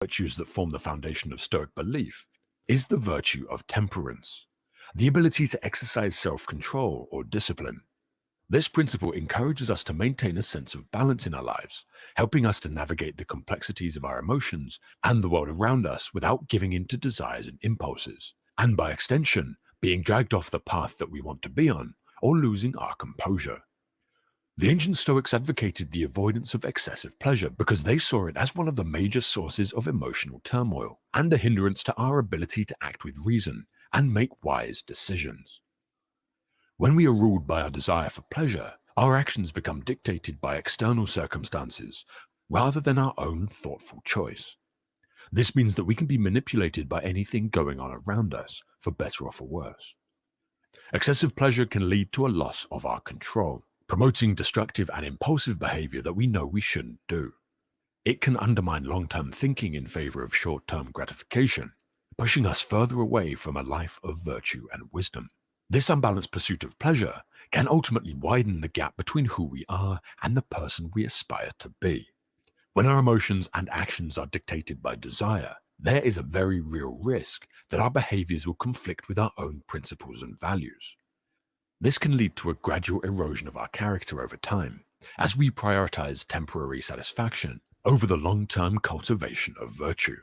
virtues that form the foundation of Stoic belief is the virtue of temperance, the ability to exercise self-control or discipline. This principle encourages us to maintain a sense of balance in our lives, helping us to navigate the complexities of our emotions and the world around us without giving in to desires and impulses, and by extension, being dragged off the path that we want to be on or losing our composure. The ancient Stoics advocated the avoidance of excessive pleasure because they saw it as one of the major sources of emotional turmoil and a hindrance to our ability to act with reason and make wise decisions. When we are ruled by our desire for pleasure, our actions become dictated by external circumstances rather than our own thoughtful choice. This means that we can be manipulated by anything going on around us, for better or for worse. Excessive pleasure can lead to a loss of our control, promoting destructive and impulsive behavior that we know we shouldn't do. It can undermine long-term thinking in favor of short-term gratification, pushing us further away from a life of virtue and wisdom. This unbalanced pursuit of pleasure can ultimately widen the gap between who we are and the person we aspire to be. When our emotions and actions are dictated by desire, there is a very real risk that our behaviors will conflict with our own principles and values. This can lead to a gradual erosion of our character over time, as we prioritize temporary satisfaction over the long-term cultivation of virtue.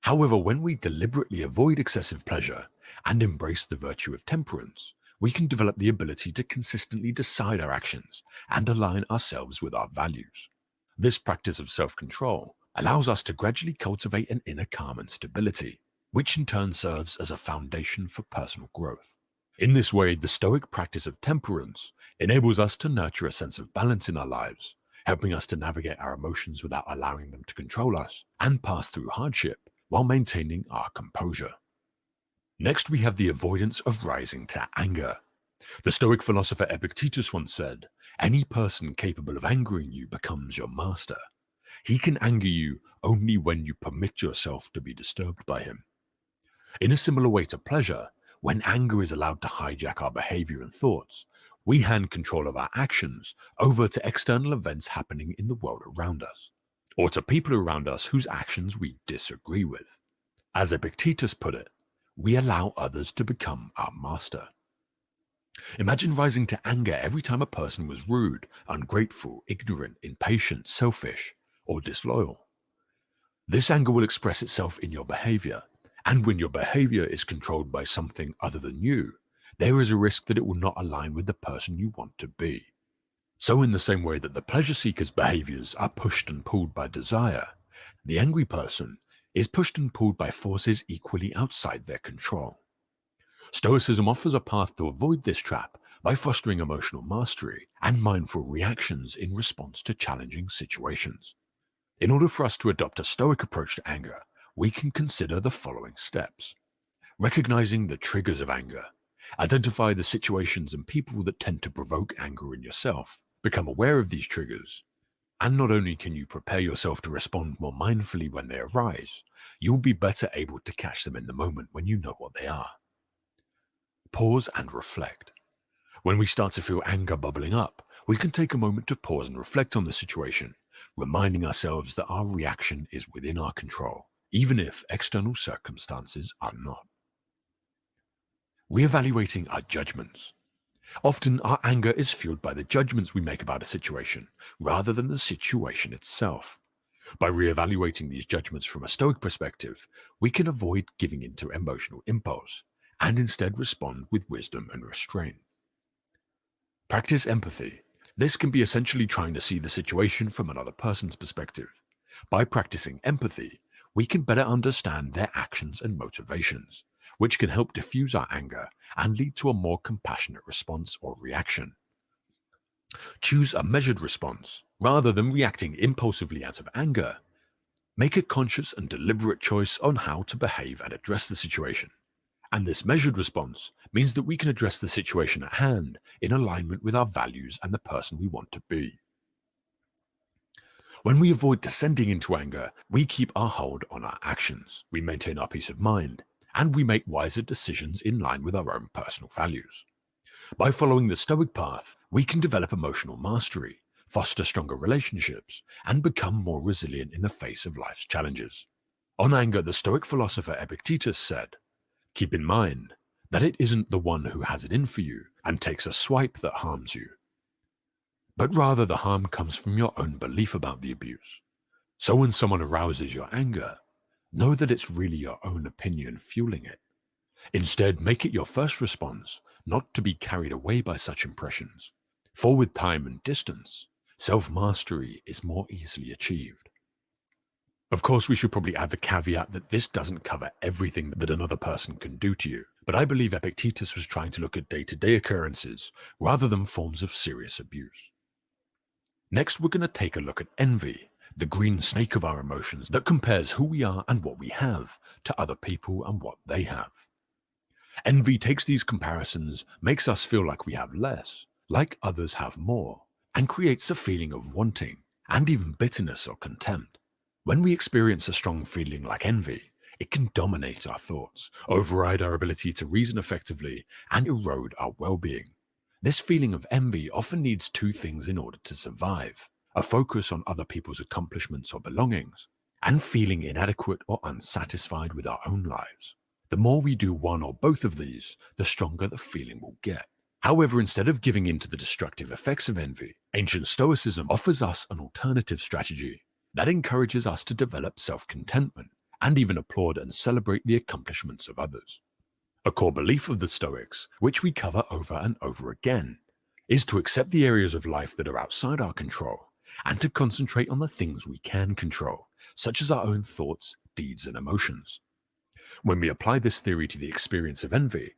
However, when we deliberately avoid excessive pleasure and embrace the virtue of temperance, we can develop the ability to consistently decide our actions and align ourselves with our values. This practice of self-control allows us to gradually cultivate an inner calm and stability, which in turn serves as a foundation for personal growth. In this way, the Stoic practice of temperance enables us to nurture a sense of balance in our lives, helping us to navigate our emotions without allowing them to control us and pass through hardship while maintaining our composure. Next, we have the avoidance of rising to anger. The Stoic philosopher Epictetus once said, "Any person capable of angering you becomes your master. He can anger you only when you permit yourself to be disturbed by him." In a similar way to pleasure, when anger is allowed to hijack our behavior and thoughts, we hand control of our actions over to external events happening in the world around us, or to people around us whose actions we disagree with. As Epictetus put it, we allow others to become our master. Imagine rising to anger every time a person was rude, ungrateful, ignorant, impatient, selfish, or disloyal. This anger will express itself in your behavior, and when your behavior is controlled by something other than you, there is a risk that it will not align with the person you want to be. So in the same way that the pleasure seeker's behaviors are pushed and pulled by desire, the angry person is pushed and pulled by forces equally outside their control. Stoicism offers a path to avoid this trap by fostering emotional mastery and mindful reactions in response to challenging situations. In order for us to adopt a Stoic approach to anger, we can consider the following steps. Recognizing the triggers of anger. Identify the situations and people that tend to provoke anger in yourself. Become aware of these triggers. And not only can you prepare yourself to respond more mindfully when they arise, you'll be better able to catch them in the moment when you know what they are. Pause and reflect. When we start to feel anger bubbling up, we can take a moment to pause and reflect on the situation, reminding ourselves that our reaction is within our control, even if external circumstances are not. Reevaluating our judgments. Often our anger is fueled by the judgments we make about a situation, rather than the situation itself. By reevaluating these judgments from a Stoic perspective, we can avoid giving in to emotional impulse, and instead respond with wisdom and restraint. Practice empathy. This can be essentially trying to see the situation from another person's perspective. By practicing empathy, we can better understand their actions and motivations, which can help diffuse our anger and lead to a more compassionate response or reaction. Choose a measured response. Rather than reacting impulsively out of anger, make a conscious and deliberate choice on how to behave and address the situation. And this measured response means that we can address the situation at hand in alignment with our values and the person we want to be. When we avoid descending into anger, we keep our hold on our actions, we maintain our peace of mind, and we make wiser decisions in line with our own personal values. By following the Stoic path, we can develop emotional mastery, foster stronger relationships, and become more resilient in the face of life's challenges. On anger, the Stoic philosopher Epictetus said, "Keep in mind that it isn't the one who has it in for you and takes a swipe that harms you, but rather the harm comes from your own belief about the abuse. So when someone arouses your anger, know that it's really your own opinion fueling it. Instead, make it your first response, not to be carried away by such impressions. For with time and distance, self-mastery is more easily achieved." Of course, we should probably add the caveat that this doesn't cover everything that another person can do to you, but I believe Epictetus was trying to look at day-to-day occurrences rather than forms of serious abuse. Next, we're going to take a look at envy, the green snake of our emotions that compares who we are and what we have to other people and what they have. Envy takes these comparisons, makes us feel like we have less, like others have more, and creates a feeling of wanting and even bitterness or contempt. When we experience a strong feeling like envy, it can dominate our thoughts, override our ability to reason effectively, and erode our well-being. This feeling of envy often needs two things in order to survive: a focus on other people's accomplishments or belongings, and feeling inadequate or unsatisfied with our own lives. The more we do one or both of these, the stronger the feeling will get. However, instead of giving in to the destructive effects of envy, ancient Stoicism offers us an alternative strategy that encourages us to develop self-contentment and even applaud and celebrate the accomplishments of others. A core belief of the Stoics, which we cover over and over again, is to accept the areas of life that are outside our control and to concentrate on the things we can control, such as our own thoughts, deeds, and emotions. When we apply this theory to the experience of envy,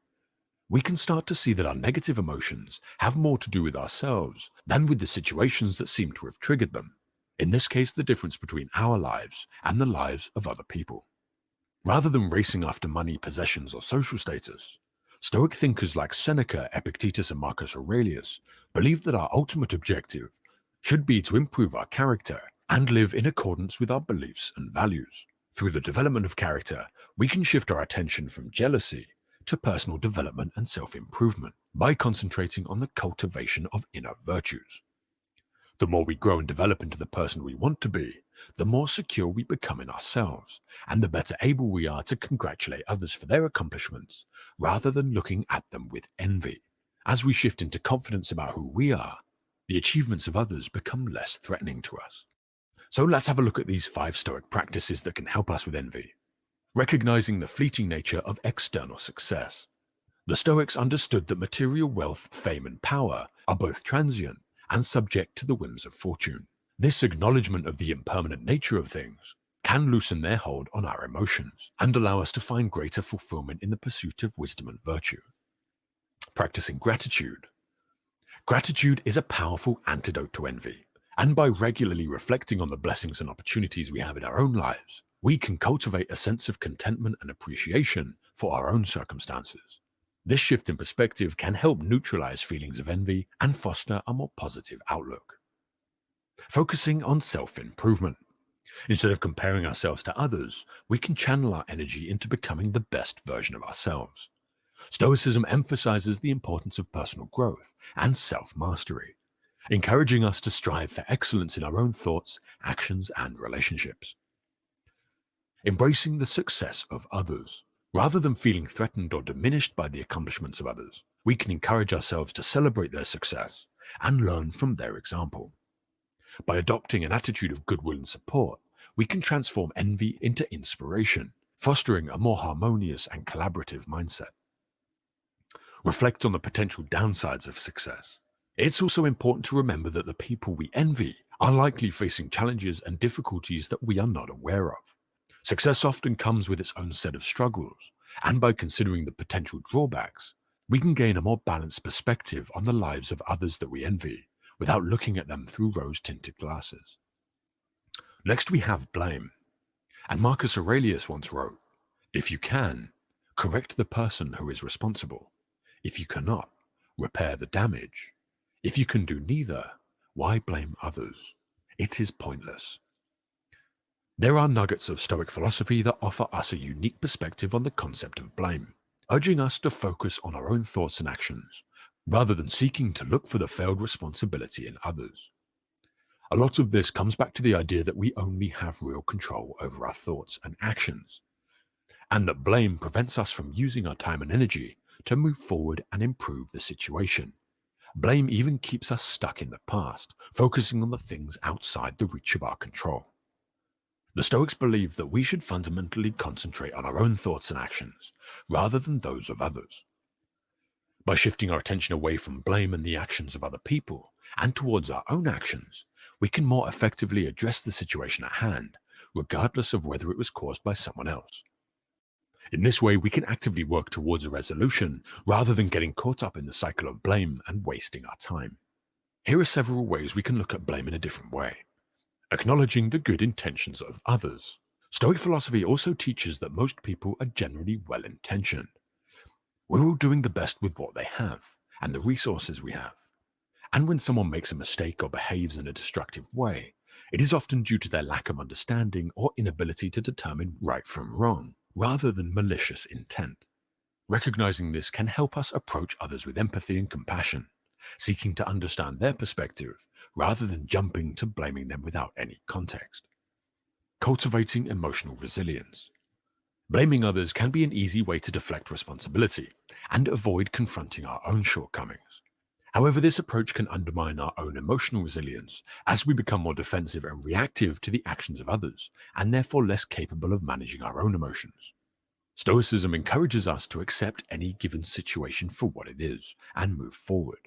we can start to see that our negative emotions have more to do with ourselves than with the situations that seem to have triggered them. In this case, the difference between our lives and the lives of other people. Rather than racing after money, possessions, or social status, Stoic thinkers like Seneca, Epictetus, and Marcus Aurelius believed that our ultimate objective should be to improve our character and live in accordance with our beliefs and values. Through the development of character, we can shift our attention from jealousy to personal development and self-improvement by concentrating on the cultivation of inner virtues. The more we grow and develop into the person we want to be, the more secure we become in ourselves, and the better able we are to congratulate others for their accomplishments, rather than looking at them with envy. As we shift into confidence about who we are, the achievements of others become less threatening to us. So let's have a look at these 5 Stoic practices that can help us with envy. Recognizing the fleeting nature of external success. The Stoics understood that material wealth, fame, and power are both transient and subject to the whims of fortune. This acknowledgement of the impermanent nature of things can loosen their hold on our emotions and allow us to find greater fulfillment in the pursuit of wisdom and virtue. Practicing gratitude. Gratitude is a powerful antidote to envy, and by regularly reflecting on the blessings and opportunities we have in our own lives, we can cultivate a sense of contentment and appreciation for our own circumstances. This shift in perspective can help neutralize feelings of envy and foster a more positive outlook. Focusing on self-improvement. Instead of comparing ourselves to others, we can channel our energy into becoming the best version of ourselves. Stoicism emphasizes the importance of personal growth and self-mastery, encouraging us to strive for excellence in our own thoughts, actions, and relationships. Embracing the success of others. Rather than feeling threatened or diminished by the accomplishments of others, we can encourage ourselves to celebrate their success and learn from their example. By adopting an attitude of goodwill and support, we can transform envy into inspiration, fostering a more harmonious and collaborative mindset. Reflect on the potential downsides of success. It's also important to remember that the people we envy are likely facing challenges and difficulties that we are not aware of. Success often comes with its own set of struggles, and by considering the potential drawbacks, we can gain a more balanced perspective on the lives of others that we envy, without looking at them through rose-tinted glasses. Next we have blame. And Marcus Aurelius once wrote, "If you can, correct the person who is responsible. If you cannot, repair the damage. If you can do neither, why blame others? It is pointless." There are nuggets of Stoic philosophy that offer us a unique perspective on the concept of blame, urging us to focus on our own thoughts and actions, rather than seeking to look for the failed responsibility in others. A lot of this comes back to the idea that we only have real control over our thoughts and actions, and that blame prevents us from using our time and energy to move forward and improve the situation. Blame even keeps us stuck in the past, focusing on the things outside the reach of our control. The Stoics believe that we should fundamentally concentrate on our own thoughts and actions, rather than those of others. By shifting our attention away from blame and the actions of other people, and towards our own actions, we can more effectively address the situation at hand, regardless of whether it was caused by someone else. In this way, we can actively work towards a resolution rather than getting caught up in the cycle of blame and wasting our time. Here are several ways we can look at blame in a different way. Acknowledging the good intentions of others. Stoic philosophy also teaches that most people are generally well-intentioned. We're all doing the best with what they have and the resources we have. And when someone makes a mistake or behaves in a destructive way, it is often due to their lack of understanding or inability to determine right from wrong, rather than malicious intent. Recognizing this can help us approach others with empathy and compassion, seeking to understand their perspective rather than jumping to blaming them without any context. Cultivating emotional resilience. Blaming others can be an easy way to deflect responsibility and avoid confronting our own shortcomings. However, this approach can undermine our own emotional resilience as we become more defensive and reactive to the actions of others, and therefore less capable of managing our own emotions. Stoicism encourages us to accept any given situation for what it is and move forward.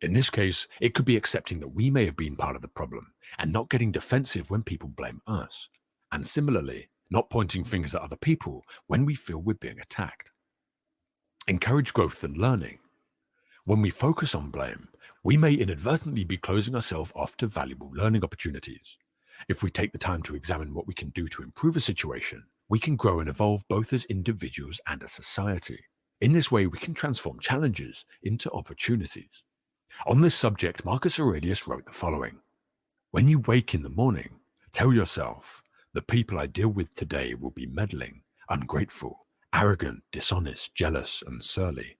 In this case, it could be accepting that we may have been part of the problem and not getting defensive when people blame us, and similarly, not pointing fingers at other people when we feel we're being attacked. Encourage growth and learning. When we focus on blame, we may inadvertently be closing ourselves off to valuable learning opportunities. If we take the time to examine what we can do to improve a situation, we can grow and evolve both as individuals and as society. In this way, we can transform challenges into opportunities. On this subject, Marcus Aurelius wrote the following: "When you wake in the morning, tell yourself, the people I deal with today will be meddling, ungrateful, arrogant, dishonest, jealous, and surly.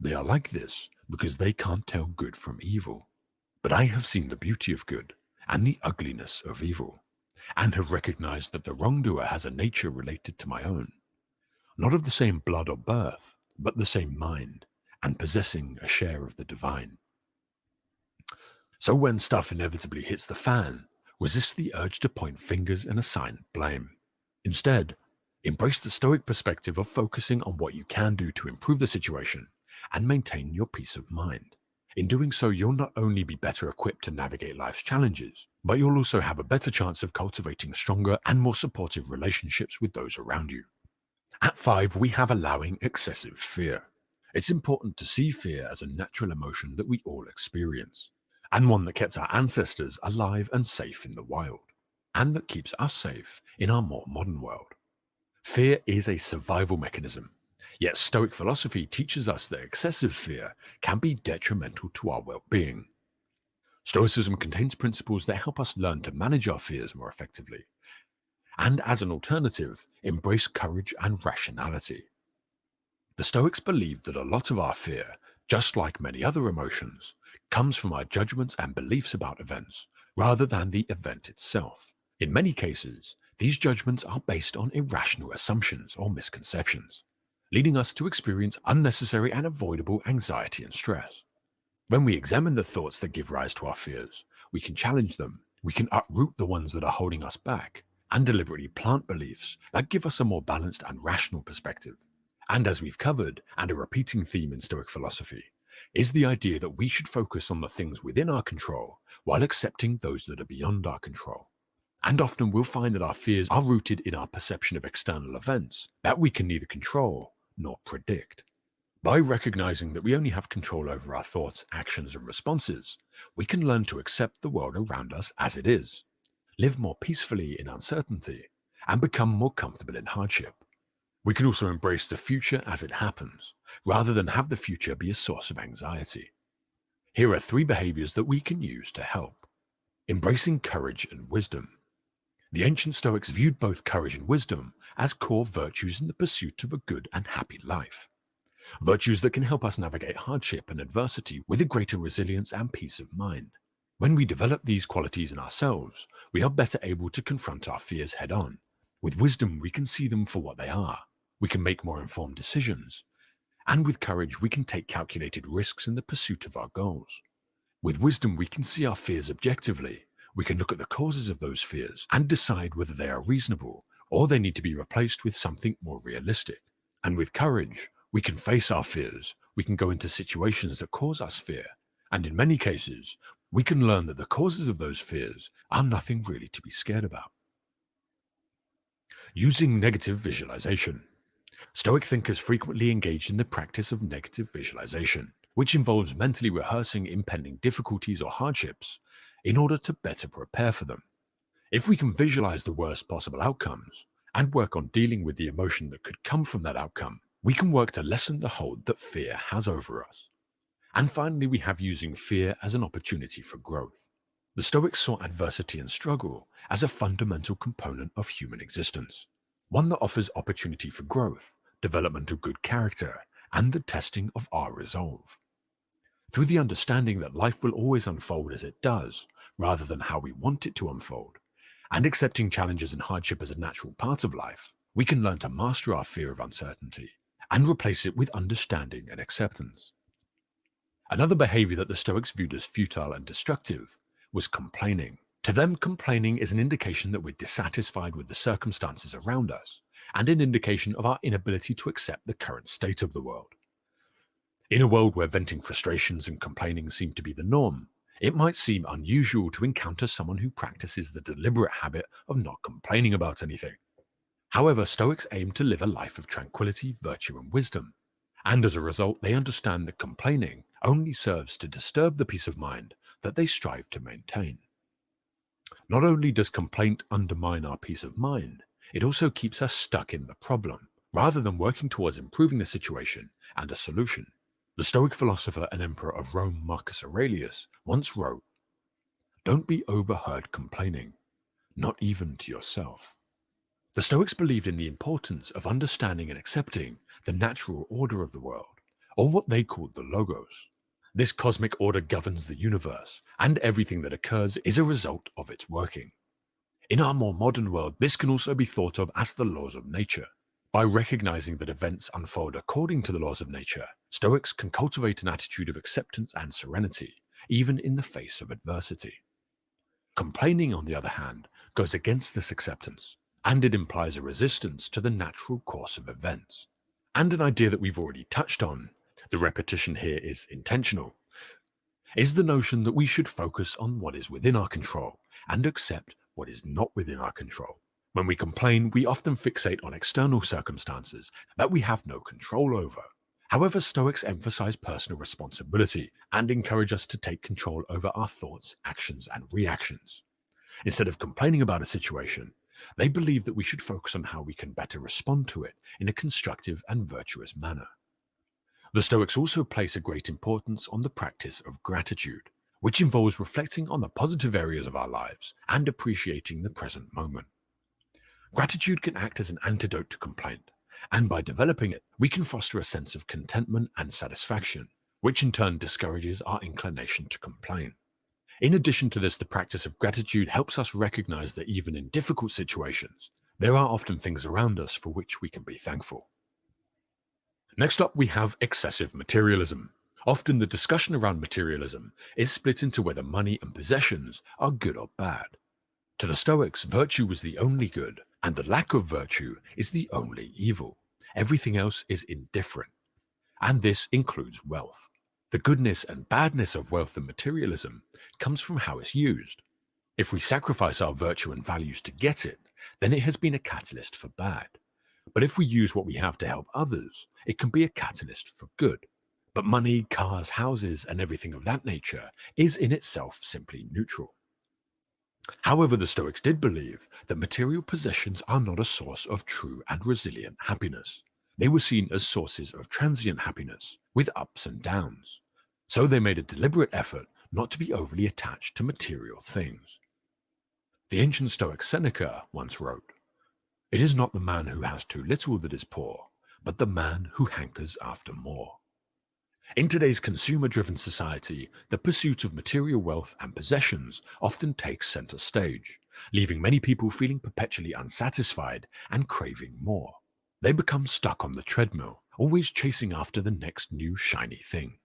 They are like this because they can't tell good from evil. But I have seen the beauty of good and the ugliness of evil, and have recognized that the wrongdoer has a nature related to my own, not of the same blood or birth, but the same mind, and possessing a share of the divine." So when stuff inevitably hits the fan, resist the urge to point fingers and assign blame. Instead, embrace the Stoic perspective of focusing on what you can do to improve the situation and maintain your peace of mind. In doing so, you'll not only be better equipped to navigate life's challenges, but you'll also have a better chance of cultivating stronger and more supportive relationships with those around you. At 5, we have allowing excessive fear. It's important to see fear as a natural emotion that we all experience, and one that kept our ancestors alive and safe in the wild, and that keeps us safe in our more modern world. Fear is a survival mechanism, yet Stoic philosophy teaches us that excessive fear can be detrimental to our well-being. Stoicism contains principles that help us learn to manage our fears more effectively, and as an alternative, embrace courage and rationality. The Stoics believed that a lot of our fear, just like many other emotions, comes from our judgments and beliefs about events, rather than the event itself. In many cases, these judgments are based on irrational assumptions or misconceptions, leading us to experience unnecessary and avoidable anxiety and stress. When we examine the thoughts that give rise to our fears, we can challenge them, we can uproot the ones that are holding us back, and deliberately plant beliefs that give us a more balanced and rational perspective. And as we've covered, and a repeating theme in Stoic philosophy, is the idea that we should focus on the things within our control while accepting those that are beyond our control. And often we'll find that our fears are rooted in our perception of external events that we can neither control nor predict. By recognizing that we only have control over our thoughts, actions, and responses, we can learn to accept the world around us as it is, live more peacefully in uncertainty, and become more comfortable in hardship. We can also embrace the future as it happens, rather than have the future be a source of anxiety. Here are 3 behaviors that we can use to help. Embracing courage and wisdom. The ancient Stoics viewed both courage and wisdom as core virtues in the pursuit of a good and happy life. Virtues that can help us navigate hardship and adversity with a greater resilience and peace of mind. When we develop these qualities in ourselves, we are better able to confront our fears head on. With wisdom, we can see them for what they are. We can make more informed decisions. And with courage, we can take calculated risks in the pursuit of our goals. With wisdom, we can see our fears objectively. We can look at the causes of those fears and decide whether they are reasonable or they need to be replaced with something more realistic. And with courage, we can face our fears. We can go into situations that cause us fear. And in many cases, we can learn that the causes of those fears are nothing really to be scared about. Using negative visualization. Stoic thinkers frequently engage in the practice of negative visualization, which involves mentally rehearsing impending difficulties or hardships in order to better prepare for them. If we can visualize the worst possible outcomes and work on dealing with the emotion that could come from that outcome, we can work to lessen the hold that fear has over us. And finally, we have using fear as an opportunity for growth. The Stoics saw adversity and struggle as a fundamental component of human existence, one that offers opportunity for growth, development of good character, and the testing of our resolve. Through the understanding that life will always unfold as it does, rather than how we want it to unfold, and accepting challenges and hardship as a natural part of life, we can learn to master our fear of uncertainty and replace it with understanding and acceptance. Another behavior that the Stoics viewed as futile and destructive was complaining. To them, complaining is an indication that we're dissatisfied with the circumstances around us, and an indication of our inability to accept the current state of the world. In a world where venting frustrations and complaining seem to be the norm, it might seem unusual to encounter someone who practices the deliberate habit of not complaining about anything. However, Stoics aim to live a life of tranquility, virtue, and wisdom, and as a result, they understand that complaining only serves to disturb the peace of mind that they strive to maintain. Not only does complaint undermine our peace of mind, it also keeps us stuck in the problem, rather than working towards improving the situation and a solution. The Stoic philosopher and emperor of Rome, Marcus Aurelius, once wrote, "Don't be overheard complaining, not even to yourself." The Stoics believed in the importance of understanding and accepting the natural order of the world, or what they called the logos. This cosmic order governs the universe, and everything that occurs is a result of its working. In our more modern world, this can also be thought of as the laws of nature. By recognizing that events unfold according to the laws of nature, Stoics can cultivate an attitude of acceptance and serenity, even in the face of adversity. Complaining, on the other hand, goes against this acceptance, and it implies a resistance to the natural course of events. And an idea that we've already touched on, the repetition here is intentional, is the notion that we should focus on what is within our control and accept what is not within our control. When we complain, we often fixate on external circumstances that we have no control over. However, Stoics emphasize personal responsibility and encourage us to take control over our thoughts, actions, and reactions. Instead of complaining about a situation, they believe that we should focus on how we can better respond to it in a constructive and virtuous manner. The Stoics also place a great importance on the practice of gratitude, which involves reflecting on the positive areas of our lives and appreciating the present moment. Gratitude can act as an antidote to complaint, and by developing it, we can foster a sense of contentment and satisfaction, which in turn discourages our inclination to complain. In addition to this, the practice of gratitude helps us recognize that even in difficult situations, there are often things around us for which we can be thankful. Next up, we have excessive materialism. Often the discussion around materialism is split into whether money and possessions are good or bad. To the Stoics, virtue was the only good, and the lack of virtue is the only evil. Everything else is indifferent. And this includes wealth. The goodness and badness of wealth and materialism comes from how it's used. If we sacrifice our virtue and values to get it, then it has been a catalyst for bad. But if we use what we have to help others, it can be a catalyst for good. But money, cars, houses, and everything of that nature is in itself simply neutral. However, the Stoics did believe that material possessions are not a source of true and resilient happiness. They were seen as sources of transient happiness, with ups and downs. So they made a deliberate effort not to be overly attached to material things. The ancient Stoic Seneca once wrote, "It is not the man who has too little that is poor, but the man who hankers after more." In today's consumer-driven society, the pursuit of material wealth and possessions often takes center stage, leaving many people feeling perpetually unsatisfied and craving more. They become stuck on the treadmill, always chasing after the next new shiny thing.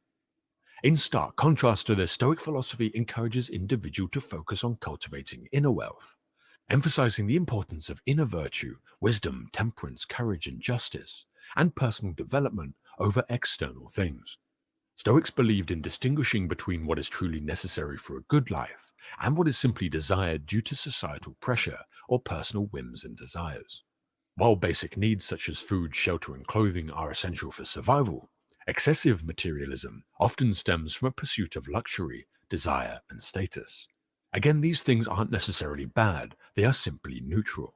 In stark contrast to this, Stoic philosophy encourages individual to focus on cultivating inner wealth, emphasizing the importance of inner virtue, wisdom, temperance, courage, and justice, and personal development over external things. Stoics believed in distinguishing between what is truly necessary for a good life and what is simply desired due to societal pressure or personal whims and desires. While basic needs such as food, shelter, and clothing are essential for survival, excessive materialism often stems from a pursuit of luxury, desire, and status. Again, these things aren't necessarily bad, they are simply neutral,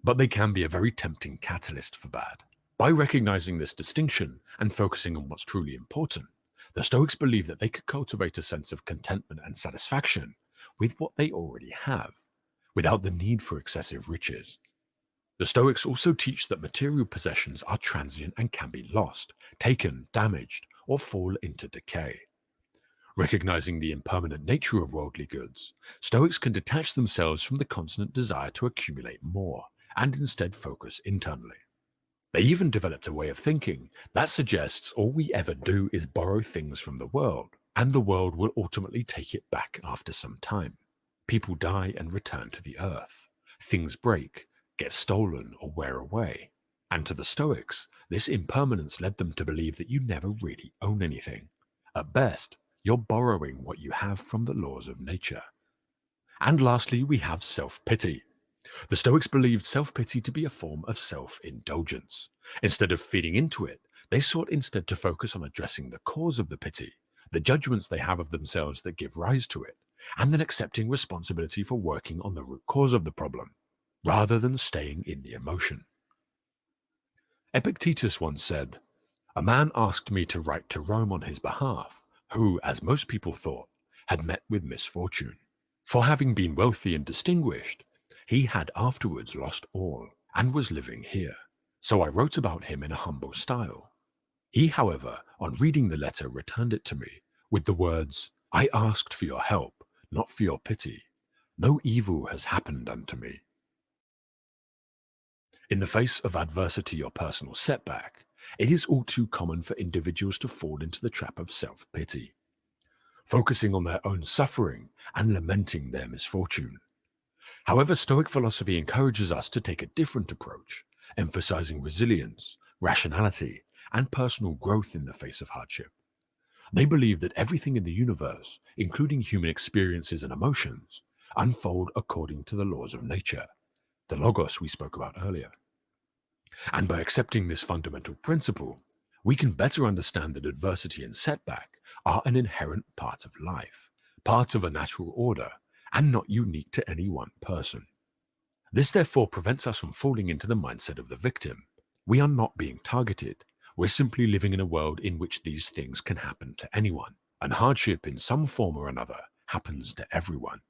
but they can be a very tempting catalyst for bad. By recognizing this distinction and focusing on what's truly important, the Stoics believe that they could cultivate a sense of contentment and satisfaction with what they already have, without the need for excessive riches. The Stoics also teach that material possessions are transient and can be lost, taken, damaged, or fall into decay. Recognizing the impermanent nature of worldly goods, Stoics can detach themselves from the constant desire to accumulate more, and instead focus internally. They even developed a way of thinking that suggests all we ever do is borrow things from the world, and the world will ultimately take it back after some time. People die and return to the earth. Things break, get stolen, or wear away. And to the Stoics, this impermanence led them to believe that you never really own anything. At best, you're borrowing what you have from the laws of nature. And lastly, we have self-pity. The Stoics believed self-pity to be a form of self-indulgence. Instead of feeding into it, they sought instead to focus on addressing the cause of the pity, the judgments they have of themselves that give rise to it, and then accepting responsibility for working on the root cause of the problem, rather than staying in the emotion. Epictetus once said, "A man asked me to write to Rome on his behalf, who, as most people thought, had met with misfortune. For having been wealthy and distinguished, he had afterwards lost all, and was living here. So I wrote about him in a humble style. He, however, on reading the letter, returned it to me with the words, 'I asked for your help, not for your pity. No evil has happened unto me.'" In the face of adversity or personal setback, it is all too common for individuals to fall into the trap of self-pity, focusing on their own suffering and lamenting their misfortune. However, Stoic philosophy encourages us to take a different approach, emphasizing resilience, rationality, and personal growth in the face of hardship. They believe that everything in the universe, including human experiences and emotions, unfold according to the laws of nature, the logos we spoke about earlier. And by accepting this fundamental principle, we can better understand that adversity and setback are an inherent part of life, part of a natural order, and not unique to any one person. This therefore prevents us from falling into the mindset of the victim. We are not being targeted. We're simply living in a world in which these things can happen to anyone, and hardship in some form or another happens to everyone.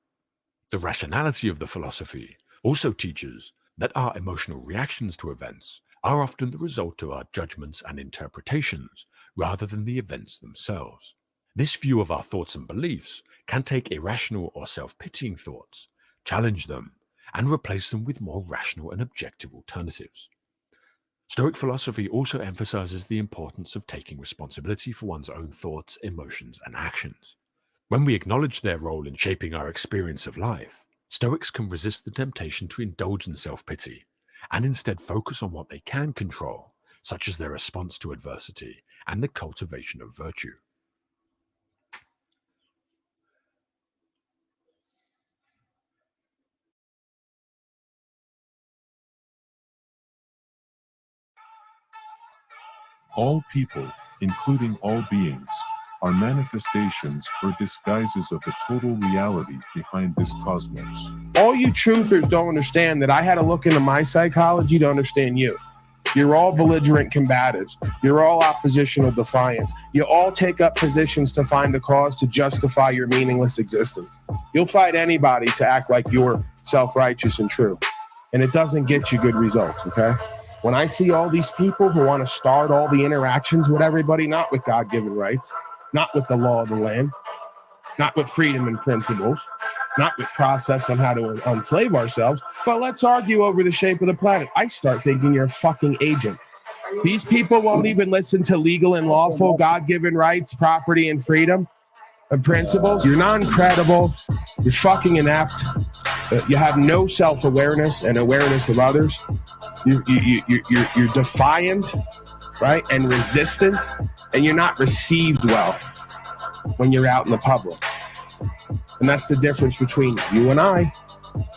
The rationality of the philosophy also teaches that our emotional reactions to events are often the result of our judgments and interpretations rather than the events themselves. This view of our thoughts and beliefs can take irrational or self-pitying thoughts, challenge them, and replace them with more rational and objective alternatives. Stoic philosophy also emphasizes the importance of taking responsibility for one's own thoughts, emotions, and actions. When we acknowledge their role in shaping our experience of life, Stoics can resist the temptation to indulge in self-pity and instead focus on what they can control, such as their response to adversity and the cultivation of virtue. All people, including all beings, are manifestations or disguises of the total reality behind this cosmos. All you truthers don't understand that I had to look into my psychology to understand you. You're all belligerent combatives. You're all oppositional defiant. You all take up positions to find a cause to justify your meaningless existence. You'll fight anybody to act like you're self-righteous and true. And it doesn't get you good results, okay? When I see all these people who want to start all the interactions with everybody, not with God-given rights, not with the law of the land, not with freedom and principles, not with process on how to unslave ourselves, but let's argue over the shape of the planet. I start thinking you're a fucking agent. These people won't even listen to legal and lawful God-given rights, property, and freedom and principles. You're non-credible. You're fucking inept. You have no self-awareness and awareness of others. You're defiant, right, and resistant, and you're not received well when you're out in the public. And that's the difference between you and I.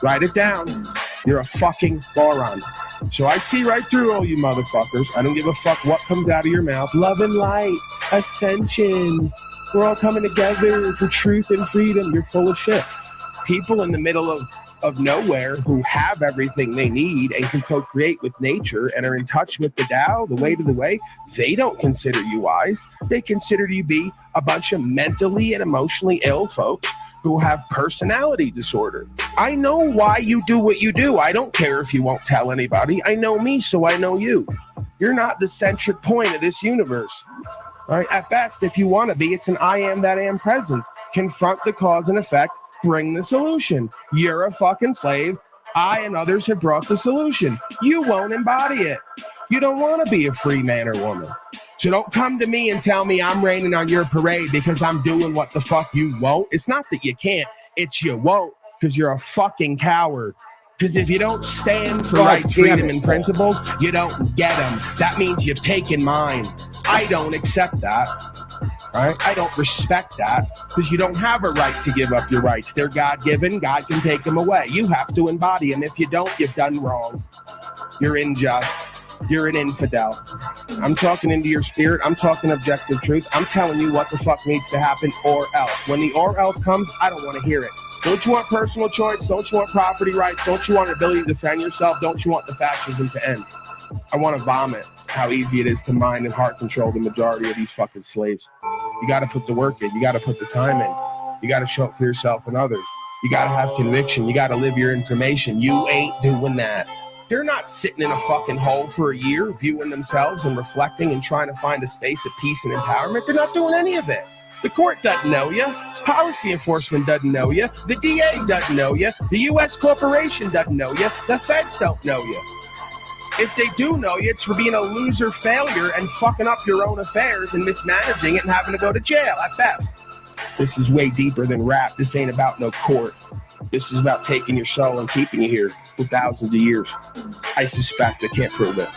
Write it down. You're a fucking moron. So I see right through all you motherfuckers. I don't give a fuck what comes out of your mouth. Love and light, ascension. We're all coming together for truth and freedom. You're full of shit. People in the middle of nowhere who have everything they need and can co-create with nature and are in touch with the Tao, the way to the way, they don't consider you wise. They consider you be a bunch of mentally and emotionally ill folks who have personality disorder. I know why you do what you do. I don't care if you won't tell anybody. I know me, so I know you. You're not the centric point of this universe. All right? At best, if you want to be, it's an I am that am presence. Confront the cause and effect. Bring the solution. You're a fucking slave. I and others have brought the solution. You won't embody it. You don't want to be a free man or woman. So don't come to me and tell me I'm raining on your parade because I'm doing what the fuck you won't. It's not that you can't. It's you won't because you're a fucking coward. Because if you don't stand for rights, freedom, and principles, you don't get them. That means you've taken mine. I don't accept that. Right? I don't respect that because you don't have a right to give up your rights. They're God-given. God can take them away. You have to embody them. If you don't, you've done wrong. You're unjust. You're an infidel. I'm talking into your spirit. I'm talking objective truth. I'm telling you what the fuck needs to happen or else. When the or else comes, I don't want to hear it. Don't you want personal choice? Don't you want property rights? Don't you want the ability to defend yourself? Don't you want the fascism to end? I want to vomit how easy it is to mind and heart control the majority of these fucking slaves. You got to put the work in. You got to put the time in. You got to show up for yourself and others. You got to have conviction. You got to live your information. You ain't doing that. They're not sitting in a fucking hole for a year, viewing themselves and reflecting and trying to find a space of peace and empowerment. They're not doing any of it. The court doesn't know you. Policy enforcement doesn't know you. The DA doesn't know you. The U.S. corporation doesn't know you. The feds don't know you. If they do know you, it's for being a loser failure and fucking up your own affairs and mismanaging it and having to go to jail at best. This is way deeper than rap. This ain't about no court. This is about taking your soul and keeping you here for thousands of years. I suspect. I can't prove it.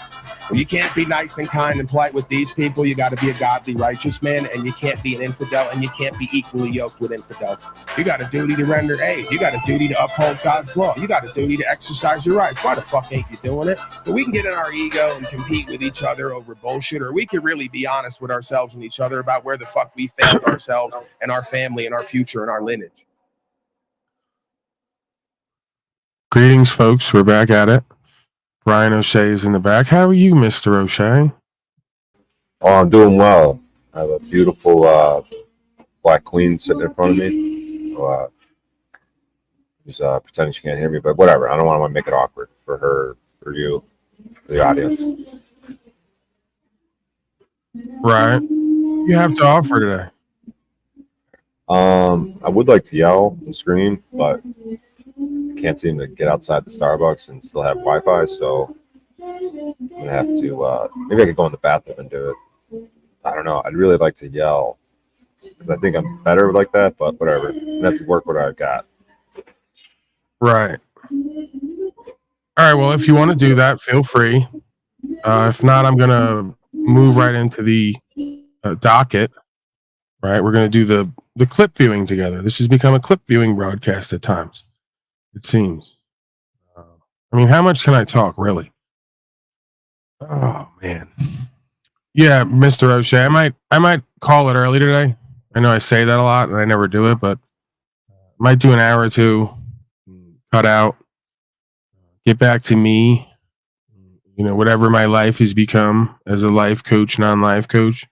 Well, you can't be nice and kind and polite with these people. You got to be a godly, righteous man, and you can't be an infidel, and you can't be equally yoked with infidels. You got a duty to render aid. You got a duty to uphold God's law. You got a duty to exercise your rights. Why the fuck ain't you doing it? But we can get in our ego and compete with each other over bullshit, or we can really be honest with ourselves and each other about where the fuck we failed ourselves and our family and our future and our lineage. Greetings, folks. We're back at it. Brian O'Shea is in the back. How are you, Mr. O'Shea? Oh, I'm doing well. I have a beautiful black queen sitting in front of me. She's pretending she can't hear me, but whatever. I don't want to make it awkward for her, for you, for the audience. Right. You have to offer today. I would like to yell and scream, but I can't seem to get outside the Starbucks and still have Wi-Fi, so I'm gonna have to. Maybe I could go in the bathroom and do it. I don't know. I'd really like to yell because I think I'm better like that, but whatever. I'm gonna have to work what I've got. Right. All right. Well, if you want to do that, feel free. If not, I'm gonna move right into the docket. Right. We're gonna do the clip viewing together. This has become a clip viewing broadcast at times. It seems. I mean, how much can I talk, really? Oh man. Yeah, Mr. O'Shea. I might call it early today. I know I say that a lot and I never do it, but might do an hour or two, cut out, get back to me, you know, whatever my life has become as a life coach, non-life coach.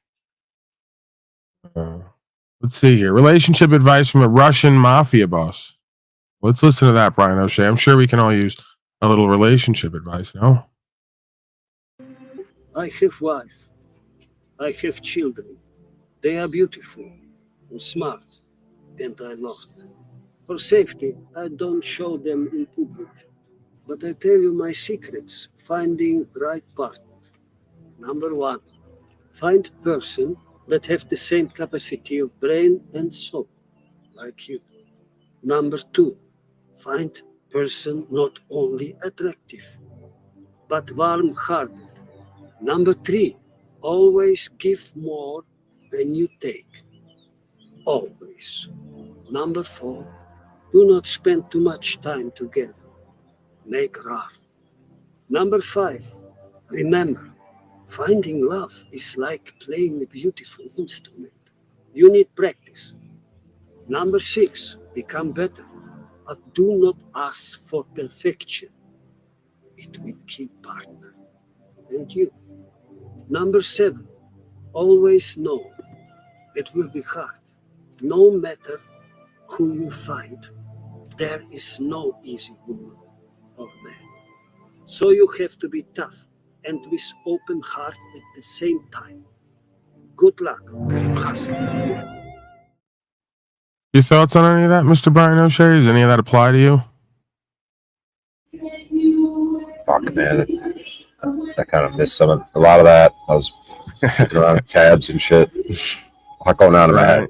Let's see here. Relationship advice from a Russian mafia boss. Let's listen to that, Brian O'Shea. I'm sure we can all use a little relationship advice, no? I have wife. I have children. They are beautiful and smart, and I love them. For safety, I don't show them in public. But I tell you my secrets, finding right partner. Number one, find person that have the same capacity of brain and soul, like you. Number two, find person not only attractive, but warm-hearted. Number three, always give more than you take. Always. Number four, do not spend too much time together. Make rare. Number five, remember, finding love is like playing a beautiful instrument. You need practice. Number six, become better, but do not ask for perfection. It will kill partner and you. Number seven, always know it will be hard. No matter who you find, there is no easy woman or man. So you have to be tough and with open heart at the same time. Good luck. Your thoughts on any of that, Mr. Brian O'Shea? Does any of that apply to you? Fuck, man. I kind of missed a lot of that. I was looking around tabs and shit. A lot going on in my head.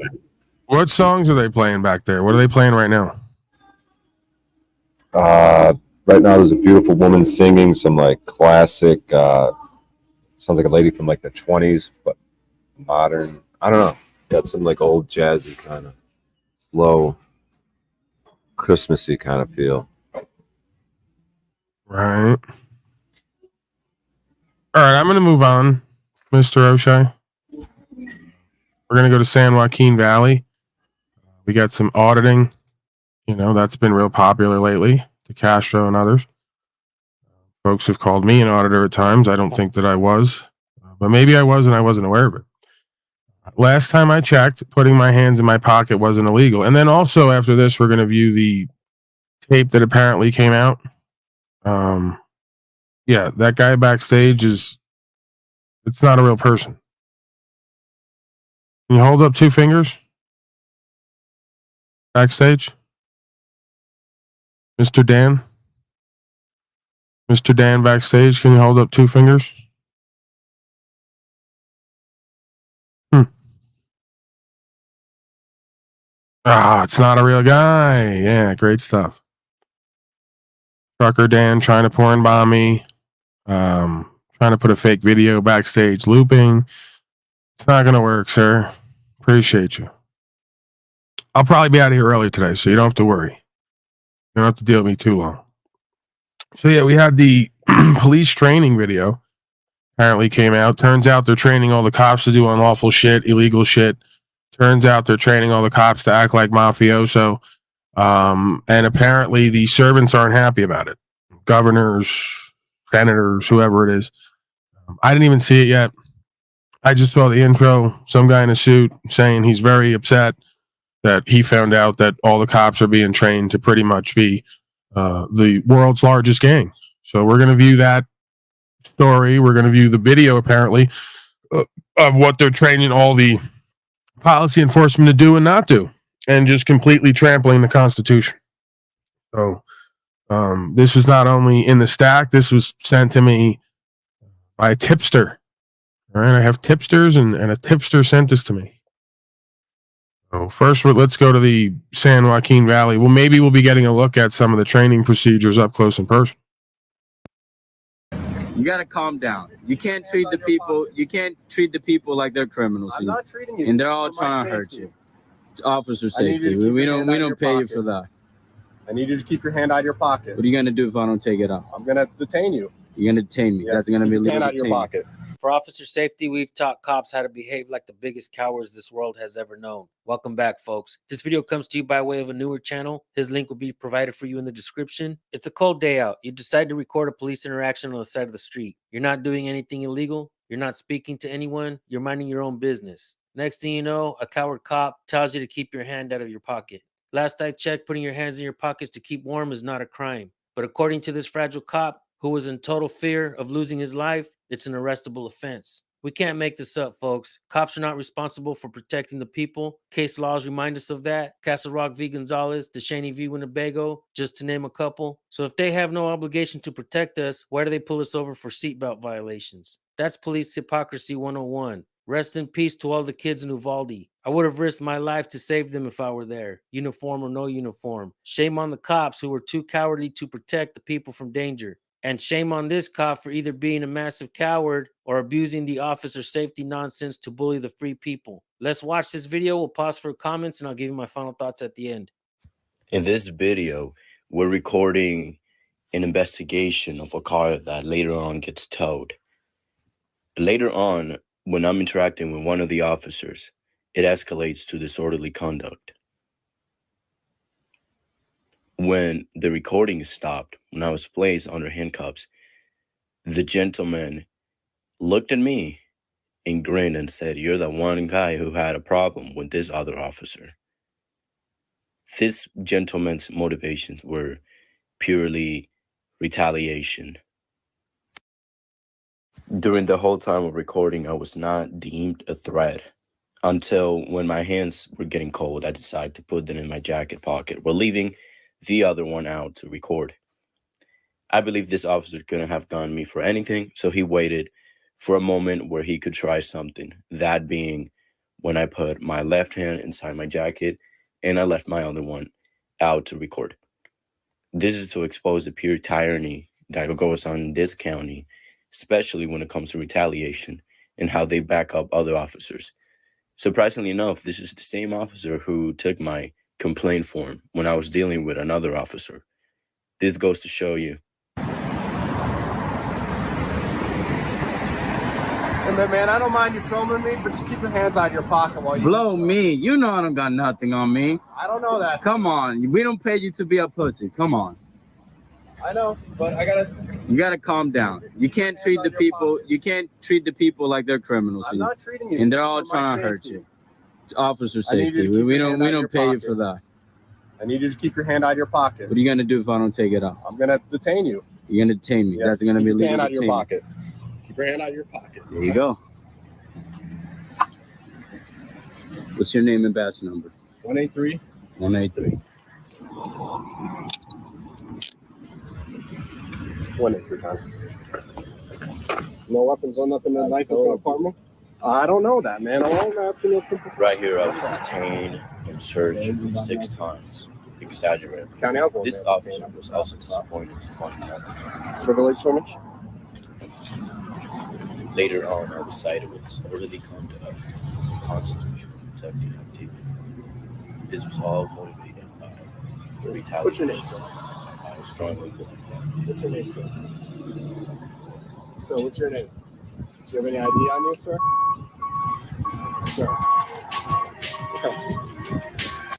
What songs are they playing back there? What are they playing right now? Right now there's a beautiful woman singing some like classic, sounds like a lady from like the 20s, but modern. I don't know. Got some like old jazzy kind of slow, Christmassy kind of feel. Right. All right, I'm going to move on, Mr. O'Shea. We're going to go to San Joaquin Valley. We got some auditing. You know, that's been real popular lately, to Castro and others. Folks have called me an auditor at times. I don't think that I was, but maybe I was and I wasn't aware of it. Last time I checked, putting my hands in my pocket wasn't illegal. And then also after this, we're going to view the tape that apparently came out. Yeah, that guy backstage it's not a real person. Can you hold up two fingers? Backstage? Mr. Dan? Mr. Dan backstage, can you hold up two fingers? It's not a real guy. Yeah, great stuff. Trucker Dan trying to porn bomb me. Trying to put a fake video backstage looping. It's not going to work, sir. Appreciate you. I'll probably be out of here early today, so you don't have to worry. You don't have to deal with me too long. So yeah, we had the police training video. Apparently came out. Turns out they're training all the cops to do unlawful shit, illegal shit. Turns out they're training all the cops to act like mafioso. And apparently the servants aren't happy about it. Governors, senators, whoever it is. I didn't even see it yet. I just saw the intro. Some guy in a suit saying he's very upset that he found out that all the cops are being trained to pretty much be the world's largest gang. So we're going to view that story. We're going to view the video, apparently, of what they're training all the policy enforcement to do and not do, and just completely trampling the Constitution. So this was not only in the stack, this was sent to me by a tipster. All right, I have tipsters, and a tipster sent this to me. So first, let's go to the San Joaquin Valley. Well, maybe we'll be getting a look at some of the training procedures up close in person. You gotta calm down. You can't treat the people. You can't treat the people like they're criminals. I'm not treating you. And they're all trying to hurt you. Officer safety. We don't pay you for that. I need you to keep your hand out of your pocket. What are you gonna do if I don't take it out? I'm gonna detain you. You're gonna detain me. Yes, That's gonna be keep your hand legal out of your detain. pocket. For officer safety, we've taught cops how to behave like the biggest cowards this world has ever known. Welcome back, folks. This video comes to you by way of a newer channel. His link will be provided for you in the description. It's a cold day out. You decide to record a police interaction on the side of the street. You're not doing anything illegal. You're not speaking to anyone. You're minding your own business. Next thing you know, a coward cop tells you to keep your hand out of your pocket. Last I checked, putting your hands in your pockets to keep warm is not a crime. But according to this fragile cop, who was in total fear of losing his life, it's an arrestable offense. We can't make this up, folks. Cops are not responsible for protecting the people. Case laws remind us of that. Castle Rock v. Gonzalez, DeShaney v. Winnebago, just to name a couple. So if they have no obligation to protect us, why do they pull us over for seatbelt violations? That's police hypocrisy 101. Rest in peace to all the kids in Uvalde. I would have risked my life to save them if I were there, uniform or no uniform. Shame on the cops who were too cowardly to protect the people from danger. And shame on this cop for either being a massive coward or abusing the officer safety nonsense to bully the free people. Let's watch this video. We'll pause for comments and I'll give you my final thoughts at the end. In this video, we're recording an investigation of a car that later on gets towed. Later on, when I'm interacting with one of the officers, it escalates to disorderly conduct. When the recording is stopped, when I was placed under handcuffs, the gentleman looked at me and grinned and said, "You're the one guy who had a problem with this other officer." This gentleman's motivations were purely retaliation. During the whole time of recording, I was not deemed a threat until when my hands were getting cold, I decided to put them in my jacket pocket while leaving the other one out to record. I believe this officer couldn't have gone me for anything, so he waited for a moment where he could try something. That being when I put my left hand inside my jacket and I left my other one out to record. This is to expose the pure tyranny that goes on in this county, especially when it comes to retaliation and how they back up other officers. Surprisingly enough, this is the same officer who took my complaint form when I was dealing with another officer. This goes to show you. Hey, man, I don't mind you filming me, but just keep your hands out of your pocket while you Blow me. You know I don't got nothing on me. I don't know that. Come on. We don't pay you to be a pussy. Come on. I know, but You gotta calm down. You can't treat the people. You can't treat the people like they're criminals. I'm not treating you. And they're all It's for my trying to hurt safety. you. Officer I need you to safety. keep We your don't hand out of your pay you pocket. for that. I need you to keep your hand out of your pocket. What are you gonna do if I don't take it out? I'm gonna detain you. You're gonna detain me. Yes, That's gonna keep be your legal hand out of your detention. pocket. Keep your hand out of your pocket. There you go. What's your name and badge number? 183. 183. 183, huh? No weapons, no nothing, no knife, no apartment? I don't know that, man. All I'm asking is simple. Right here, I was detained and searched 6 times. Exaggerated. County alcohol. This officer was also disappointed to find nothing. It's for the late swimmage. Later on, I was cited with disorderly conduct for constitutional protected activity. This was all motivated by the retaliation. What's your name, sir? I was strongly believe that. What's your name, sir? Sir, what's your name? Do you have any ID on you, sir? Sir. Okay.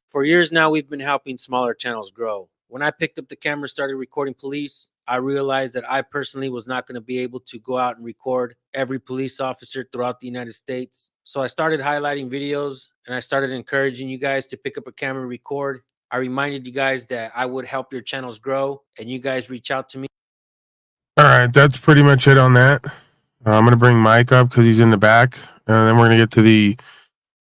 For years now, we've been helping smaller channels grow. When I picked up the camera and started recording police, I realized that I personally was not going to be able to go out and record every police officer throughout the United States. So I started highlighting videos and I started encouraging you guys to pick up a camera and record. I reminded you guys that I would help your channels grow and you guys reach out to me. All right, that's pretty much it on that. I'm going to bring Mike up because he's in the back. And then we're going to get to the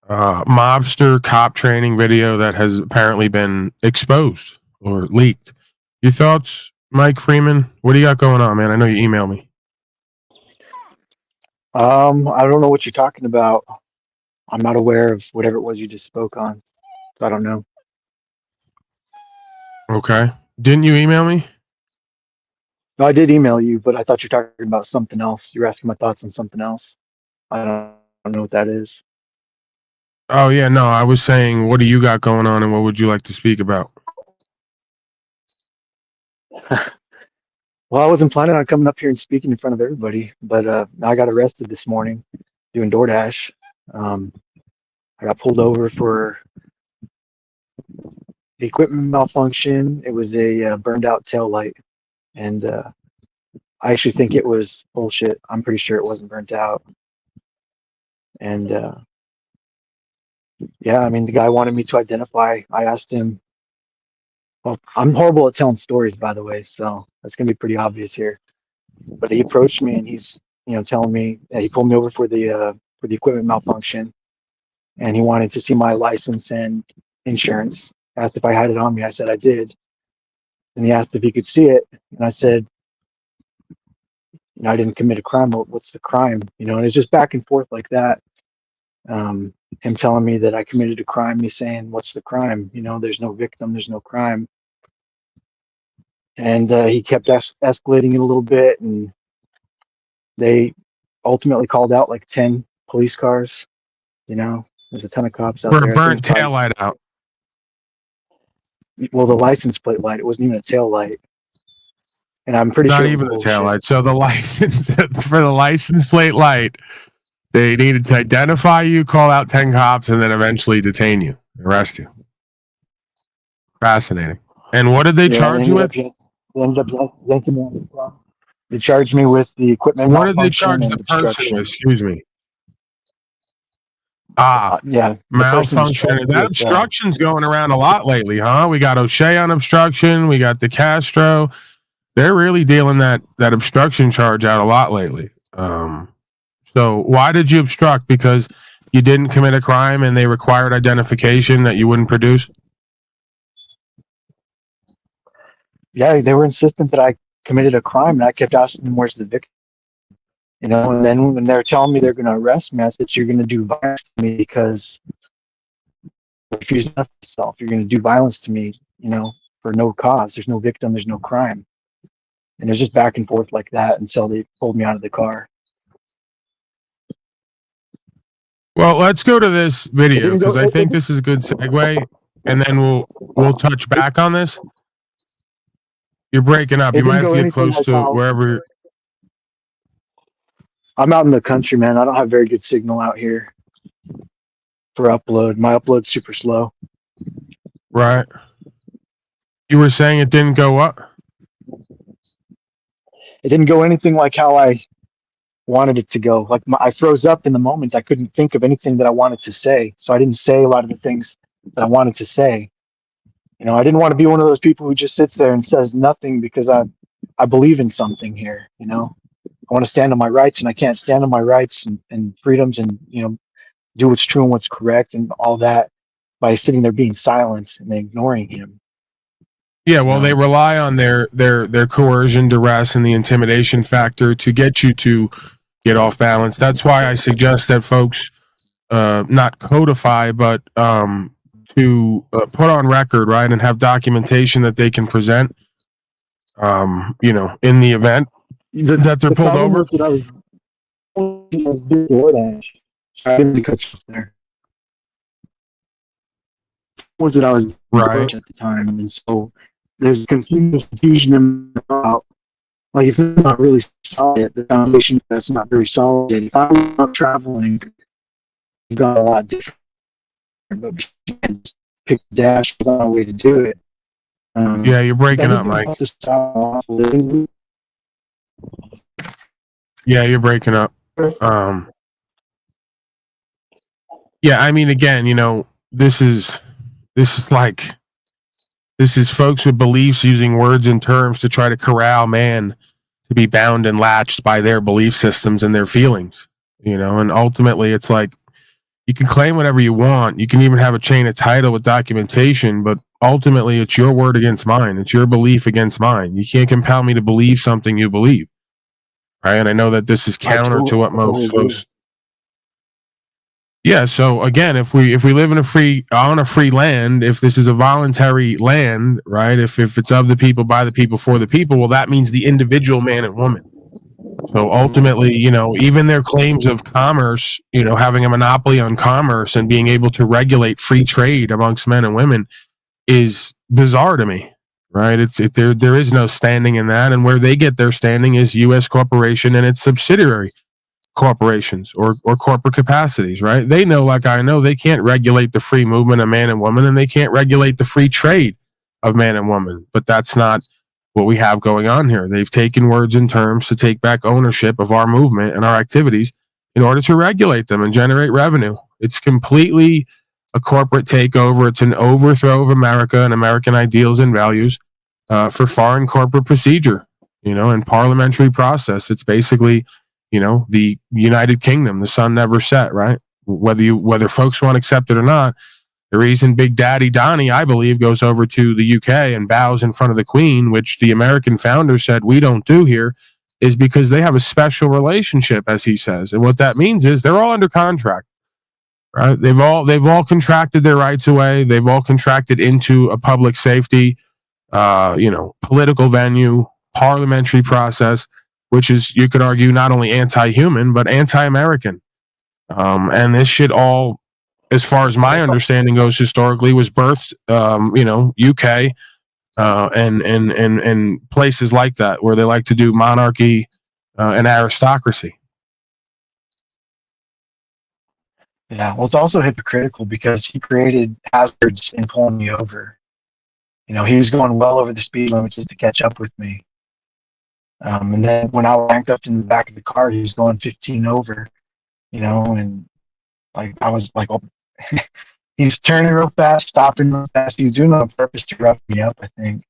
mobster cop training video that has apparently been exposed or leaked. Your thoughts, Mike Freeman? What do you got going on, man? I know you emailed me. I don't know what you're talking about. I'm not aware of whatever it was you just spoke on. So I don't know. Okay. Didn't you email me? No, I did email you, but I thought you were talking about something else. You were asking my thoughts on something else. I don't know what that is. Oh, yeah, no, I was saying, what do you got going on and what would you like to speak about? Well, I wasn't planning on coming up here and speaking in front of everybody, but I got arrested this morning doing DoorDash. I got pulled over for the equipment malfunction. It was a burned out tail light, and I actually think it was bullshit. I'm pretty sure it wasn't burnt out. And yeah, I mean, the guy wanted me to identify. I asked him. Well, I'm horrible at telling stories, by the way, so that's gonna be pretty obvious here. But he approached me and he's telling me that he pulled me over for the equipment malfunction, and he wanted to see my license and insurance. Asked if I had it on me. I said I did. And he asked if he could see it, and I said, I didn't commit a crime. What's the crime? And it's just back and forth like that. Him telling me that I committed a crime, me saying, what's the crime? There's no victim, there's no crime. And he kept escalating it a little bit, and they ultimately called out like 10 police cars. There's a ton of cops out For a there. I think burnt it's probably, taillight out. well, the license plate light, it wasn't even a tail light. And I'm pretty Not sure it even the was tail bullshit. light. So the license for the license plate light, they needed to identify you, call out 10 cops, and then eventually detain you, arrest you. Fascinating. And what did they charge you with? They ended up yanking me on the car. They charged me with the equipment What did they malfunction charge and the person obstruction. with? Excuse me. Yeah, the person was Malfunction. charged That with, obstruction's going around a lot lately, huh? We got O'Shea on obstruction. We got the Castro. They're really dealing that obstruction charge out a lot lately. So why did you obstruct? Because you didn't commit a crime and they required identification that you wouldn't produce? yeah, they were insistent that I committed a crime, and I kept asking them, where's the victim? And then when they're telling me they're going to arrest me, I said, you're going to do violence to me because I refuse to myself. You're going to do violence to me, for no cause. There's no victim. There's no crime. And it was just back and forth like that until they pulled me out of the car. Well, let's go to this video because I think this is a good segue, and then we'll touch back on this. You're breaking up. You might have to get close to wherever. I'm out in the country, man. I don't have very good signal out here for upload. My upload's super slow. Right. You were saying it didn't go up? It didn't go anything like how I wanted it to go. Like I froze up in the moment. I couldn't think of anything that I wanted to say. So I didn't say a lot of the things that I wanted to say. I didn't want to be one of those people who just sits there and says nothing because I believe in something here. I want to stand on my rights, and I can't stand on my rights and freedoms and, do what's true and what's correct and all that by sitting there being silent and ignoring him. Yeah, well, they rely on their coercion, duress, and the intimidation factor to get you to get off balance. That's why I suggest that folks not codify, but to put on record, right, and have documentation that they can present, in the event that they're pulled over. Was that I was right at the time, and so there's confusion about, like, if it's not really solid, the foundation that's not very solid. If I'm not traveling, you got a lot different, but you can just pick the dash without a way to do it. Yeah, you're breaking up, Mike. Yeah, you're breaking up. Yeah, I mean, again, this is folks with beliefs using words and terms to try to corral man to be bound and latched by their belief systems and their feelings, and ultimately it's like, you can claim whatever you want. You can even have a chain of title with documentation, but ultimately it's your word against mine. It's your belief against mine. You can't compel me to believe something you believe. Right. And I know that this is counter to what most folks. Yeah. So again, if we live on a free land, if this is a voluntary land, right? If it's of the people, by the people, for the people, well, that means the individual man and woman. So ultimately, even their claims of commerce, having a monopoly on commerce and being able to regulate free trade amongst men and women is bizarre to me, right? There is no standing in that, and where they get their standing is U.S. corporation and its subsidiary corporations or corporate capacities, right? They know, like I know, they can't regulate the free movement of man and woman, and they can't regulate the free trade of man and woman. But that's not what we have going on here. They've taken words and terms to take back ownership of our movement and our activities in order to regulate them and generate revenue. It's completely a corporate takeover. It's an overthrow of America and American ideals and values for foreign corporate procedure, and parliamentary process. It's basically the United Kingdom, the sun never set, right? Whether folks want to accept it or not, the reason Big Daddy Donnie, I believe, goes over to the UK and bows in front of the Queen, which the American founders said we don't do here, is because they have a special relationship, as he says. And what that means is they're all under contract, right? They've all contracted their rights away. They've all contracted into a public safety, political venue, parliamentary process, which is, you could argue, not only anti-human but anti-American. And this shit all, as far as my understanding goes, historically was birthed, UK, and places like that where they like to do monarchy and aristocracy. Yeah, well, it's also hypocritical because he created hazards and pulling me over. He was going well over the speed limit just to catch up with me. And then when I was banked up in the back of the car, he was going 15 over, and like I was like, oh, he's turning real fast, stopping real fast. He was doing it on purpose to rough me up, I think.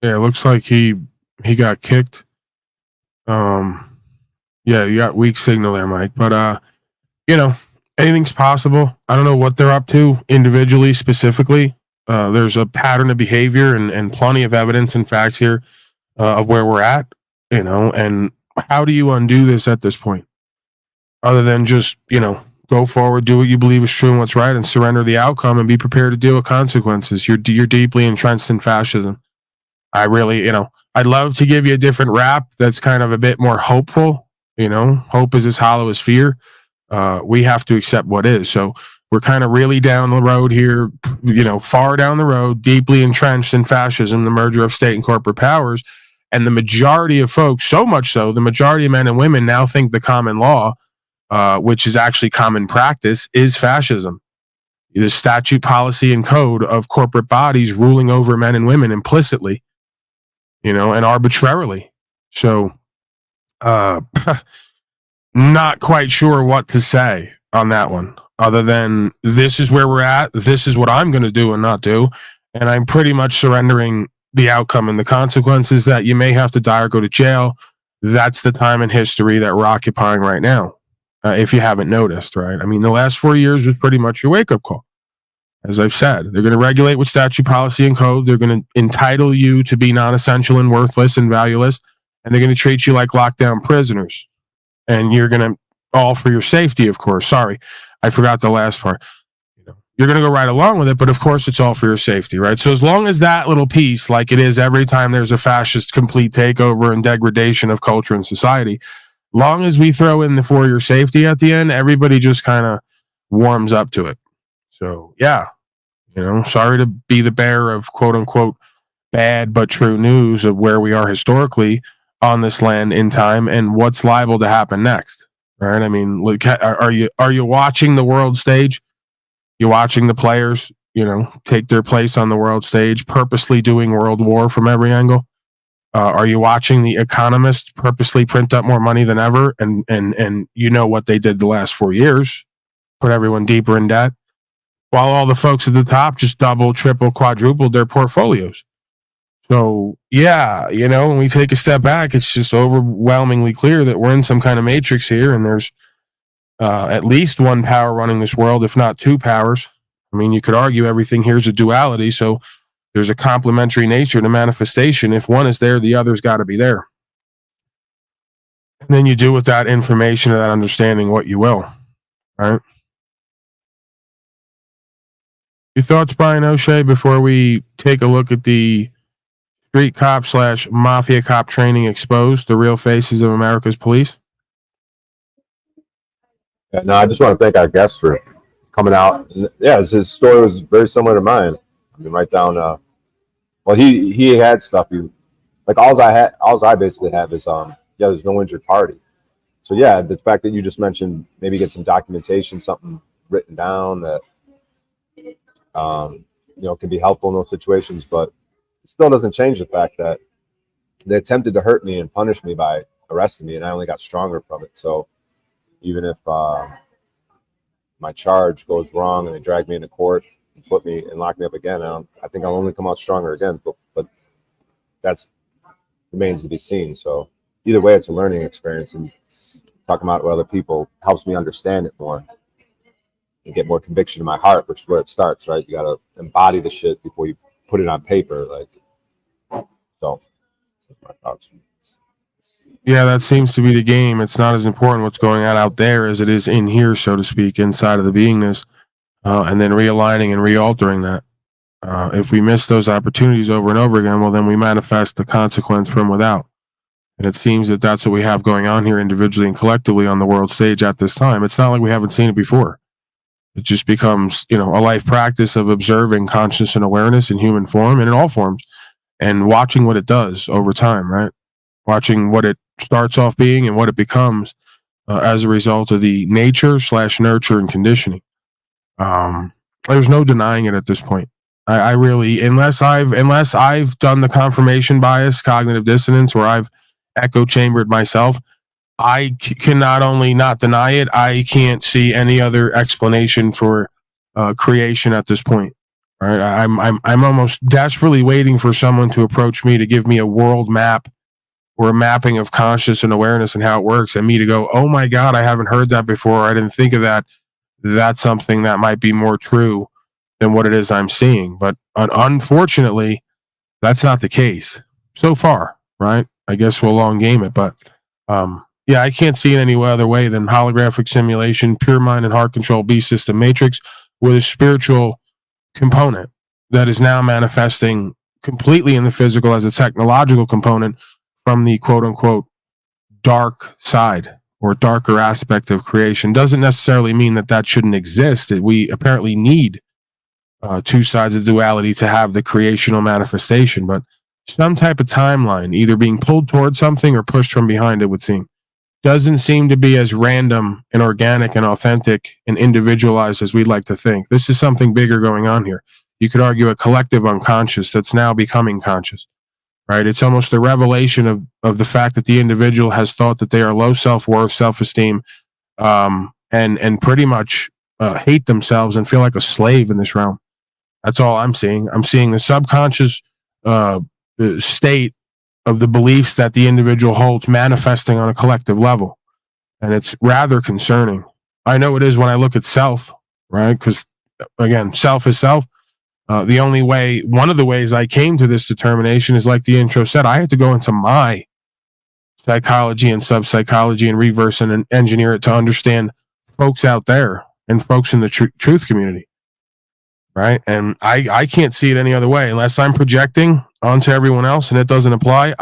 Yeah, it looks like he got kicked. Yeah, you got weak signal there, Mike. But anything's possible. I don't know what they're up to individually, specifically. There's a pattern of behavior and plenty of evidence and facts here of where we're at. And how do you undo this at this point? Other than just, go forward, do what you believe is true and what's right, and surrender the outcome and be prepared to deal with consequences. You're deeply entrenched in fascism. I really, I'd love to give you a different rap that's kind of a bit more hopeful. Hope is as hollow as fear. We have to accept what is. So we're kind of really down the road here, far down the road, deeply entrenched in fascism, the merger of state and corporate powers. And the majority of folks, so much so, the majority of men and women now think the common law, which is actually common practice, is fascism. The statute, policy, and code of corporate bodies ruling over men and women implicitly, and arbitrarily. So, not quite sure what to say on that one, other than this is where we're at. This is what I'm going to do and not do. And I'm pretty much surrendering the outcome and the consequences that you may have to die or go to jail. That's the time in history that we're occupying right now. If you haven't noticed, right? I mean, the last 4 years was pretty much your wake-up call. As I've said, they're going to regulate with statute, policy, and code. They're going to entitle you to be non-essential and worthless and valueless. And they're going to treat you like lockdown prisoners. And you're going to, all for your safety, of course. Sorry, I forgot the last part. You're going to go right along with it, but of course it's all for your safety, right? So as long as that little piece, like it is every time there's a fascist complete takeover and degradation of culture and society, long as we throw in the for your safety at the end, everybody just kind of warms up to it. So yeah, sorry to be the bearer of quote unquote bad but true news of where we are historically on this land in time and what's liable to happen next. Right? I mean, look, are you watching the world stage? You watching the players, take their place on the world stage, purposely doing world war from every angle? Are you watching the economists purposely print up more money than ever? And what they did the last 4 years, put everyone deeper in debt, while all the folks at the top just double, triple, quadrupled their portfolios. So yeah, when we take a step back, it's just overwhelmingly clear that we're in some kind of matrix here, and there's at least one power running this world, if not two powers. I mean, you could argue everything here is a duality, so there's a complementary nature to manifestation. If one is there, the other's got to be there. And then you do with that information and that understanding what you will, right? Your thoughts, Brian O'Shea, before we take a look at the street cop / mafia cop training exposed, the real faces of America's police? Yeah, no, I just want to thank our guest for coming out. Yeah, his story was very similar to mine. I mean, right down. Well, he had stuff. All I basically have is there's no injured party. So yeah, the fact that you just mentioned maybe get some documentation, something written down that can be helpful in those situations, but it still doesn't change the fact that they attempted to hurt me and punish me by arresting me, and I only got stronger from it. So even if my charge goes wrong and they drag me into court and put me and lock me up again, I think I'll only come out stronger again. But that's remains to be seen. So either way, it's a learning experience, and talking about it with other people helps me understand it more and get more conviction in my heart, which is where it starts, right? You got to embody the shit before you put it on paper. Like, so that's my thoughts. Yeah, that seems to be the game. It's not as important what's going on out there as it is in here, so to speak, inside of the beingness, and then realigning and realtering that. If we miss those opportunities over and over again, well, then we manifest the consequence from without. And it seems that that's what we have going on here individually and collectively on the world stage at this time. It's not like we haven't seen it before. It just becomes, a life practice of observing conscious and awareness in human form and in all forms, and watching what it does over time, right? Watching what it starts off being and what it becomes as a result of the nature/nurture and conditioning. There's no denying it at this point. I really, unless I've done the confirmation bias, cognitive dissonance, where I've echo chambered myself, I can not only not deny it, I can't see any other explanation for creation at this point. Right? I'm almost desperately waiting for someone to approach me to give me a world map or a mapping of conscious and awareness and how it works, and me to go, oh my God, I haven't heard that before. I didn't think of that. That's something that might be more true than what it is I'm seeing. But unfortunately, that's not the case so far, right? I guess we'll long game it, but yeah, I can't see it any other way than holographic simulation, pure mind and heart control beast system matrix with a spiritual component that is now manifesting completely in the physical as a technological component from the quote unquote dark side or darker aspect of creation. Doesn't necessarily mean that shouldn't exist. We apparently need two sides of duality to have the creational manifestation, but some type of timeline, either being pulled towards something or pushed from behind, it would seem. Doesn't seem to be as random and organic and authentic and individualized as we'd like to think. This is something bigger going on here. You could argue a collective unconscious that's now becoming conscious, right? It's almost the revelation of the fact that the individual has thought that they are low self-worth, self-esteem, and pretty much hate themselves and feel like a slave in this realm. That's all I'm seeing. I'm seeing the subconscious state of the beliefs that the individual holds manifesting on a collective level. And it's rather concerning. I know it is when I look at self, right? Because, again, self is self. One of the ways I came to this determination is, like the intro said, I had to go into my psychology and sub-psychology and reverse and engineer it to understand folks out there and folks in the truth community. Right. And I can't see it any other way unless I'm projecting onto everyone else and it doesn't apply.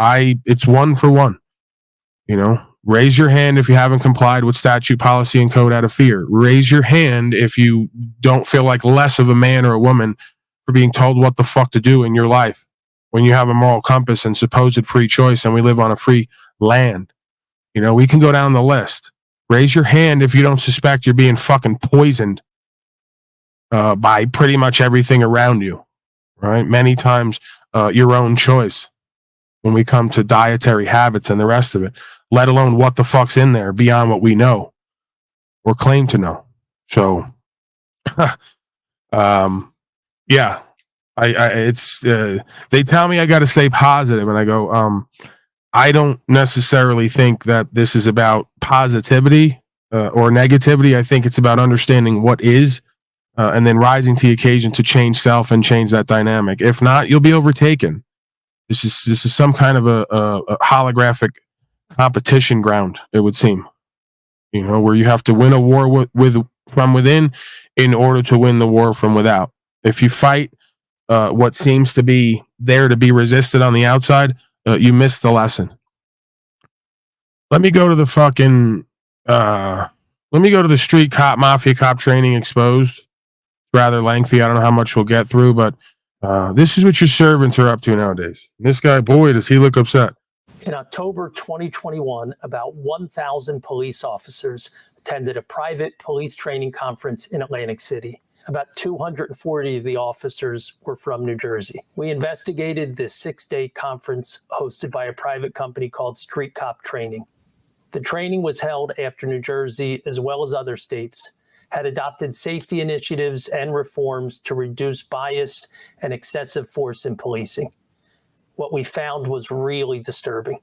It's one for one. Raise your hand if you haven't complied with statute, policy, and code out of fear. Raise your hand if you don't feel like less of a man or a woman for being told what the fuck to do in your life when you have a moral compass and supposed free choice and we live on a free land. We can go down the list. Raise your hand if you don't suspect you're being fucking poisoned by pretty much everything around you, right? Many times your own choice when we come to dietary habits and the rest of it, let alone what the fuck's in there beyond what we know or claim to know. So, yeah, they tell me I got to stay positive, and I go, I don't necessarily think that this is about positivity or negativity. I think it's about understanding what is. And then rising to the occasion to change self and change that dynamic. If not, you'll be overtaken. This is some kind of a holographic competition ground, it would seem. Where you have to win a war from within in order to win the war from without. If you fight what seems to be there to be resisted on the outside, you miss the lesson. Let me go to the fucking. Let me go to the street cop, mafia cop training exposed. Rather lengthy. I don't know how much we'll get through, but this is what your servants are up to nowadays. This guy, boy, does he look upset. In October 2021, about 1,000 police officers attended a private police training conference in Atlantic City. About 240 of the officers were from New Jersey. We investigated this 6-day conference hosted by a private company called Street Cop Training. The training was held after New Jersey, as well as other states, had adopted safety initiatives and reforms to reduce bias and excessive force in policing. what we found was really disturbing.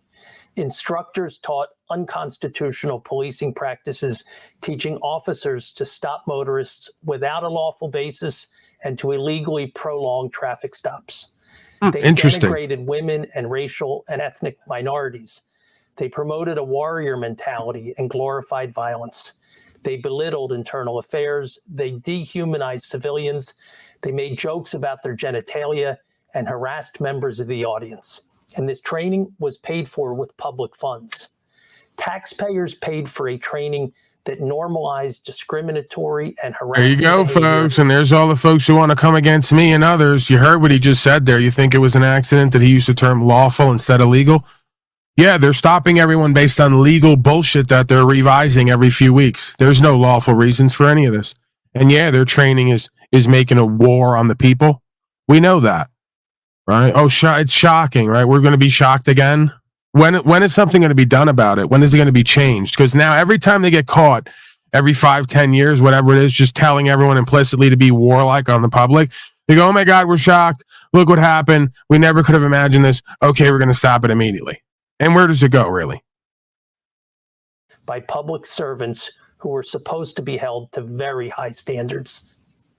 Instructors taught unconstitutional policing practices, teaching officers to stop motorists without a lawful basis and to illegally prolong traffic stops. They Interesting. denigrated women and racial and ethnic minorities. They promoted a warrior mentality and glorified violence. They belittled internal affairs. They dehumanized civilians. They made jokes about their genitalia and harassed members of the audience. And this training was paid for with public funds. Taxpayers paid for a training that normalized discriminatory and harassing There you go, behavior. folks. And there's all the folks who want to come against me and others. You heard what he just said there. You think it was an accident that he used the term lawful instead of legal? Yeah, they're stopping everyone based on legal bullshit that they're revising every few weeks. There's no lawful reasons for any of this. And yeah, their training is making a war on the people. We know that. Right? Oh, it's shocking, right? We're going to be shocked again. When is something going to be done about it? When is it going to be changed? Because now every time they get caught, every 5-10 years, whatever it is, just telling everyone implicitly to be warlike on the public, they go, oh my God, we're shocked. Look what happened. We never could have imagined this. Okay, we're going to stop it immediately. And where does it go, really? By public servants who were supposed to be held to very high standards.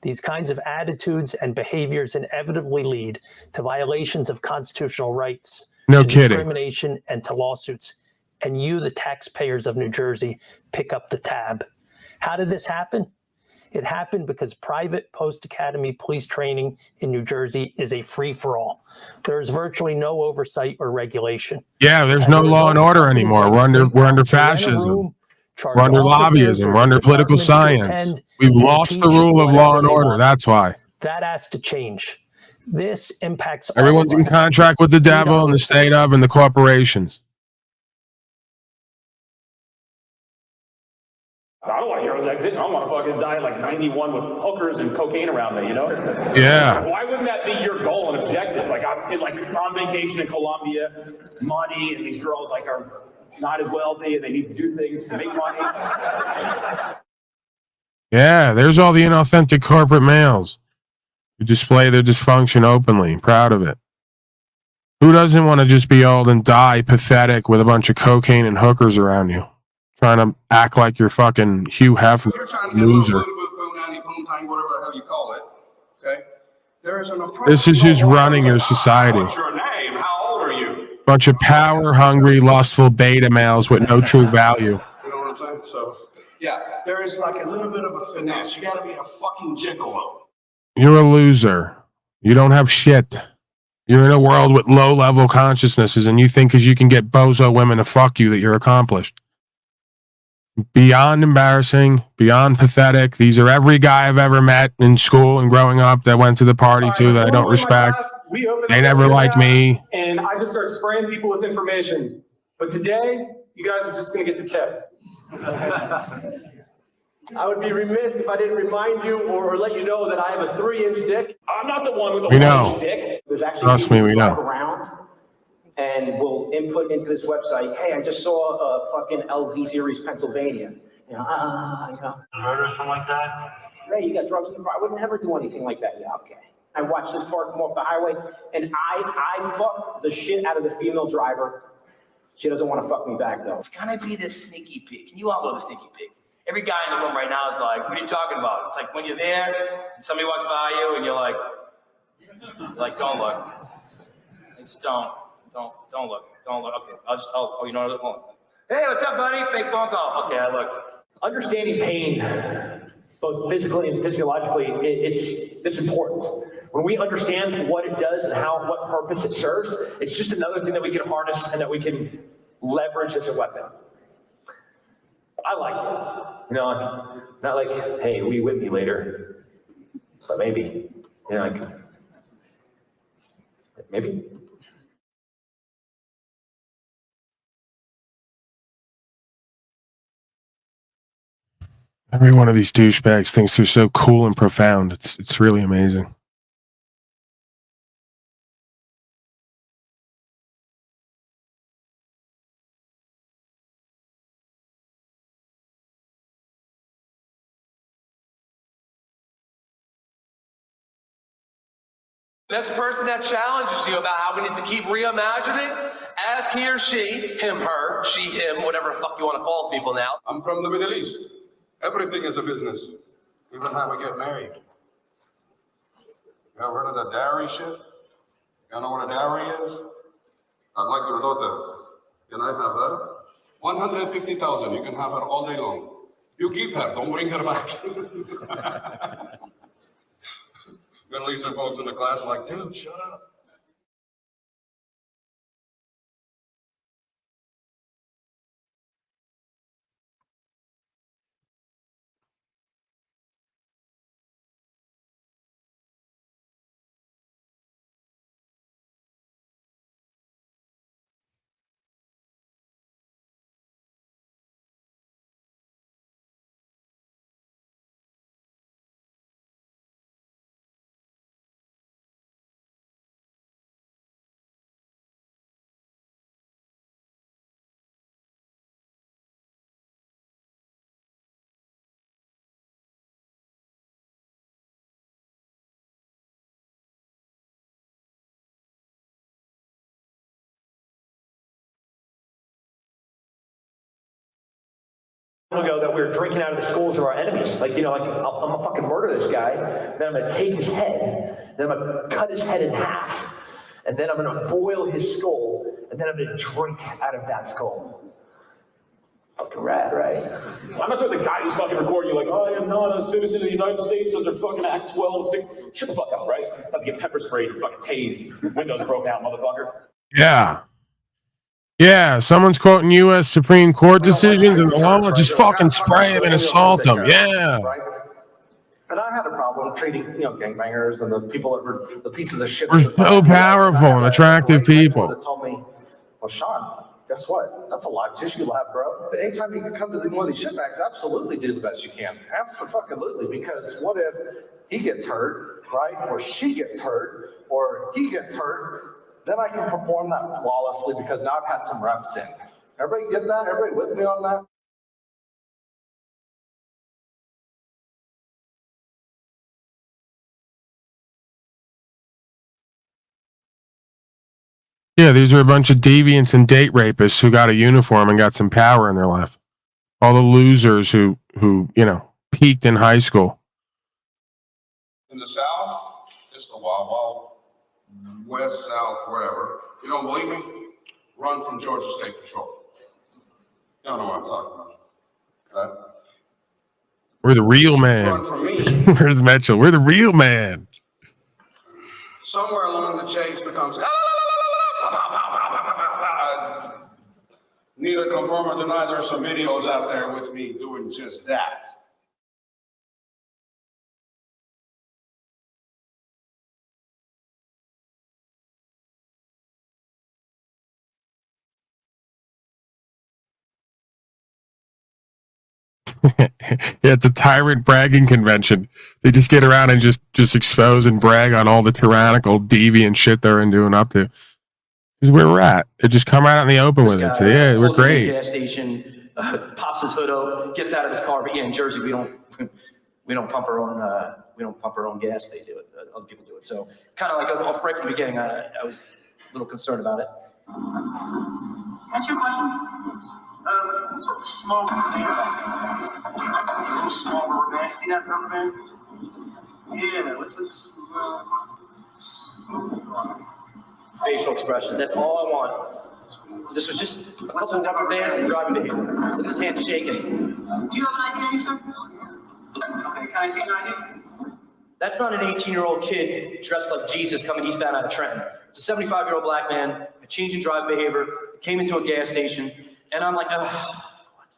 These kinds of attitudes and behaviors inevitably lead to violations of constitutional rights, No to kidding. discrimination, and to lawsuits. And you, the taxpayers of New Jersey, pick up the tab. How did this happen? It happened because private post-academy police training in New Jersey is a free-for-all. There is virtually no oversight or regulation. Yeah, there's As no a law and result, order companies anymore. like We're under State to rent a fascism. room, charge We're under officers lobbyism. or We're under political departments to science. attend We've and lost the teach rule of law whatever and they order. want. That's why. That has to change. This impacts all Everyone's of in us. contract with the We need devil and the oversight. state of and the corporations. I don't want to hero's exit. I don't want to fucking die at like 91 with hookers and cocaine around me, you know? Yeah. Why wouldn't that be your goal and objective? Like I'm on vacation in Colombia, money, and these girls like are not as wealthy and they need to do things to make money. Yeah, there's all the inauthentic corporate males who display their dysfunction openly, proud of it. Who doesn't want to just be old and die pathetic with a bunch of cocaine and hookers around you? Trying to act like you're fucking Hugh Hefner, loser. This is who's running your society. What's your name? How old are you? Bunch of power-hungry, lustful beta males with no true value. You know what I'm saying? So, yeah, there is like a little bit of a finesse. You got to be a fucking gigolo. You're a loser. You don't have shit. You're in a world with low-level consciousnesses, and you think because you can get bozo women to fuck you that you're accomplished. Beyond embarrassing, beyond pathetic. These are every guy I've ever met in school and growing up that went to the party too that I don't respect. They never liked me. And I just start spraying people with information. But today, you guys are just going to get the tip. I would be remiss if I didn't remind you or let you know that I have a 3-inch dick. I'm not the one with the We 1-inch know. dick. There's actually Trust me, people we who know. drive around and will input into this website, hey, I just saw a fucking LV Series Pennsylvania. You know, Murder or something like that? Hey, you got drugs in the car? I would never do anything like that. Yeah, okay. I watched this car come off the highway and I fucked the shit out of the female driver. She doesn't want to fuck me back though. It's gonna be the sneaky peek. And you all know the sneaky peek. Every guy in the room right now is like, what are you talking about? It's like when you're there and somebody walks by you and you're like, don't look. Just don't look. Don't look. Okay, oh, you know what? Hold on. Hey, what's up, buddy? Fake phone call. Okay, I looked. Understanding pain, both physically and physiologically, it's important. When we understand what it does and what purpose it serves, it's just another thing that we can harness and that we can leverage as a weapon. I like it. You know, like, not like, hey, will you whip me later? But maybe, you know, like, maybe. Every one of these douchebags thinks they're so cool and profound. It's really amazing. Next person that challenges you about how we need to keep reimagining, ask he or she, him, her, she, him, whatever the fuck you want to call people now. I'm from the Middle East. Everything is a business, even how we get married. You ever heard of the dowry shit? You know what a dowry is? I'd like your daughter. Can I have her? 150,000. You can have her all day long. You keep her. Don't bring her back. Middle Eastern folks in the class are like, dude, shut up. Ago that we were drinking out of the skulls of our enemies. Like, you know, like I'm gonna fucking murder this guy, then I'm gonna take his head, then I'm gonna cut his head in half, and then I'm gonna boil his skull, and then I'm gonna drink out of that skull. Fucking rad, right? I'm not sure the guy who's fucking recording you like, I am not a citizen of the United States under fucking Act 12, 6. Shut the fuck up, right? About to get pepper sprayed and fucking tased. Windows broke out, motherfucker. Yeah. Yeah, someone's quoting U.S. Supreme Court decisions and the law, just fucking spray them and assault them. Yeah. And I had a problem treating, you know, gangbangers and the people that were the pieces of shit. We're so powerful and attractive people. That told me, well, Sean, guess what? That's a lot of tissue lab, bro. Anytime you can come to one of these shitbags, absolutely do the best you can. Absolutely, because what if he gets hurt, right? Or she gets hurt, or he gets hurt? Then I can perform that flawlessly because now I've had some reps in. Everybody get that? Everybody with me on that? Yeah, these are a bunch of deviants and date rapists who got a uniform and got some power in their life. All the losers who you know, peaked in high school. In the South, it's the Wild Wild West, South, wherever. You don't believe me? Run from Georgia State Patrol. Y'all know what I'm talking about. Okay? We're the real man. Run from me. Where's Mitchell? We're the real man. Somewhere along the chase becomes neither confirm or deny there's some videos out there with me doing just that. Yeah, it's a tyrant bragging convention. They just get around and just expose and brag on all the tyrannical, deviant shit they're doing up to. This is where we're at. They just come out in the open with it. So yeah, we're great. Gas station, pops his hood up, gets out of his car. But yeah, in Jersey, we don't pump our own gas. They do it. Other people do it. So kind of like right from the beginning, I was a little concerned about it. That's your question. Small rubber band. See that rubber band? Yeah, let's Facial expressions. That's all I want. This was just a couple of rubber bands and driving to him. Look at his hand shaking. Do you have an ID, sir? Okay, can I see an ID? That's not an 18-year-old kid dressed like Jesus coming eastbound out of Trenton. It's a 75-year-old black man, a change in drive behavior, came into a gas station, and I'm like, oh, what the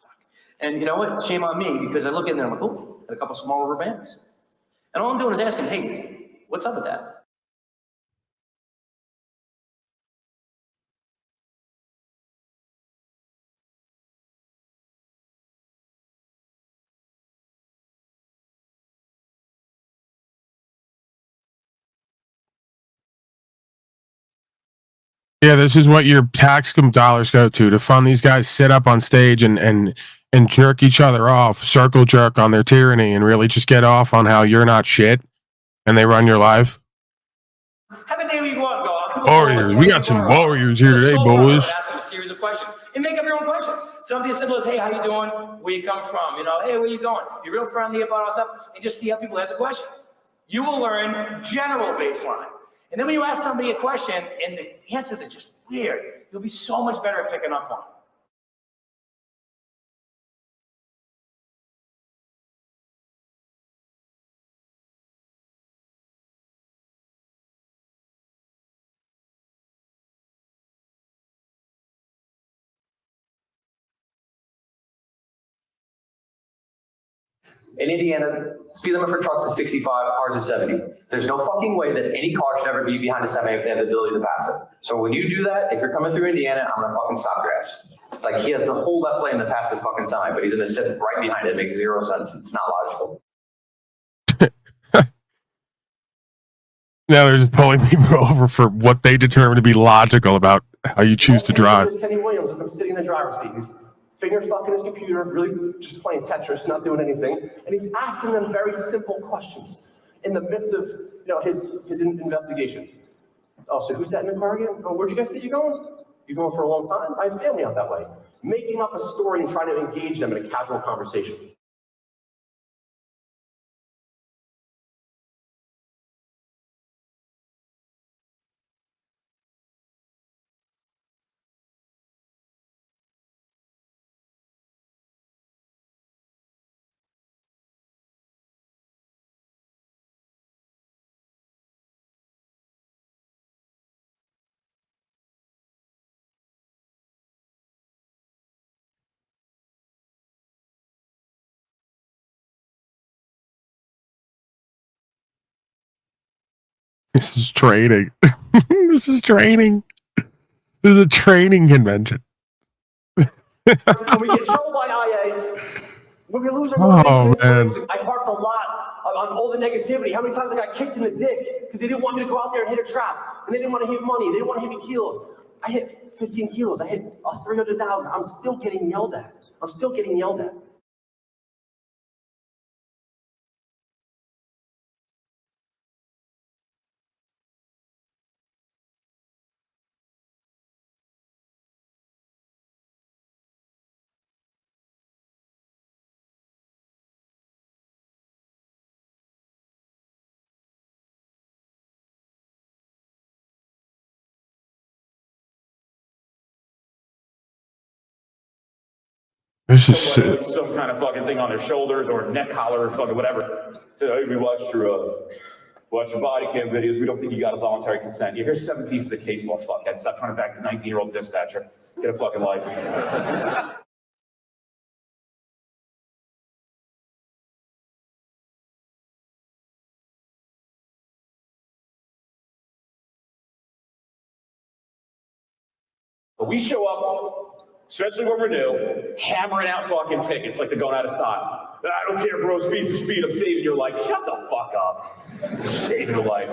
fuck? And you know what? Shame on me, because I look in there and I'm like, oh, got a couple small rubber bands. And all I'm doing is asking, hey, what's up with that? Yeah, this is what your tax dollars go to fund these guys sit up on stage and jerk each other off, circle jerk on their tyranny, and really just get off on how you're not shit and they run your life. Have a day where you go out and go, Warriors. We got some warriors here today, boys. ask them a series of questions and make up your own questions. Something as simple as, hey, how you doing? Where you come from? You know, hey, where you going? Be real friendly about all stuff and just see how people answer questions. You will learn general baseline. And then when you ask somebody a question and the answers are just weird, you'll be so much better at picking up on it. In Indiana, speed limit for trucks is 65, cars is 70. There's no fucking way that any car should ever be behind a semi if they have the ability to pass it. So when you do that, if you're coming through Indiana, I'm gonna fucking stop your ass. Like, he has the whole left lane to pass this fucking semi, but he's gonna sit right behind it. It makes zero sense. It's not logical. Now they're just pulling people over for what they determine to be logical about how you choose to drive. There's Kenny Williams, look, I'm sitting in the driver's seat. He's fingers fucking his computer, really just playing Tetris, not doing anything. And he's asking them very simple questions in the midst of, you know, his investigation. Oh, so who's that in the car again? Oh, where'd you guys say you're going? You're going for a long time? I have family out that way. Making up a story and trying to engage them in a casual conversation. This is training. This is training. This is a training convention. When we get trouble by IA, when we lose our Oh, motivation, man. I harped a lot on all the negativity. How many times I got kicked in the dick because they didn't want me to go out there and hit a trap, and they didn't want to hit money, they didn't want to hit me killed. I hit 15 kilos, I hit 300,000. I'm still getting yelled at. I'm still getting yelled at. This is Some kind of fucking thing on their shoulders or neck collar or fucking whatever. So, hey, we watched your body cam videos. We don't think you got a voluntary consent. Yeah, here's 7 pieces of case law, fuckhead. Stop trying to back the 19-year-old dispatcher. Get a fucking life. But we show up, especially when we're new, hammering out fucking tickets like they're going out of style. I don't care, bro, speed for speed, I'm saving your life. Shut the fuck up. Saving your life.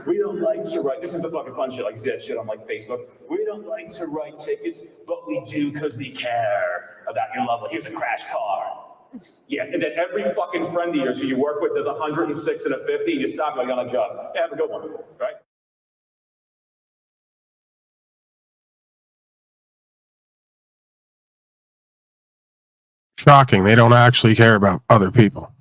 We don't like to write, this is the fucking fun shit, like you see that shit on like Facebook. We don't like to write tickets, but we do because we care about your loved one. Here's a crash car. Yeah, and then every fucking friend of yours who you work with does 106 and a 50, and you stop like on a job. Yeah, have a good one, right? shocking. They don't actually care about other people.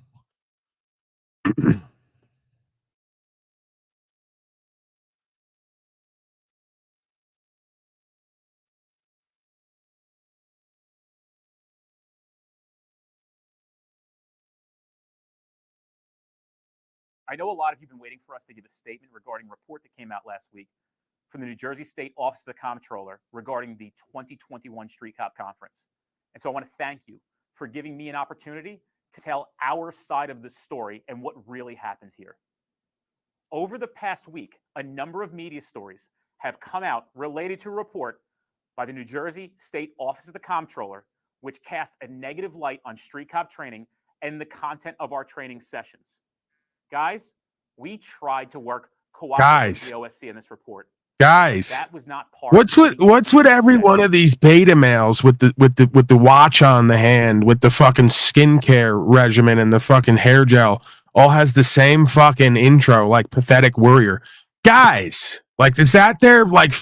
I know a lot of you have been waiting for us to give a statement regarding a report that came out last week from the New Jersey State Office of the Comptroller regarding the 2021 Street Cop Conference. And so I want to thank you for giving me an opportunity to tell our side of the story and what really happened here. Over the past week, a number of media stories have come out related to a report by the New Jersey State Office of the Comptroller, which cast a negative light on street cop training and the content of our training sessions. Guys, we tried to work cooperatively with the OSC in this report. Guys, that was not part. What's with every one of these beta males with the watch on the hand, with the fucking skincare regimen and the fucking hair gel, all has the same fucking intro like Pathetic Warrior. Guys, like, is that their like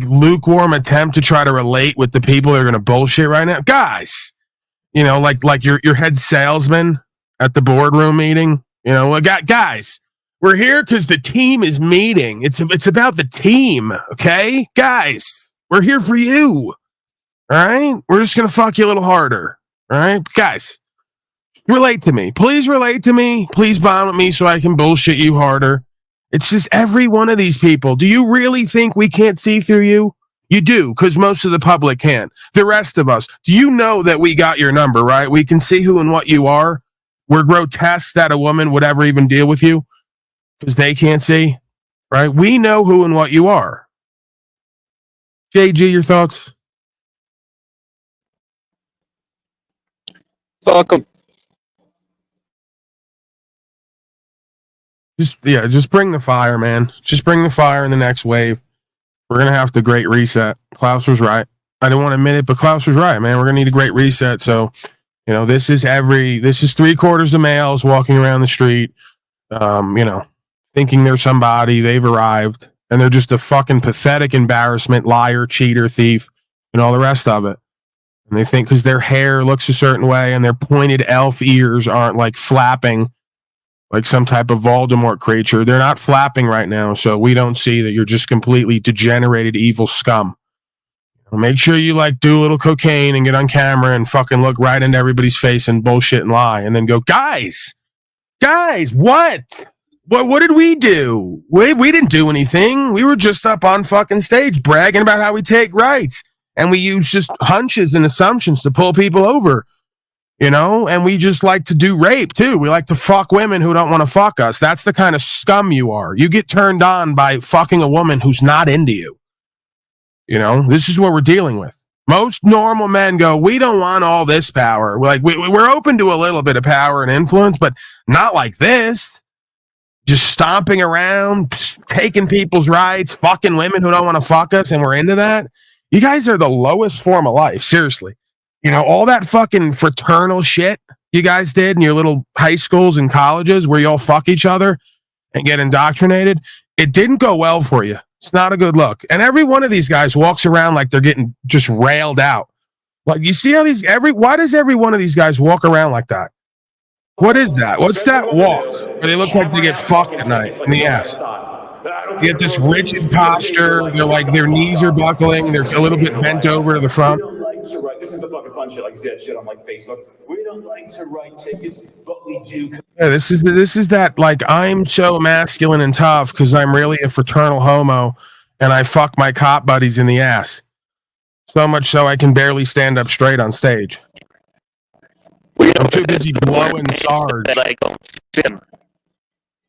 lukewarm attempt to try to relate with the people that are going to bullshit right now? Guys, you know, like your head salesman at the boardroom meeting. You know, guys, we're here because the team is meeting. It's about the team, okay? Guys, we're here for you. All right? We're just going to fuck you a little harder. All right? Guys, relate to me. Please relate to me. Please bond with me so I can bullshit you harder. It's just every one of these people. Do you really think we can't see through you? You do, because most of the public can't. The rest of us, do you know that we got your number, right? We can see who and what you are. We're grotesque that a woman would ever even deal with you because they can't see, right? We know who and what you are. JG, your thoughts? Fuck them. Just bring the fire, man. Just bring the fire in the next wave. We're going to have the great reset. Klaus was right. I didn't want to admit it, but Klaus was right, man. We're going to need a great reset. So, you know, this is 3/4 of males walking around the street, you know, thinking they're somebody, they've arrived, and they're just a fucking pathetic embarrassment, liar, cheater, thief, and all the rest of it. And they think because their hair looks a certain way and their pointed elf ears aren't like flapping like some type of Voldemort creature. They're not flapping right now, so we don't see that you're just completely degenerated evil scum. Make sure you like do a little cocaine and get on camera and fucking look right into everybody's face and bullshit and lie, and then go, guys, what did we do? We didn't do anything. We were just up on fucking stage bragging about how we take rights, and we use just hunches and assumptions to pull people over. You know, and we just like to do rape too. We like to fuck women who don't want to fuck us. That's the kind of scum you are. You get turned on by fucking a woman who's not into you. You know, this is what we're dealing with. Most normal men go, we don't want all this power. We're open to a little bit of power and influence, but not like this. Just stomping around, taking people's rights, fucking women who don't want to fuck us, and we're into that. You guys are the lowest form of life, seriously. You know, all that fucking fraternal shit you guys did in your little high schools and colleges where you all fuck each other and get indoctrinated, it didn't go well for you. It's not a good look. And every one of these guys walks around like they're getting just railed out. Like, you see how why does every one of these guys walk around like that? What is that? What's that walk? Where they look like they get fucked at night in the ass. You get this rigid posture. They're like, their knees are buckling. They're a little bit bent over to the front. This is the fucking fun shit, like that shit on like Facebook. We don't like to write tickets, but we do. Yeah, this is that, like, I'm so masculine and tough because I'm really a fraternal homo and I fuck my cop buddies in the ass. So much so I can barely stand up straight on stage. I'm too busy blowing SARS. Like,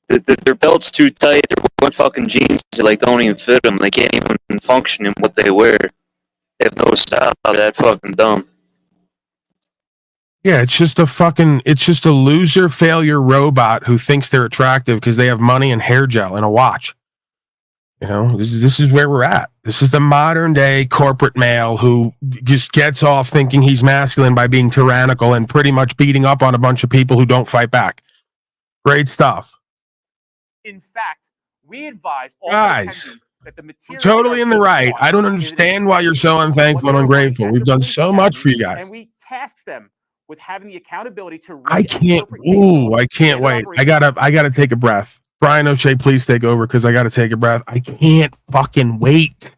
their belt's too tight. Their one fucking jeans like don't even fit them. They can't even function in what they wear. They have no style. That fucking dumb. Yeah, it's just a loser failure robot who thinks they're attractive because they have money and hair gel and a watch. You know, this is where we're at. This is the modern day corporate male who just gets off thinking he's masculine by being tyrannical and pretty much beating up on a bunch of people who don't fight back. Great stuff. In fact, we advise all guys, that the material totally in the right. I don't understand why you're so unthankful and ungrateful. We've done so much for you guys. And we task them with having the accountability to I can't wait. I gotta take a breath. Brian O'Shea, please take over because I gotta take a breath. I can't fucking wait.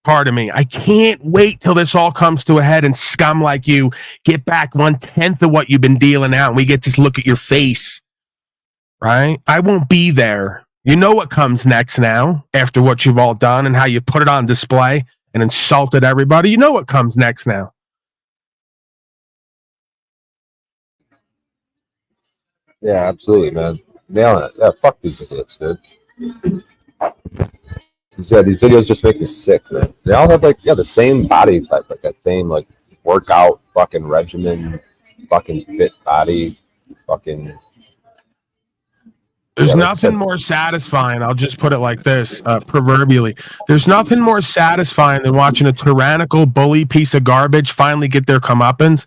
Pardon me. I can't wait till this all comes to a head and scum like you get back 1/10 of what you've been dealing out and we get to look at your face. Right? I won't be there. You know what comes next now after what you've all done and how you put it on display and insulted everybody. You know what comes next now. Yeah, absolutely, man. Nailing it. Yeah, fuck these idiots, dude. Yeah, these videos just make me sick, man. They all have the same body type, like that same workout fucking regimen, fucking fit body, fucking. There's nothing more satisfying. I'll just put it like this, proverbially. There's nothing more satisfying than watching a tyrannical bully piece of garbage finally get their comeuppance,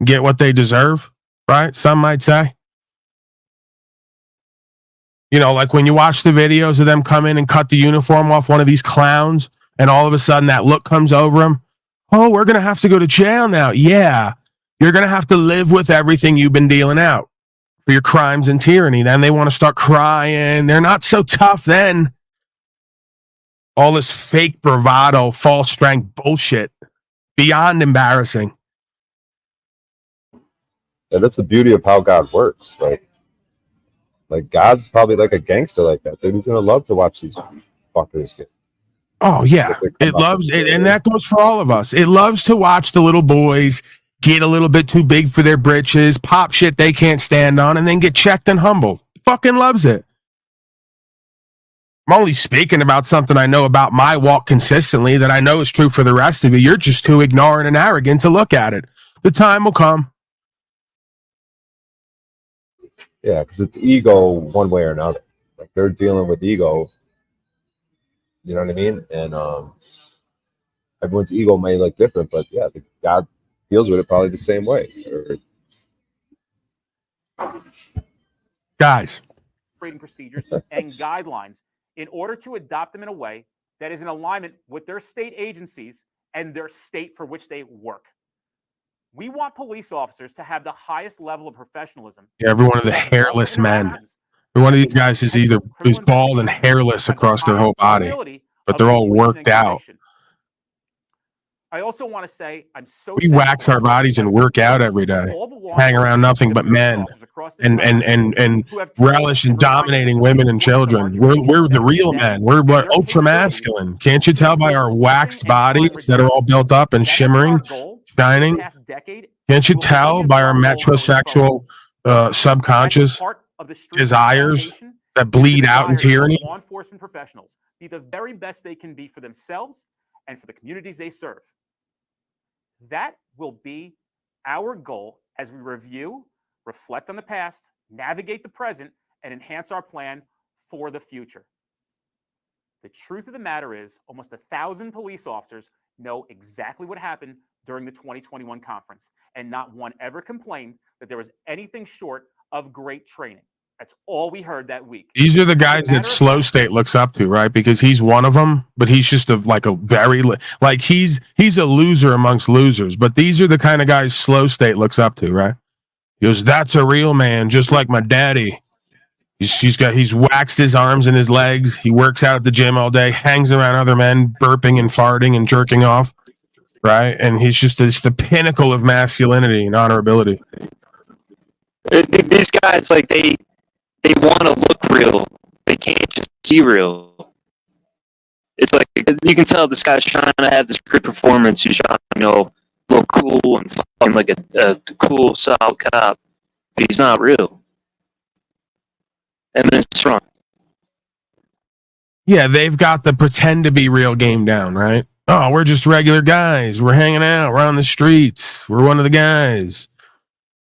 get what they deserve, right? Some might say. You know, like when you watch the videos of them come in and cut the uniform off one of these clowns, and all of a sudden that look comes over them. Oh, we're going to have to go to jail now. Yeah, you're going to have to live with everything you've been dealing out for your crimes and tyranny. Then they want to start crying. They're not so tough then. All this fake bravado, false strength bullshit. Beyond embarrassing. Yeah, that's the beauty of how God works. Like God's probably like a gangster like that. Dude, he's gonna love to watch these fuckers get. Oh yeah, it loves it, and that goes for all of us. It loves to watch the little boys get a little bit too big for their britches, pop shit they can't stand on, and then get checked and humbled. Fucking loves it. I'm only speaking about something I know about my walk consistently that I know is true for the rest of you. You're just too ignorant and arrogant to look at it. The time will come. Yeah, because it's ego one way or another. Like they're dealing with ego. You know what I mean? And everyone's ego may look different, but yeah, God deals with it probably the same way. Guys. Operating procedures and guidelines in order to adopt them in a way that is in alignment with their state agencies and their state for which they work. We want police officers to have the highest level of professionalism. Yeah, every one of the hairless men. Every one of these guys is bald and hairless across their whole body, but they're all worked out. I also want to say I'm so we wax our bodies and work out every day, hang around nothing but men, and relish in dominating women and children. We're the real men. We're ultra masculine. Can't you tell by our waxed bodies that are all built up and shimmering, shining? Can't you tell by our metrosexual subconscious desires that bleed out in tyranny? Law enforcement professionals be the very best they can be for themselves and for the communities they serve. That will be our goal as we review, reflect on the past, navigate the present, and enhance our plan for the future. The truth of the matter is, almost 1,000 police officers know exactly what happened during the 2021 conference, and not one ever complained that there was anything short of great training. That's all we heard that week. These are the guys that Slow State looks up to, right? Because he's one of them, but he's just he's a loser amongst losers. But these are the kind of guys Slow State looks up to, right? He goes, "That's a real man, just like my daddy." He's waxed his arms and his legs. He works out at the gym all day, hangs around other men, burping and farting and jerking off, right? And it's the pinnacle of masculinity and honorability. These guys, like they want to look real. They can't just see real. It's like you can tell this guy's trying to have this great performance. He's trying to, look cool and fucking like a cool, solid cop. But he's not real. And then it's wrong. Yeah, they've got the pretend to be real game down, right? Oh, we're just regular guys. We're hanging out. We're on the streets. We're one of the guys.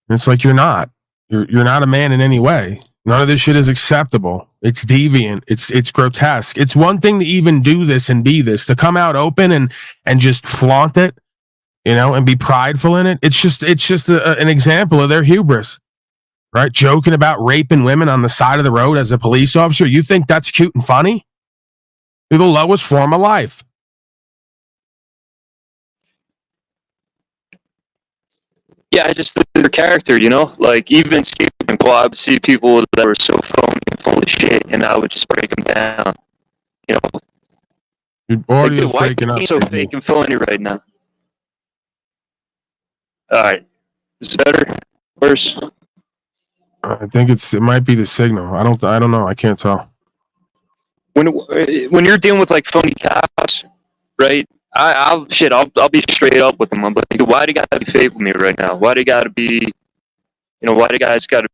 And it's like you're not. You're not a man in any way. None of this shit is acceptable. It's deviant. It's grotesque. It's one thing to even do this and be this, to come out open and just flaunt it, and be prideful in it. It's just an example of their hubris, right? Joking about raping women on the side of the road as a police officer. You think that's cute and funny? You're the lowest form of life. Yeah, I just their character, like even Escape and Quad, see people that were so phony and full of shit, and I would just break them down. Your audio's breaking up. So fake and phony right now. All right, is it better? Worse? I think it might be the signal. I don't know. I can't tell. When you're dealing with like phony cops, right? I'll be straight up with them. I'm like, why do you gotta be fake with me right now? Why do you gotta be, why do you guys gotta?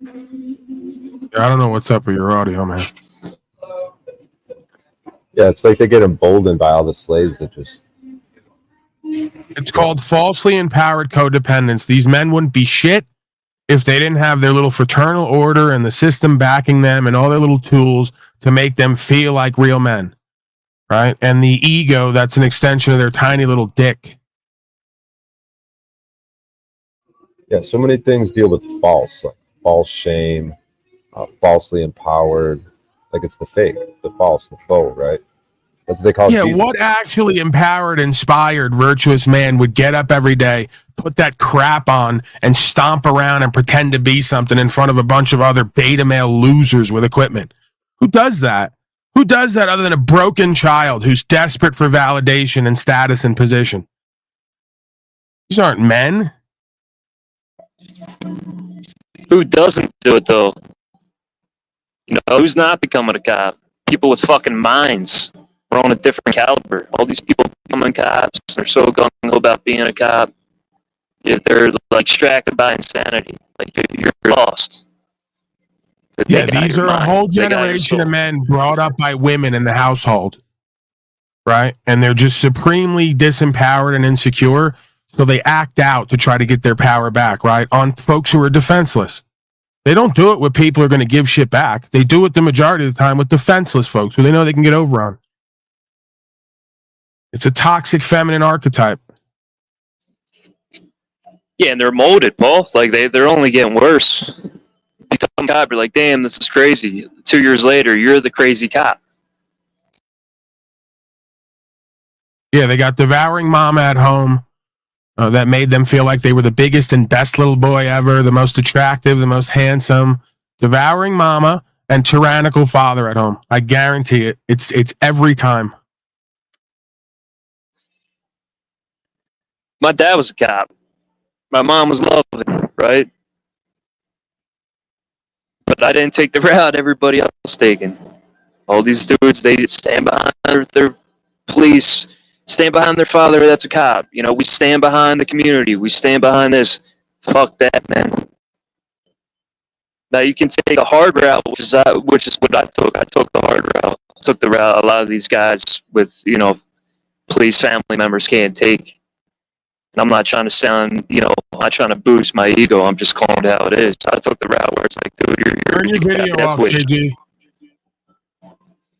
I don't know what's up with your audio, man. Yeah, it's like they get emboldened by all the slaves that just. It's called falsely empowered codependence. These men wouldn't be shit if they didn't have their little fraternal order and the system backing them and all their little tools to make them feel like real men. right? And the ego, that's an extension of their tiny little dick. Yeah, so many things deal with false, like false shame, falsely empowered. Like it's the fake, the false, the faux, right? That's what they call Yeah, Jesus. what actually empowered, inspired, virtuous man would get up every day, put that crap on, and stomp around and pretend to be something in front of a bunch of other beta male losers with equipment? Who does that? Who does that other than a broken child who's desperate for validation and status and position? These aren't men. Who doesn't do it though? You know, who's not becoming a cop? People with fucking minds. We're on a different caliber. All these people becoming cops, they're so gung-ho about being a cop. Yeah, they're like distracted by insanity. Like you're lost. Yeah, these are a whole generation of men brought up by women in the household, right? And they're just supremely disempowered and insecure, so they act out to try to get their power back, right? On folks who are defenseless. They don't do it with people who are going to give shit back. They do it the majority of the time with defenseless folks who they know they can get over on. It's a toxic feminine archetype. Yeah, and they're molded, Paul. Like they're only getting worse. You become a cop, you're like, damn, this is crazy. 2 years later, you're the crazy cop. Yeah, they got devouring mama at home that made them feel like they were the biggest and best little boy ever, the most attractive, the most handsome. Devouring mama and tyrannical father at home. I guarantee it. It's every time. My dad was a cop. My mom was loving, right? But I didn't take the route everybody else was taking. All these dudes, they stand behind their police, stand behind their father that's a cop. You know, we stand behind the community. We stand behind this. Fuck that, man. Now you can take a hard route, which is what I took. I took the hard route. I took the route a lot of these guys with, you know, police family members can't take. And I'm not trying to sound, you know, I'm not trying to boost my ego. I'm just calling it how it is. I took the route where it's like, dude, Turn your video off, JG.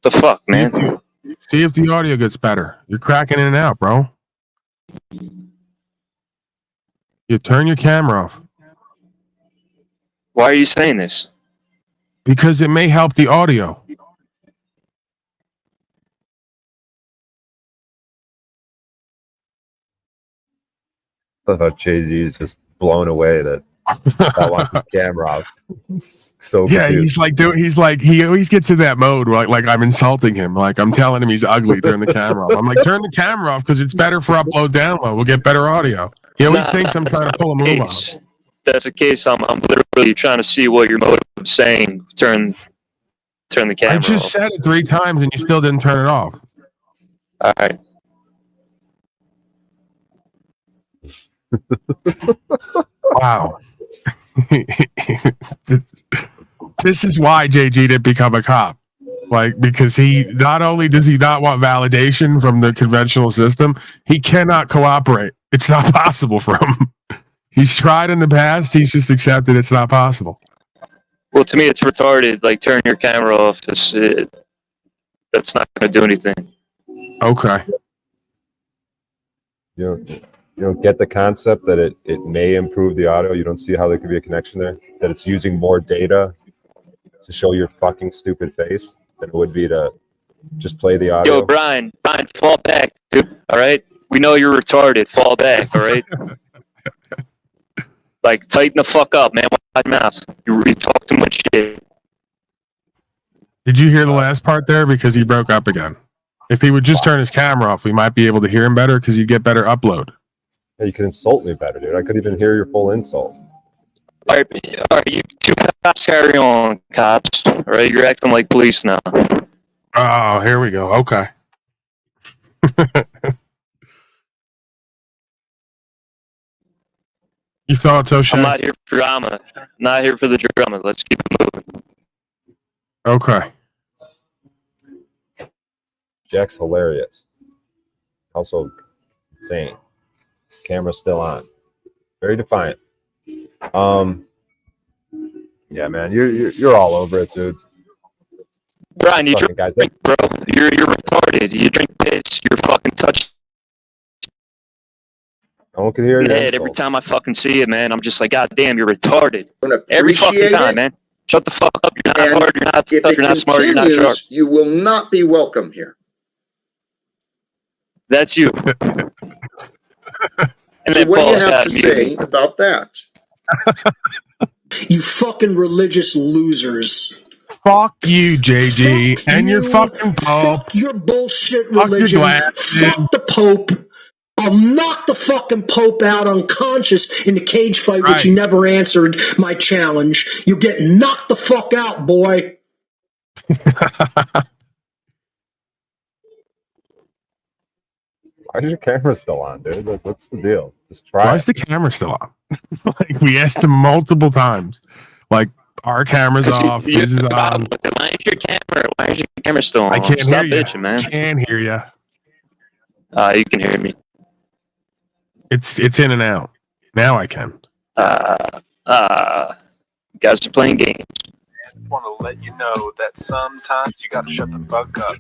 The fuck, man? See if the audio gets better. You're cracking in and out, bro. You turn your camera off. Why are you saying this? Because it may help the audio. I thought Jay-Z is just blown away that wants his camera off. So yeah, confused. he always gets in that mode where like I'm insulting him, like I'm telling him he's ugly. Turn the camera off. I'm like, turn the camera off because it's better for upload download. We'll get better audio. He always thinks I'm trying to pull a move on him. That's the case. I'm literally trying to see what your motive is saying. Turn the camera I just off. said it 3 times and you still didn't turn it off. All right. Wow. This is why JG didn't become a cop. Like, because he not only does he not want validation from the conventional system, he cannot cooperate. It's not possible for him. He's tried in the past. He's just accepted it's not possible. Well, to me, it's retarded. Like, turn your camera off. That's not going to do anything. Okay. You don't get the concept that it may improve the audio. You don't see how there could be a connection there. That it's using more data to show your fucking stupid face than it would be to just play the audio. Yo, Brian, fall back, dude. All right? We know you're retarded. Fall back, all right? Like, tighten the fuck up, man. Watch your mouth. You talk too much shit. Did you hear the last part there? Because he broke up again. If he would just turn his camera off, we might be able to hear him better because he'd get better upload. Yeah, you could insult me better, dude. I couldn't even hear your full insult. All right, you two cops carry on, cops. All right, you're acting like police now. Oh, here we go. Okay. You thought so, Shaq? I'm not here for drama. Not here for the drama. Let's keep it moving. Okay. Jack's hilarious. Also insane. Camera's still on. Very defiant. Yeah, man, you're all over it, dude. Brian, you drink, guys, bro. You're retarded. retarded. You drink piss. You're fucking touching No one can hear your your head every insult. time I fucking see it, man. I'm just like, God damn, you're retarded. Don't Every fucking appreciate time, it. man. Shut the fuck up. You're not And hard. You're not if tough. it You're not smart. You're not sharp. continues, you will not be welcome here. That's you. And So that what do you Paul's have got to to mute say me. about that? You fucking religious losers. Fuck you, JG, Fuck and your you. fucking Pope. Fuck your bullshit Fuck your religion. glasses. Fuck the Pope. I'll knock the fucking Pope out unconscious in the cage fight, which he Right. never answered my challenge. You get knocked the fuck out, boy. Why is your camera still on, dude? Like, what's the deal? Just try Why it. is the camera still on? Like, we asked him multiple times. Like, our camera's off, his is on. Why is your camera? Why is your camera still on? I can't Stop hear you. bitching, man. Can't hear you. You can hear me. It's in and out. Now I can. Guys are playing games. Want to let you know that sometimes you gotta shut the fuck up.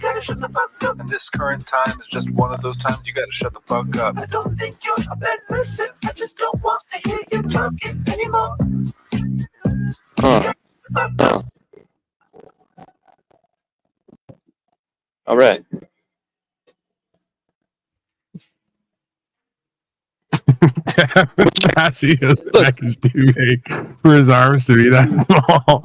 And this current time is just one of those times you gotta shut the fuck up. I don't think you're a bad person. I just don't want to hear you talking anymore. Huh. All right. Cassie's neck is too big for his arms to be that small.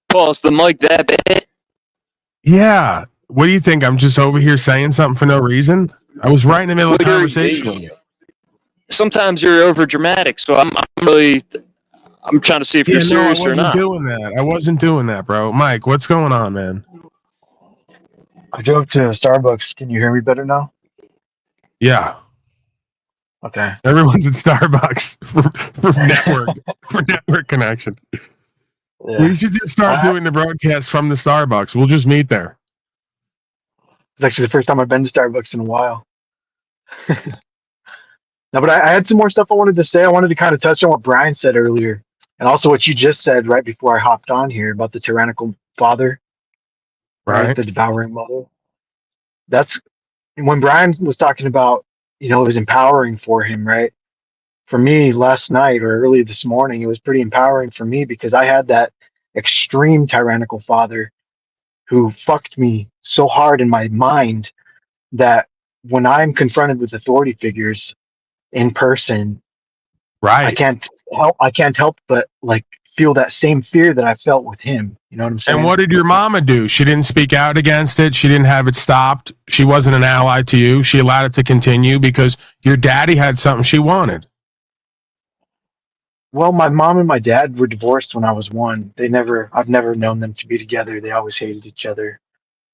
Paul's the mic that bad? Yeah. What do you think? I'm just over here saying something for no reason? I was right in the middle of a conversation with you. Sometimes you're over dramatic, so I'm trying to see if you're serious or not. I wasn't doing that, bro. Mike, what's going on, man? I drove to Starbucks. Can you hear me better now? Yeah. Okay. Everyone's at Starbucks for network connection. Yeah. We should just start doing the broadcast from the Starbucks. We'll just meet there. It's actually the first time I've been to Starbucks in a while. No, but I had some more stuff I wanted to say. I wanted to kind of touch on what Brian said earlier, and also what you just said right before I hopped on here about the tyrannical father, right? The devouring mother. That's when Brian was talking about, it was empowering for him, right? For me, last night or early this morning, it was pretty empowering for me because I had that extreme tyrannical father who fucked me so hard in my mind that when I'm confronted with authority figures in person, right, I can't help but like feel that same fear that I felt with him. You know what I'm saying? And what did your mama do? She didn't speak out against it. She didn't have it stopped. She wasn't an ally to you. She allowed it to continue because your daddy had something she wanted. Well, my mom and my dad were divorced when I was 1. I've never known them to be together. They always hated each other.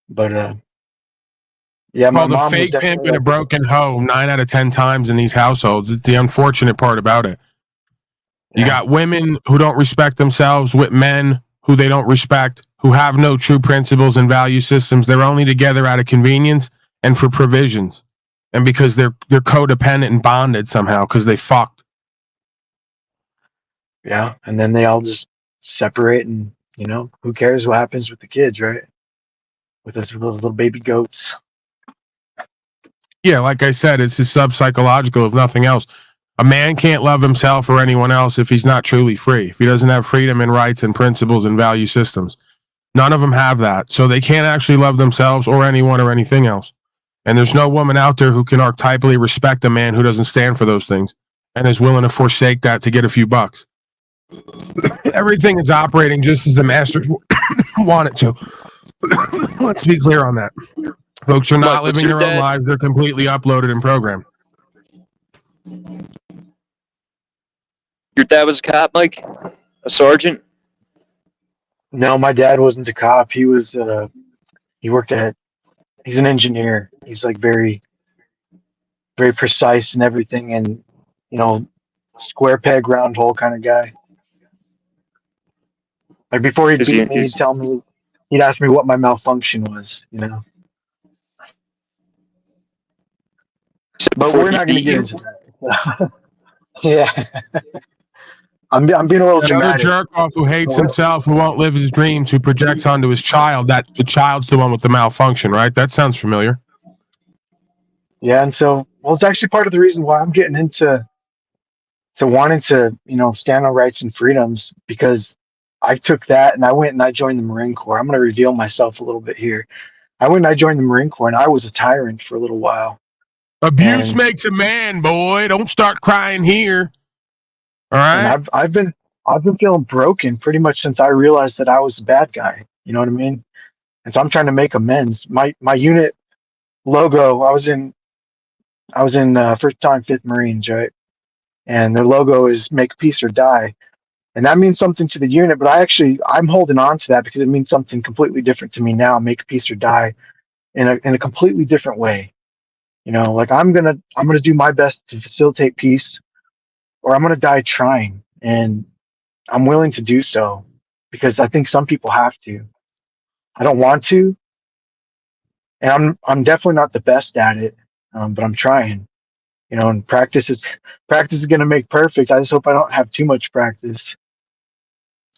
But yeah, my Called a mom was fake pimp definitely and a like, broken hoe 9 out of 10 times in these households. It's the unfortunate part about it. You got women who don't respect themselves with men who they don't respect, who have no true principles and value systems. They're only together out of convenience and for provisions. And because they're codependent and bonded somehow because they fucked. yeah, and then they all just separate and, who cares what happens with the kids, right? With those little baby goats. Yeah, like I said, it's just sub-psychological, if nothing else. A man can't love himself or anyone else if he's not truly free, if he doesn't have freedom and rights and principles and value systems. None of them have that. So they can't actually love themselves or anyone or anything else. And there's no woman out there who can archetypally respect a man who doesn't stand for those things and is willing to forsake that to get a few bucks. Everything is operating just as the masters want it to. Let's be clear on that. Folks are not living their own lives. They're completely uploaded and programmed. Your dad was a cop, Mike? A sergeant? No, my dad wasn't a cop. He was he's an engineer. He's like very, very precise and everything, and square peg round hole kind of guy. Like before he'd beat me, he'd ask me what my malfunction was, But we're not going to get into that. Yeah. I'm being a little Another dramatic. jerk off who hates himself, who won't live his dreams, who projects onto his child that the child's the one with the malfunction, right? That sounds familiar. Yeah, and so, well, it's actually part of the reason why I'm getting into wanting to, stand on rights and freedoms, because I took that and I went and I joined the Marine Corps. I'm going to reveal myself a little bit here. I went and I joined the Marine Corps, and I was a tyrant for a little while. Abuse And- makes a man, boy. Don't start crying here. All And right. I've been feeling broken pretty much since I realized that I was a bad guy. You know what I mean? And so I'm trying to make amends. My unit logo, I was in first time 5th Marines, right? And their logo is make peace or die. And that means something to the unit, but I'm holding on to that because it means something completely different to me now. Make peace or die in a completely different way. Like I'm gonna do my best to facilitate peace, or I'm gonna die trying. And I'm willing to do so because I think some people have to. I don't want to, and I'm definitely not the best at it, but I'm trying. And practice is going to make perfect. I just hope I don't have too much practice.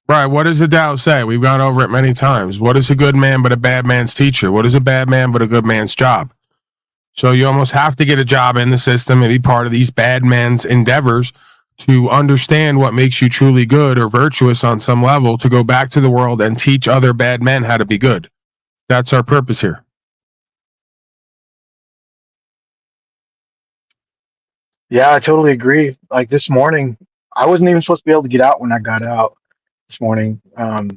Right. What does the Tao say? We've gone over it many times. What is a good man but a bad man's teacher? What is a bad man but a good man's job? So you almost have to get a job in the system and be part of these bad men's endeavors to understand what makes you truly good or virtuous on some level, to go back to the world and teach other bad men how to be good. That's our purpose here. Yeah, I totally agree. Like this morning, I wasn't even supposed to be able to get out when I got out this morning. I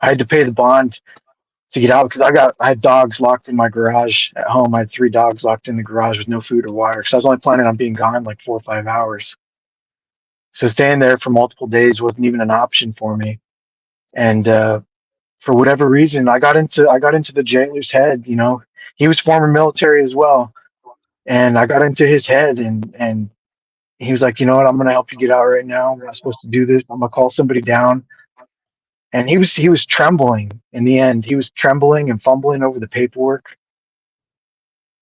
had to pay the bond to get out because I had dogs locked in my garage at home. I had 3 dogs locked in the garage with no food or water. So I was only planning on being gone like 4 or 5 hours. So staying there for multiple days wasn't even an option for me. And for whatever reason, I got into the jailer's head. He was former military as well, and I got into his head, and he was like, you know what, I'm gonna help you get out right now. I'm not supposed to do this. I'm gonna call somebody down. And he was trembling in the end. He was trembling and fumbling over the paperwork.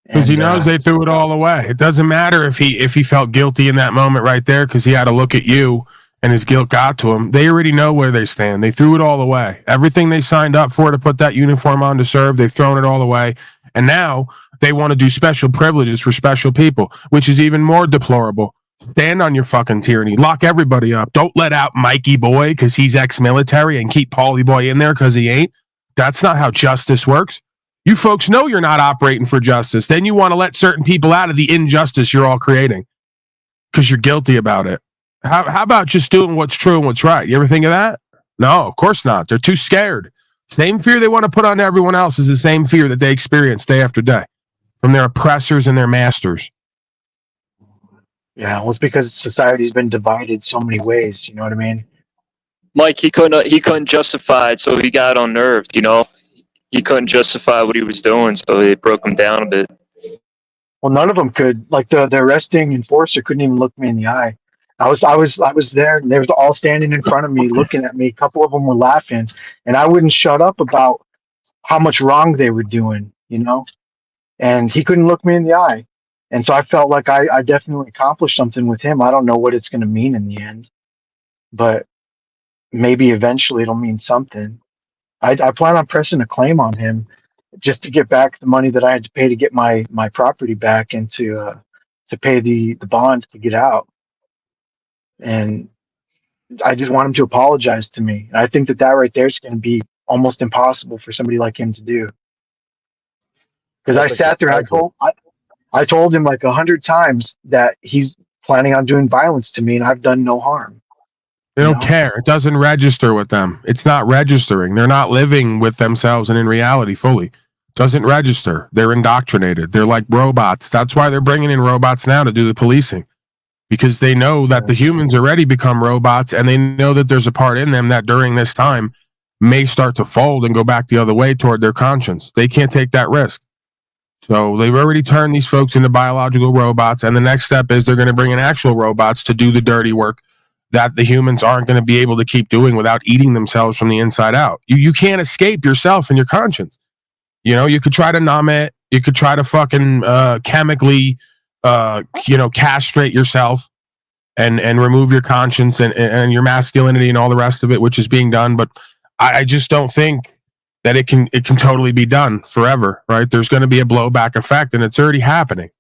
Because he knows they threw it all away. It doesn't matter if he felt guilty in that moment right there, because he had to look at you and his guilt got to him. They already know where they stand. They threw it all away. Everything they signed up for to put that uniform on to serve, they've thrown it all away. And now they want to do special privileges for special people, which is even more deplorable. Stand on your fucking tyranny. Lock everybody up. Don't let out Mikey Boy because he's ex-military and keep Paulie Boy in there because he ain't. That's not how justice works. You folks know you're not operating for justice. Then you want to let certain people out of the injustice you're all creating because you're guilty about it. How about just doing what's true and what's right? You ever think of that? No, of course not. They're too scared. Same fear they want to put on everyone else is the same fear that they experience day after day from their oppressors and their masters. Yeah, well, it's because society's been divided so many ways. You know what I mean? Mike, he couldn't justify it, so he got unnerved. He couldn't justify what he was doing, so it broke him down a bit. Well, none of them could. Like the arresting enforcer couldn't even look me in the eye. I was there, and they were all standing in front of me, looking at me. A couple of them were laughing, and I wouldn't shut up about how much wrong they were doing. And he couldn't look me in the eye. And so I felt like I definitely accomplished something with him. I don't know what it's going to mean in the end, but maybe eventually it'll mean something. I plan on pressing a claim on him just to get back the money that I had to pay to get my property back and to pay the bond to get out. And I just want him to apologize to me. And I think that right there is going to be almost impossible for somebody like him to do. Because I sat there and I told him like 100 times that he's planning on doing violence to me, and I've done no harm. They don't care. It doesn't register with them. It's not registering. They're not living with themselves and in reality fully. Doesn't register. They're indoctrinated. They're like robots. That's why they're bringing in robots now to do the policing, because they know that the humans already become robots, and they know that there's a part in them that during this time may start to fold and go back the other way toward their conscience. They can't take that risk. So they've already turned these folks into biological robots, and the next step is they're going to bring in actual robots to do the dirty work that the humans aren't going to be able to keep doing without eating themselves from the inside out. You can't escape yourself and your conscience. You could try to numb it. You could try to fucking chemically, castrate yourself and remove your conscience and your masculinity and all the rest of it, which is being done. But I just don't think that it can totally be done forever, right? There's going to be a blowback effect, and it's already happening.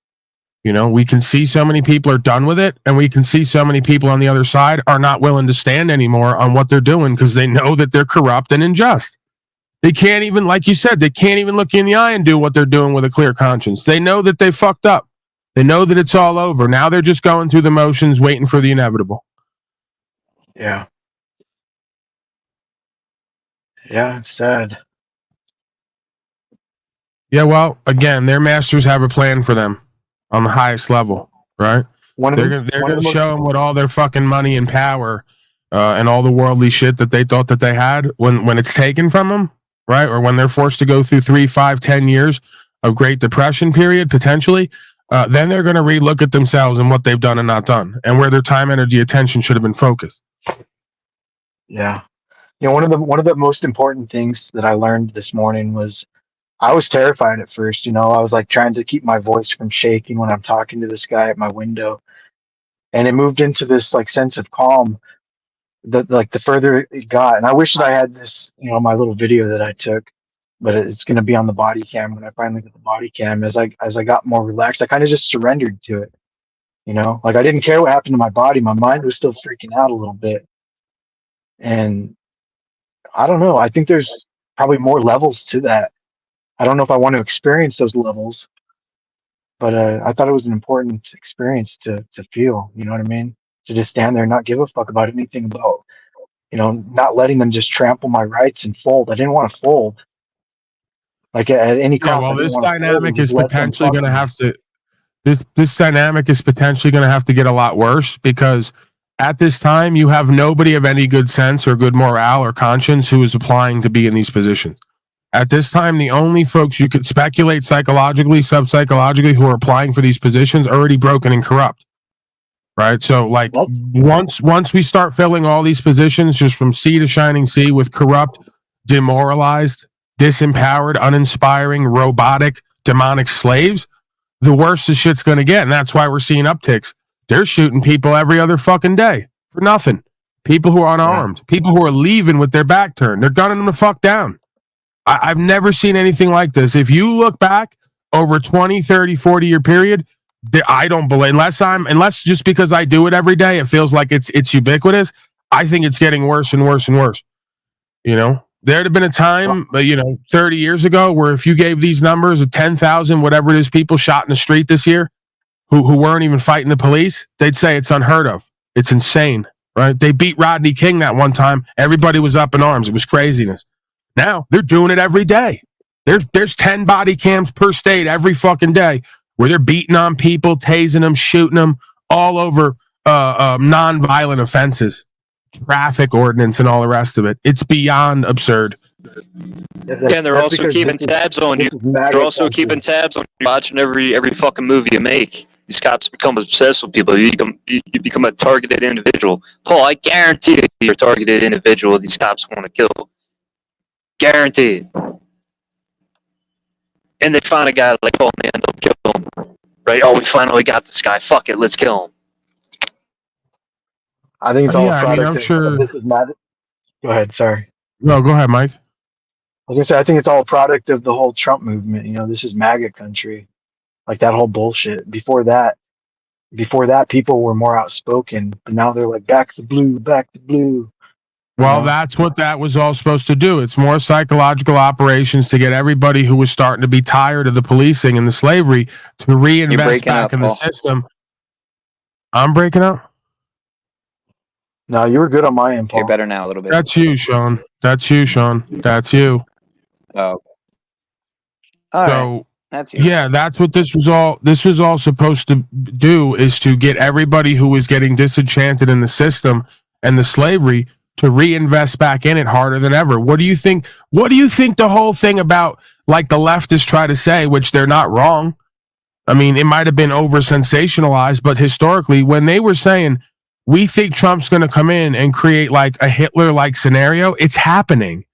You know, we can see so many people are done with it, and we can see so many people on the other side are not willing to stand anymore on what they're doing because they know that they're corrupt and unjust. They can't even, like you said, they can't even look you in the eye and do what they're doing with a clear conscience. They know that they fucked up. They know that it's all over. Now they're just going through the motions, waiting for the inevitable. Yeah. Yeah, it's sad. Yeah, well, again, their masters have a plan for them on the highest level, right? They're gonna show them what all their fucking money and power and all the worldly shit that they thought that they had when it's taken from them, right? Or when they're forced to go through 3, 5, 10 years of Great Depression period, potentially, then they're going to relook at themselves and what they've done and not done, and where their time, energy, attention should have been focused. Yeah. You know, one of the most important things that I learned this morning was I was terrified at first. You know, I was like trying to keep my voice from shaking when I'm talking to this guy at my window, and it moved into this like sense of calm. The further it got, and I wish that I had this, you know, my little video that I took, but it's going to be on the body cam when I finally get the body cam. As I got more relaxed, I kind of just surrendered to it. You know, like I didn't care what happened to my body. My mind was still freaking out a little bit, and I don't know. I think there's probably more levels to that. I don't know if I want to experience those levels, but I thought it was an important experience to feel. You know what I mean? To just stand there and not give a fuck about anything about, you know, not letting them just trample my rights and fold. I didn't want to fold. Like at any cost. Yeah, well, I didn't this want to fold and dynamic just is let them potentially fuck going to me. have to. This dynamic is potentially going to have to get a lot worse because at this time you have nobody of any good sense or good morale or conscience who is applying to be in these positions. At this time, the only folks you could speculate psychologically, subpsychologically, who are applying for these positions are already broken and corrupt. Right. So like once we start filling all these positions just from sea to shining sea with corrupt, demoralized, disempowered, uninspiring, robotic, demonic slaves, the worse the shit's going to get. And that's why we're seeing upticks. They're shooting people every other fucking day for nothing. People who are unarmed, people who are leaving with their back turned. They're gunning them the fuck down. I've never seen anything like this. If you look back over 20, 30, 40-year period, I don't believe, unless just because I do it every day, it feels like it's ubiquitous. I think it's getting worse and worse and worse. You know, there'd have been a time, 30 years ago where if you gave these numbers of 10,000, whatever it is, people shot in the street this year who weren't even fighting the police, they'd say it's unheard of. It's insane, right? They beat Rodney King that one time. Everybody was up in arms. It was craziness. Now they're doing it every day. There's 10 body cams per state every fucking day where they're beating on people, tasing them, shooting them all over non-violent offenses, traffic ordinance, and all the rest of it. It's beyond absurd. Yeah, and they're also keeping tabs on you. They're also keeping tabs on you, watching every fucking movie you make. These cops become obsessed with people. You become a targeted individual. Paul, I guarantee you're a targeted individual these cops want to kill. Guaranteed. And they find a guy like, oh man, they'll kill him. Right? Oh, we finally got this guy. Fuck it, let's kill him. I think it's all a product I'm of sure. this is not. Go ahead. Sorry. No, go ahead, Mike. I was gonna say I think it's all a product of the whole Trump movement. You know, this is MAGA country, like that whole bullshit. Before that, people were more outspoken, but now they're like back to blue, back to blue. Well, that's what that was all supposed to do. It's more psychological operations to get everybody who was starting to be tired of the policing and the slavery to reinvest back in the system. I'm breaking up. No, you were good on my end, Paul. You're better now a little bit. That's you, Sean. That's you, Sean. That's you. Oh. So that's you. Yeah, that's what this was all supposed to do, is to get everybody who was getting disenchanted in the system and the slavery to reinvest back in it harder than ever. What do you think the whole thing about, like, the leftists try to say, which they're not wrong? I mean, it might have been over sensationalized, but historically, when they were saying, we think Trump's going to come in and create like a Hitler-like scenario, it's happening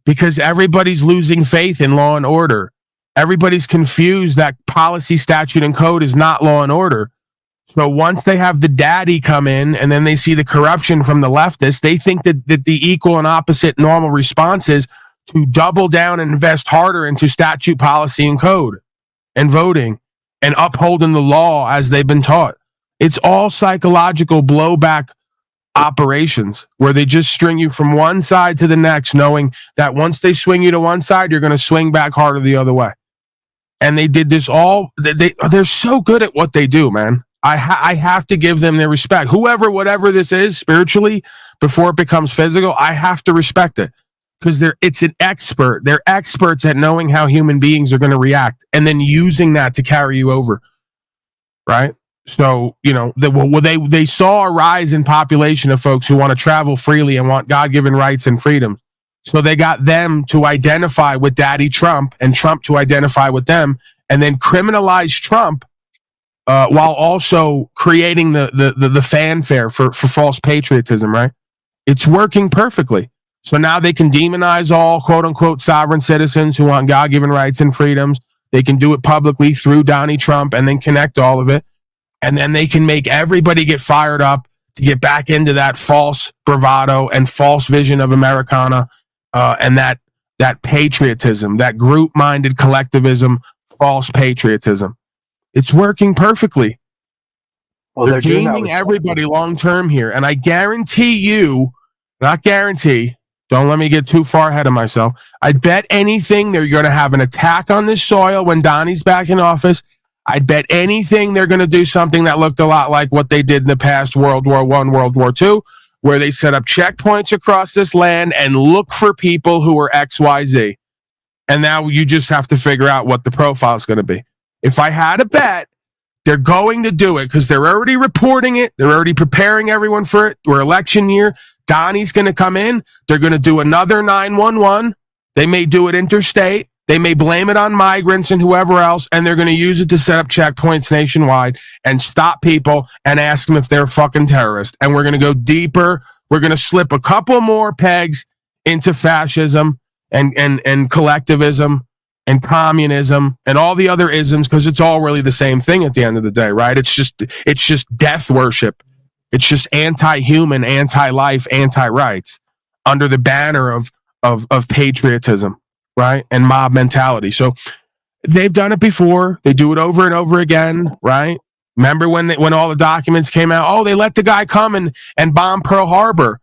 because everybody's losing faith in law and order. Everybody's confused that policy, statute, and code is not law and order. So once they have the daddy come in and then they see the corruption from the leftists, they think that the equal and opposite normal response is to double down and invest harder into statute, policy, and code and voting and upholding the law as they've been taught. It's all psychological blowback operations where they just string you from one side to the next, knowing that once they swing you to one side, you're going to swing back harder the other way. And they did this all. They're so good at what they do, man. I have to give them their respect. Whoever, whatever this is spiritually, before it becomes physical, I have to respect it because it's an expert. They're experts at knowing how human beings are going to react and then using that to carry you over, right? So, you know, they saw a rise in population of folks who want to travel freely and want God-given rights and freedoms. So they got them to identify with Daddy Trump and Trump to identify with them and then criminalize Trump while also creating the fanfare for false patriotism, right? It's working perfectly. So now they can demonize all quote-unquote sovereign citizens who want God-given rights and freedoms. They can do it publicly through Donnie Trump and then connect all of it. And then they can make everybody get fired up to get back into that false bravado and false vision of Americana and that patriotism, that group-minded collectivism, false patriotism. It's working perfectly. Well, they're doing that gaming with everybody long-term here. And I guarantee you, not guarantee, don't let me get too far ahead of myself. I bet anything they're going to have an attack on this soil when Donnie's back in office. I'd bet anything they're going to do something that looked a lot like what they did in the past World War I, World War II, where they set up checkpoints across this land and look for people who are XYZ. And now you just have to figure out what the profile is going to be. If I had a bet, they're going to do it because they're already reporting it. They're already preparing everyone for it. We're election year. Donnie's going to come in. They're going to do another 911. They may do it interstate. They may blame it on migrants and whoever else, and they're going to use it to set up checkpoints nationwide and stop people and ask them if they're fucking terrorists. And we're going to go deeper. We're going to slip a couple more pegs into fascism and collectivism and communism and all the other isms because it's all really the same thing at the end of the day, right? It's just death worship. It's just anti-human, anti-life, anti-rights under the banner of patriotism. Right? And mob mentality. So they've done it before. They do it over and over again. Right? Remember when all the documents came out? Oh, they let the guy come and bomb Pearl Harbor.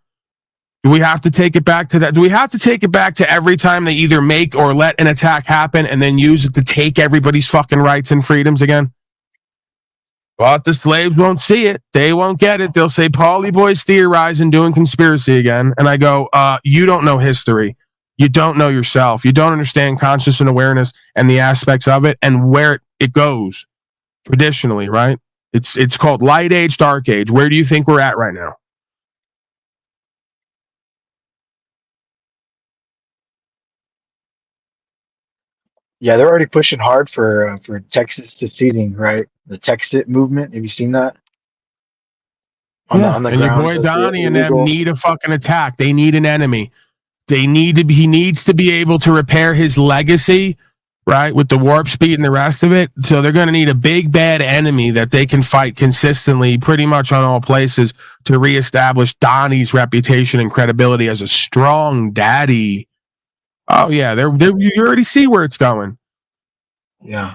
Do we have to take it back to that? Do we have to take it back to every time they either make or let an attack happen and then use it to take everybody's fucking rights and freedoms again? But the slaves won't see it. They won't get it. They'll say, Paulie Boy's theorizing, doing conspiracy again. And I go, you don't know history. You don't know yourself. You don't understand conscious and awareness and the aspects of it and where it goes traditionally, right? It's called light age, dark age. Where do you think we're at right now? Yeah, they're already pushing hard for Texas seceding, right? The Texit movement. Have you seen that? On the and your grounds boy of Donnie and them illegal. need a fucking attack. They need an enemy. He needs to be able to repair his legacy, right? With the warp speed and the rest of it. So they're going to need a big bad enemy that they can fight consistently, pretty much on all places, to reestablish Donnie's reputation and credibility as a strong daddy. Oh yeah, you already see where it's going. Yeah.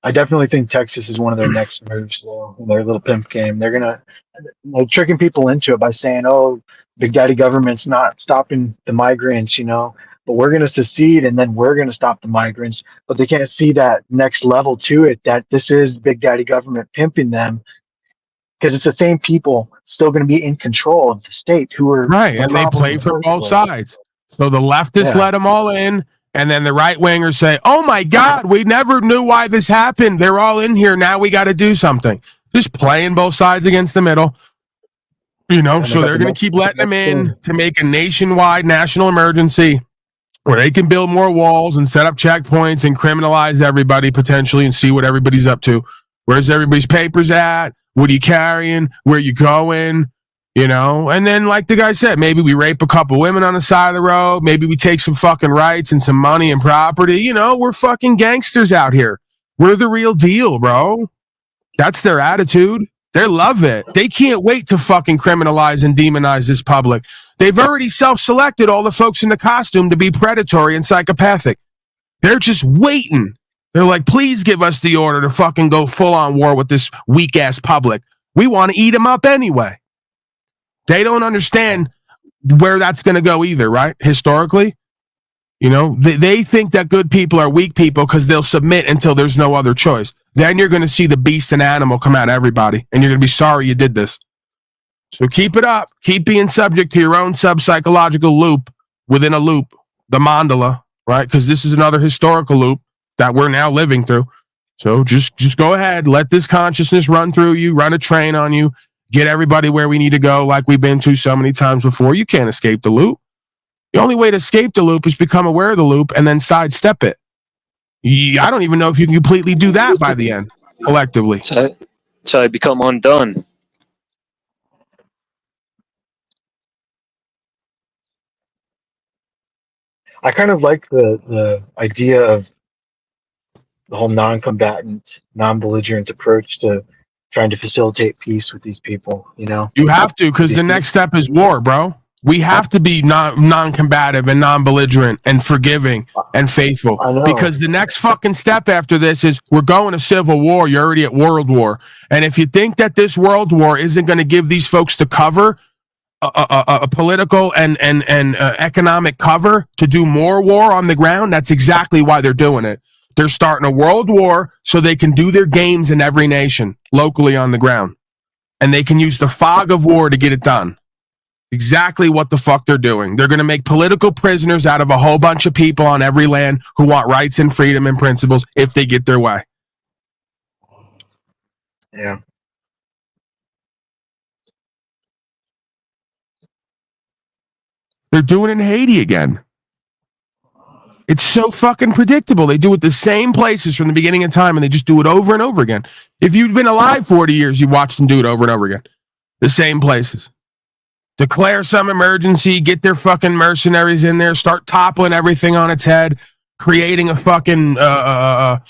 I definitely think Texas is one of their next moves, though, in their little pimp game. They're gonna tricking people into it by saying, "Oh, Big Daddy government's not stopping the migrants," but we're gonna secede and then we're gonna stop the migrants. But they can't see that next level to it, that this is Big Daddy government pimping them, because it's the same people still going to be in control of the state who are right, the and they problem play in the for first both place. sides. So the leftists let them all in. And then the right wingers say, oh, my God, we never knew why this happened. They're all in here. Now we got to do something. Just playing both sides against the middle. So they're going to keep letting them in to make a nationwide national emergency where they can build more walls and set up checkpoints and criminalize everybody potentially and see what everybody's up to. Where's everybody's papers at? What are you carrying? Where you going? And then like the guy said, maybe we rape a couple women on the side of the road. Maybe we take some fucking rights and some money and property. We're fucking gangsters out here. We're the real deal, bro. That's their attitude. They love it. They can't wait to fucking criminalize and demonize this public. They've already self-selected all the folks in the costume to be predatory and psychopathic. They're just waiting. They're like, please give us the order to fucking go full-on war with this weak-ass public. We want to eat them up anyway. They don't understand where that's going to go either, right? Historically. You know, they think that good people are weak people because they'll submit until there's no other choice. Then you're going to see the beast and animal come out of everybody, and you're going to be sorry you did this. So keep it up. Keep being subject to your own sub-psychological loop within a loop, the mandala, right? Because this is another historical loop that we're now living through. So just go ahead. Let this consciousness run through you, run a train on you, get everybody where we need to go like we've been to so many times before. You can't escape the loop. The only way to escape the loop is become aware of the loop and then sidestep it. I don't even know if you can completely do that by the end, collectively. So I become undone. I kind of like the idea of the whole non-combatant, non-belligerent approach to trying to facilitate peace with these people, you know? You have to, because the next step is war, bro. We have to be non-combative and non-belligerent and forgiving and faithful. Because the next fucking step after this is we're going to civil war. You're already at world war. And if you think that this world war isn't going to give these folks the cover, a political and economic cover to do more war on the ground, that's exactly why they're doing it. They're starting a world war so they can do their games in every nation locally on the ground. And they can use the fog of war to get it done. Exactly what the fuck they're doing. They're going to make political prisoners out of a whole bunch of people on every land who want rights and freedom and principles if they get their way. Yeah. They're doing it in Haiti again. It's so fucking predictable. They do it the same places from the beginning of time, and they just do it over and over again. If you've been alive 40 years, you watched them do it over and over again. The same places. Declare some emergency, get their fucking mercenaries in there, start toppling everything on its head, creating a fucking a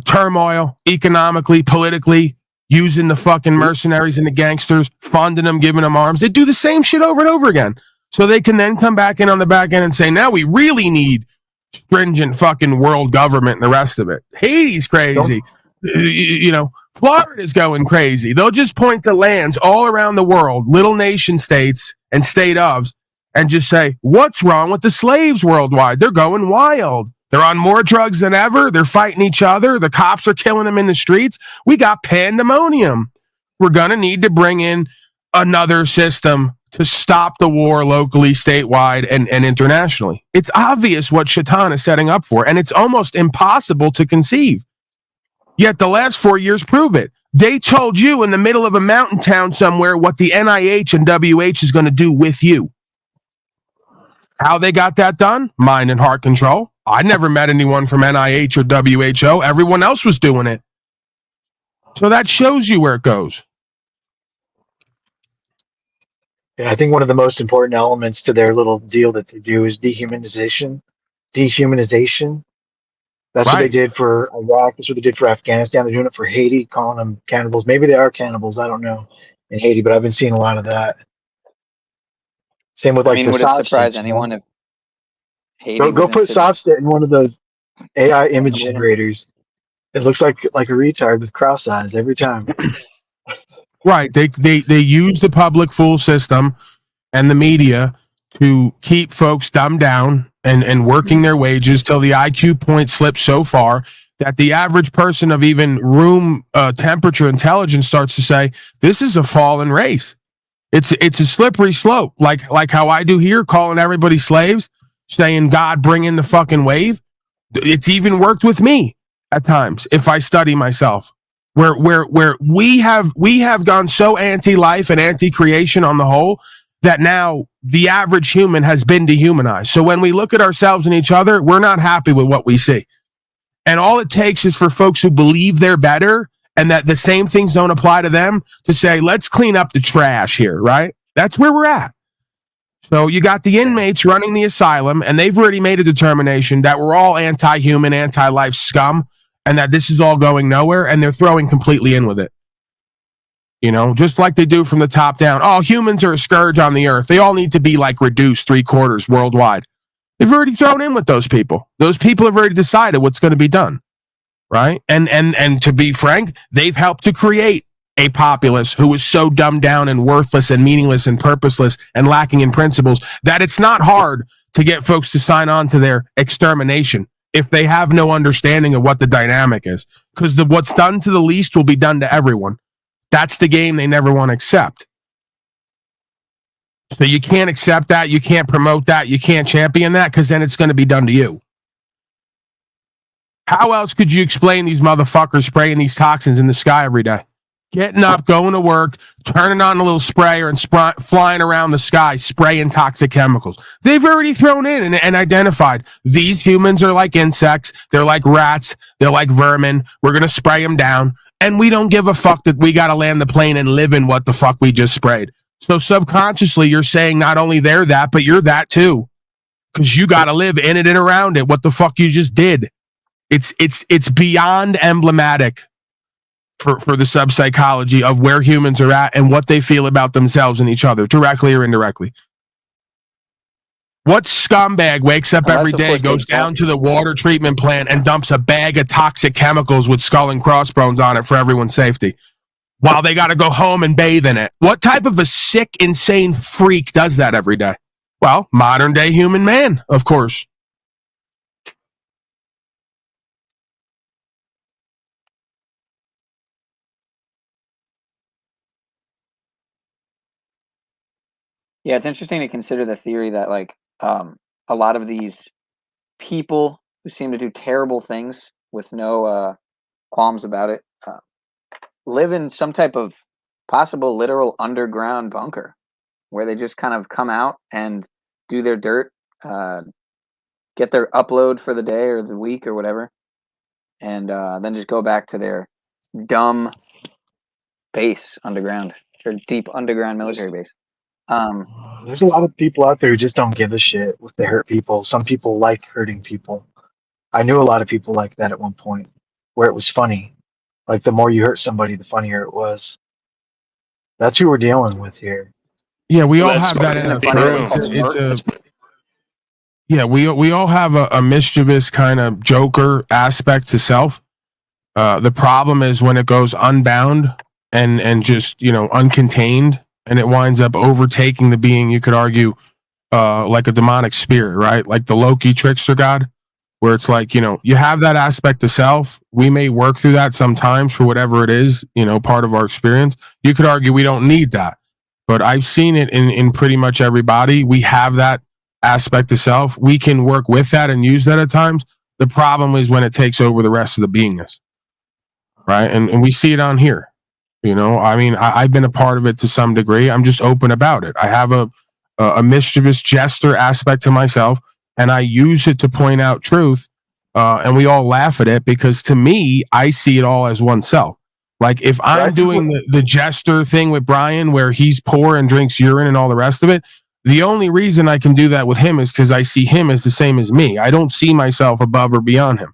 turmoil economically, politically, using the fucking mercenaries and the gangsters, funding them, giving them arms. They do the same shit over and over again. So they can then come back in on the back end and say, now we really need stringent fucking world government and the rest of it. Haiti's crazy. You know, Florida's going crazy. They'll just point to lands all around the world, little nation states and state ofs, and just say, what's wrong with the slaves worldwide? They're going wild. They're on more drugs than ever. They're fighting each other. The cops are killing them in the streets. We got pandemonium. We're going to need to bring in another system to stop the war locally, statewide, and internationally. It's obvious what Shaitan is setting up for, and it's almost impossible to conceive. Yet the last 4 years prove it. They told you in the middle of a mountain town somewhere what the NIH and WH is going to do with you. How they got that done? Mind and heart control. I never met anyone from NIH or WHO. Everyone else was doing it. So that shows you where it goes. Yeah, I think one of the most important elements to their little deal that they do is dehumanization. Dehumanization. That's what they did for Iraq. That's what they did for Afghanistan. They're doing it for Haiti, calling them cannibals. Maybe they are cannibals. I don't know in Haiti, but I've been seeing a lot of that. Same with like the would it surprise anyone if Haiti go put Sofstat in one of those AI image generators. It looks like a retard with cross eyes every time. Right. They use the public fool system and the media to keep folks dumbed down and working their wages till the IQ point slips so far that the average person of even room temperature intelligence starts to say, this is a fallen race. It's a slippery slope. Like how I do here, calling everybody slaves, saying, God, bring in the fucking wave. It's even worked with me at times if I study myself. Where we have gone so anti-life and anti-creation on the whole that now the average human has been dehumanized. So when we look at ourselves and each other, we're not happy with what we see. And all it takes is for folks who believe they're better and that the same things don't apply to them to say, let's clean up the trash here, right? That's where we're at. So you got the inmates running the asylum, and they've already made a determination that we're all anti-human, anti-life scum, and that this is all going nowhere, and they're throwing completely in with it. You know, just like they do from the top down. Oh, humans are a scourge on the earth. They all need to be like reduced 3/4 worldwide. They've already thrown in with those people. Those people have already decided what's going to be done, right? And to be frank, they've helped to create a populace who is so dumbed down and worthless and meaningless and purposeless and lacking in principles that it's not hard to get folks to sign on to their extermination if they have no understanding of what the dynamic is. Because what's done to the least will be done to everyone. That's the game they never want to accept. So you can't accept that. You can't promote that. You can't champion that because then it's going to be done to you. How else could you explain these motherfuckers spraying these toxins in the sky every day? Getting up, going to work, turning on a little sprayer and flying around the sky, spraying toxic chemicals. They've already thrown in and identified these humans are like insects. They're like rats. They're like vermin. We're going to spray them down. And we don't give a fuck that we got to land the plane and live in what the fuck we just sprayed. So subconsciously, you're saying not only they're that, but you're that too. Because you got to live in it and around it. What the fuck you just did. It's beyond emblematic for the sub-psychology of where humans are at and what they feel about themselves and each other, directly or indirectly. What scumbag wakes up every day, goes down to the water treatment plant and dumps a bag of toxic chemicals with skull and crossbones on it for everyone's safety while they got to go home and bathe in it? What type of a sick, insane freak does that every day? Well, modern day human man, of course. Yeah, it's interesting to consider the theory that like a lot of these people who seem to do terrible things with no qualms about it live in some type of possible literal underground bunker where they just kind of come out and do their dirt, get their upload for the day or the week or whatever, and then just go back to their dumb base underground, their deep underground military base. There's a lot of people out there who just don't give a shit if they hurt people. Some people like hurting people. I knew a lot of people like that at one point, where it was funny. Like the more you hurt somebody, the funnier it was. That's who we're dealing with here. Yeah, we all have that. We all have a mischievous kind of joker aspect to self. The problem is when it goes unbound and just, you know, uncontained, and it winds up overtaking the being, you could argue, like a demonic spirit, right? Like the Loki trickster god, where it's like, you know, you have that aspect of self. We may work through that sometimes for whatever it is, you know, part of our experience. You could argue we don't need that, but I've seen it in pretty much everybody. We have that aspect of self. We can work with that and use that at times. The problem is when it takes over the rest of the beingness, right? And we see it on here. You know, I mean, I've been a part of it to some degree. I'm just open about it. I have a mischievous jester aspect to myself, and I use it to point out truth. And we all laugh at it because to me, I see it all as oneself. Like if I'm doing the jester thing with Brian, where he's poor and drinks urine and all the rest of it, the only reason I can do that with him is because I see him as the same as me. I don't see myself above or beyond him.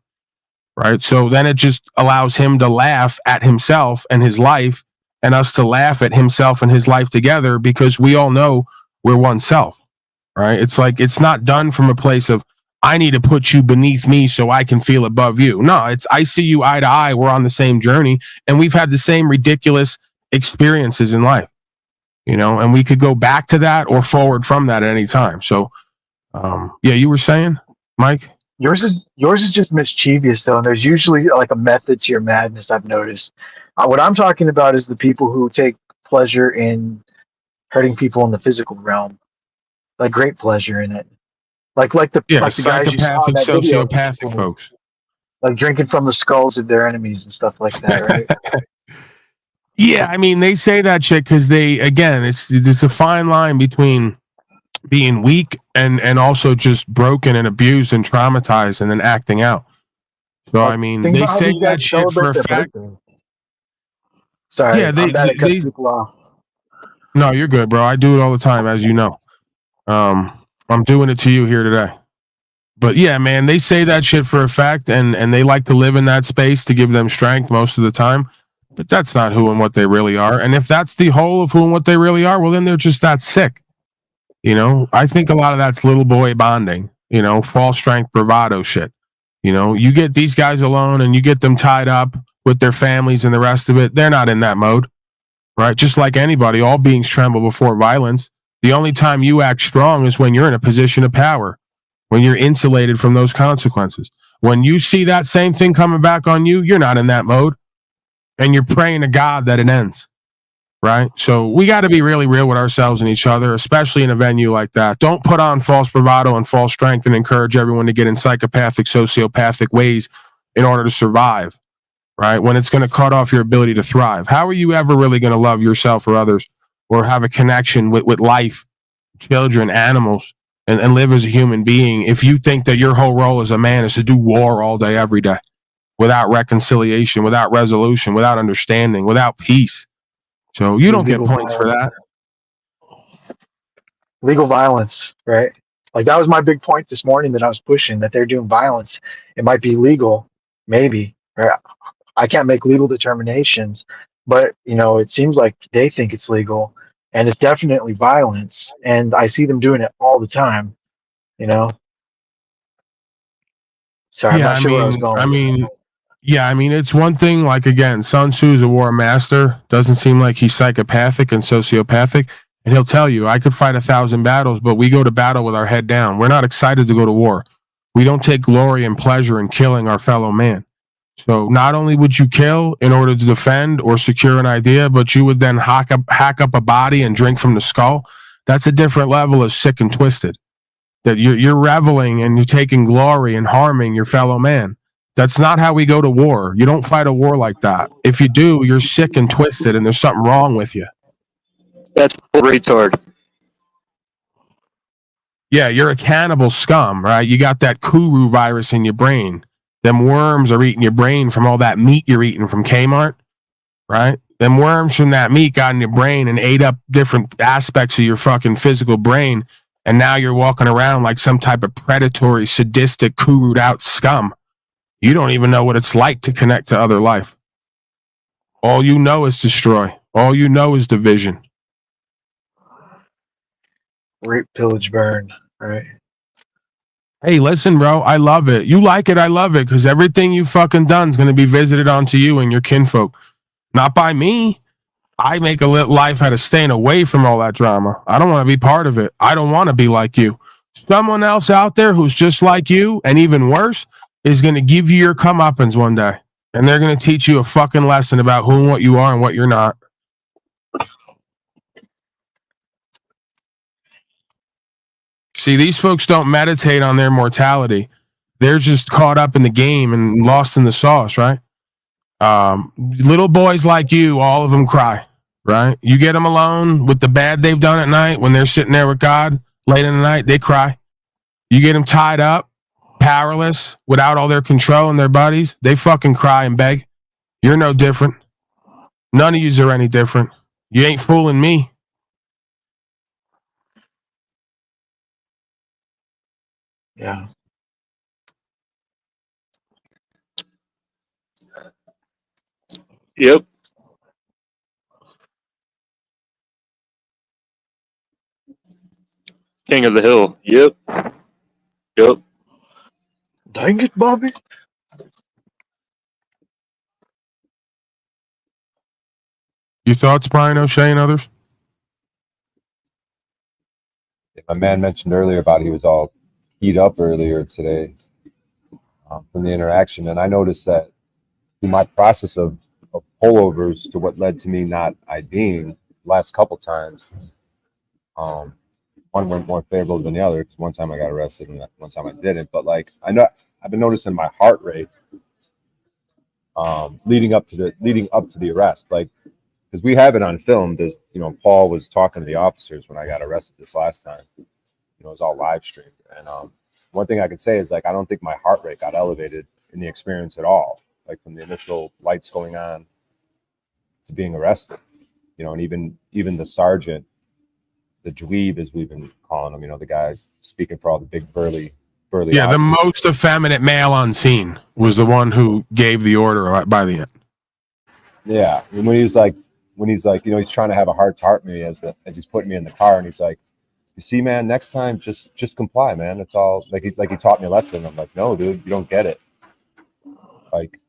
Right. So then it just allows him to laugh at himself and his life, and us to laugh at himself and his life together because we all know we're oneself. Right. It's like it's not done from a place of I need to put you beneath me so I can feel above you. No, it's I see you eye to eye. We're on the same journey and we've had the same ridiculous experiences in life, you know, and we could go back to that or forward from that at any time. So, yeah, you were saying, Mike? Yours is just mischievous though, and there's usually like a method to your madness. I've noticed. What I'm talking about is the people who take pleasure in hurting people in the physical realm, like great pleasure in it, like the guys you saw in that video, sociopathic folks, like drinking from the skulls of their enemies and stuff like that, right? Yeah, I mean they say that shit because it's a fine line between being weak and also just broken and abused and traumatized and then acting out. So I mean, they say that shit for a fact. Sorry, yeah, I'm bad at cutting people off. No, you're good, bro. I do it all the time, as you know. I'm doing it to you here today. But yeah, man, they say that shit for a fact, and they like to live in that space to give them strength most of the time. But that's not who and what they really are. And if that's the whole of who and what they really are, well, then they're just that sick. You know, I think a lot of that's little boy bonding, you know, false strength bravado shit. You know, you get these guys alone and you get them tied up with their families and the rest of it. They're not in that mode, right? Just like anybody, all beings tremble before violence. The only time you act strong is when you're in a position of power, when you're insulated from those consequences. When you see that same thing coming back on you, you're not in that mode. And you're praying to God that it ends, right? So we got to be really real with ourselves and each other, especially in a venue like that. Don't put on false bravado and false strength and encourage everyone to get in psychopathic, sociopathic ways in order to survive, right? When it's going to cut off your ability to thrive. How are you ever really going to love yourself or others or have a connection with life, children, animals, and live as a human being if you think that your whole role as a man is to do war all day, every day? Without reconciliation, without resolution, without understanding, without peace. So you don't get points for that. Legal violence, right? Like that was my big point this morning that I was pushing, that they're doing violence. It might be legal, maybe. Right? I can't make legal determinations, but you know, it seems like they think it's legal, and it's definitely violence. And I see them doing it all the time. You know. Sorry, Yeah, I'm not sure where I was going. I mean, it's one thing, like, again, Sun Tzu's a war master. Doesn't seem like he's psychopathic and sociopathic. And he'll tell you, I could fight 1,000 battles, but we go to battle with our head down. We're not excited to go to war. We don't take glory and pleasure in killing our fellow man. So not only would you kill in order to defend or secure an idea, but you would then hack up a body and drink from the skull. That's a different level of sick and twisted. That you're reveling and you're taking glory in harming your fellow man. That's not how we go to war. You don't fight a war like that. If you do, you're sick and twisted and there's something wrong with you. That's retard. Yeah, you're a cannibal scum, right? You got that Kuru virus in your brain. Them worms are eating your brain from all that meat you're eating from Kmart, right? Them worms from that meat got in your brain and ate up different aspects of your fucking physical brain. And now you're walking around like some type of predatory, sadistic, Kuru'd out scum. You don't even know what it's like to connect to other life. All you know is destroy. All you know is division. Rape, pillage, burn, right? Hey, listen, bro, I love it. You like it, I love it, because everything you fucking done is going to be visited onto you and your kinfolk. Not by me. I make a life out of staying away from all that drama. I don't want to be part of it. I don't want to be like you. Someone else out there who's just like you, and even worse, is going to give you your comeuppance one day. And they're going to teach you a fucking lesson about who and what you are and what you're not. See, these folks don't meditate on their mortality. They're just caught up in the game and lost in the sauce, right? Little boys like you, all of them cry, right? You get them alone with the bad they've done at night when they're sitting there with God late in the night, they cry. You get them tied up, powerless, without all their control and their buddies, they fucking cry and beg. You're no different. None of yous are any different. You ain't fooling me. Yeah. Yep. King of the Hill. Yep. Yep. Dang it, Bobby. Your thoughts, Brian O'Shea and others? My man mentioned earlier about he was all keyed up earlier today from the interaction, and I noticed that through my process of pullovers to what led to me not IDing last couple times, one went more favorable than the other because one time I got arrested and one time I didn't. But like I know I've been noticing my heart rate leading up to the arrest, like because we have it on film. As you know, Paul was talking to the officers when I got arrested this last time. You know, it was all live streamed, and one thing I can say is like I don't think my heart rate got elevated in the experience at all. Like from the initial lights going on to being arrested, you know, and even the sergeant, the dweeb as we've been calling him, you know, the guy speaking for all the big burly. Yeah, the most effeminate male on scene was the one who gave the order by the end. Yeah, and when he's like, you know, he's trying to have a heart to heart me as he's putting me in the car, and he's like, "You see, man, next time just comply, man. It's all like he taught me a lesson." I'm like, "No, dude, you don't get it. Like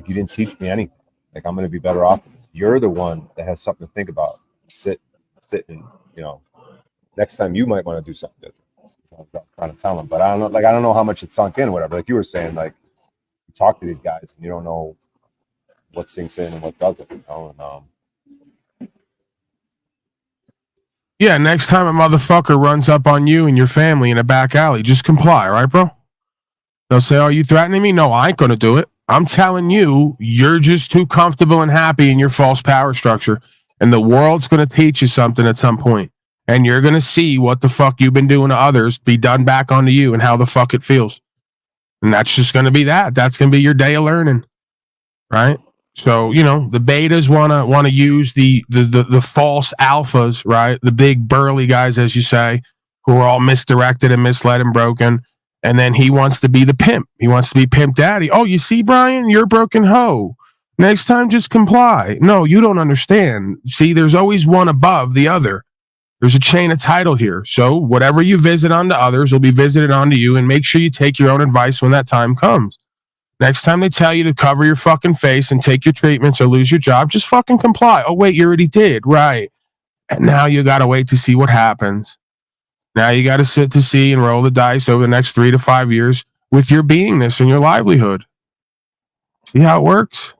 you didn't teach me anything. Like I'm gonna be better off. You're the one that has something to think about. Sit, and you know, next time you might want to do something different." So I'm trying to tell him, but I don't know. Like I don't know how much it sunk in, or whatever. Like you were saying, like you talk to these guys and you don't know what sinks in and what doesn't. You know, and Yeah, next time a motherfucker runs up on you and your family in a back alley, just comply, right, bro? They'll say, "Are you threatening me?" No, I ain't gonna do it. I'm telling you, you're just too comfortable and happy in your false power structure, and the world's gonna teach you something at some point, and you're gonna see what the fuck you've been doing to others be done back onto you, and how the fuck it feels. And that's just gonna be that. That's gonna be your day of learning, right? So you know the betas wanna use the false alphas, right? The big burly guys, as you say, who are all misdirected and misled and broken. And then he wants to be the pimp. He wants to be pimp daddy. Oh, you see, Brian, you're a broken hoe. Next time, just comply. No, you don't understand. See, there's always one above the other. There's a chain of title here. So whatever you visit onto others will be visited onto you, and make sure you take your own advice when that time comes. Next time they tell you to cover your fucking face and take your treatments or lose your job, just fucking comply. Oh, wait, you already did. Right. And now you got to wait to see what happens. Now you got to sit to see and roll the dice over the next 3 to 5 years with your beingness and your livelihood. See how it works?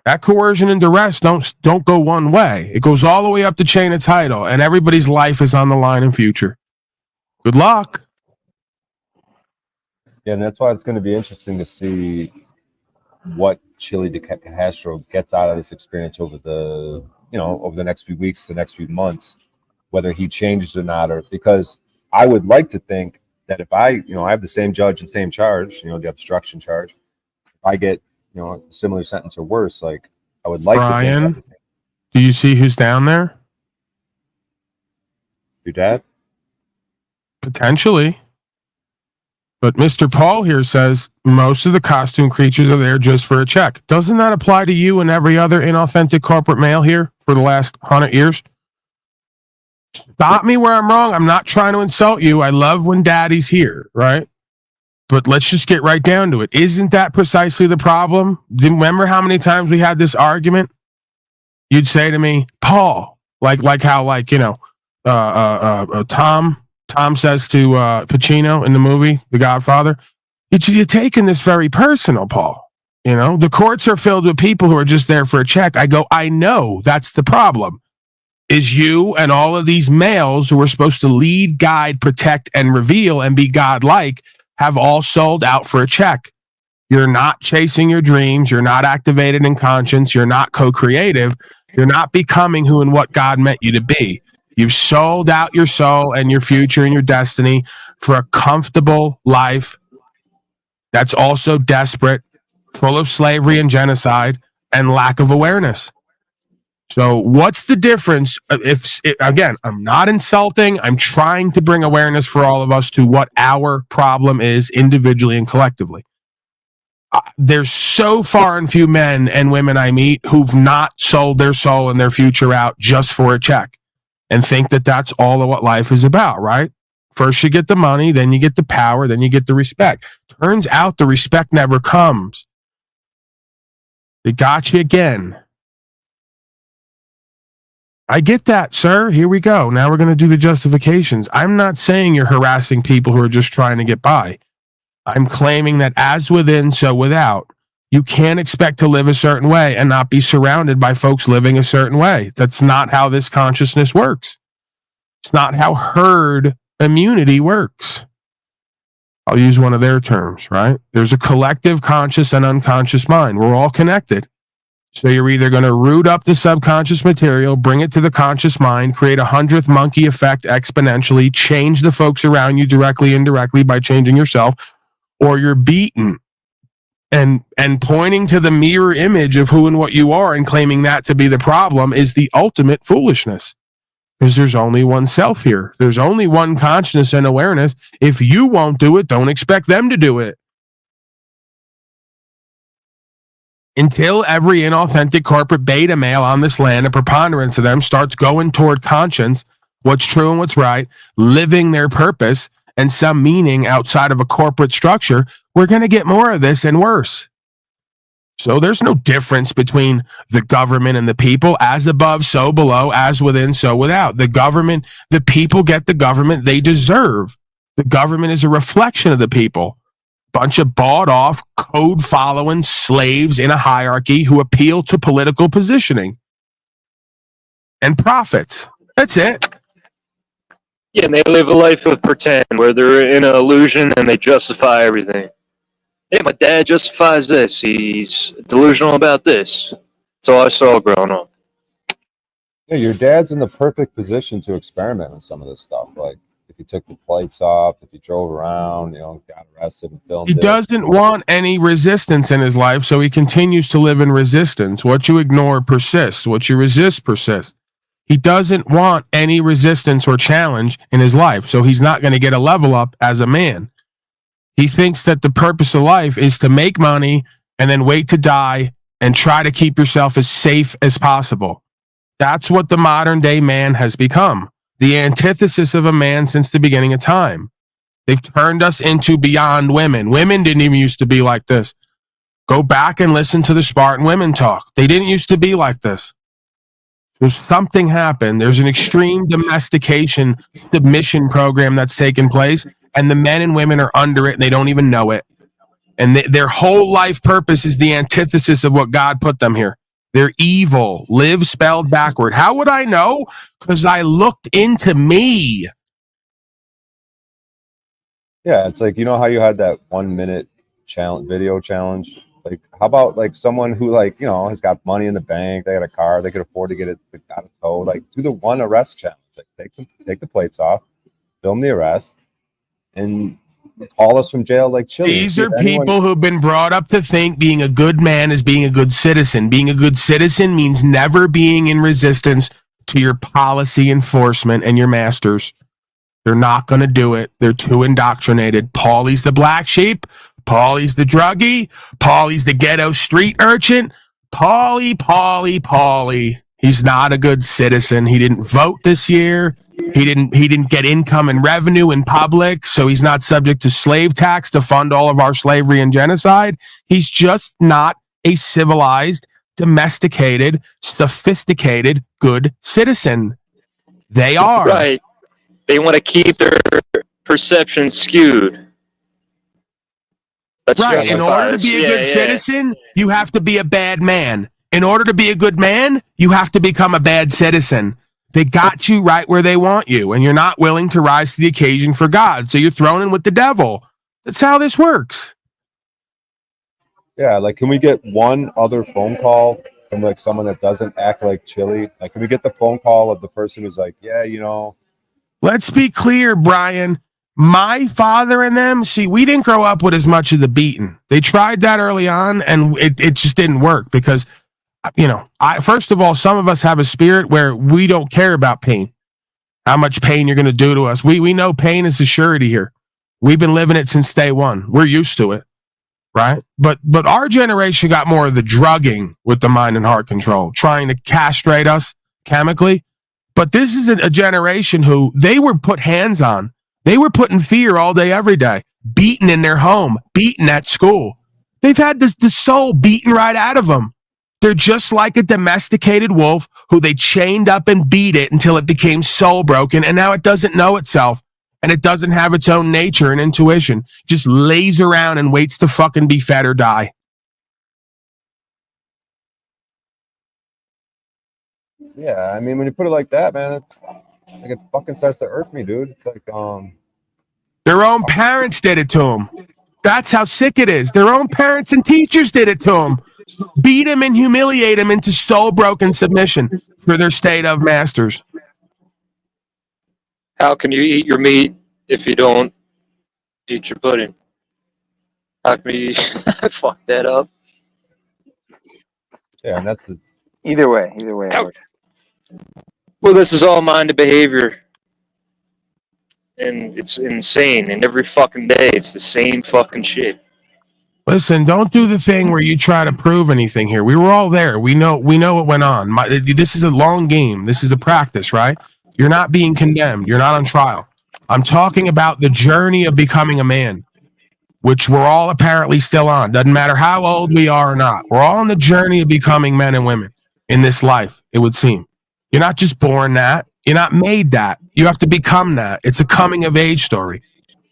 That coercion and duress don't go one way. It goes all the way up the chain of title, and everybody's life is on the line in future. Good luck. yeah, and that's why it's going to be interesting to see what Chili de Castro gets out of this experience over the next few weeks, the next few months, whether he changes or not, or because I would like to think that if I have the same judge and same charge, the obstruction charge, if I get, a similar sentence or worse, like I would like Brian, to think do you see who's down there? your dad. Potentially. But Mr. Paul here says most of the costume creatures are there just for a check. Doesn't that apply to you and every other inauthentic corporate male here for the last 100 years? Stop me where I'm wrong. I'm not trying to insult you. I love when daddy's here, right? But let's just get right down to it. Isn't that precisely the problem? Remember how many times we had this argument? You'd say to me, Paul, like how Tom says to Pacino in the movie The Godfather, you're taking this very personal, Paul. The courts are filled with people who are just there for a check. I go, I know that's the problem. Is you and all of these males who are supposed to lead, guide, protect, and reveal and be godlike have all sold out for a check. You're not chasing your dreams. You're not activated in conscience. You're not co-creative. You're not becoming who and what God meant you to be. You've sold out your soul and your future and your destiny for a comfortable life that's also desperate, full of slavery and genocide and lack of awareness. So what's the difference? Again, I'm not insulting. I'm trying to bring awareness for all of us to what our problem is individually and collectively. There's so far and few men and women I meet who've not sold their soul and their future out just for a check and think that that's all of what life is about, right? First you get the money, then you get the power, then you get the respect. Turns out the respect never comes. They got you again. I get that, sir. Here we go. Now we're going to do the justifications. I'm not saying you're harassing people who are just trying to get by. I'm claiming that as within, so without. You can't expect to live a certain way and not be surrounded by folks living a certain way. That's not how this consciousness works. It's not how herd immunity works. I'll use one of their terms, right? There's a collective conscious and unconscious mind. We're all connected. So you're either going to root up the subconscious material, bring it to the conscious mind, create 100th monkey effect exponentially, change the folks around you directly, indirectly by changing yourself, or you're beaten and pointing to the mirror image of who and what you are and claiming that to be the problem is the ultimate foolishness. Because there's only one self here. There's only one consciousness and awareness. If you won't do it, don't expect them to do it. Until every inauthentic corporate beta male on this land, a preponderance of them, starts going toward conscience, what's true and what's right, living their purpose and some meaning outside of a corporate structure, we're going to get more of this and worse. So there's no difference between the government and the people. As above, so below, as within, so without. The government, the people get the government they deserve. The government is a reflection of the people. Bunch of bought off, code following slaves in a hierarchy who appeal to political positioning and profits. That's it. Yeah, and they live a life of pretend where they're in an illusion and they justify everything. Hey, my dad justifies this. He's delusional about this. That's all I saw growing up. Yeah, your dad's in the perfect position to experiment with some of this stuff. Like, if you took the plates off, if you drove around, got arrested and filmed He doesn't want any resistance in his life, so he continues to live in resistance. What you ignore persists. What you resist persists. He doesn't want any resistance or challenge in his life, so he's not going to get a level up as a man. He thinks that the purpose of life is to make money and then wait to die and try to keep yourself as safe as possible. That's what the modern day man has become. The antithesis of a man since the beginning of time. They've turned us into beyond women. Women didn't even used to be like this. Go back and listen to the Spartan women talk. They didn't used to be like this. There's something happened. There's an extreme domestication submission program that's taken place, and the men and women are under it, and they don't even know it. And their whole life purpose is the antithesis of what God put them here. They're evil. Live spelled backward. How would I know? Because I looked into me. Yeah, it's like, how you had that 1 minute video challenge? Like, how about like someone who has got money in the bank, they got a car, they could afford to get it got a tow, like do the one arrest challenge. Like take the plates off, film the arrest, and call us from jail like chili. These are people who've been brought up to think being a good man is being a good citizen. Being a good citizen means never being in resistance to your policy enforcement and your masters. They're not going to do it. They're too indoctrinated. Paulie's the black sheep. Paulie's the druggie. Paulie's the ghetto street urchin. Paulie. He's not a good citizen. He didn't vote this year. He didn't get income and revenue in public, so he's not subject to slave tax to fund all of our slavery and genocide. He's just not a civilized, domesticated, sophisticated, good citizen. They are. Right. They want to keep their perception skewed. That's right. In order to be a good citizen, you have to be a bad man. In order to be a good man, you have to become a bad citizen. They got you right where they want you, and you're not willing to rise to the occasion for God. So you're thrown in with the devil. That's how this works. Yeah, like, can we get one other phone call from like someone that doesn't act like chili? Like, can we get the phone call of the person who's like, yeah, Let's be clear, Brian. My father and them, we didn't grow up with as much of the beating. They tried that early on, and it just didn't work because, first of all, some of us have a spirit where we don't care about pain, how much pain you're going to do to us. We know pain is a surety here. We've been living it since day one. We're used to it, right? But our generation got more of the drugging with the mind and heart control, trying to castrate us chemically. But this is a generation who they were put hands on. They were put in fear all day, every day, beaten in their home, beaten at school. They've had the soul beaten right out of them. They're just like a domesticated wolf who they chained up and beat it until it became soul broken, and now it doesn't know itself, and it doesn't have its own nature and intuition. It just lays around and waits to fucking be fed or die. Yeah, I mean, when you put it like that, man, it fucking starts to irk me, dude. It's like, their own parents did it to them. That's how sick it is. Their own parents and teachers did it to them. Beat him and humiliate him into soul-broken submission for their state of masters. How can you eat your meat if you don't eat your pudding? How can you fuck that up? Yeah, and that's the... Either way it works. Well, this is all mind and behavior. And it's insane. And every fucking day, it's the same fucking shit. Listen, don't do the thing where you try to prove anything here. We were all there. We know what went on. This is a long game. This is a practice, right? You're not being condemned. You're not on trial. I'm talking about the journey of becoming a man, which we're all apparently still on. Doesn't matter how old we are or not. We're all on the journey of becoming men and women in this life, it would seem. You're not just born that. You're not made that. You have to become that. It's a coming of age story.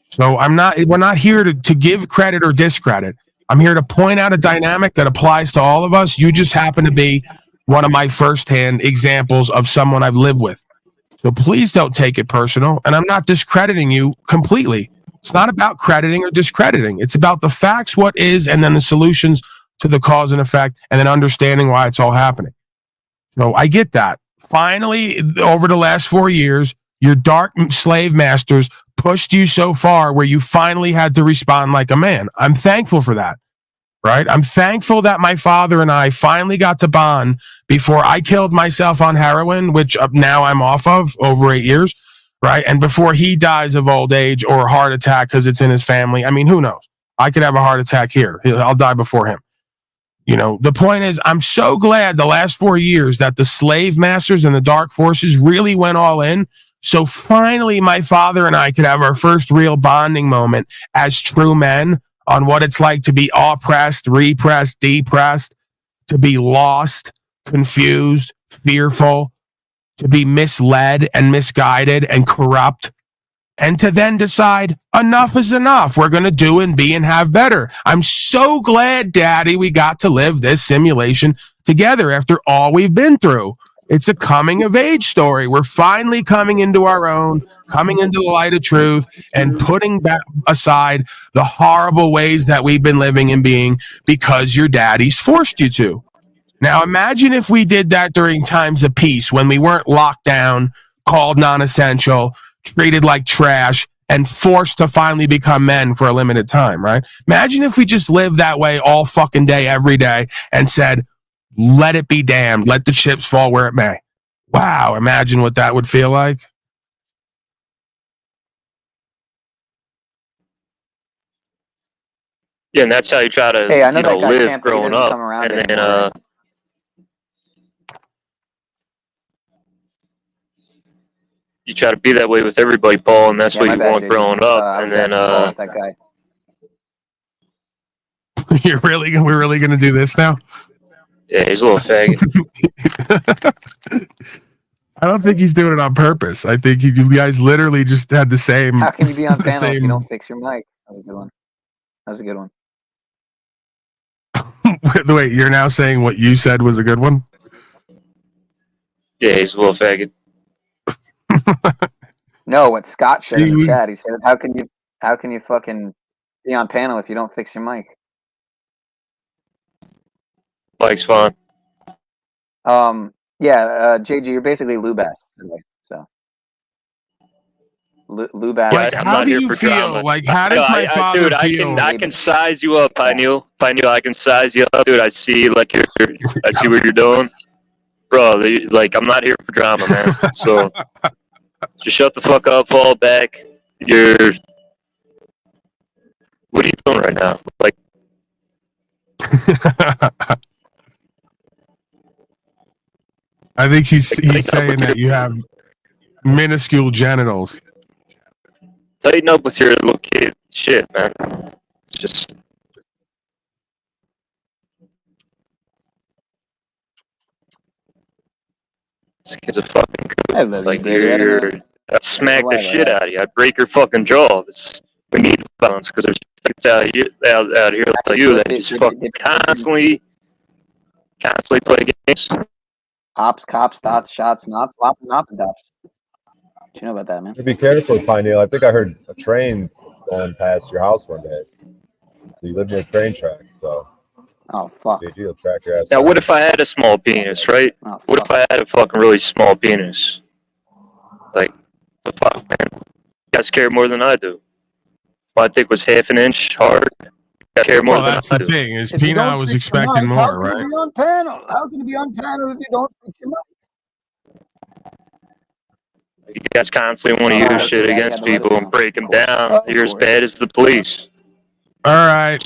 So we're not here to give credit or discredit. I'm here to point out a dynamic that applies to all of us. You just happen to be one of my firsthand examples of someone I've lived with. So please don't take it personal. And I'm not discrediting you completely. It's not about crediting or discrediting. It's about the facts, what is, and then the solutions to the cause and effect, and then understanding why it's all happening. So I get that. Finally, over the last 4 years, your dark slave masters pushed you so far where you finally had to respond like a man. I'm thankful for that, right? I'm thankful that my father and I finally got to bond before I killed myself on heroin, which now I'm off of over 8 years, right? And before he dies of old age or a heart attack because it's in his family. I mean, who knows? I could have a heart attack here. I'll die before him. You know, the point is, I'm so glad the last 4 years that the slave masters and the dark forces really went all in. So finally, my father and I could have our first real bonding moment as true men on what it's like to be oppressed, repressed, depressed, to be lost, confused, fearful, to be misled and misguided and corrupt, and to then decide enough is enough. We're going to do and be and have better. I'm so glad, Daddy, we got to live this simulation together after all we've been through. It's a coming of age story. We're finally coming into our own, coming into the light of truth, and putting back aside the horrible ways that we've been living and being because your daddy's forced you to. Now, imagine if we did that during times of peace when we weren't locked down, called non-essential, treated like trash, and forced to finally become men for a limited time, right? Imagine if we just lived that way all fucking day, every day, and said, let it be damned. Let the chips fall where it may. Wow, imagine what that would feel like. Yeah, and that's how you try to, Hey, I know that guy live Champ, but he growing doesn't up. come around And then, anymore, right? you try to be that way with everybody, Paul, and that's Yeah, what my you bad, want JG. growing up. I And was then, asking Paul with that guy. We're really going to do this now? yeah, he's a little faggot. I don't think he's doing it on purpose. I think you guys literally just had the same. How can you be on the panel if you don't same. fix your mic? That was a good one. That was a good one. Wait, you're now saying what you said was a good one? Yeah, he's a little faggot. No, what Scott said in the See, chat. He said, "How can you fucking be on panel if you don't fix your mic?" Mike's fine. Yeah, JG, you're basically Lubass today. So, Lubass. Yeah, like, I'm how not do here you for feel? drama. Like, how does my father dude, feel? I can size you up, Pineal. Pineal, I can size you up, dude. I see like I see what you're doing, bro. Like, I'm not here for drama, man. So just shut the fuck up, fall back. What are you doing right now? Like, I think he's saying that you have minuscule genitals. tighten up with your little kid shit, man. It's just. This kid's a fucking I love like you, brother. I'd smack the Why, shit why? out of you. I'd break your fucking jaw. We need balance because there's kids out here like you that just fucking constantly play games. Ops, cops, dots, shots, knots, lop, nop, and dops. You know about that, man? Be careful, Pineal. I think I heard a train going past your house one day. So you live near train tracks, so. Oh fuck. JG will track your ass. Now, what if I had a small penis, right? Oh, what if I had a fucking really small penis? Like, the fuck, man? You guys care more than I do. My dick was half an inch hard. You guys care more Well, than that's I the do. thing. Is Pina was expecting more, right? How can you be on panel? How can you be on panel if you don't fix your mic? You guys constantly want to use shit against people and break them down. Oh, You're as bad as the police. All right.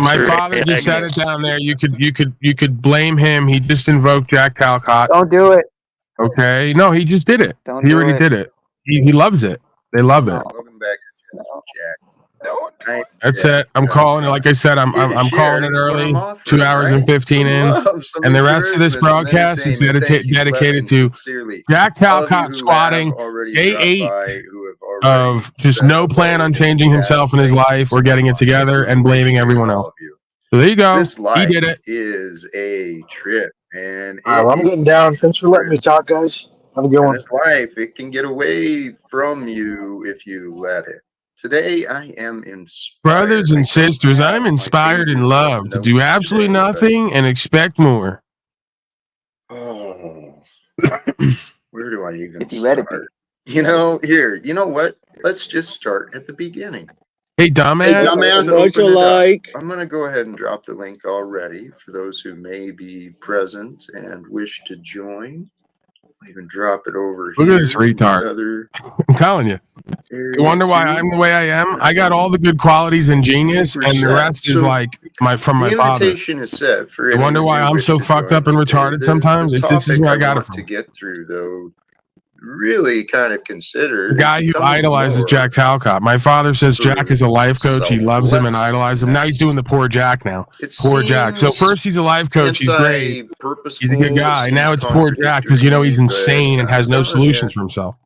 My Suppressor father just said it antagonist. down there. You could blame him. He just invoked Jack Talcott. Don't do it. Okay. No, he just did it. Don't He do already it. did it. He loves it. They love it. Welcome back to Jack. That's it. I'm calling it. Like I said, I'm calling it early. 2 hours and 15 in, and the rest of this broadcast is dedicated to Jack Talcott squatting day 8 of just no plan on changing himself in his life or getting it together and blaming everyone else. So there you go. This He life did it. is a trip, and All right, well, I'm getting down. Thanks for letting me talk, guys. Have a good one. This life, it can get away from you if you let it. Today, I am inspired. Brothers and sisters, I'm inspired and loved to do absolutely nothing and expect more. Oh, where do I even If you read it, start? You know, here, you know what? Let's just start at the beginning. Hey, dumbass. Hey, dumbass, Much open it up. alike. I'm going to go ahead and drop the link already for those who may be present and wish to join. I'll even drop it over Look here. at this retard. I'm telling you. You wonder why I'm the way I am? I got all the good qualities and genius, and the rest is like from my The father. invitation is set for You wonder why I'm so fucked up and retarded sometimes? This is where I got it from. to get through, though, really kind of consider The guy who idolizes Jack Talcott. My father says Jack is a life coach. He loves him and idolizes him. Now he's doing the poor Jack now. Poor Jack. So first he's a life coach. He's great. He's a good guy. Now it's poor Jack because, you know, he's insane and has no solutions for himself.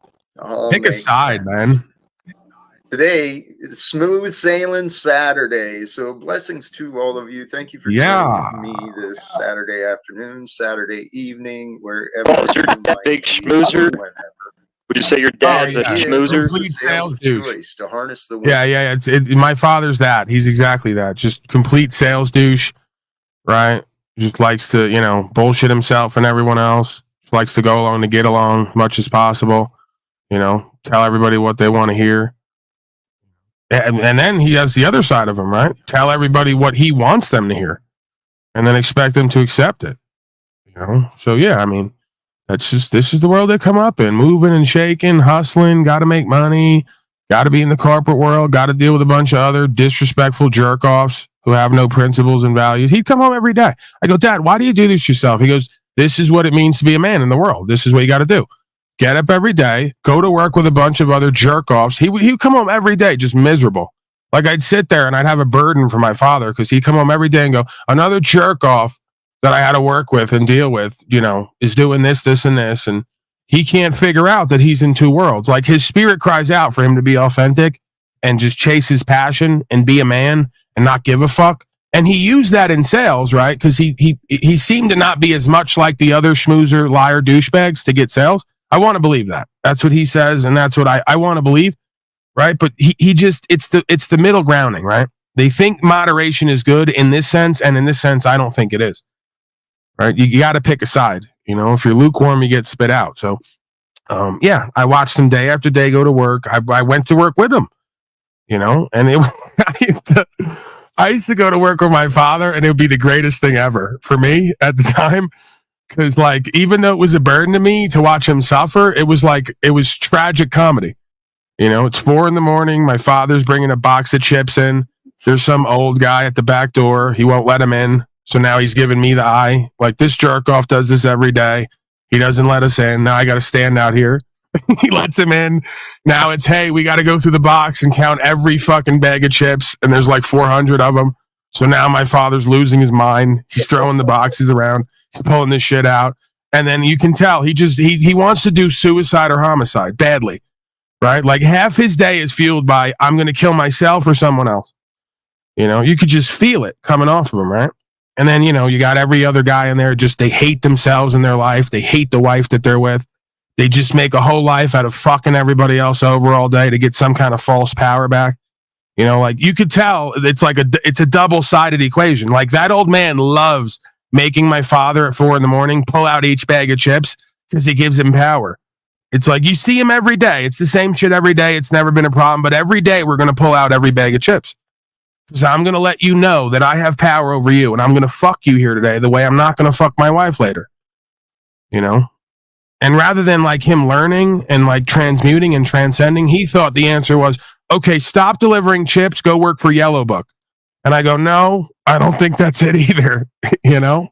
Pick a side, man. Today, it's smooth sailing Saturday. So blessings to all of you. Thank you for joining me this Saturday afternoon, Saturday evening, wherever. Oh, is your dad big schmoozer? Would you say your dad's a schmoozer? Complete sales douche. To harness the Yeah. My father's that. He's exactly that. Just complete sales douche, right? Just likes to, you know, bullshit himself and everyone else. Just likes to go along to get along as much as possible. You know, tell everybody what they want to hear. And then he has the other side of him, right? Tell everybody what he wants them to hear, and then expect them to accept it. You know? So yeah, I mean, this is the world they come up in, moving and shaking, hustling, got to make money, got to be in the corporate world, got to deal with a bunch of other disrespectful jerk offs who have no principles and values. He'd come home every day. I go, Dad, why do you do this yourself? He goes, this is what it means to be a man in the world. This is what you got to do. Get up every day, go to work with a bunch of other jerk-offs. He would come home every day just miserable. Like I'd sit there and I'd have a burden for my father because he'd come home every day and go, another jerk-off that I had to work with and deal with, you know, is doing this, this, and this. And he can't figure out that he's in two worlds. Like his spirit cries out for him to be authentic and just chase his passion and be a man and not give a fuck. And he used that in sales, right? Because he seemed to not be as much like the other schmoozer, liar, douchebags to get sales. I want to believe that. That's what he says, and that's what I want to believe, right? But he just it's the middle grounding, right? They think moderation is good in this sense, and in this sense, I don't think it is. Right? You got to pick a side. You know, if you're lukewarm, you get spit out. So, yeah, I watched him day after day go to work. I went to work with him. You know, and I used to go to work with my father, and it would be the greatest thing ever for me at the time. Because, like, even though it was a burden to me to watch him suffer, it was tragic comedy. You know, it's 4 a.m. My father's bringing a box of chips in. There's some old guy at the back door. He won't let him in. So now he's giving me the eye. Like, this jerk off does this every day. He doesn't let us in. Now I got to stand out here. He lets him in. Now it's, hey, we got to go through the box and count every fucking bag of chips. And there's like 400 of them. So now my father's losing his mind. He's throwing the boxes around. He's pulling this shit out. And then you can tell he wants to do suicide or homicide badly, right? Like half his day is fueled by, I'm going to kill myself or someone else. You know, you could just feel it coming off of him, right? And then, you know, you got every other guy in there, just they hate themselves in their life. They hate the wife that they're with. They just make a whole life out of fucking everybody else over all day to get some kind of false power back. You know, like you could tell it's a double-sided equation. Like that old man loves making my father at 4 a.m. pull out each bag of chips because he gives him power. It's like you see him every day. It's the same shit every day. It's never been a problem. But every day we're going to pull out every bag of chips. Because I'm going to let you know that I have power over you. And I'm going to fuck you here today the way I'm not going to fuck my wife later. You know? And rather than like him learning and like transmuting and transcending, he thought the answer was, okay, stop delivering chips, go work for Yellow Book. And I go, no, I don't think that's it either. You know,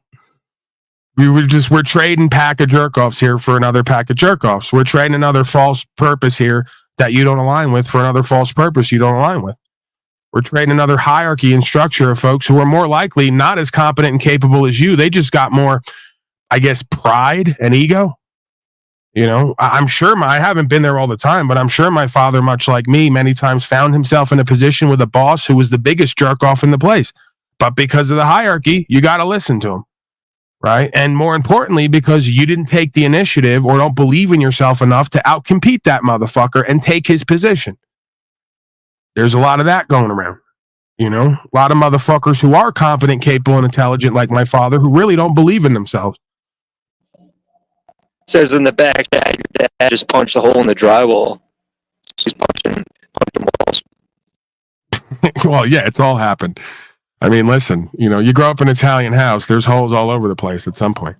we're trading pack of jerk offs here for another pack of jerk offs. We're trading another false purpose here that you don't align with for another false purpose you don't align with. We're trading another hierarchy and structure of folks who are more likely not as competent and capable as you. They just got more, I guess, pride and ego. You know, I'm sure I haven't been there all the time, but I'm sure my father, much like me, many times found himself in a position with a boss who was the biggest jerk off in the place. But because of the hierarchy, you got to listen to him, right? And more importantly, because you didn't take the initiative or don't believe in yourself enough to outcompete that motherfucker and take his position. There's a lot of that going around. You know, a lot of motherfuckers who are competent, capable, and intelligent, like my father, who really don't believe in themselves. Says in the back that your dad just punched a hole in the drywall. He's punching walls. Well, yeah, it's all happened. I mean, listen, you know, you grow up in an Italian house, there's holes all over the place at some point.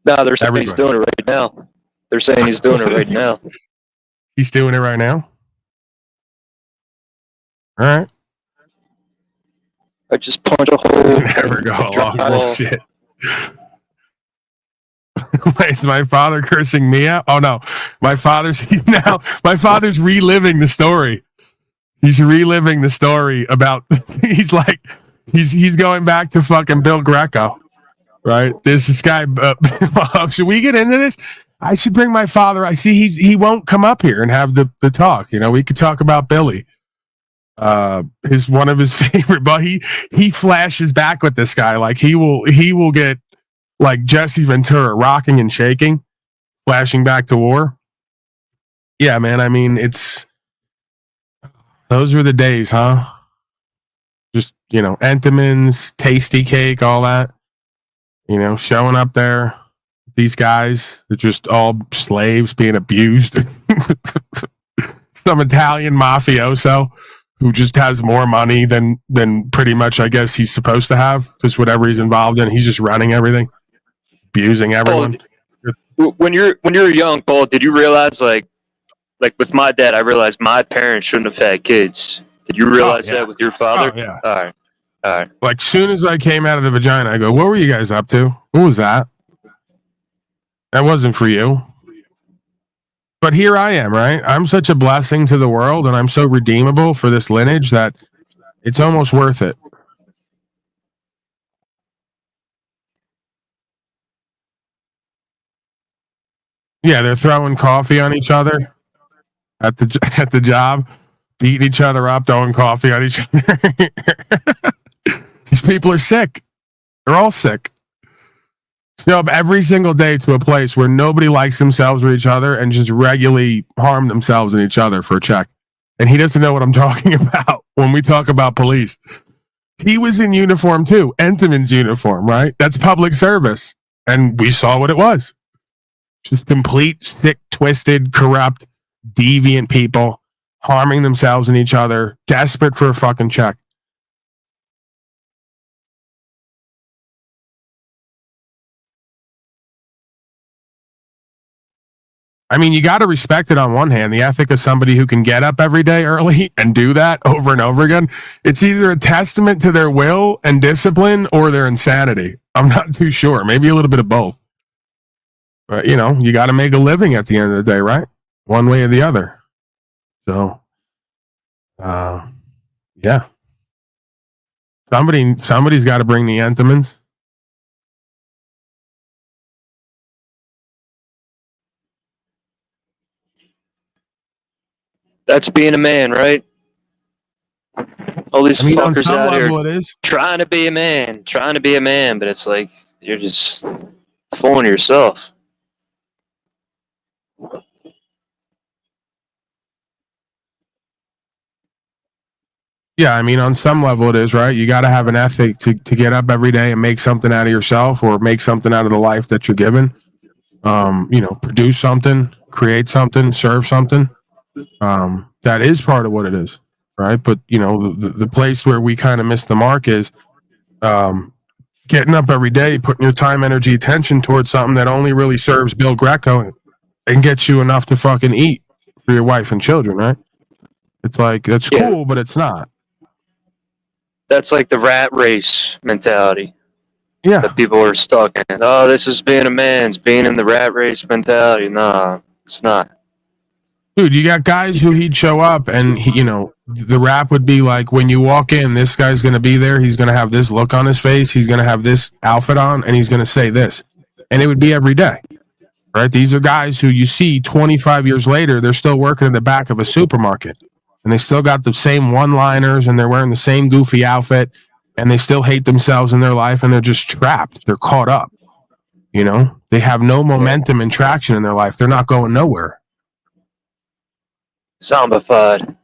No, they're saying he's doing it right now. They're saying he's doing it right now. He's doing it right now? All right. I just punched a hole. Never go along. Shit. Wait, is my father cursing me out? Oh no, my father's reliving the story. He's reliving the story about. He's going back to fucking Bill Greco, right? This guy. Should we get into this? I should bring my father. I see he won't come up here and have the talk. You know, we could talk about Billy. Is one of his favorite, but he flashes back with this guy like he will get like Jesse Ventura rocking and shaking, flashing back to war. Yeah, man. I mean, those were the days, huh? Just, you know, Entenmann's, Tasty Cake, all that. You know, showing up there, these guys, they're just all slaves being abused. Some Italian mafioso who just has more money than pretty much, I guess, he's supposed to have, because whatever he's involved in, he's just running everything, abusing everyone. When you're young, Paul, did you realize like with my dad, I realized my parents shouldn't have had kids. Did you realize that with your father? Oh, yeah. All right. Like, soon as I came out of the vagina, I go, what were you guys up to? Who was that? That wasn't for you. But here I am, right? I'm such a blessing to the world, and I'm so redeemable for this lineage that it's almost worth it. Yeah, they're throwing coffee on each other at the job, beating each other up, throwing coffee on each other. These people are sick. They're all sick. Show up every single day to a place where nobody likes themselves or each other and just regularly harm themselves and each other for a check. And he doesn't know what I'm talking about when we talk about police. He was in uniform too, Entenmann's uniform, right? That's public service. And we saw what it was. Just complete, sick, twisted, corrupt, deviant people harming themselves and each other, desperate for a fucking check. I mean, you got to respect it on one hand, the ethic of somebody who can get up every day early and do that over and over again. It's either a testament to their will and discipline or their insanity. I'm not too sure. Maybe a little bit of both. But, you know, you got to make a living at the end of the day, right? One way or the other. So, yeah. Somebody's got to bring the Entenmann's. That's being a man, right? All these fuckers out here trying to be a man, but it's like you're just fooling yourself. Yeah, I mean, on some level it is, right? You got to have an ethic to get up every day and make something out of yourself or make something out of the life that you're given. You know, produce something, create something, serve something. That is part of what it is, right? But, you know, the place where we kind of miss the mark is getting up every day, putting your time, energy, attention towards something that only really serves Bill Greco and gets you enough to fucking eat for your wife and children, right? It's like, that's cool, but it's not. That's like the rat race mentality. Yeah. That people are stuck in. Oh, this is being a man. It's being in the rat race mentality. Nah, it's not. Dude, you got guys who he'd show up and, the rap would be like, when you walk in, this guy's going to be there. He's going to have this look on his face. He's going to have this outfit on, and he's going to say this. And it would be every day, right? These are guys who you see 25 years later, they're still working in the back of a supermarket. And they still got the same one-liners, and they're wearing the same goofy outfit, and they still hate themselves in their life, and they're just trapped. They're caught up. They have no momentum and traction in their life. They're not going nowhere. Zombified.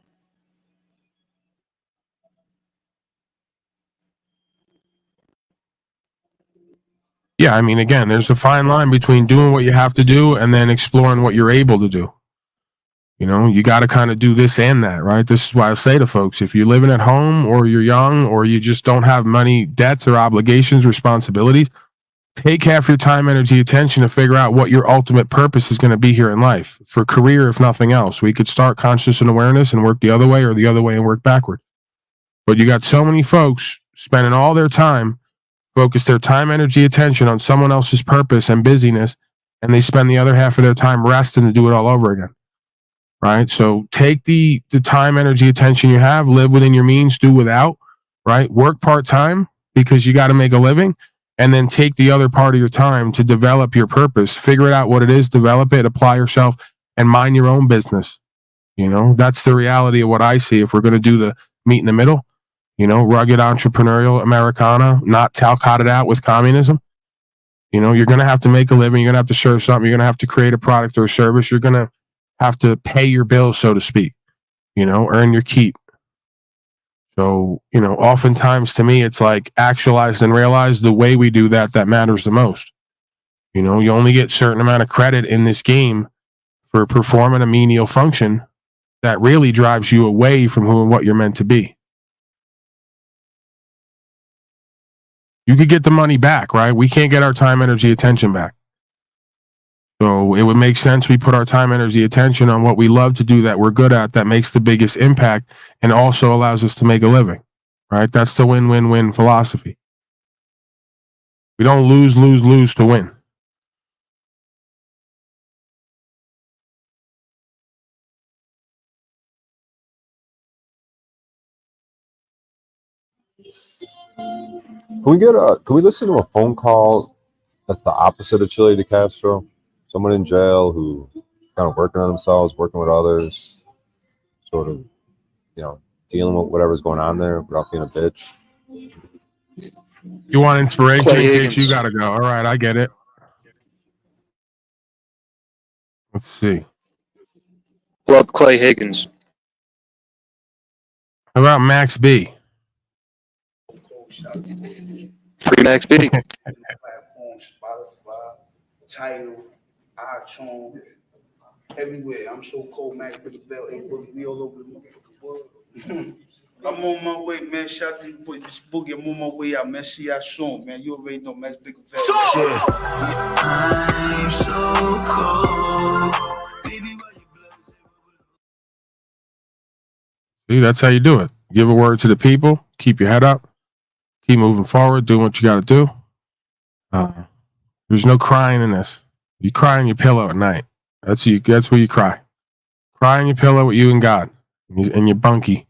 Yeah, I mean, again, there's a fine line between doing what you have to do and then exploring what you're able to do. You got to kind of do this and that, right? This is why I say to folks, if you're living at home or you're young or you just don't have money, debts or obligations, responsibilities, take half your time, energy, attention to figure out what your ultimate purpose is going to be here in life for career, if nothing else. We could start conscious and awareness and work the other way or the other way and work backward. But you got so many folks spending all their time, focus their time, energy, attention on someone else's purpose and busyness, and they spend the other half of their time resting to do it all over again. Right? So take the time, energy, attention you have, live within your means, do without, right? Work part-time because you got to make a living, and then take the other part of your time to develop your purpose, figure it out what it is, develop it, apply yourself, and mind your own business. That's the reality of what I see. If we're going to do the meet in the middle, rugged entrepreneurial Americana, not talcotted out with communism. You're going to have to make a living. You're going to have to serve something. You're going to have to create a product or a service. You're going to have to pay your bills, so to speak, earn your keep. So, oftentimes to me, it's like actualized and realized the way we do that matters the most. You only get a certain amount of credit in this game for performing a menial function that really drives you away from who and what you're meant to be. You could get the money back, right? We can't get our time, energy, attention back. So it would make sense we put our time, energy, attention on what we love to do, that we're good at, that makes the biggest impact, and also allows us to make a living, right? That's the win-win-win philosophy. We don't lose to win. Can we listen to a phone call that's the opposite of Chile de Castro? Someone in jail who kind of working on themselves, working with others, sort of, dealing with whatever's going on there without being a bitch. You want inspiration? Clay In case Higgins. you gotta go. All right, I get it. Let's see. Love Clay Higgins. How about Max B? Free Max B. Platform, Spotify, Tidal, iTunes, everywhere. I'm so cold, Max Bigger Bell, we all over the motherfucking world. I'm on my way, man. Shout out to you, boy. This boogie. I'm on my way out, man. See y'all soon, man. You already know Max Bigger Bell. Yeah. I'm so cold. See, that's how you do it. Give a word to the people. Keep your head up. Keep moving forward. Doing what you got to do. There's no crying in this. You cry on your pillow at night. That's where you cry. Cry on your pillow with you and God, and your bunkie.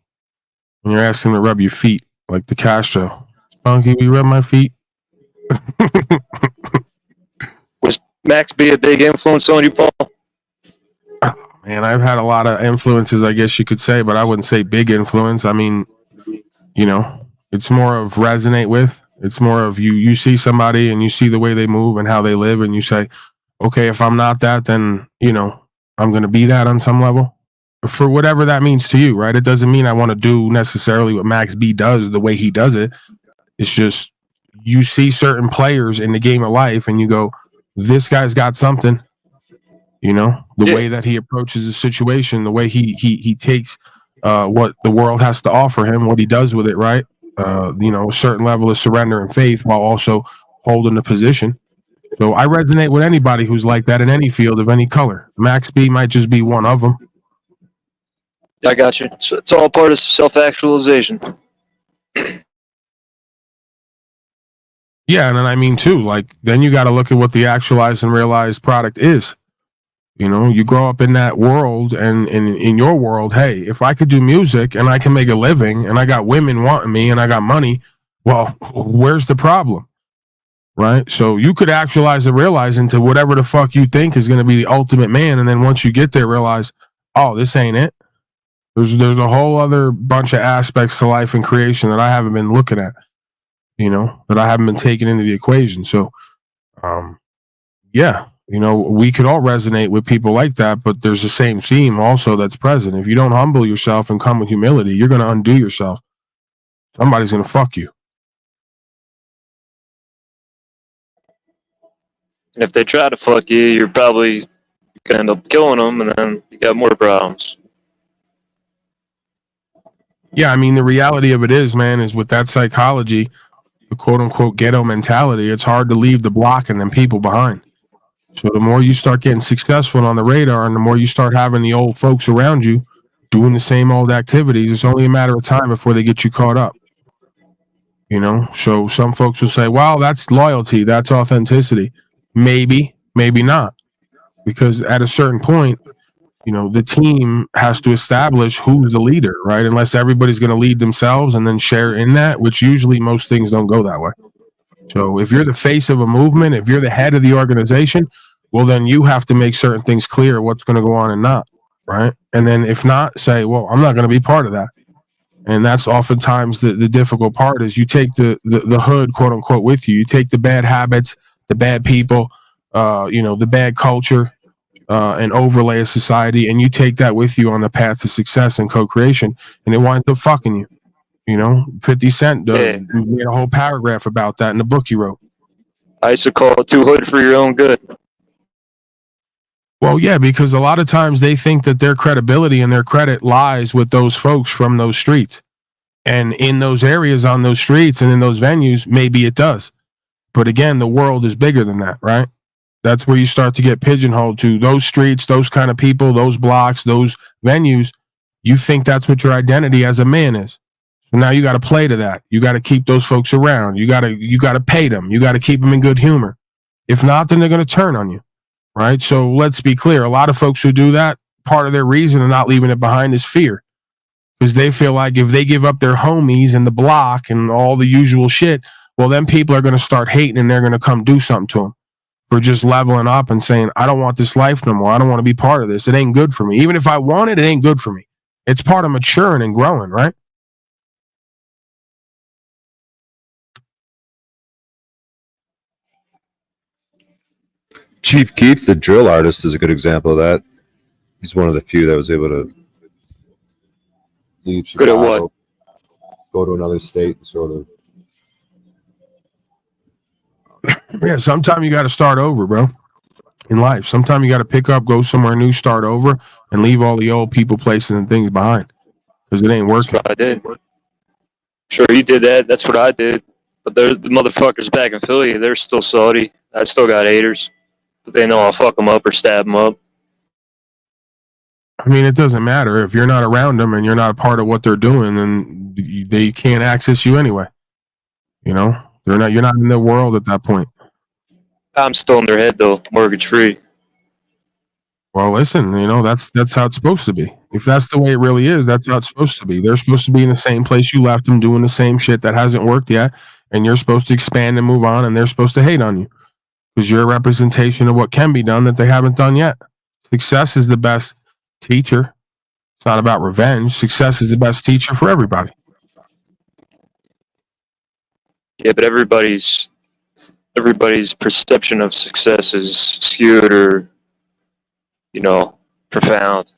And you're asking him to rub your feet like the Castro. Bunkie, will you rub my feet? Was Max B a big influence on you, Paul? Man, I've had a lot of influences, I guess you could say, but I wouldn't say big influence. I mean, it's more of resonate with. It's more of you see somebody and you see the way they move and how they live, and you say, okay, if I'm not that, then, I'm going to be that on some level. For whatever that means to you, right? It doesn't mean I want to do necessarily what Max B does the way he does it. It's just you see certain players in the game of life and you go, this guy's got something. The way that he approaches the situation, the way he takes what the world has to offer him, what he does with it, right? A certain level of surrender and faith while also holding the position. So I resonate with anybody who's like that in any field of any color. Max B might just be one of them. I got you. It's all part of self-actualization. Yeah, and then I mean too, like then you got to look at what the actualized and realized product is. You know, you grow up in that world, and in your world, hey, if I could do music and I can make a living, and I got women wanting me, and I got money, well, where's the problem, right? So you could actualize and realize into whatever the fuck you think is going to be the ultimate man, and then once you get there, realize, oh, this ain't it. There's a whole other bunch of aspects to life and creation that I haven't been looking at, you know, that I haven't been taking into the equation. So, yeah, you know, we could all resonate with people like that, but there's the same theme also that's present. If you don't humble yourself and come with humility, you're going to undo yourself. Somebody's going to fuck you. And if they try to fuck you, you're probably going to end up killing them, and then you got more problems. Yeah, I mean, the reality of it is, man, is with that psychology, the quote unquote ghetto mentality, it's hard to leave the block and then people behind. So the more you start getting successful on the radar, and the more you start having the old folks around you doing the same old activities, it's only a matter of time before they get you caught up. You know, so some folks will say, well, that's loyalty, that's authenticity. Maybe, maybe not. Because at a certain point, you know, the team has to establish who's the leader, right? Unless everybody's going to lead themselves and then share in that, which usually most things don't go that way. So if you're the face of a movement, if you're the head of the organization, well, then you have to make certain things clear what's going to go on and not, right? And then if not, say, well, I'm not going to be part of that. And that's oftentimes the difficult part is you take the hood, quote unquote, with you. You take the bad habits, the bad people, you know, the bad culture, and overlay of society, and you take that with you on the path to success and co-creation, and it winds up fucking you. You know, 50 Cent made a whole paragraph about that in the book he wrote. I used to call it too hood for your own good. Well, yeah, because a lot of times they think that their credibility and their credit lies with those folks from those streets. And in those areas, on those streets and in those venues, maybe it does. But again, the world is bigger than that, right? That's where you start to get pigeonholed to those streets, those kind of people, those blocks, those venues. You think that's what your identity as a man is. So now you got to play to that. You got to keep those folks around. You got to pay them. You got to keep them in good humor. If not, then they're going to turn on you, right? So let's be clear. A lot of folks who do that, part of their reason of not leaving it behind is fear, because they feel like if they give up their homies and the block and all the usual shit, well, then people are going to start hating and they're going to come do something to them for just leveling up and saying, I don't want this life no more. I don't want to be part of this. It ain't good for me. Even if I want it, it ain't good for me. It's part of maturing and growing, right? Chief Keef, the drill artist, is a good example of that. He's one of the few that was able to leave Chicago, Good at what? go to another state, and sort of. Yeah, sometimes you got to start over, bro, in life. Sometimes you got to pick up, go somewhere new, start over, and leave all the old people, places, and things behind, because it ain't working. That's what I did. Sure, you did that. That's what I did. But the motherfuckers back in Philly, they're still salty. I still got haters. But they know I'll fuck them up or stab them up. I mean, it doesn't matter. If you're not around them and you're not a part of what they're doing, then they can't access you anyway. You know, you're not in their world at that point. I'm still in their head, though, mortgage free. Well, listen, you know, that's how it's supposed to be. If that's the way it really is, that's how it's supposed to be. They're supposed to be in the same place you left them, doing the same shit that hasn't worked yet, and you're supposed to expand and move on, and they're supposed to hate on you because you're a representation of what can be done that they haven't done yet. Success is the best teacher. It's not about revenge. Success is the best teacher for everybody. Yeah, but everybody's perception of success is skewed or, you know, profound.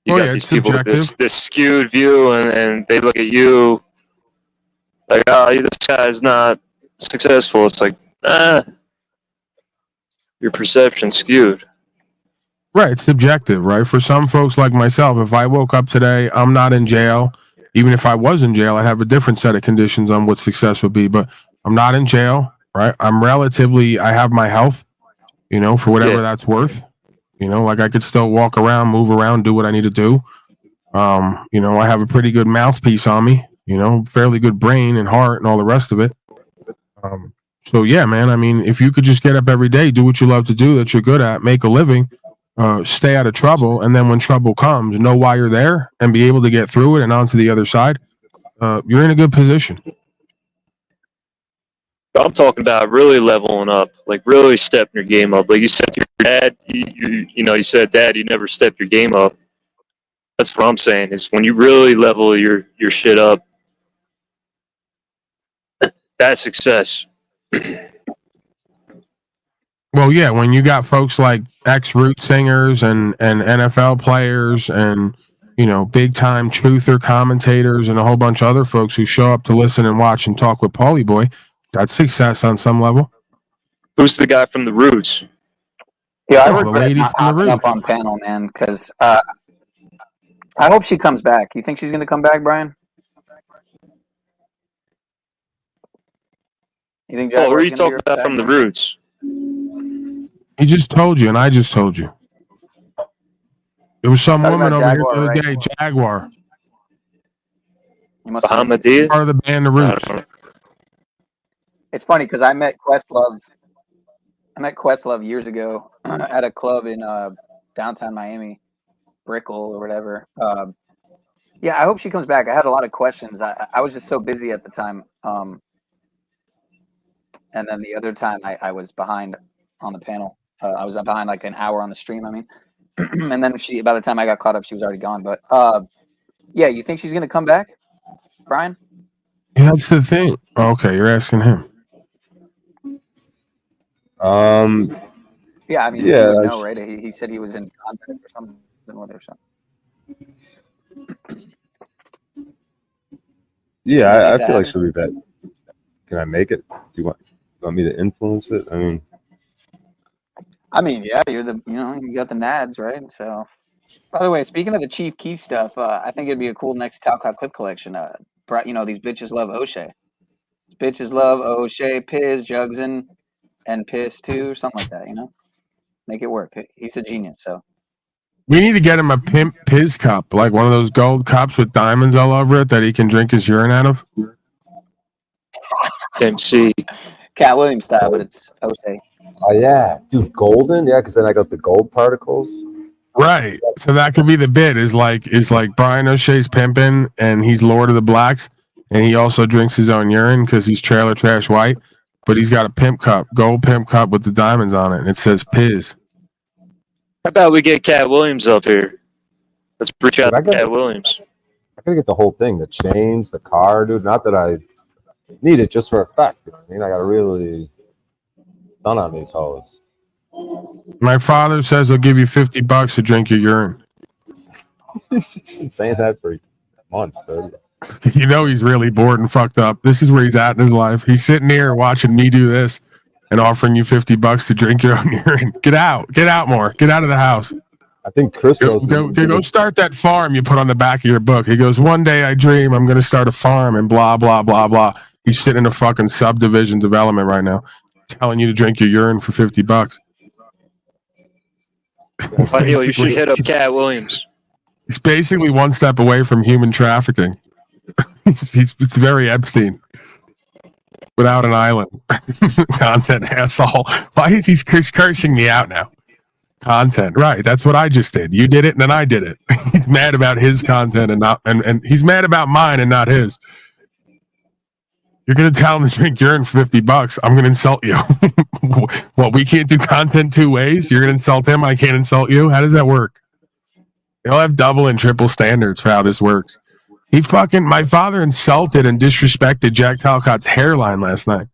You got these people with this skewed view, and they look at you like, oh, this guy's not successful. It's like, your perception's skewed. Right, it's subjective, right? For some folks like myself, if I woke up today, I'm not in jail. Even if I was in jail, I'd have a different set of conditions on what success would be. But I'm not in jail, right? I have my health, you know, for whatever that's worth. You know, like I could still walk around, move around, do what I need to do. You know, I have a pretty good mouthpiece on me, you know, fairly good brain and heart and all the rest of it. So yeah, man. I mean, if you could just get up every day, do what you love to do, that you're good at, make a living, stay out of trouble, and then when trouble comes, know why you're there and be able to get through it and onto the other side, you're in a good position. I'm talking about really leveling up, like really stepping your game up. Like you said to your dad, you said, Dad, you never stepped your game up. That's what I'm saying, is when you really level your shit up, that's success. Well, yeah, when you got folks like ex-root singers and NFL players and, big time truther commentators and a whole bunch of other folks who show up to listen and watch and talk with Paulie Boy, that's success on some level. Who's the guy from the Roots? Yeah, I the regret lady not from the hopping up Roots. on panel, man, because I hope she comes back. You think she's going to come back, Brian? You think Oh, who are Jaguar's you gonna talking be about back? from the Roots? He just told you, and I just told you. It was some Talking woman about over Jaguar, here the right? other day, Jaguar. You must have missed it. Part of the band The Roots. It's funny because I met Questlove. Years ago at a club in downtown Miami, Brickell or whatever. Yeah, I hope she comes back. I had a lot of questions. I was just so busy at the time. And then the other time I was behind on the panel. I was behind like an hour on the stream, I mean. And then by the time I got caught up, she was already gone. But yeah, you think she's going to come back, Brian? Yeah, that's the thing. Okay, you're asking him. Yeah, I mean, Yeah, he would know, right? He said he was in contact or something with her. Yeah, I feel like she'll be back. Can I make it? Do you want me to influence it? I mean, yeah, you got the nads, right? So, by the way, speaking of the Chief Keef stuff, I think it'd be a cool next Talcott clip collection. These bitches love O'Shea. Bitches love O'Shea, Piz, Jugsin, and Piss too, or something like that. Make it work. He's a genius. So We need to get him a pimp Piz cup, like one of those gold cups with diamonds all over it that he can drink his urine out of. MC. Cat Williams style, but it's O'Shea. Oh yeah, dude, golden. Yeah, because then I got the gold particles. Right. So that could be the bit. Is like Brian O'Shea's pimping, and he's Lord of the Blacks, and he also drinks his own urine because he's trailer trash white. But he's got a pimp cup, gold pimp cup with the diamonds on it, and it says Piz. How about we get Cat Williams up here? Let's reach out to Cat Williams. I gotta get the whole thing, the chains, the car, dude. Not that I need it just for effect. You know what I mean, I gotta really stun on these hoes. My father says he'll give you $50 to drink your urine. He's been saying that for months, dude. You know he's really bored and fucked up. This is where he's at in his life. He's sitting here watching me do this and offering you $50 to drink your own urine. Get out more. Get out of the house. I think Christos go start that farm you put on the back of your book. He goes, one day I dream I'm going to start a farm and blah blah blah blah. He's sitting in a fucking subdivision development right now, telling you to drink your urine for $50. You should hit up Cat Williams. He's basically one step away from human trafficking. It's very Epstein without an island. Content asshole. Why is he cursing me out now? Content, right? That's what I just did. You did it, and then I did it. He's mad about his content and he's mad about mine and not his. You're gonna tell him to drink urine for $50. I'm gonna insult you. What? We can't do content two ways. You're gonna insult him. I can't insult you. How does that work? They'll have double and triple standards for how this works. My father insulted and disrespected Jack Talcott's hairline last night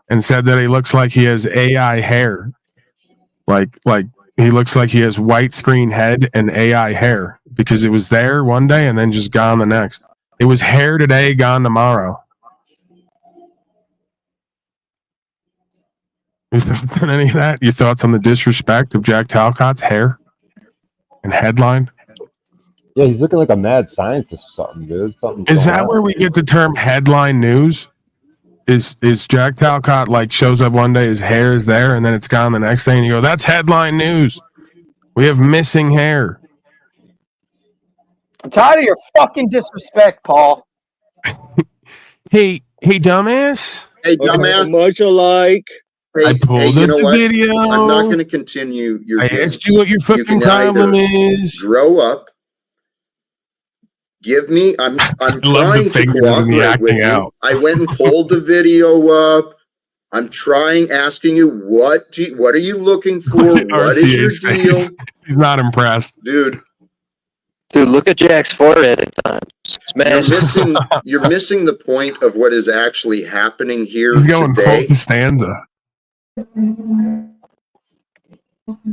and said that he looks like he has AI hair. Like he looks like he has white screen head and AI hair because it was there one day and then just gone the next. It was hair today, gone tomorrow. Your thoughts on any of that? Your thoughts on the disrespect of Jack Talcott's hair and headline? Yeah, he's looking like a mad scientist or something, dude. Is that where we get the term headline news? Is Jack Talcott like shows up one day, his hair is there, and then it's gone the next day, and you go, that's headline news. We have missing hair. I'm tired of your fucking disrespect, Paul. Hey, dumbass. Hey, dumbass. Much alike. Hey, I pulled you up know the what? video. I'm not going to continue your I games. asked you what your fucking can problem either is. Grow up. Give me. I'm love the trying to fingers and the cooperate with acting you. out. I went and pulled the video up. I'm asking you what are you looking for? What is your RCA's deal, face. He's not impressed, dude? Dude, look at Jack's forehead at times. It's massive. You're missing the point of what is actually happening here He's going today. full Costanza.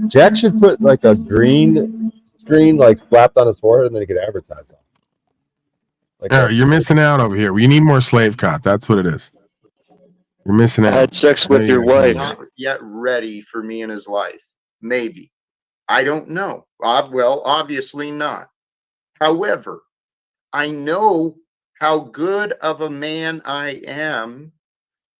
Jack should put like a green screen like slapped on his forehead, and then he could advertise on. Like All right, you're missing out over here. We need more slave cot. That's what it is. You're missing out. I had sex with your wife. Not yet ready for me in his life. Maybe. I don't know. Well, obviously not. However, I know how good of a man I am.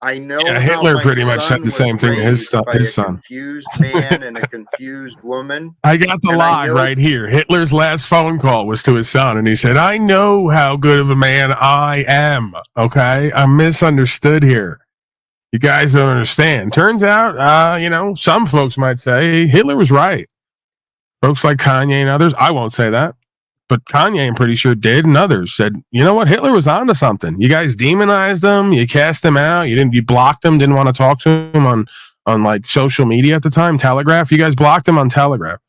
I know Yeah, how Hitler my pretty much said the was same thing to his raised by son. a confused man and a confused woman. I got the And I log know- right here. Hitler's last phone call was to his son, and he said, I know how good of a man I am. Okay? I'm misunderstood here. You guys don't understand. Turns out, some folks might say Hitler was right. Folks like Kanye and others, I won't say that. But Kanye, I'm pretty sure, did, and others said, you know what, Hitler was onto something. You guys demonized him, you cast him out, you blocked him, didn't want to talk to him on like social media at the time, Telegraph. You guys blocked him on Telegraph.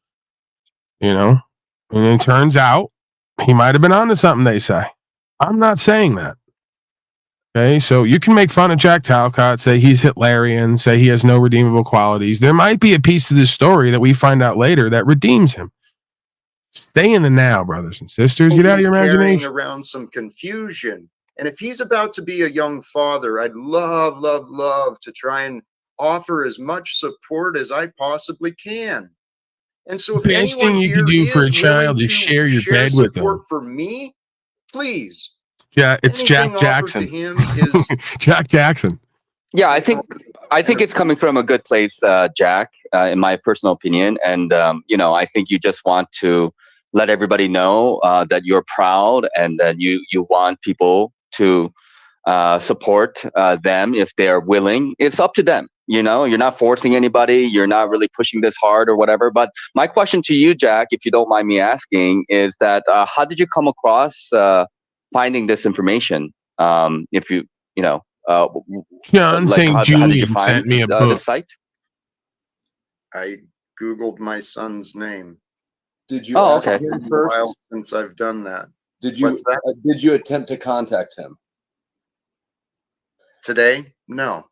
And it turns out he might have been onto something, they say. I'm not saying that. Okay, so you can make fun of Jack Talcott, say he's Hitlerian, say he has no redeemable qualities. There might be a piece of this story that we find out later that redeems him. Stay in the now, brothers and sisters. Get out of your imagination. Carrying around some confusion. And if he's about to be a young father, I'd love to try and offer as much support as I possibly can. And so if The best anyone thing you here can do for a is child willing is to share your bed with them. support for me, please. Yeah, it's Anything Jack Jackson. offered to him is Jack Jackson. Yeah, I think it's coming from a good place, Jack, in my personal opinion. And, I think you just want to let everybody know that you're proud and that you want people to support them if they're willing. It's up to them. You're not forcing anybody. You're not really pushing this hard or whatever. But my question to you, Jack, if you don't mind me asking, is that how did you come across finding this information? If John St. Julian find sent me a the book. site? I Googled my son's name. Did you Oh, ask okay. him It's been a first? while since I've done that. Did you What's that? did you attempt to contact him Today? No.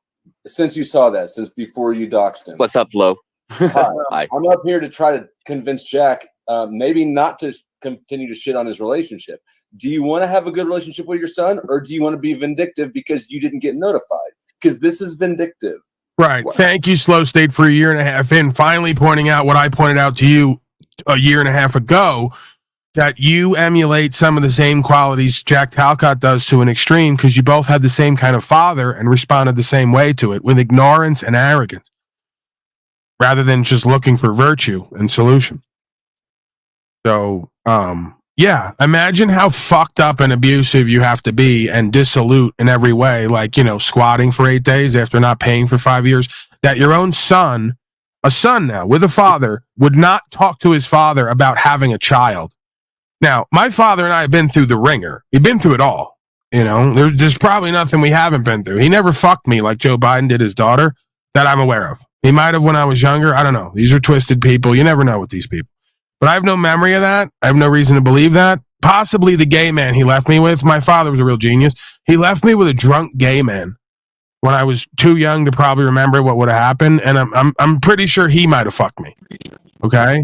since you saw that? Since before you doxed him? What's up, Flo? Hi. I'm up here to try to convince Jack, maybe not to continue to shit on his relationship. Do you want to have a good relationship with your son, or do you want to be vindictive because you didn't get notified? Because this is vindictive. Right. Thank you, Slow State, for a year and a half in, finally pointing out what I pointed out to you a year and a half ago, that you emulate some of the same qualities Jack Talcott does to an extreme, because you both had the same kind of father and responded the same way to it, with ignorance and arrogance, rather than just looking for virtue and solution. So, yeah, imagine how fucked up and abusive you have to be and dissolute in every way, like, squatting for 8 days after not paying for 5 years, that your own son, a son now with a father, would not talk to his father about having a child. Now, my father and I have been through the ringer. We've been through it all. There's probably nothing we haven't been through. He never fucked me like Joe Biden did his daughter, that I'm aware of. He might have when I was younger. I don't know. These are twisted people. You never know with these people. But I have no memory of that. I have no reason to believe that. Possibly the gay man he left me with. My father was a real genius. He left me with a drunk gay man when I was too young to probably remember what would have happened. And I'm pretty sure he might have fucked me. Okay?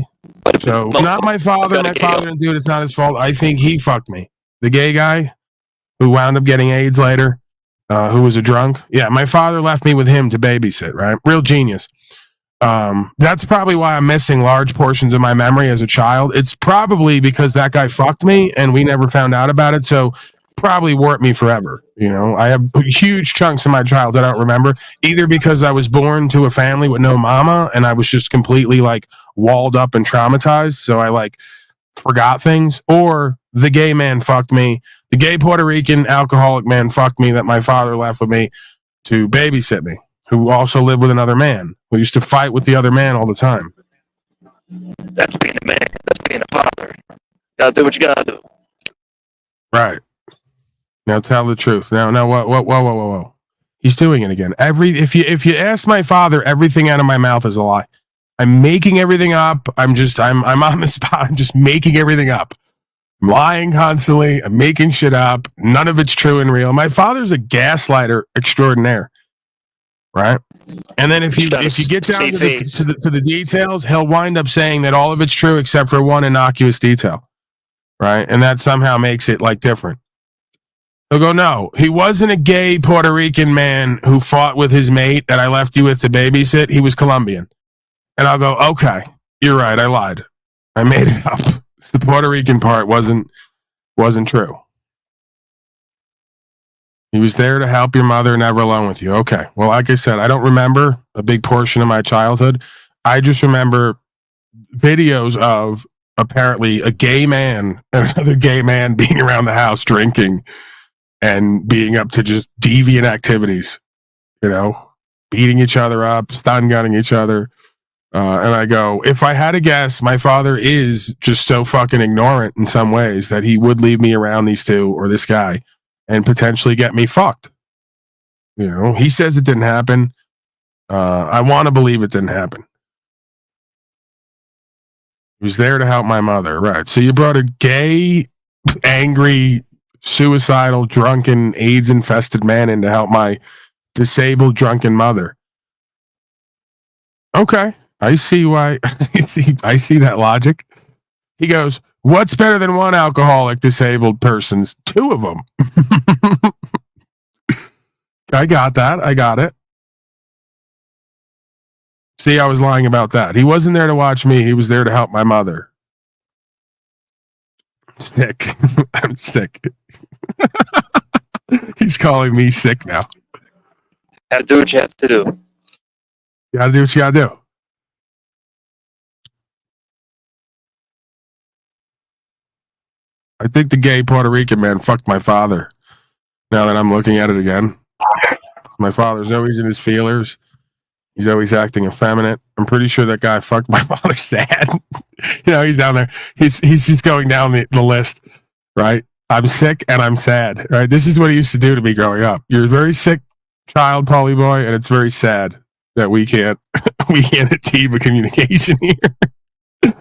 So not my father. My father didn't do it. It's not his fault. I think he fucked me. The gay guy who wound up getting AIDS later, who was a drunk. Yeah, my father left me with him to babysit, right? Real genius. That's probably why I'm missing large portions of my memory as a child. It's probably because that guy fucked me and we never found out about it. So probably warped me forever. I have huge chunks of my childhood I don't remember, either because I was born to a family with no mama and I was just completely walled up and traumatized. So I forgot things, or the gay man fucked me. The gay Puerto Rican alcoholic man fucked me that my father left with me to babysit me, who also lived with another man, who used to fight with the other man all the time. That's being a man. That's being a father. Gotta do what you gotta do. Right. Now tell the truth. Now, whoa. He's doing it again. If you ask my father, everything out of my mouth is a lie. I'm making everything up. I'm on the spot. I'm just making everything up. I'm lying constantly. I'm making shit up. None of it's true and real. My father's a gaslighter extraordinaire. Right? And then if you get down to the details, he'll wind up saying that all of it's true except for one innocuous detail. Right? And that somehow makes it like different. He'll go, no, he wasn't a gay Puerto Rican man who fought with his mate that I left you with to babysit. He was Colombian. And I'll go, okay, you're right. I lied. I made it up. The Puerto Rican part wasn't true. He was there to help your mother, never alone with you. Okay. Well, like I said, I don't remember a big portion of my childhood. I just remember videos of apparently a gay man and another gay man being around the house drinking and being up to just deviant activities, beating each other up, stun gunning each other. And I go, if I had to guess, my father is just so fucking ignorant in some ways that he would leave me around these two or this guy and potentially get me fucked. He says it didn't happen. I want to believe it didn't happen. He was there to help my mother. Right. So you brought a gay, angry, suicidal, drunken, AIDS-infested man in to help my disabled, drunken mother. Okay, I see why. I see that logic. He goes, what's better than one alcoholic, disabled person's? Two of them. I got that. I got it. See, I was lying about that. He wasn't there to watch me. He was there to help my mother. Sick. I'm sick. He's calling me sick now. Gotta do what you have to do. You gotta do what you gotta do. I think the gay Puerto Rican man fucked my father. Now that I'm looking at it again. My father's always in his feelers. He's always acting effeminate. I'm pretty sure that guy fucked my father sad. He's down there. He's just going down the list, right? I'm sick and I'm sad, right? This is what he used to do to me growing up. You're a very sick child, Polly boy, and it's very sad that we can't achieve a communication here.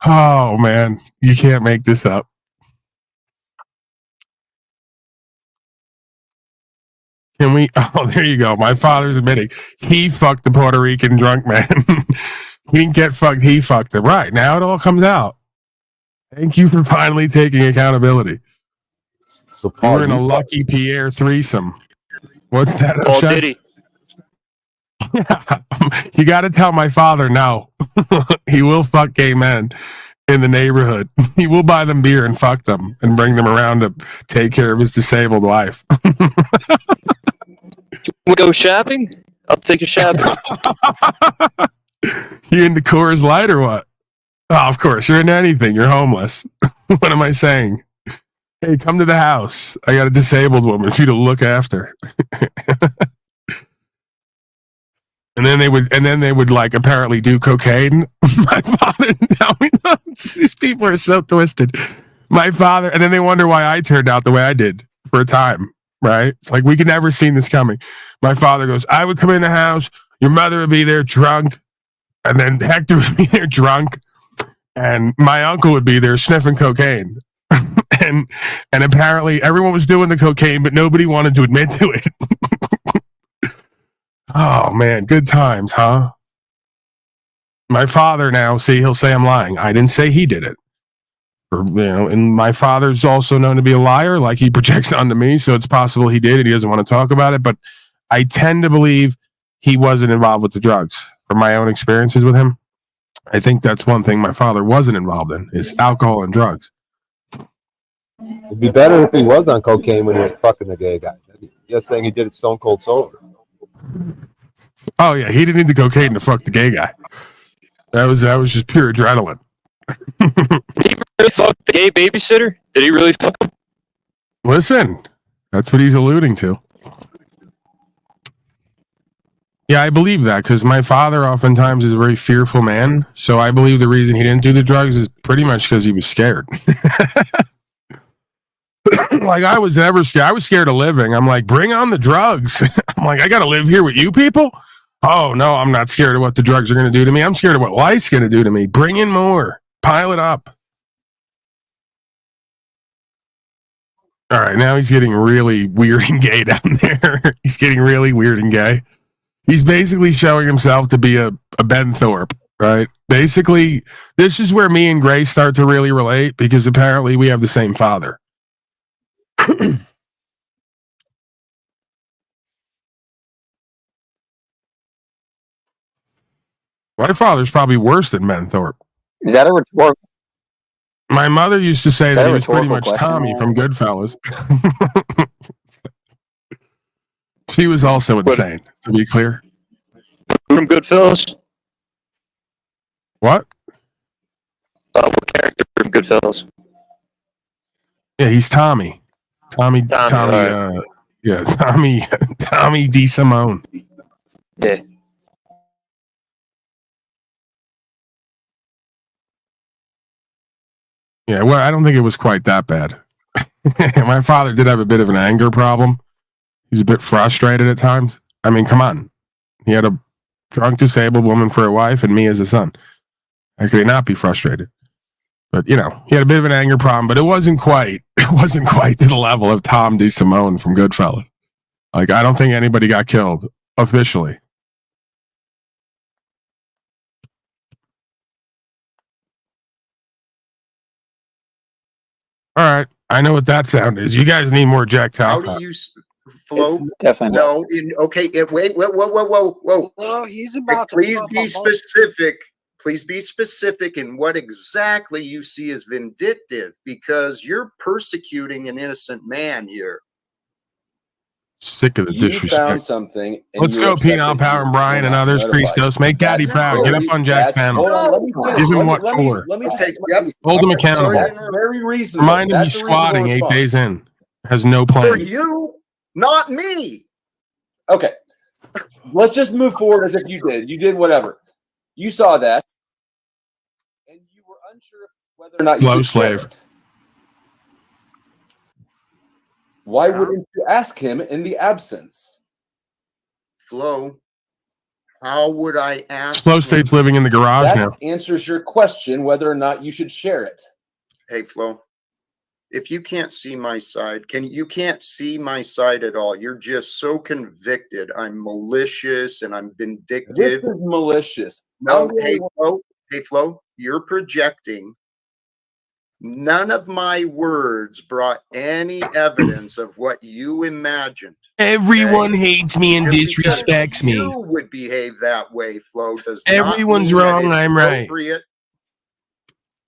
Oh man, you can't make this up. Can we? Oh, there you go. My father's admitting he fucked the Puerto Rican drunk man. He didn't get fucked. He fucked him. Right now, it all comes out. Thank you for finally taking accountability. So Paul, we're in a Lucky Pierre threesome. What's that? Paul Diddy. Yeah. You got to tell my father no. He will fuck gay men in the neighborhood. He will buy them beer and fuck them and bring them around to take care of his disabled wife. We go shopping? I'll take you shopping. You into Coors Light or what? Oh, of course. You're into anything. You're homeless. What am I saying? Hey, come to the house. I got a disabled woman for you to look after. And then they would like apparently do cocaine. My father, these people are so twisted. My father, and then they wonder why I turned out the way I did for a time, right? It's like we could never seen this coming. My father goes, I would come in the house, your mother would be there drunk, and then Hector would be there drunk, and my uncle would be there sniffing cocaine. and apparently everyone was doing the cocaine, but nobody wanted to admit to it. Oh man, good times, huh? My father now, see, he'll say I'm lying. I didn't say he did it. And my father's also known to be a liar, like he projects onto me, so it's possible he did and he doesn't want to talk about it, but I tend to believe he wasn't involved with the drugs. From my own experiences with him, I think that's one thing my father wasn't involved in, is alcohol and drugs. It'd be better if he was on cocaine when he was fucking the gay guy. You're saying he did it stone cold sober. Oh yeah, he didn't need the cocaine to fuck the gay guy. That was just pure adrenaline. Did he really fuck the gay babysitter? Did he really fuck him? Listen, that's what he's alluding to. Yeah, I believe that because my father oftentimes is a very fearful man. So I believe the reason he didn't do the drugs is pretty much because he was scared. Like I was never scared. I was scared of living. I'm like, bring on the drugs. I'm like, I got to live here with you people. Oh no, I'm not scared of what the drugs are going to do to me. I'm scared of what life's going to do to me. Bring in more. Pile it up. All right, now he's getting really weird and gay down there. He's getting really weird and gay. He's basically showing himself to be a Ben Thorpe, right? Basically, this is where me and Grace start to really relate because apparently we have the same father. My father's probably worse than Ben Thorpe. Is that a rhetorical? My mother used to say Is that that he a was pretty rhetorical much question? Tommy from Goodfellas. She was also insane, to be clear. From Goodfellas? What? What character from Goodfellas? Yeah, he's Tommy. Tommy, all right. yeah, Tommy DeSimone. Yeah. Yeah, well, I don't think it was quite that bad. My father did have a bit of an anger problem. He was a bit frustrated at times. I mean, come on. He had a drunk, disabled woman for a wife and me as a son. How could he not be frustrated? But, you know, he had a bit of an anger problem, but it wasn't quite to the level of Tom DeSimone from Goodfellas. Like, I don't think anybody got killed officially. All right. I know what that sound is. You guys need more Jack How Talcott. do you flow? Definitely. No. Okay. Wait. Whoa. Well, he's about to Please pop be a specific. Please be specific in what exactly you see as vindictive, because you're persecuting an innocent man here. Sick of the You disrespect. found something. And Let's you're go, upset Penal that Power you and Brian were and not others. notified. Christos, make Daddy That's proud. Get very- up on Jack's that's- panel. Hold on, let me finish. Give him Let what me- for. Let me just Okay, yep. Hold him Okay, sorry to accountable. interrupt. very reasonable. Remind him That's he's a reasonable squatting 8 response. days in. Has no For plan. you, not me. Okay. Let's just move forward as if you did. You did whatever. You saw that. And you were unsure whether or not you Low should share slave. it. Why wouldn't you ask him in the absence? Flo, how would I ask Slow him? State's living in the garage That now. answers your question whether or not you should share it. Hey, Flo, if you can't see my side, you can't see my side at all. You're just so convicted. I'm malicious and I'm This vindictive. is malicious. No, I'm the only one- hey, Flo, you're projecting. None of my words brought any evidence of what you imagined. Everyone hates me and Just because disrespects me. you would behave that way, Flo, does Everyone's not mean wrong, that it's I'm right. appropriate.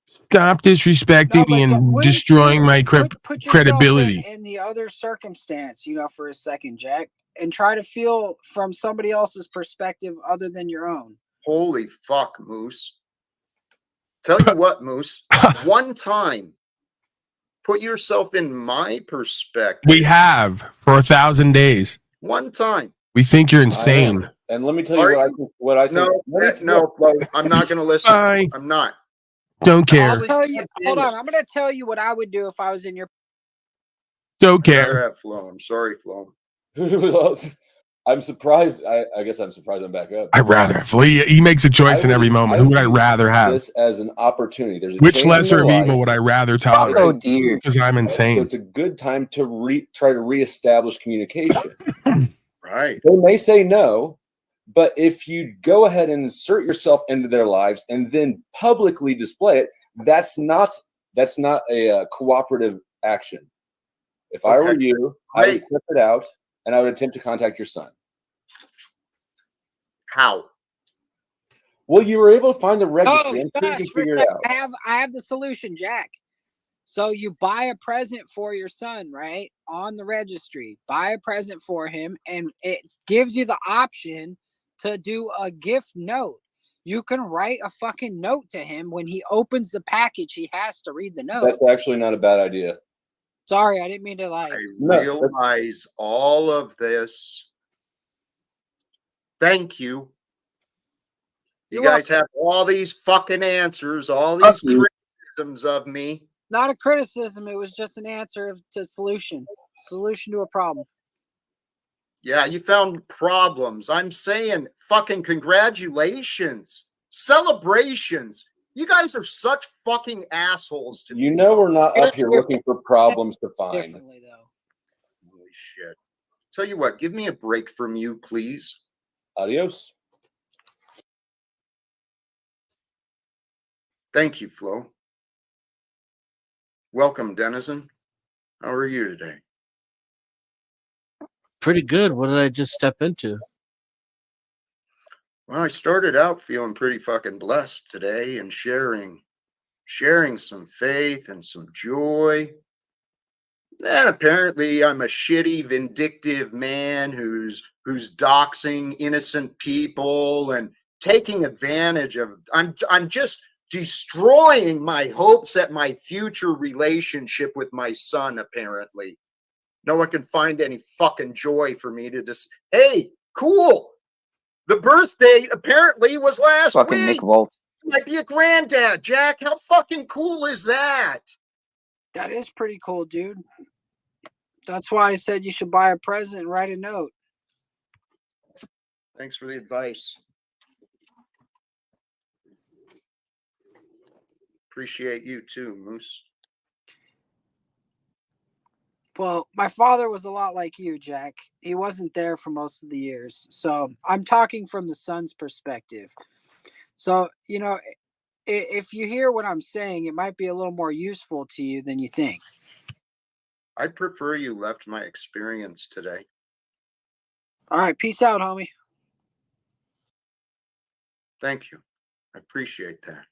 Stop disrespecting me and destroying my put yourself credibility. in the other circumstance, for a second, Jack, and try to feel from somebody else's perspective other than your own. Holy fuck, Moose. Tell you what, Moose, one time, put yourself in my perspective. We have for 1,000 days. One time. We think you're I am. insane. And let me tell you Are what I you? think. What I think. No, Flo, I'm not going to listen. Bye. I'm not. Don't care. I'll tell you. Hold on, I'm going to tell you what I would do if I was in your. Don't I'd rather care. have Flo. I'm sorry, Flo. I'm surprised. I guess I'm surprised I'm back up. I'd rather have. He makes a choice in every moment. Who would I rather have? This as an opportunity. There's a Which change in lesser your of life. evil would I rather tolerate? Oh dear. Because I'm So insane. it's a good time to try to reestablish communication. Right. They may say no, but if you go ahead and insert yourself into their lives and then publicly display it, that's not a cooperative action. If I were you, I would clip it out and I would attempt to contact your son. How? Well, you were able to find the registry. Oh, I'm sure you gosh, can figure it out. I have the solution, Jack. So you buy a present for your son, right? On the registry, buy a present for him, and it gives you the option to do a gift note. You can write a fucking note to him. When he opens the package, he has to read the note. That's actually not a bad idea. Sorry, I didn't mean to I realize all of this, Thank you. You You're guys have all these fucking answers, all these criticisms of me. Not a criticism. It was just an answer to solution to a problem. Yeah, you found problems. I'm saying fucking congratulations, celebrations. You guys are such fucking assholes to me. You know we're not up here looking for problems to find. Differently though. Holy shit. Tell you what, give me a break from you, please. Adios. Thank you, Flo. Welcome, Denizen. How are you today? Pretty good. What did I just step into? Well, I started out feeling pretty fucking blessed today and sharing some faith and some joy. And apparently I'm a shitty, vindictive man who's doxing innocent people and taking advantage of. I'm just destroying my hopes at my future relationship with my son, apparently. No one can find any fucking joy for me to just, hey, cool. The birth date apparently was last Fucking week. Nick Volt. Might be a granddad, Jack. How fucking cool is that? That is pretty cool, dude. That's why I said you should buy a present and write a note. Thanks for the advice. Appreciate you too, Moose. Well, my father was a lot like you, Jack. He wasn't there for most of the years. So I'm talking from the son's perspective. So, you know, if you hear what I'm saying, it might be a little more useful to you than you think. I'd prefer you left my experience today. All right. Peace out, homie. Thank you. I appreciate that.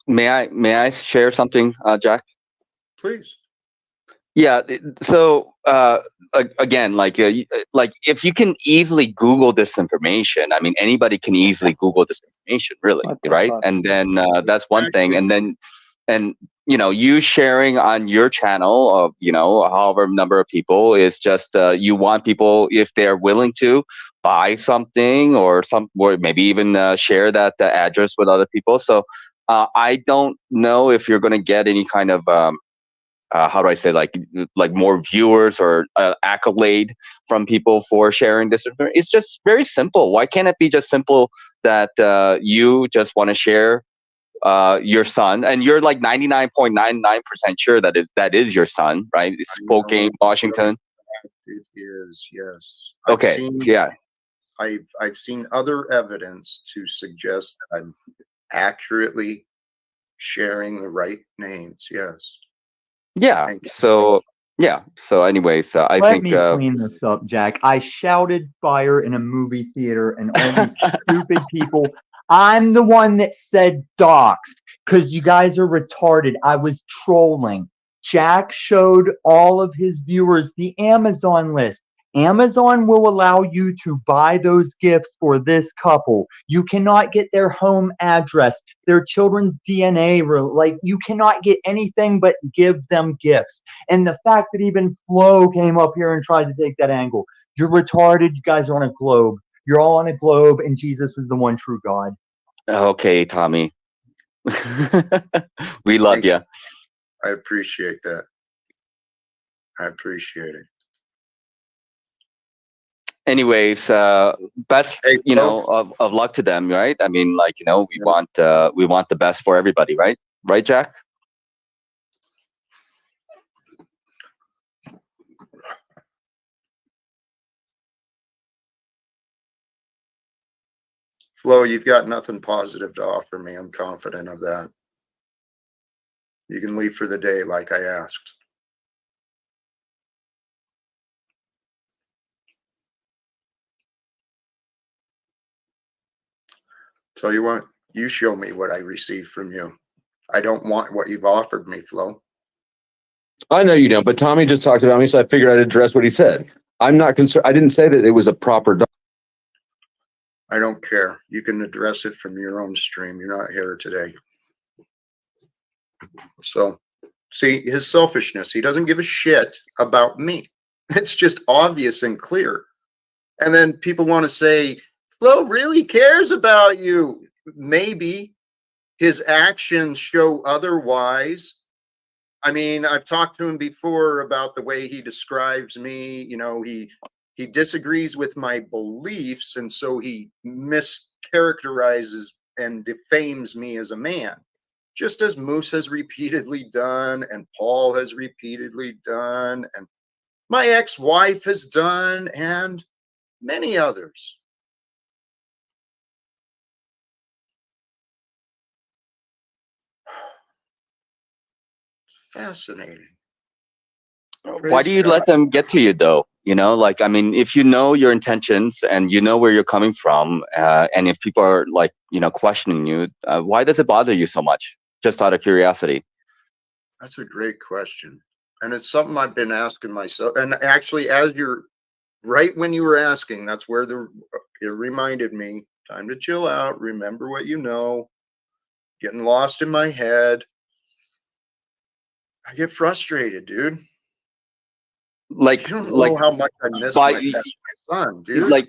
May I share something, Jack? Please. Yeah. So again, like if you can easily Google this information, I mean, anybody can easily Google this information, really, right? And then that's one thing, and then you know, you sharing on your channel of, you know, however number of people is just you want people, if they're willing to buy something or maybe even share that address with other people. So I don't know if you're going to get any kind of how do I say, like more viewers or accolade from people for sharing this information. It's just very simple. Why can't it be just simple that you just want to share your son, and you're like 99.99% sure that is your son, right? It's Spokane, Washington. It is, yes. Okay. I've seen other evidence to suggest that I'm accurately sharing the right names. Yes. Yeah. So anyways, I Let think me clean this up, Jack. I shouted fire in a movie theater and all these stupid people. I'm the one that said doxed because you guys are retarded. I was trolling. Jack showed all of his viewers the Amazon list. Amazon will allow you to buy those gifts for this couple. You cannot get their home address, their children's DNA. Like, you cannot get anything but give them gifts. And the fact that even Flo came up here and tried to take that angle. You're retarded. You guys are on a globe. You're all on a globe, and Jesus is the one true God. Okay, Tommy. We love you. I appreciate that. I appreciate it. Anyways, best, you know, of luck to them, right? I mean, like, you know, we want the best for everybody, right? Right, Jack? Flo, you've got nothing positive to offer me. I'm confident of that. You can leave for the day like I asked. Tell you what, you show me what I received from you. I don't want what you've offered me, Flo. I know you don't, but Tommy just talked about me, so I figured I'd address what he said. I'm not concerned. I didn't say that it was a proper dog. I don't care. You can address it from your own stream. You're not here today. So, see, his selfishness. He doesn't give a shit about me. It's just obvious and clear. And then people want to say, Flo really cares about you. Maybe his actions show otherwise. I mean, I've talked to him before about the way he describes me. You know, he disagrees with my beliefs, and so he mischaracterizes and defames me as a man, just as Moose has repeatedly done, and Paul has repeatedly done, and my ex-wife has done, and many others. Fascinating. Why do you let them get to you though? You know, like, I mean, if you know your intentions and you know where you're coming from, and if people are like, you know, questioning you, why does it bother you so much? Just out of curiosity. That's a great question. And it's something I've been asking myself. And actually, as you're right when you were asking, that's where it reminded me, time to chill out, remember what you know, getting lost in my head. I get frustrated, dude. Like, you don't know how much I miss my son, dude. Like,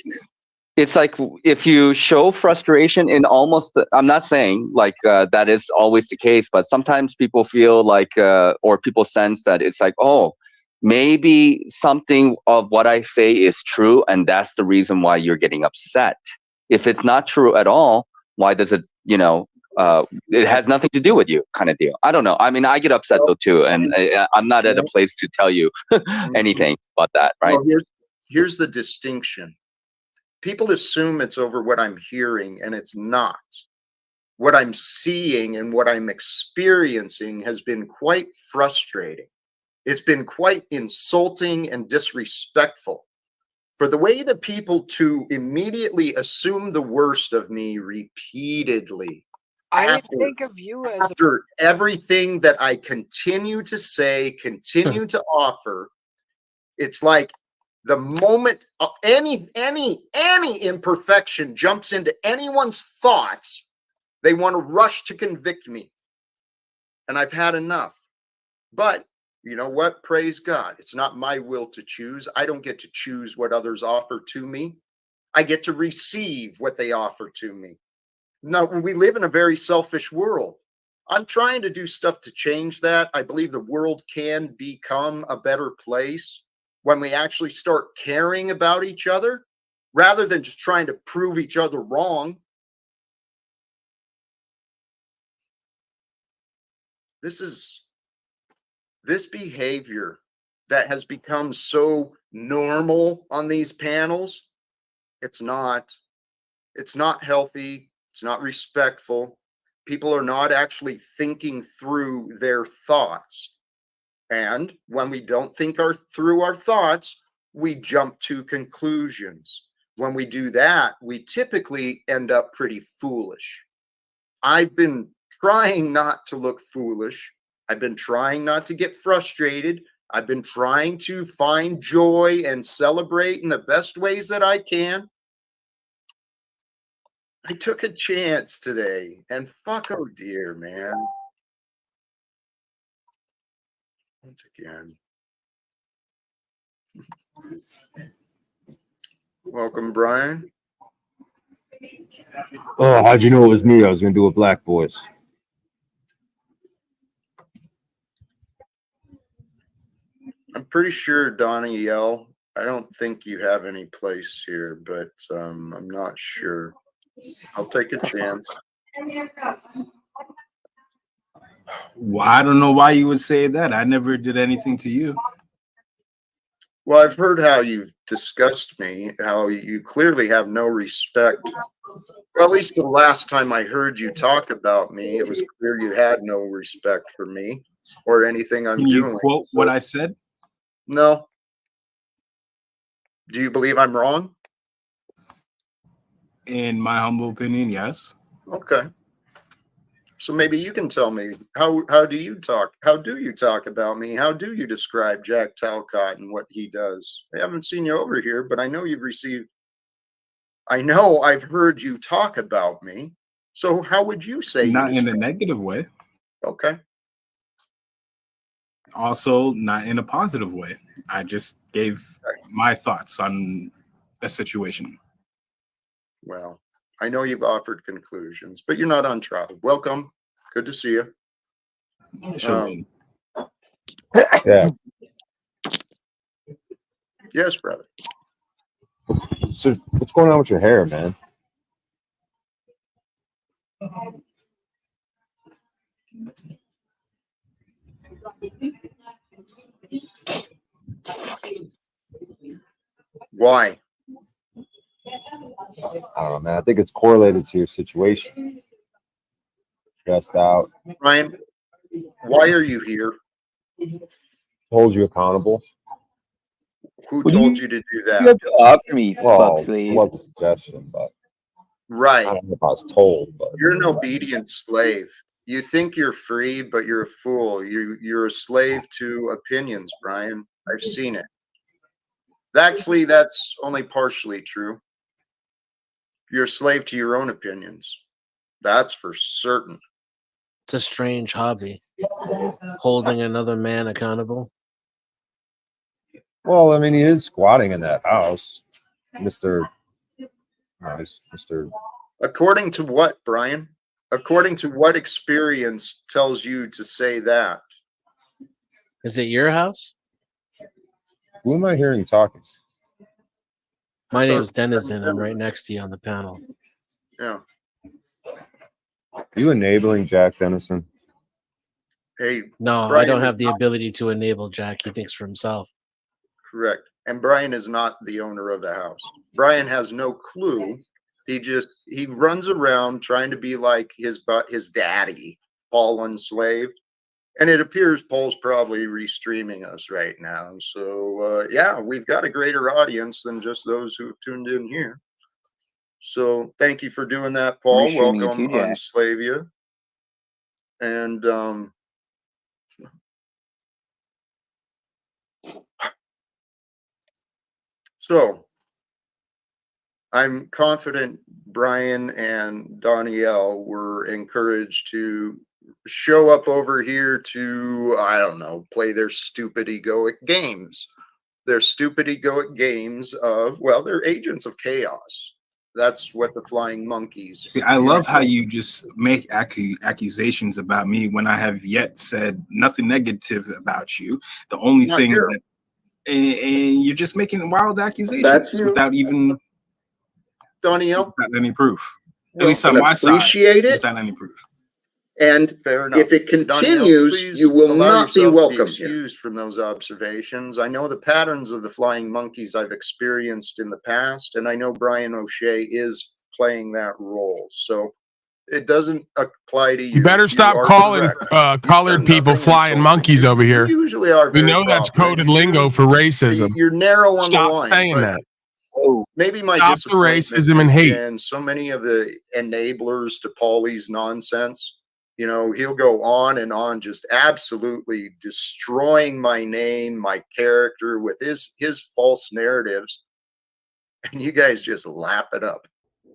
it's like if you show frustration in almost, I'm not saying like that is always the case, but sometimes people feel like, or people sense that it's like, oh, maybe something of what I say is true, and that's the reason why you're getting upset. If it's not true at all, why does it, you know, it has nothing to do with you, kind of deal. I don't know. I mean, I get upset though too, and I'm not at a place to tell you anything about that, right? Well, here's the distinction. People assume it's over what I'm hearing, and it's not. What I'm seeing and what I'm experiencing has been quite frustrating. It's been quite insulting and disrespectful. For the way that people to immediately assume the worst of me repeatedly. I didn't think of you as After everything that I continue to say, continue to offer, it's like the moment any imperfection jumps into anyone's thoughts, they want to rush to convict me. And I've had enough. But you know what? Praise God. It's not my will to choose. I don't get to choose what others offer to me. I get to receive what they offer to me. Now, we live in a very selfish world. I'm trying to do stuff to change that. I believe the world can become a better place when we actually start caring about each other rather than just trying to prove each other wrong. This behavior that has become so normal on these panels, it's not healthy. It's not respectful. People are not actually thinking through their thoughts. And when we don't think through our thoughts, we jump to conclusions. When we do that, we typically end up pretty foolish. I've been trying not to look foolish. I've been trying not to get frustrated. I've been trying to find joy and celebrate in the best ways that I can. I took a chance today, and fuck, oh dear, man. Once again. Welcome, Brian. Oh, how'd you know it was me? I was gonna do a black voice. I'm pretty sure Donnie Yell. I don't think you have any place here, but I'm not sure. I'll take a chance. Well, I don't know why you would say that. I never did anything to you. Well, I've heard how you've discussed me, how you clearly have no respect. Well, at least the last time I heard you talk about me, it was clear you had no respect for me or anything I'm Can you doing. quote what I said? No. Do you believe I'm wrong? In my humble opinion, yes. Okay. So maybe you can tell me how do you talk? How do you talk about me? How do you describe Jack Talcott and what he does? I haven't seen you over here, but I know I've heard you talk about me. So how would you say Not you in a negative way. Okay. Also, not in a positive way. I just gave my thoughts on a situation. Well, I know you've offered conclusions, but you're not on trial. Welcome. Good to see you. Yeah. Yes, brother. So what's going on with your hair, man? Why? I don't know, man. I think it's correlated to your situation. Stressed out. Ryan, why are you here? Hold you accountable. Who told you to do You that? have to offer me, Well, fuck it slave. was a suggestion, but I Right. don't know if I was told. But You're an obedient slave. You think you're free, but you're a fool. You're a slave to opinions, Brian. I've seen it. Actually, that's only partially true. You're a slave to your own opinions. That's for certain. It's a strange hobby. Holding another man accountable. well, I mean, he is squatting in that house, Mr. Mr. According to what, Brian? According to what experience tells you to say that? Is it your house? Who am I hearing talking? My That's name's our- Denizen. I'm right next to you on the panel. Yeah. Are you enabling Jack Dennison? Hey, No, I Brian don't is have the not- ability to enable Jack. He thinks for himself. Correct. And Brian is not the owner of the house. Brian has no clue. He runs around trying to be like his daddy, Paul Unslaved. And it appears Paul's probably restreaming us right now. So yeah, we've got a greater audience than just those who have tuned in here. So thank you for doing that, Paul. Restreaming you Welcome, too, Jack. Unslavia. And so I'm confident Brian and Danielle were encouraged to show up over here to, I don't know, play their stupid egoic games. Their stupid egoic games of, well, they're agents of chaos. That's what the flying monkeys. See, I love how you just make accusations about me when I have yet said nothing negative about you. The only Not thing here. that, and you're just making wild That's accusations you. without even Danielle, without any proof. At well, least on my side, appreciate it. without any proof. And fair enough. If it continues, please you will allow not be yourself to be welcome here. Excused from those observations. I know the patterns of the flying monkeys I've experienced in the past, and I know Brian O'Shea is playing that role. So it doesn't apply to you. You better stop are calling correct. colored people flying monkeys over here. You usually are We very know that's cooperative. coded lingo for racism. You're narrow on the Stop line. saying but that. Maybe my Stop the disappointment racism and has hate. been so many of the enablers to Paulie's nonsense. You know, he'll go on and on, just absolutely destroying my name, my character with his false narratives, and you guys just lap it up.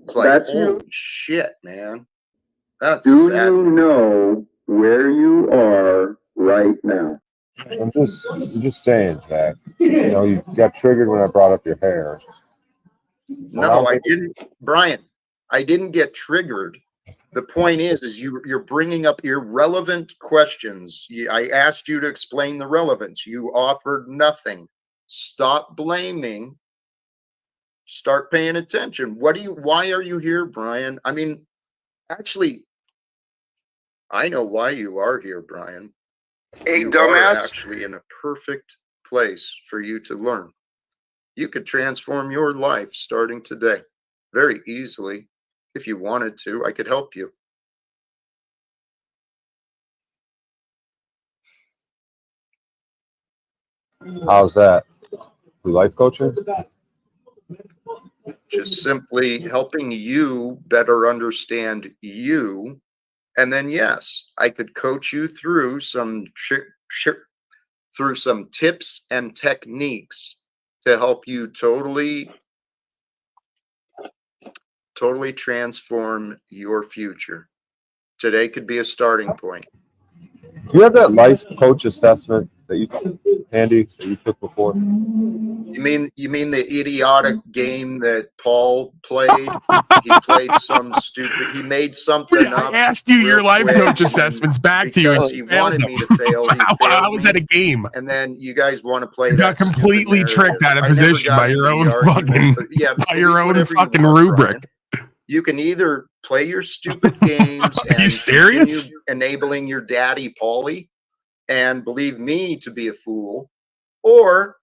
It's like, That's you. holy shit, man. That's Do sad. you know where you are right now? I'm just saying, Jack. You know, you got triggered when I brought up your hair. No, I didn't, Brian. I didn't get triggered. The point is you're bringing up irrelevant questions. I asked you to explain the relevance. You offered nothing. Stop blaming. Start paying attention. Why are you here, Brian? I mean, actually, I know why you are here, Brian. Hey, You dumbass. are actually in a perfect place for you to learn. You could transform your life starting today very easily. If you wanted to, I could help you. How's that? You life coaching? Just simply helping you better understand you. And then, yes, I could coach you through some tips and techniques to help you totally transform your future. Today could be a starting point. Do you have that life coach assessment that you handy that you took before? You mean the idiotic game that Paul played? He played some stupid. He made something up. I asked you your real life quick, coach and then assessments back to you. because And he you failed wanted them. me to fail. He failed How was that a me. game? And then you guys want to play You that got completely stupid tricked out of narrative. I never position got by into your the own argument, fucking but yeah, by believe your own whatever you fucking want, rubric. Brian. You can either play your stupid games Are you and serious? continue enabling your daddy Paulie and believe me to be a fool, or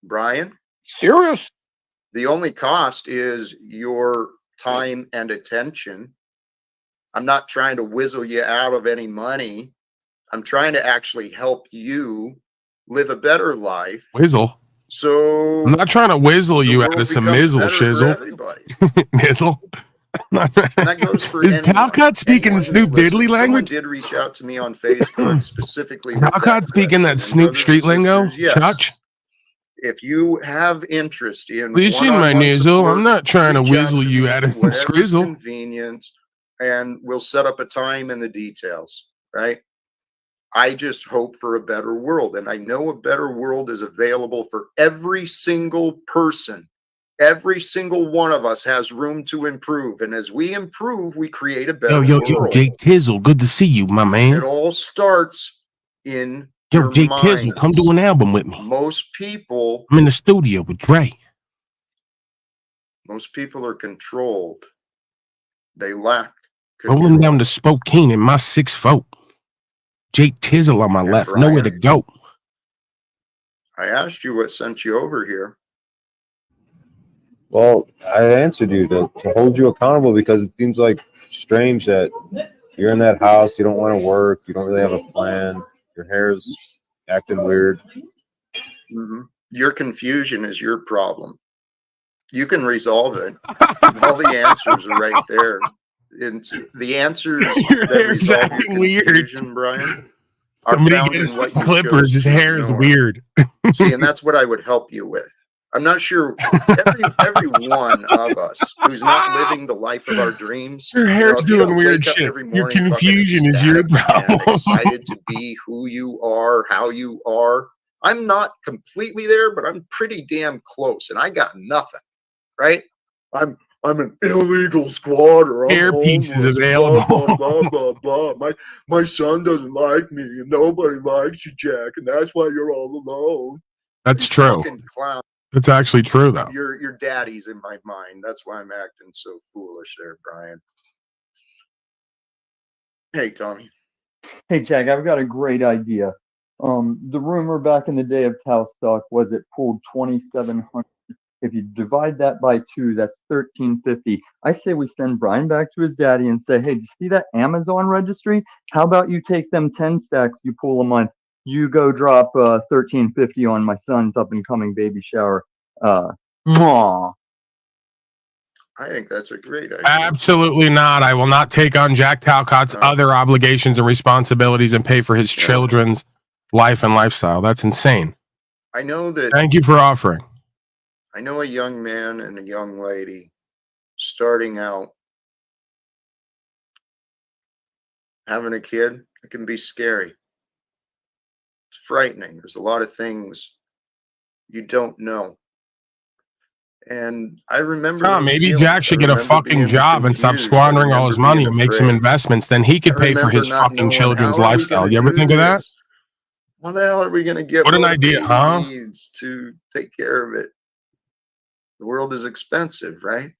Brian, serious. The only cost is your time and attention. I'm not trying to whizzle you out of any money. I'm trying to actually help you live a better life. Whizzle. So I'm not trying to whizzle the you out world of some becomes mizzle better for shizzle. everybody. Mizzle. And that goes for Is anyone. Talcott speaking Anyone Snoop who's Diddley listening. Someone language? did reach out to me on Facebook specifically with that Talcott speaking that question. And Snoop brothers Street and lingo? sisters, yes. Chutch? If you have interest in Listen, my one-on-one nizzle. support, I'm not trying to reach out whizzle to you me, out of whatever's scrizzle. convenient, and we'll set up a time and the details, right? I just hope for a better world, and I know a better world is available for every single person. Every single one of us has room to improve, and as we improve, we create a better Yo, world. Jake Tizzle. Good to see you, my man. It all starts in Yo, your Jake mind. Tizzle, come do an album with me. Most people I'm in the studio with Dre. are controlled. They lack Rolling down to Spokane in my 6'4". Jake Tizzle on my left. Brian. Nowhere to go. I asked you what sent you over here. Well, I answered you to hold you accountable because it seems like strange that you're in that house, you don't want to work, you don't really have a plan, your hair's acting weird. Mm-hmm. Your confusion is your problem. You can resolve it. All the answers are right there. And the answers that resolve your confusion, Brian, are Somebody found get in what you Clippers. chose His to hair is ignore. weird. See, and that's what I would help you with. I'm not sure every one of us who's not living the life of our dreams. Your hair's if you doing don't weird wake up shit. every Your morning fucking confusion is your ecstatic and problem. excited to be who you are, how you are. I'm not completely there, but I'm pretty damn close, and I got nothing. Right? I'm an illegal squatter. I'm Hairpiece is homeless, available. Blah, blah, blah, blah, blah. My son doesn't like me, and nobody likes you, Jack, and that's why you're all alone. That's true. Fucking clown. That's actually true, though. Your daddy's in my mind. That's why I'm acting so foolish there, Brian. Hey, Tommy. Hey, Jack, I've got a great idea. The rumor back in the day of Tau stock was it pulled 2,700. If you divide that by 2, that's 1,350. I say we send Brian back to his daddy and say, hey, do you see that Amazon registry? How about you take them 10 stacks you pull a month? You go drop 1,350 on my son's up and coming baby shower. Mwah. I think that's a great idea. Absolutely not. I will not take on Jack Talcott's other obligations and responsibilities and pay for his children's life and lifestyle. That's insane. I know that. Thank you for offering. I know a young man and a young lady starting out having a kid. It can be scary. It's frightening. There's a lot of things you don't know. And I remember. Tom, maybe Jack should get a fucking job and stop squandering all his money and make some investments. Then he could pay for his fucking children's lifestyle. You ever think of that? How the hell are we going to get What an idea, huh? needs to take care of it? The world is expensive, right?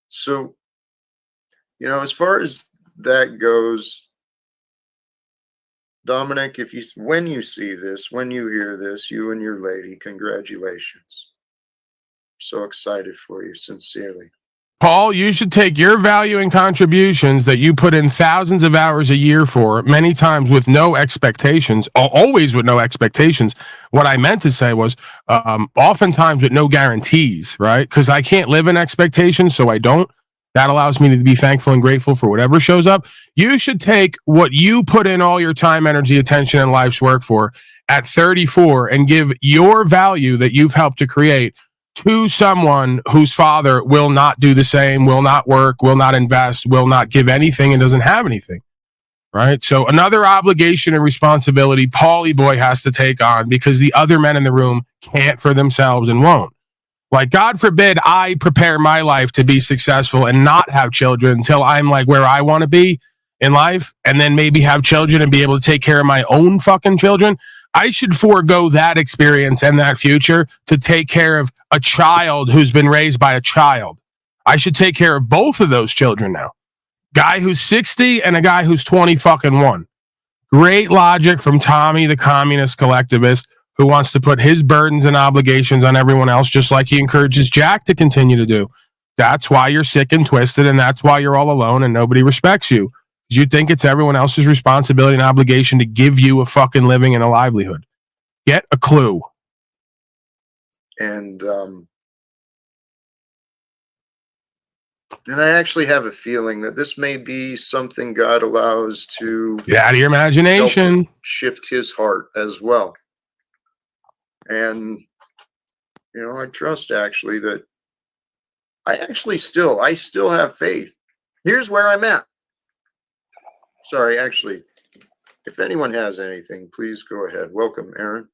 So, as far as that goes, Dominic, when you see this, when you hear this, you and your lady, congratulations. So excited for you, sincerely. Paul, you should take your value and contributions that you put in thousands of hours a year for, many times with no expectations, always with no expectations. What I meant to say was oftentimes with no guarantees, right? Because I can't live in expectations, so I don't. That allows me to be thankful and grateful for whatever shows up. You should take what you put in all your time, energy, attention, and life's work for at 34 and give your value that you've helped to create to someone whose father will not do the same, will not work, will not invest, will not give anything, and doesn't have anything. right? So another obligation and responsibility Paulie boy has to take on because the other men in the room can't for themselves and won't. Like, God forbid I prepare my life to be successful and not have children until I'm like where I want to be in life, and then maybe have children and be able to take care of my own fucking children. I should forego that experience and that future to take care of a child who's been raised by a child. I should take care of both of those children now. Guy who's 60 and a guy who's 20 fucking 1. Great logic from Tommy, the communist collectivist, who wants to put his burdens and obligations on everyone else, just like he encourages Jack to continue to do. That's why you're sick and twisted, and that's why you're all alone and nobody respects you. You think it's everyone else's responsibility and obligation to give you a fucking living and a livelihood. Get a clue. And I actually have a feeling that this may be something God allows to get out of your imagination, shift his heart as well. And, you know, I trust actually that I still have faith. Here's where I'm at. Sorry, actually, if anyone has anything, please go ahead. Welcome, Aaron.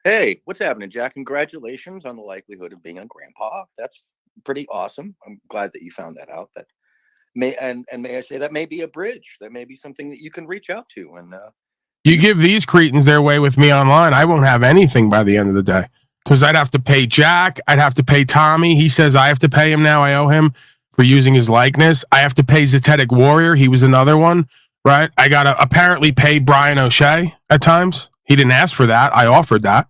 Hey, what's happening, Jack? Congratulations on the likelihood of being a grandpa. That's pretty awesome. I'm glad that you found that out. That may I say that may be a bridge. That may be something that you can reach out to. And you give these cretins their way with me online, I won't have anything by the end of the day because I'd have to pay Jack. I'd have to pay Tommy. He says I have to pay him now. I owe him for using his likeness. I have to pay Zetetic Warrior. He was another one, right? I got to apparently pay Brian O'Shea at times. He didn't ask for that. I offered that.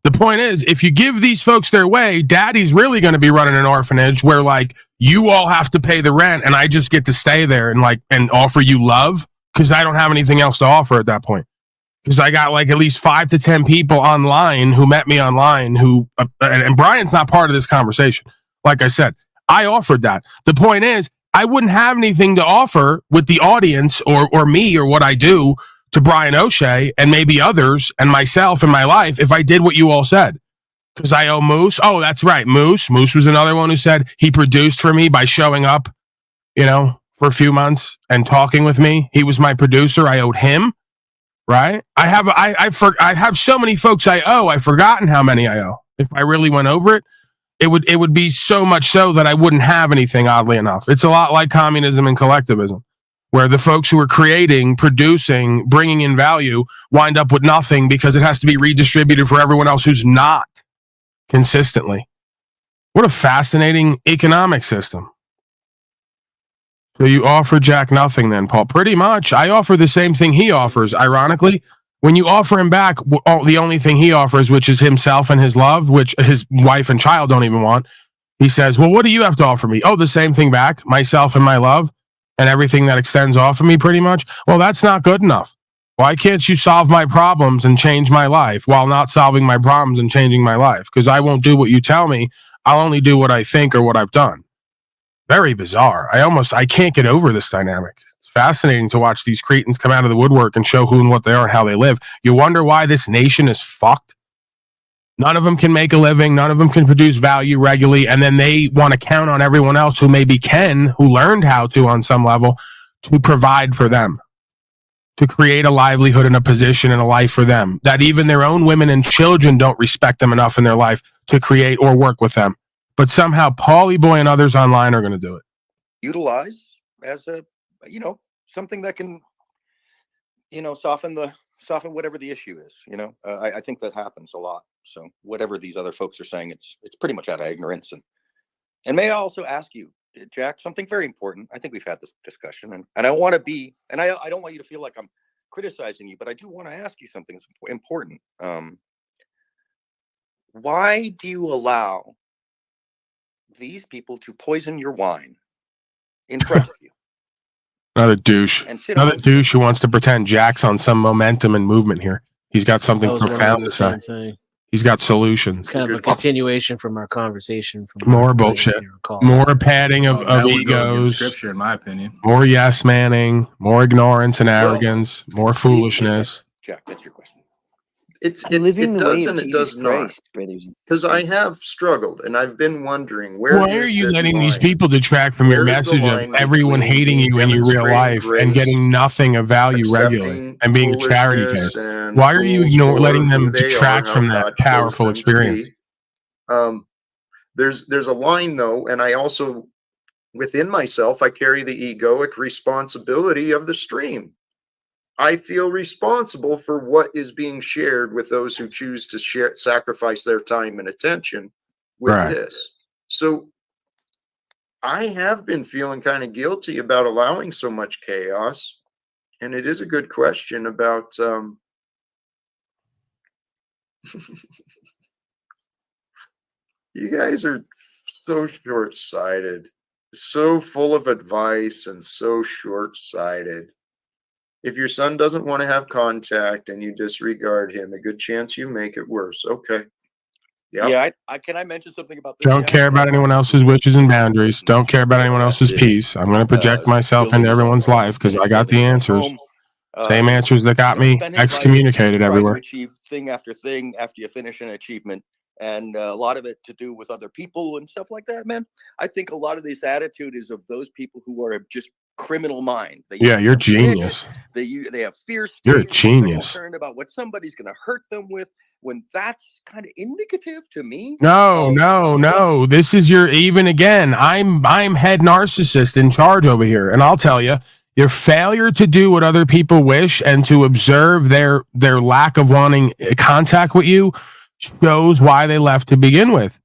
The point is, if you give these folks their way, Daddy's really going to be running an orphanage where, like, you all have to pay the rent and I just get to stay there and offer you love because I don't have anything else to offer at that point. Because I got like at least 5 to 10 people online who met me online who, and Brian's not part of this conversation. Like I said, I offered that. The point is, I wouldn't have anything to offer with the audience or me or what I do to Brian O'Shea and maybe others and myself in my life if I did what you all said. Because I owe Moose. Oh, that's right. Moose was another one who said he produced for me by showing up, for a few months and talking with me. He was my producer. I owed him, right? I have so many folks I owe. I've forgotten how many I owe. If I really went over it, it would be so much so that I wouldn't have anything, oddly enough. It's a lot like communism and collectivism, where the folks who are creating, producing, bringing in value wind up with nothing because it has to be redistributed for everyone else who's not consistently. What a fascinating economic system. So you offer Jack nothing then, Paul? Pretty much. I offer the same thing he offers, ironically. When you offer him back the only thing he offers, which is himself and his love, which his wife and child don't even want, he says, well, what do you have to offer me? Oh, the same thing back, myself and my love. And everything that extends off of me pretty much. Well, that's not good enough. Why can't you solve my problems and change my life while not solving my problems and changing my life? Because I won't do what you tell me. I'll only do what I think or what I've done. Very bizarre. I can't get over this dynamic. It's fascinating to watch these cretins come out of the woodwork and show who and what they are and how they live. You wonder why this nation is fucked. None of them can make a living. None of them can produce value regularly. And then they want to count on everyone else who maybe can, who learned how to on some level, to provide for them, to create a livelihood and a position and a life for them, that even their own women and children don't respect them enough in their life to create or work with them. But somehow Paulie Boy and others online are going to do it. utilize as a, something that can, soften whatever the issue is. I think that happens a lot. So whatever these other folks are saying, it's pretty much out of ignorance. And may I also ask you, Jack, something very important. I think we've had this discussion, and I don't want to be, and I don't want you to feel like I'm criticizing you, but I do want to ask you something that's important. Why do you allow these people to poison your wine in front of you? Another douche. Another douche who wants to pretend Jack's on some momentum and movement here. He's got something profound to say. He's got solutions. It's kind of a continuation from our conversation. From more bullshit. More padding of egos. Scripture, in my opinion. More yes manning. More ignorance and arrogance. More foolishness. Jack, that's your question. living it the way does of and it Jesus does not. Christ, brothers and Because I sisters. have struggled and I've been wondering, where Why are is you this letting these line? people detract from your Where is the message of line everyone between hating being you in your real demonstrating life and grace, getting nothing of value regularly accepting and being a charity foolishness, case? and Why are you fools letting for who them they are, detract how from that God chose powerful them to experience? be? There's a line though, and I also, within myself, I carry the egoic responsibility of the stream. I feel responsible for what is being shared with those who choose to sacrifice their time and attention with Right. this. So I have been feeling kind of guilty about allowing so much chaos. And it is a good question about you guys are so short-sighted, so full of advice and so short-sighted. If your son doesn't want to have contact and you disregard him, a good chance you make it worse. Okay. Yep. Yeah, I can I mention something about this, Don't Jack? care about anyone else's wishes and boundaries. Don't care about anyone else's Invested, peace. I'm going to project myself building into his own everyone's home, life because I finished got building the his own answers. home. Same answers that got me Spent his life excommunicated trying to everywhere. achieve thing after thing after you finish an achievement, and a lot of it to do with other people and stuff like that, man. I think a lot of this attitude is of those people who are just criminal mind. They Yeah, you're become sick, genius. they have fear You're a states. They're genius. concerned about what somebody's going to hurt them with. When that's kind of indicative to me. No. This is your even again. I'm head narcissist in charge over here, and I'll tell you, your failure to do what other people wish and to observe their lack of wanting contact with you shows why they left to begin with.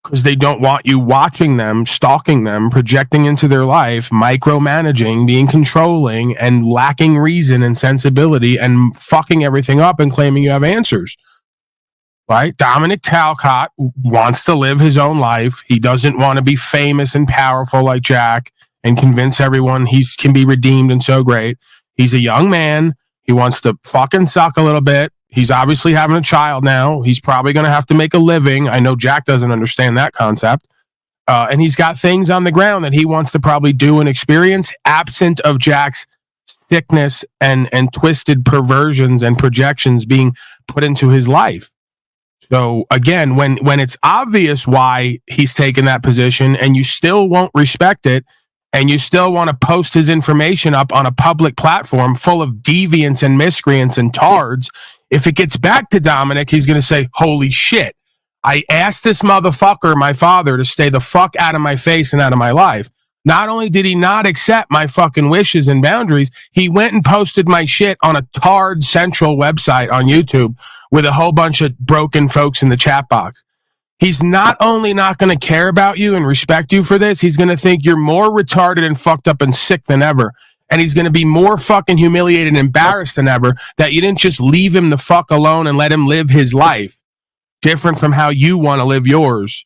Because they don't want you watching them, stalking them, projecting into their life, micromanaging, being controlling, and lacking reason and sensibility, and fucking everything up and claiming you have answers. Right? Dominic Talcott wants to live his own life. He doesn't want to be famous and powerful like Jack and convince everyone he can be redeemed and so great. He's a young man. He wants to fucking suck a little bit. He's obviously having a child now. He's probably going to have to make a living. I know Jack doesn't understand that concept. And he's got things on the ground that he wants to probably do and experience absent of Jack's sickness and twisted perversions and projections being put into his life. So again, when it's obvious why he's taken that position and you still won't respect it and you still want to post his information up on a public platform full of deviants and miscreants and tards, if it gets back to Dominic, he's going to say, holy shit, I asked this motherfucker, my father, to stay the fuck out of my face and out of my life. Not only did he not accept my fucking wishes and boundaries, he went and posted my shit on a Tard Central website on YouTube with a whole bunch of broken folks in the chat box. He's not only not going to care about you and respect you for this, he's going to think you're more retarded and fucked up and sick than ever. And he's going to be more fucking humiliated and embarrassed than ever that you didn't just leave him the fuck alone and let him live his life different from how you want to live yours.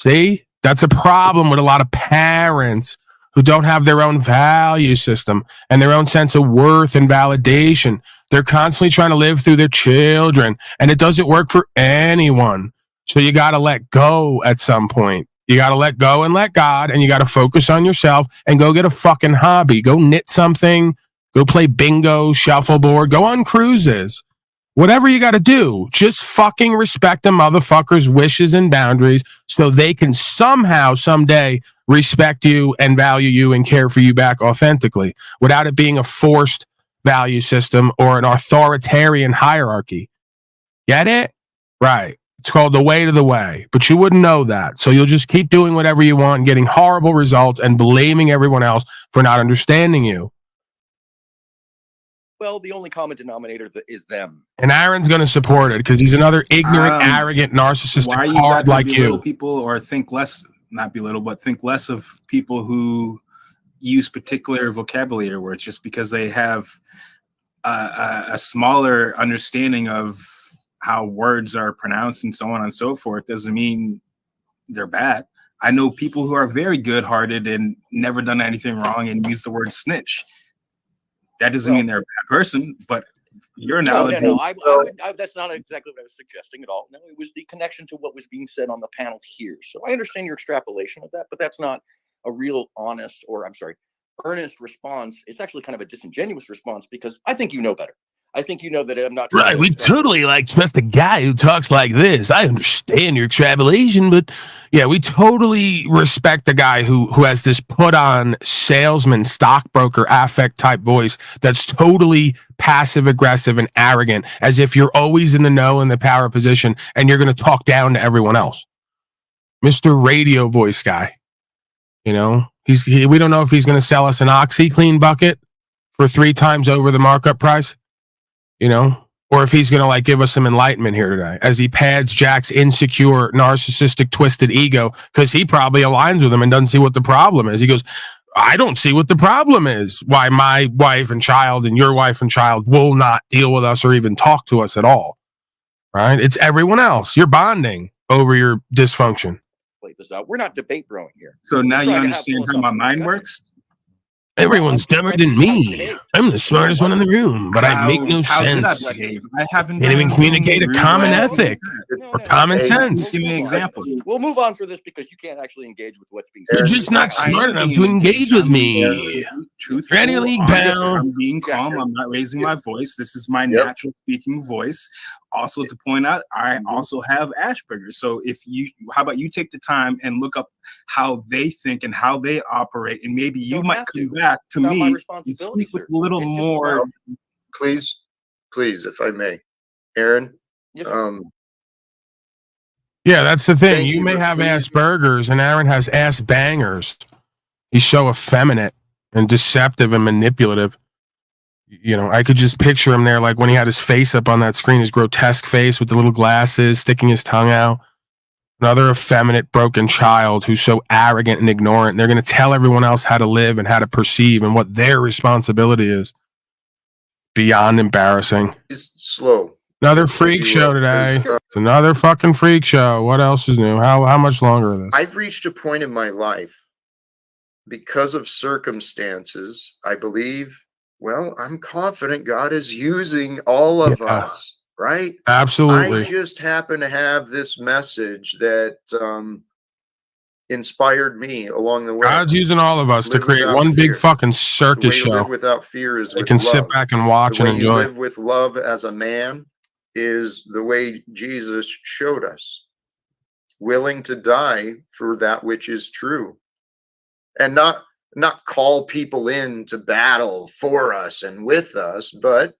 See? That's a problem with a lot of parents who don't have their own value system and their own sense of worth and validation. They're constantly trying to live through their children, and it doesn't work for anyone. So you got to let go at some point. You got to let go and let God, and you got to focus on yourself and go get a fucking hobby. Go knit something, go play bingo, shuffleboard, go on cruises. Whatever you got to do, just fucking respect a motherfucker's wishes and boundaries so they can somehow, someday respect you and value you and care for you back authentically without it being a forced value system or an authoritarian hierarchy. Get it? Right. It's called the way to the way, but you wouldn't know that. So you'll just keep doing whatever you want, getting horrible results and blaming everyone else for not understanding you. Well, the only common denominator is them. And Aaron's going to support it because he's another ignorant, arrogant, narcissistic hard like belittle you. people or think less, not belittle, but think less of people who use particular vocabulary words just because they have a smaller understanding of how words are pronounced and so on and so forth doesn't mean they're bad. I know people who are very good-hearted and never done anything wrong and use the word snitch. That doesn't mean they're a bad person, but your analogy. No. That's not exactly what I was suggesting at all. No, it was the connection to what was being said on the panel here. So I understand your extrapolation of that, but that's not a real earnest response. It's actually kind of a disingenuous response because I think you know better. I think you know that I'm not. Right, we totally trust a guy who talks like this. I understand your tribulation, but yeah, we totally respect a guy who has this put on salesman, stockbroker, affect type voice that's totally passive aggressive and arrogant, as if you're always in the know in the power position and you're going to talk down to everyone else. Mr. Radio voice guy, we don't know if he's going to sell us an OxyClean bucket for 3 times over the markup price. Or if he's going to give us some enlightenment here today as he pads Jack's insecure, narcissistic, twisted ego, because he probably aligns with him and doesn't see what the problem is. He goes, I don't see what the problem is. Why my wife and child and your wife and child will not deal with us or even talk to us at all. Right? It's everyone else. You're bonding over your dysfunction. Wait this out. We're not debate growing here. So now you understand how my mind works? Everyone's dumber than me. I'm the smartest one in the room, but I make no sense. I haven't can't even communicate a common ethic or common sense. Give me an example. We'll move on for this because you can't actually engage with what's being said. You're just not smart enough to engage with me. Truthfully, League I'm being calm. I'm not raising my voice. This is my natural speaking voice. Also, to point out, I also have Asperger's. So how about you take the time and look up how they think and how they operate, and maybe you might come back to me and speak with a little more. Please, if I may, Aaron. Yeah, that's the thing. You may have Asperger's, and Aaron has ass bangers. He's so effeminate and deceptive and manipulative. I could just picture him there, like when he had his face up on that screen, his grotesque face with the little glasses, sticking his tongue out. Another effeminate, broken child who's so arrogant and ignorant. They're going to tell everyone else how to live and how to perceive and what their responsibility is. Beyond embarrassing. It's slow. Another freak show today. It's another fucking freak show. What else is new? How much longer is this? I've reached a point in my life because of circumstances, I believe. Well, I'm confident God is using all of us, right? Absolutely. I just happen to have this message that inspired me along the way. God's using all of us to create one big fucking circus show. Live without fear is we can sit back and watch and enjoy. Live with love as a man is the way Jesus showed us. Willing to die for that which is true, and not call people in to battle for us and with us, but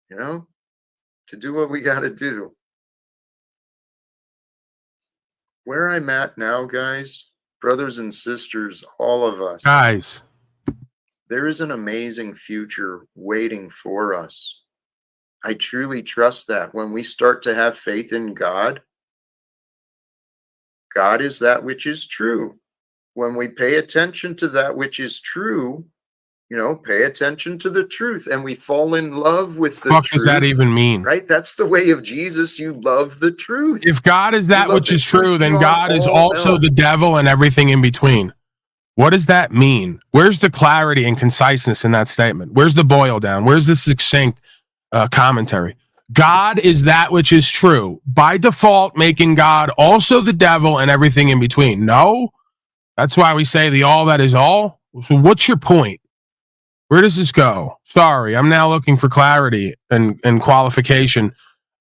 to do what we got to do. Where I'm at now, guys, brothers and sisters, all of us, guys, there is an amazing future waiting for us. I truly trust that when we start to have faith in God, God is that which is true. When we pay attention to that which is true, pay attention to the truth, and we fall in love with the truth. What does that even mean? Right? That's the way of Jesus. You love the truth. If God is that which is true, then God is also the devil and everything in between. What does that mean? Where's the clarity and conciseness in that statement? Where's the boil down? Where's the succinct commentary? God is that which is true. By default, making God also the devil and everything in between. No. That's why we say the all that is all. So what's your point? Where does this go? Sorry, I'm now looking for clarity and qualification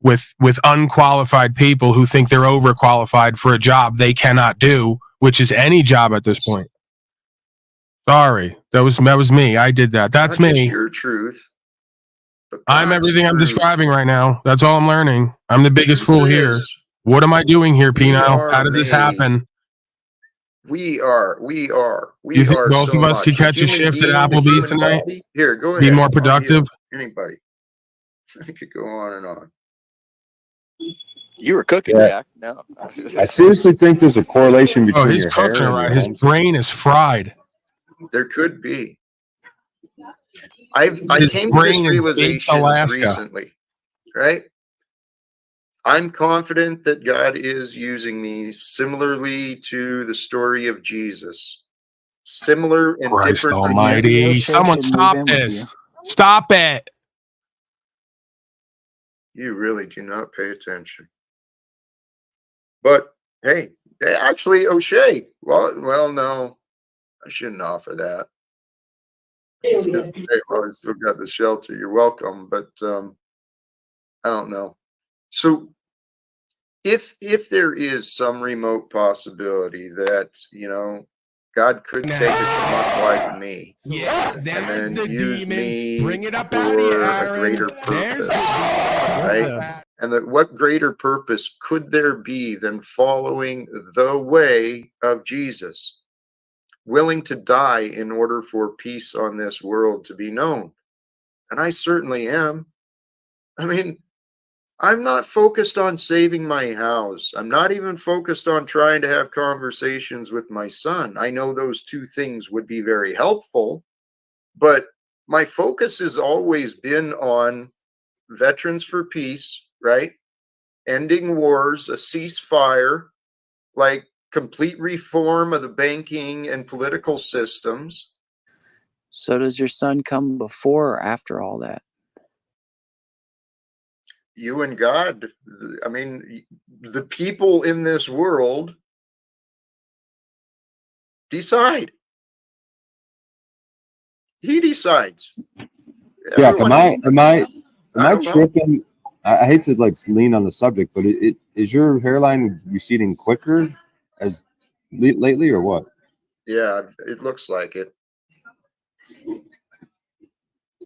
with unqualified people who think they're overqualified for a job they cannot do, which is any job at this point. Sorry, that was me. I did that. That's Not me. just your truth. I'm everything I'm describing right now. That's all I'm learning. I'm the biggest fool here. What am I doing here, Pino? How did this happen? We are. You think both of us could catch a shift at Applebee's tonight? Here, go ahead. Be more productive? Anybody. I could go on and on. You were cooking, Jack. No. I seriously think there's a correlation between he's your hair cooking and right. your His hands. brain is fried. There could be. I His came to brain this is baked realization Alaska. recently, right? I'm confident that God is using me similarly to the story of Jesus. Similar and Christ different. almighty. Someone stop this. Stop it. You really do not pay attention. But hey, actually, O'Shea. Well, no, I shouldn't offer that. Just gonna say, well, you still got the shelter. You're welcome, but I don't know. So if there is some remote possibility that, God could take a schmuck like me and then use me for a greater purpose, right? And that what greater purpose could there be than following the way of Jesus, willing to die in order for peace on this world to be known? And I certainly am. I mean, I'm not focused on saving my house. I'm not even focused on trying to have conversations with my son. I know those two things would be very helpful, but my focus has always been on veterans for peace, right? Ending wars, a ceasefire, like complete reform of the banking and political systems. So does your son come before or after all that? You and God, I mean, the people in this world decide. He decides. Yeah, am I I don't know. tripping? I hate to like lean on the subject, but it is your hairline receding quicker as lately or what? Yeah, it looks like it.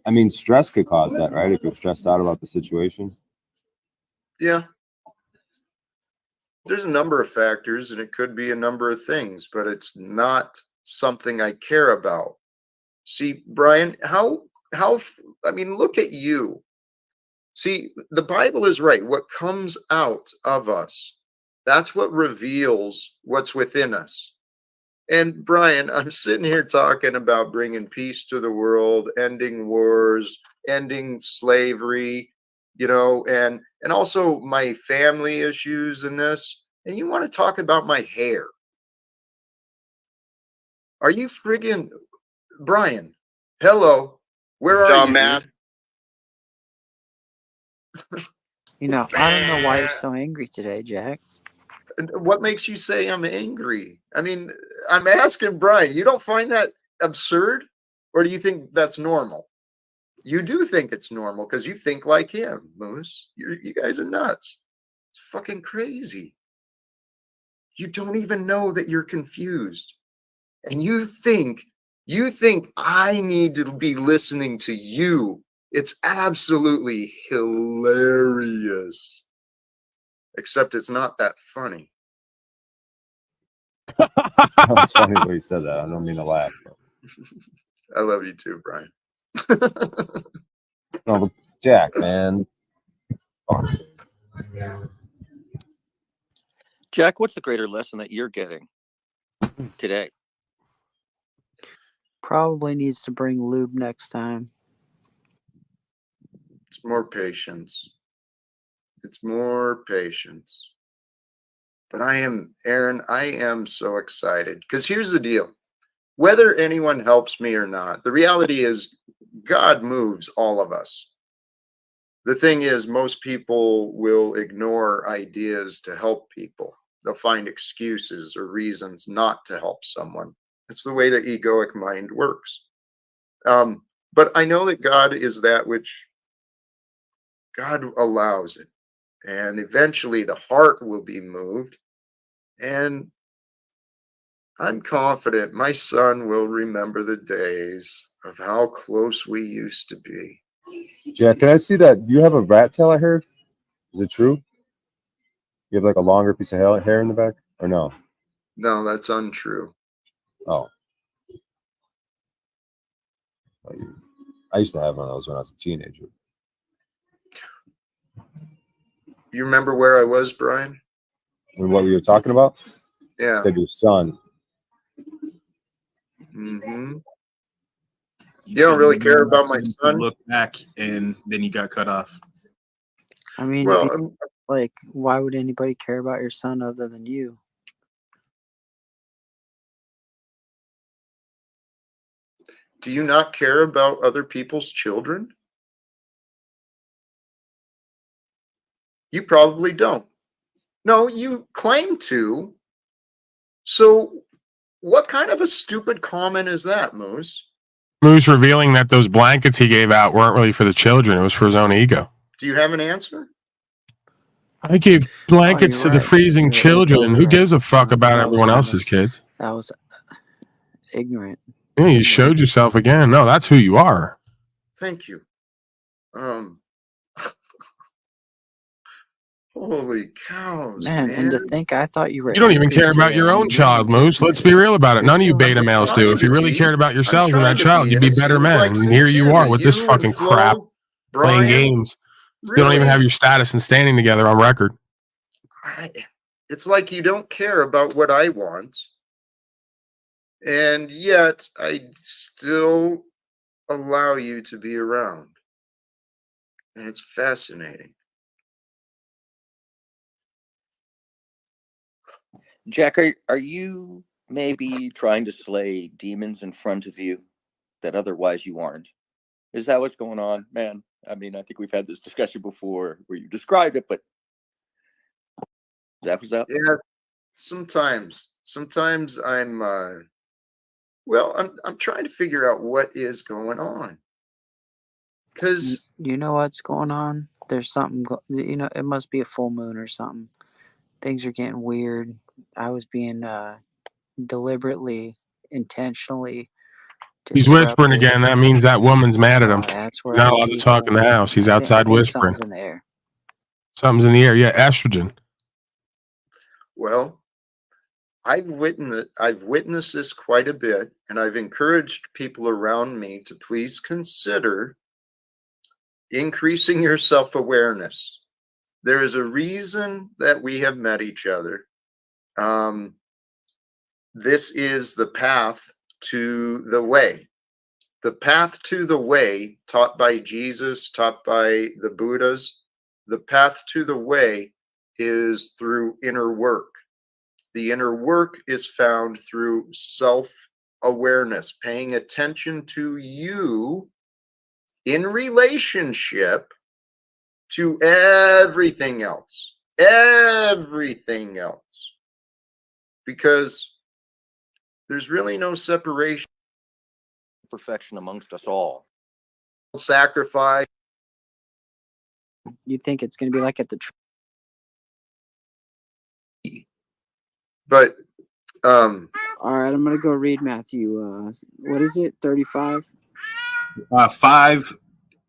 I mean, stress could cause that, right? If you're stressed out about the situation. Yeah. There's a number of factors, and it could be a number of things, but it's not something I care about. See, Brian, I mean, look at you. See, the Bible is right. What comes out of us, that's what reveals what's within us. And Brian, I'm sitting here talking about bringing peace to the world, ending wars, ending slavery, and also my family issues in this. And you want to talk about my hair? Are you friggin' Brian? Hello, where are you, Dumbass. dude? I don't know why you're so angry today, Jack. What makes you say I'm angry? I mean, I'm asking Brian, you don't find that absurd? Or do you think that's normal? You do think it's normal because you think like him, Moose. You guys are nuts. It's fucking crazy. You don't even know that you're confused. And you think I need to be listening to you. It's absolutely hilarious. Except it's not that funny. That's funny when you said that. I don't mean to laugh. But. I love you too, Brian. No, but Jack, man. Jack, what's the greater lesson that you're getting today? Probably needs to bring lube next time. It's more patience. It's more patience. But Aaron, I am so excited because here's the deal. Whether anyone helps me or not, the reality is God moves all of us. The thing is, most people will ignore ideas to help people. They'll find excuses or reasons not to help someone. It's the way the egoic mind works. But I know that God is that which God allows it. And eventually the heart will be moved. And I'm confident my son will remember the days of how close we used to be. Jack, can I see that? Do you have a rat tail, I heard? Is it true? You have like a longer piece of hair in the back? Or no? No, that's untrue. Oh. I used to have one of those when I was a teenager. You remember where I was, Brian? What we were talking about? Yeah. Said your son. Mm-hmm. You don't really care about my son? Look back, and then you got cut off. I mean, Well, why would anybody care about your son other than you? Do you not care about other people's children? You probably don't. No, you claim to. So what kind of a stupid comment is that, Moose? Moose revealing that those blankets he gave out weren't really for the children. It was for his own ego. Do you have an answer? I gave blankets to the right. freezing You're children. totally Who right. gives a fuck about That was everyone kind else's of- kids? That was ignorant. Yeah, you showed yourself again. No, that's who you are. Thank you. Holy cows, Man, man. and to think I thought you were You don't even angry care about today. your I own mean, child, Moose. Let's be real about it. None of you beta males do. If you really cared about yourselves and that child, you'd be better men. And here you are with this fucking crap playing games. You don't even have your status and standing together on record. It's like you don't care about what I want, and yet I still allow you to be around. And it's fascinating. Jack, are you maybe trying to slay demons in front of you that otherwise you aren't? Is that what's going on, man? I mean, I think we've had this discussion before where you described it, but is that what's up? Yeah, sometimes I'm well, I'm trying to figure out what is going on. Because you know what's going on? There's something, it must be a full moon or something. Things are getting weird. I was being deliberately, intentionally He's whispering disruptive. again. That means that woman's mad at him. That's where He's not I allowed to keep talk in the house. He's outside I think whispering. something's in the air. Something's in the air. Yeah, estrogen. Well, I've witnessed this quite a bit, and I've encouraged people around me to please consider increasing your self-awareness. There is a reason that we have met each other. This is the path to the way. The path to the way taught by Jesus, taught by the Buddhas. The path to the way is through inner work. The inner work is found through self-awareness, paying attention to you in relationship to everything else. Everything else. Because there's really no separation. Perfection amongst us all. Sacrifice. You think it's going to be like at the But all right, I'm gonna go read Matthew. What is it? 35.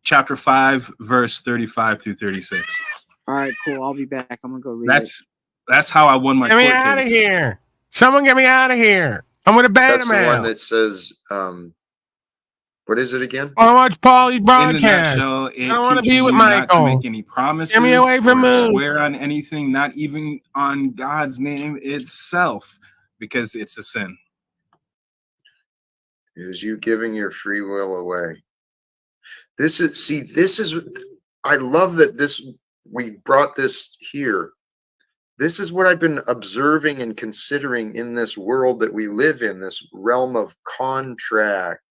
Chapter 5, verse 35 through 36. All right, cool. I'll be back. I'm gonna go read That's how I won my Get me court out of case. here. Someone get me out of here. I'm with a beta that's the one male. that says, what is it again? I want to watch Paulie's In a broadcast. nutshell, I it don't want to teaches be with you not to Michael. make any promises Get me away from or Moose. swear on anything, not even on God's name itself, because it's a sin. It is you giving your free will away. I love that we brought this here. This is what I've been observing and considering in this world that we live in, this realm of contract.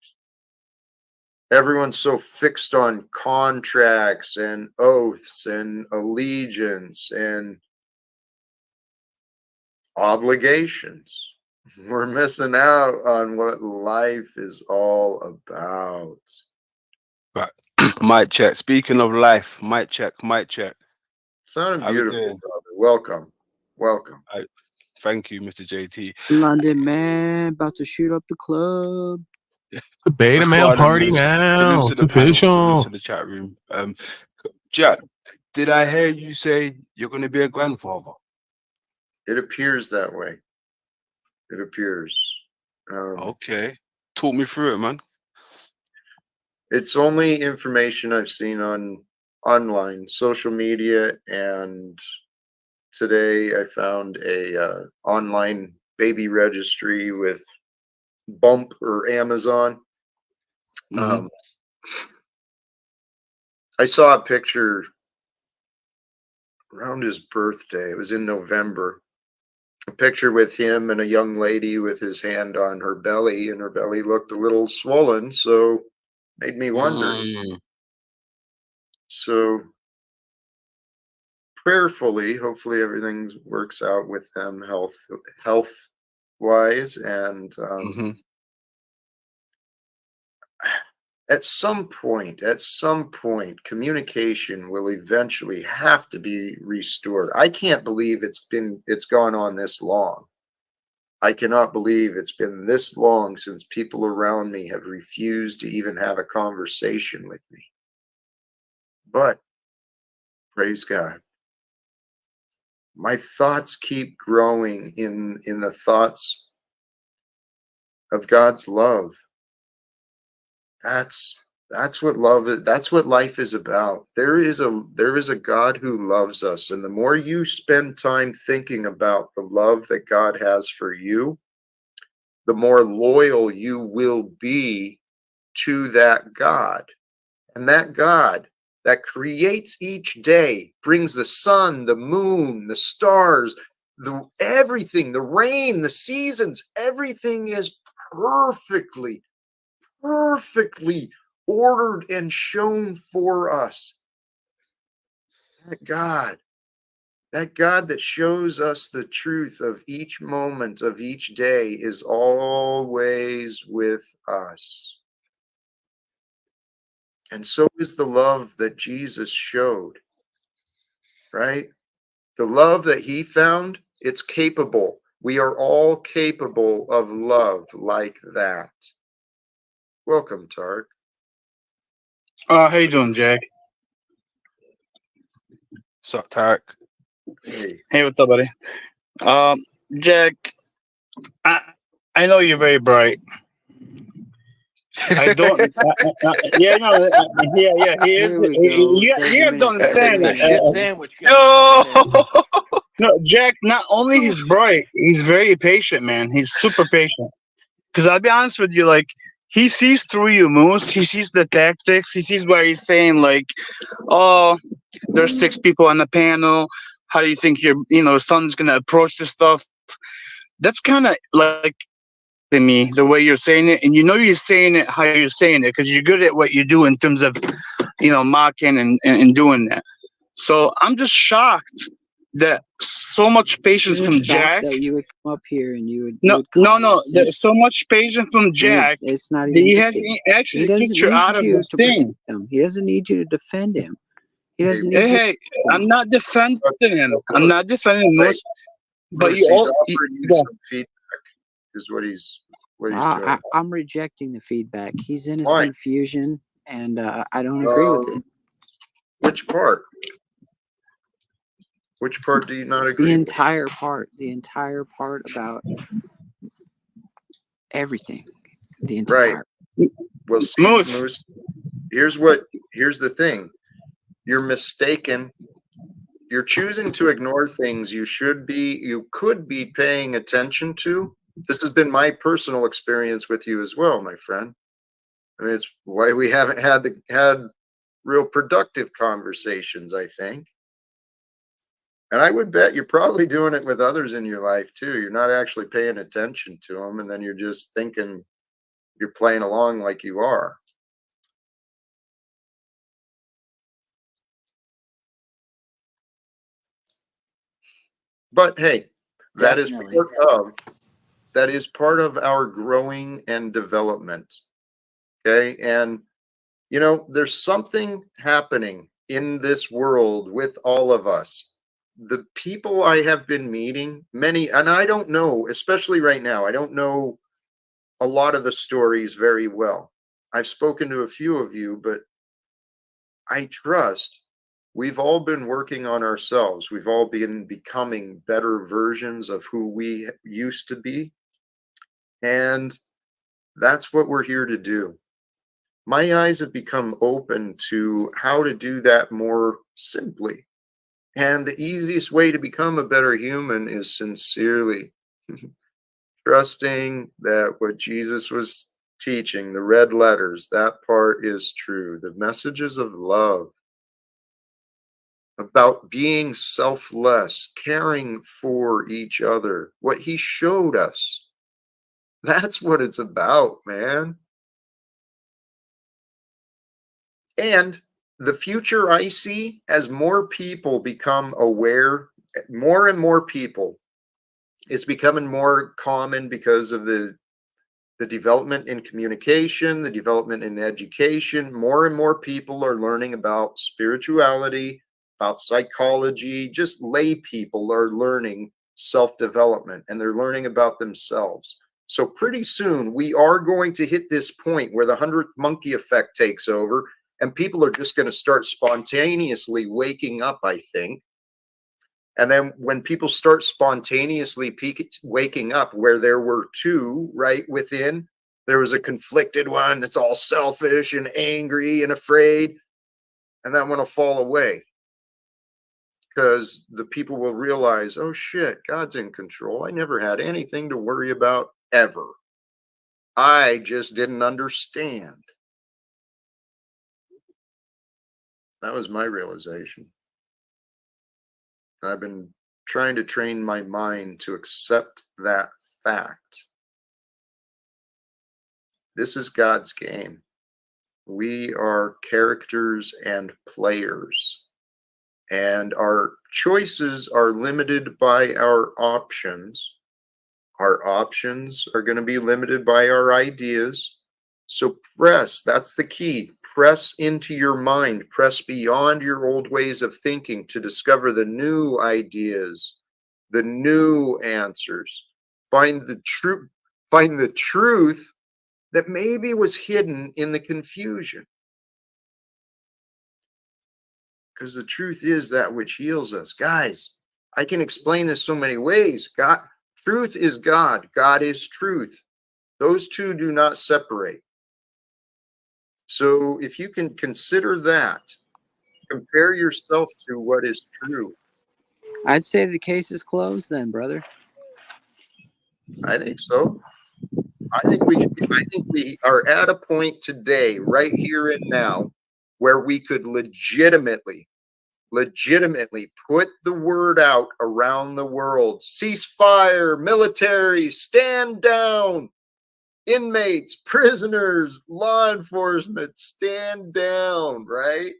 Everyone's so fixed on contracts and oaths and allegiance and obligations. We're missing out on what life is all about. But mic check. Speaking of life, mic check, mic check. Sounded How we beautiful, doing? brother. Welcome. Thank you, Mr. JT. London man about to shoot up the club. The beta What's male going on, party Moose? now. Salutes It's to the panel. official. Salutes to the chat room. Jack, did I hear you say you're going to be a grandfather? It appears that way. It appears. Okay. Talk me through it, man. It's only information I've seen online, social media, and today I found a online baby registry with Bump or Amazon. I saw a picture around his birthday. It was in November. A picture with him and a young lady with his hand on her belly, and her belly looked a little swollen, so made me wonder. So prayerfully, hopefully everything works out with them health wise, and at some point, communication will eventually have to be restored. I can't believe it's gone on this long. I cannot believe it's been this long since people around me have refused to even have a conversation with me. But praise God, my thoughts keep growing in the thoughts of God's love. That's what love is. That's what life is about. There is a God who loves us, and the more you spend time thinking about the love that God has for you, the more loyal you will be to that God. And that God that creates each day, brings the sun, the moon, the stars, everything, the rain, the seasons, everything is perfectly ordered and shown for us. That God that shows us the truth of each moment of each day is always with us. And so is the love that Jesus showed, right? The love that he found, it's capable. We are all capable of love like that. Welcome, Tark. How you doing, Jack? What's up, Tarek? Hey. Hey, what's up, buddy? Jack, I know you're very bright. I don't. Yeah, no, yeah. He is. Here we go. You 30 guys don't minutes understand. later. Shit sandwich. No. No, Jack. Not only he's bright, he's very patient, man. He's super patient. Because I'll be honest with you, like he sees through you, Moose. He sees the tactics. He sees where he's saying, like, "Oh, there's 6 people on the panel. How do you think your son's gonna approach this stuff?" That's kind of like to me the way you're saying it, and you're saying it how you're saying it because you're good at what you do in terms of mocking and doing that. So I'm just shocked that so much patience I'm from just shocked Jack. that you would come up here and you No, would cause a scene. there's so much patience from Jack It's not that even. he hasn't He actually doesn't kicked you need out of you this to protect thing. him. He doesn't need you to defend him. He doesn't need you. Hey, I'm not defending him. I'm not defending most, but Moose, you he's all. offering you Yeah. some feedback, is what he's doing. I'm rejecting the feedback. He's in his Why? confusion, and I don't agree with it. Which part? Which part do you not The agree with? entire part about everything. The entire. Right. Well, see, Moose, here's the thing. You're mistaken. You're choosing to ignore things you could be paying attention to. This has been my personal experience with you as well, my friend. I mean, it's why we haven't had real productive conversations, I think. And I would bet you're probably doing it with others in your life too. You're not actually paying attention to them, and then you're just thinking you're playing along like you are. But hey, that is part of our growing and development. Okay. And there's something happening in this world with all of us. The people I have been meeting, many, and I don't know, especially right now, I don't know a lot of the stories very well. I've spoken to a few of you, but I trust we've all been working on ourselves. We've all been becoming better versions of who we used to be. And that's what we're here to do. My eyes have become open to how to do that more simply. And the easiest way to become a better human is sincerely trusting that what Jesus was teaching, the red letters, that part is true. The messages of love, about being selfless, caring for each other, what he showed us. That's what it's about, man. And the future I see, as more people become aware, more and more people, it's becoming more common because of the the development in communication, the development in education. More and more people are learning about spirituality, about psychology. Just lay people are learning self-development, and they're learning about themselves. So pretty soon we are going to hit this point where the 100th monkey effect takes over, and people are just going to start spontaneously waking up, I think. And then when people start spontaneously waking up, where there were two right within, there was a conflicted one that's all selfish and angry and afraid, and that one will fall away, because the people will realize, oh shit, God's in control. I never had anything to worry about ever. I just didn't understand. That was my realization. I've been trying to train my mind to accept that fact. This is God's game. We are characters and players, and our choices are limited by our options. Our options are going to be limited by our ideas. So that's the key. Press into your mind, press beyond your old ways of thinking to discover the new ideas, the new answers. Find the truth that maybe was hidden in the confusion. Because the truth is that which heals us. Guys, I can explain this so many ways. Truth is God. God is truth. Those two do not separate. So if you can consider that, compare yourself to what is true. I'd say the case is closed then, brother. I think so. I think we are at a point today, right here and now, where we could legitimately put the word out around the world. Ceasefire, military, stand down. Inmates, prisoners, law enforcement, stand down, right?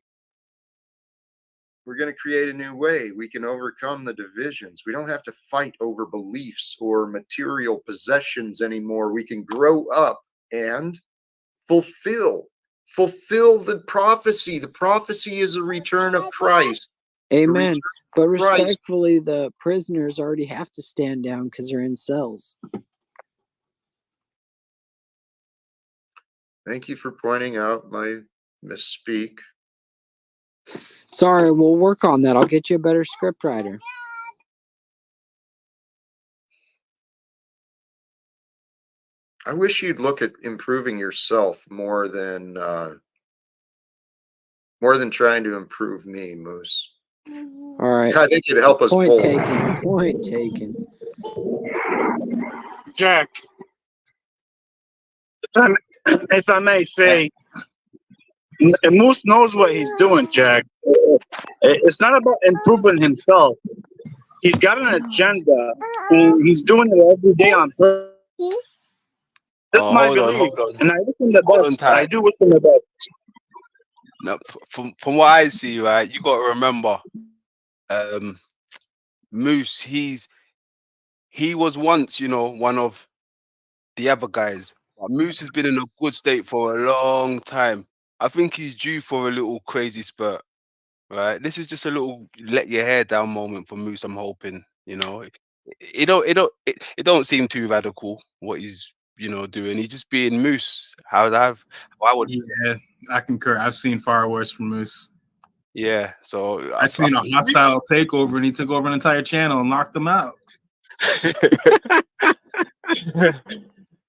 We're going to create a new way. We can overcome the divisions. We don't have to fight over beliefs or material possessions anymore. We can grow up and fulfill the prophecy. The prophecy is a return of Christ. Amen. But respectfully, the prisoners already have to stand down because they're in cells. Thank you for pointing out my misspeak. Sorry, we'll work on that. I'll get you a better script writer. I wish you'd look at improving yourself more than trying to improve me, Moose. All right. I think it'd help us Point both. taken. Point taken. Jack, if I may say, Moose knows what he's doing, Jack. It's not about improving himself. He's got an agenda, and he's doing it every day on purpose. That's my belief, Hold on. and I listen to Hold on, best. I Ty. do listen to best. No, from what I see, right, you got to remember, Moose. He was once, one of the other guys. But Moose has been in a good state for a long time. I think he's due for a little crazy spurt. Right, this is just a little let your hair down moment for Moose. I'm hoping, it don't seem too radical what he's doing. He's just being Moose. I would. Yeah, I concur. I've seen far worse from Moose. Yeah, so I seen a hostile takeover, and he took over an entire channel and locked them out.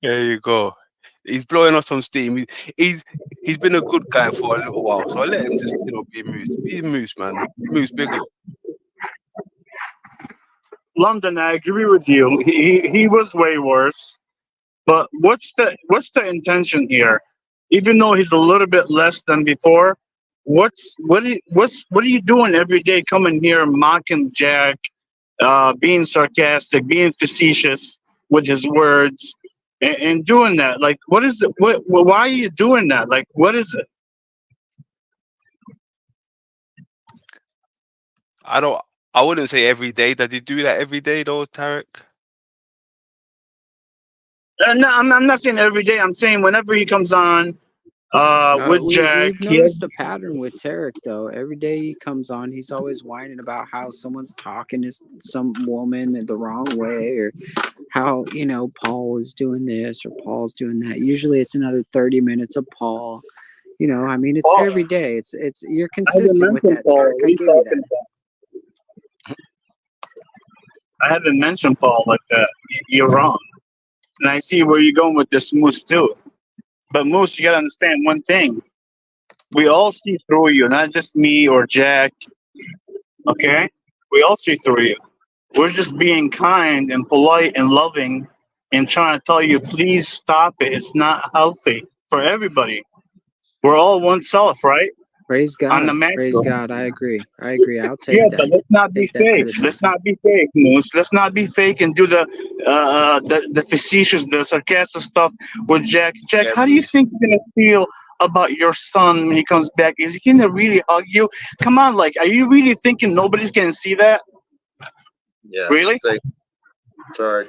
There you go. He's blowing off some steam. He's been a good guy for a little while, so I let him just be Moose. Be Moose, man. Moose, big up. London, I agree with you. He was way worse. But what's the intention here? Even though he's a little bit less than before, what are you doing every day? Coming here, mocking Jack, being sarcastic, being facetious with his words, and doing that. Like, what is it? Why are you doing that? Like, what is it? I wouldn't say every day. Does he do that every day though, Tarek? No, I'm not saying every day. I'm saying whenever he comes on with Jack, We've he has. noticed a pattern with Tarek though. Every day he comes on, he's always whining about how someone's talking to some woman the wrong way, or how Paul is doing this or Paul's doing that. Usually it's another 30 minutes of Paul. I mean, it's Paul, every day. It's you're I haven't consistent with mentioned that, Paul. Tarek. What are I you give you talking that. about? I haven't mentioned Paul like that. You're wrong. And I see where you're going with this, Moose, too. But Moose, you gotta understand one thing. We all see through you, not just me or Jack. Okay? We all see through you. We're just being kind and polite and loving and trying to tell you, please stop it. It's not healthy for everybody. We're all one self, right? Praise On the God. Praise macro. God. I agree. I'll Yeah, take but that. let's not be Take that fake. Let's criticism. not be fake, Moose. Let's not be fake and do the facetious, the sarcastic stuff with Jack. Jack, how do you think you're gonna feel about your son when he comes back? Is he gonna really hug you? Come on, like, are you really thinking nobody's gonna see that? Yes, Really? Tarek.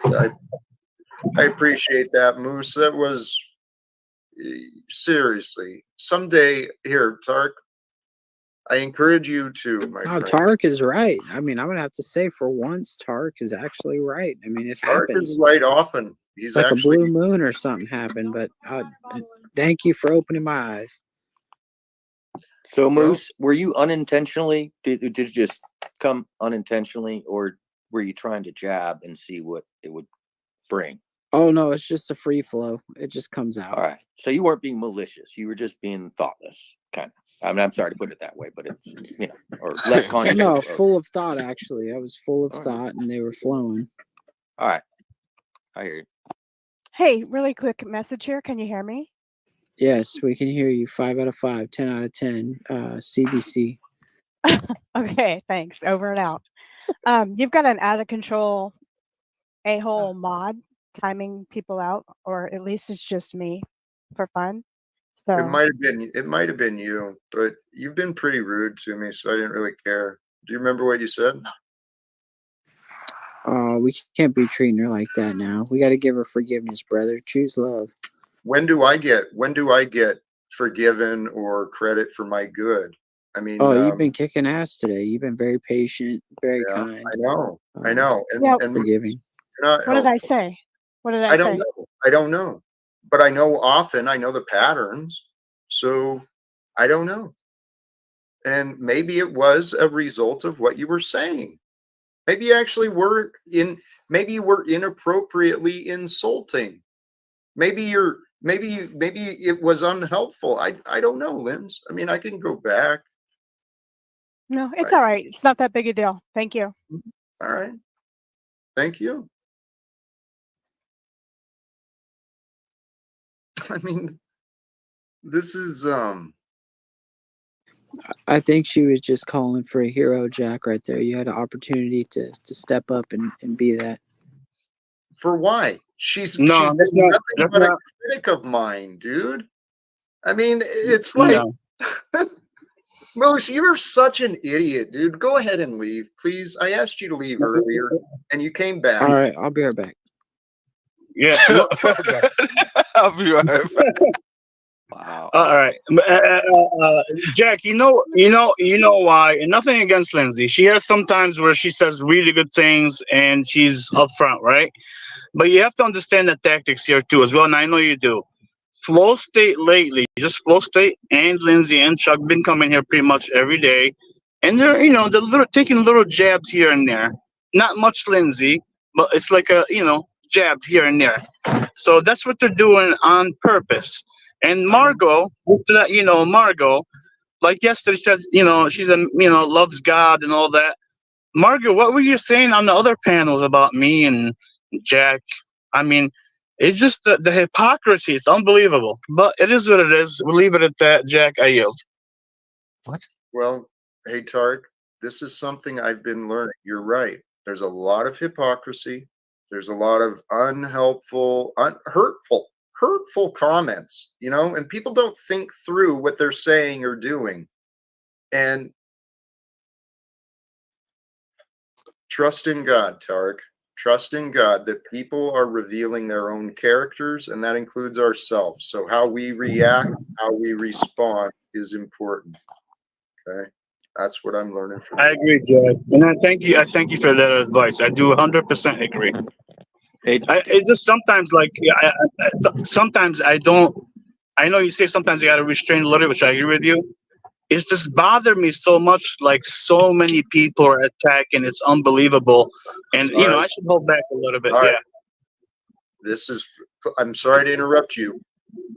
I appreciate that, Moose. That was seriously. Someday, here, Tarek, I encourage you to, my No, friend. Tarek is right. I mean, I'm gonna have to say for once, Tarek is actually right. I mean, it Tarek is happens. right often. He's It's like a actually blue moon or something happened. But thank you for opening my eyes. So Well- Moose, were you unintentionally? Did it just come unintentionally, or were you trying to jab and see what it would bring? Oh no, it's just a free flow. It just comes out. All right. So you weren't being malicious. You were just being thoughtless, kind of. I mean, I'm sorry to put it that way, but it's or less conscious. No, of- full of thought. Actually, I was full of thought, and they were flowing. All right. I hear you. Hey, really quick message here. Can you hear me? Yes, we can hear you. 5 out of 5, 10 out of 10. CBC. Okay, thanks. Over and out. You've got an out of control a-hole mod timing people out, or at least it's just me for fun. So It might have been you, but you've been pretty rude to me, so I didn't really care. Do you remember what you said? We can't be treating her like that now. We got to give her forgiveness, brother. Choose love. When do I get forgiven or credit for my good? I mean, Oh, you've been kicking ass today. You've been very patient, very yeah, kind. I know, Yeah. and Forgiving. you're not what did I helpful. say? What did I I don't say? know. I don't know, but I know the patterns, so I don't know. And maybe it was a result of what you were saying. Maybe you actually were maybe you were inappropriately insulting. Maybe it was unhelpful. I don't know, Linz. I mean, I can go back. No, it's all right. It's not that big a deal. Thank you. All right. Thank you. I mean, this is I think she was just calling for a hero, Jack, right there. You had an opportunity to step up and be that. for why? She's No, that's been not. nothing That's but not. a critic of mine, dude. I mean, it's like No. Moose, you're such an idiot, dude. Go ahead and leave, please. I asked you to leave earlier, and you came back. All right, I'll be right back. Yeah. No, okay. I'll be right back. Wow. All right, Jack. You know why. And nothing against Lindsay. She has some times where she says really good things and she's upfront, right? But you have to understand the tactics here too, as well. And I know you do. Flow State lately, just Flow State and Lindsay and Chuck been coming here pretty much every day, and they're taking little jabs here and there. Not much Lindsay, but it's like a jabs here and there. So that's what they're doing on purpose. And Margot, Margot, like yesterday says, she's loves God and all that. Margot, what were you saying on the other panels about me and Jack? I mean, it's just the hypocrisy. It's unbelievable. But it is what it is. We'll leave it at that. Jack, I yield. What? Well, hey, Tarek, this is something I've been learning. You're right. There's a lot of hypocrisy. There's a lot of unhelpful, hurtful comments, and people don't think through what they're saying or doing. And trust in God, Tarek. Trust in God that people are revealing their own characters, and that includes ourselves. So how we react, how we respond is important. Okay. That's what I'm learning from I you. agree, Jack, and I thank you. I thank you for that advice. I do 100% agree. It's just sometimes, like, sometimes I don't. I know you say sometimes you got to restrain a little bit, which I agree with you. It's just bothered me so much. Like, so many people are attacking. It's unbelievable, and Sorry. I should hold back a little bit. All right. Yeah. I'm sorry to interrupt you.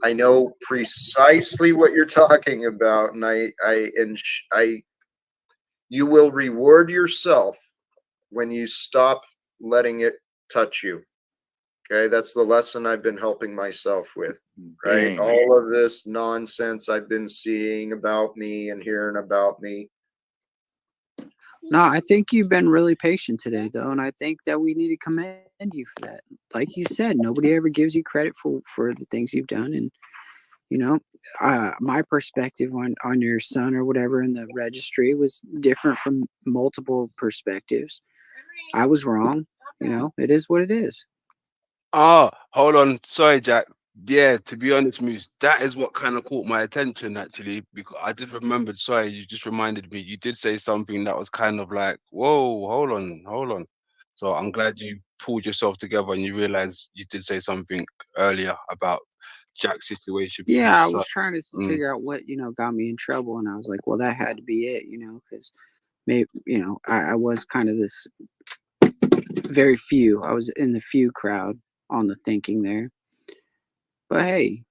I know precisely what you're talking about, and you will reward yourself when you stop letting it touch you. Okay, that's the lesson I've been helping myself with, right? Dang. All of this nonsense I've been seeing about me and hearing about me. No, I think you've been really patient today, though, and I think that we need to commend you for that. Like you said, nobody ever gives you credit for the things you've done, and my perspective on your son or whatever in the registry was different from multiple perspectives. I was wrong. It is what it is. Oh, hold on. Sorry, Jack. Yeah, to be honest, Moose, that is what kind of caught my attention actually, because I just remembered. Sorry, you just reminded me. You did say something that was kind of like, whoa, hold on, hold on. So I'm glad you pulled yourself together and you realized you did say something earlier about Jack's situation with Yeah, his I son. was trying to figure out what got me in trouble, and I was like, well, that had to be it, because maybe I was kind of this very few. I was in the few crowd on the thinking there. But hey,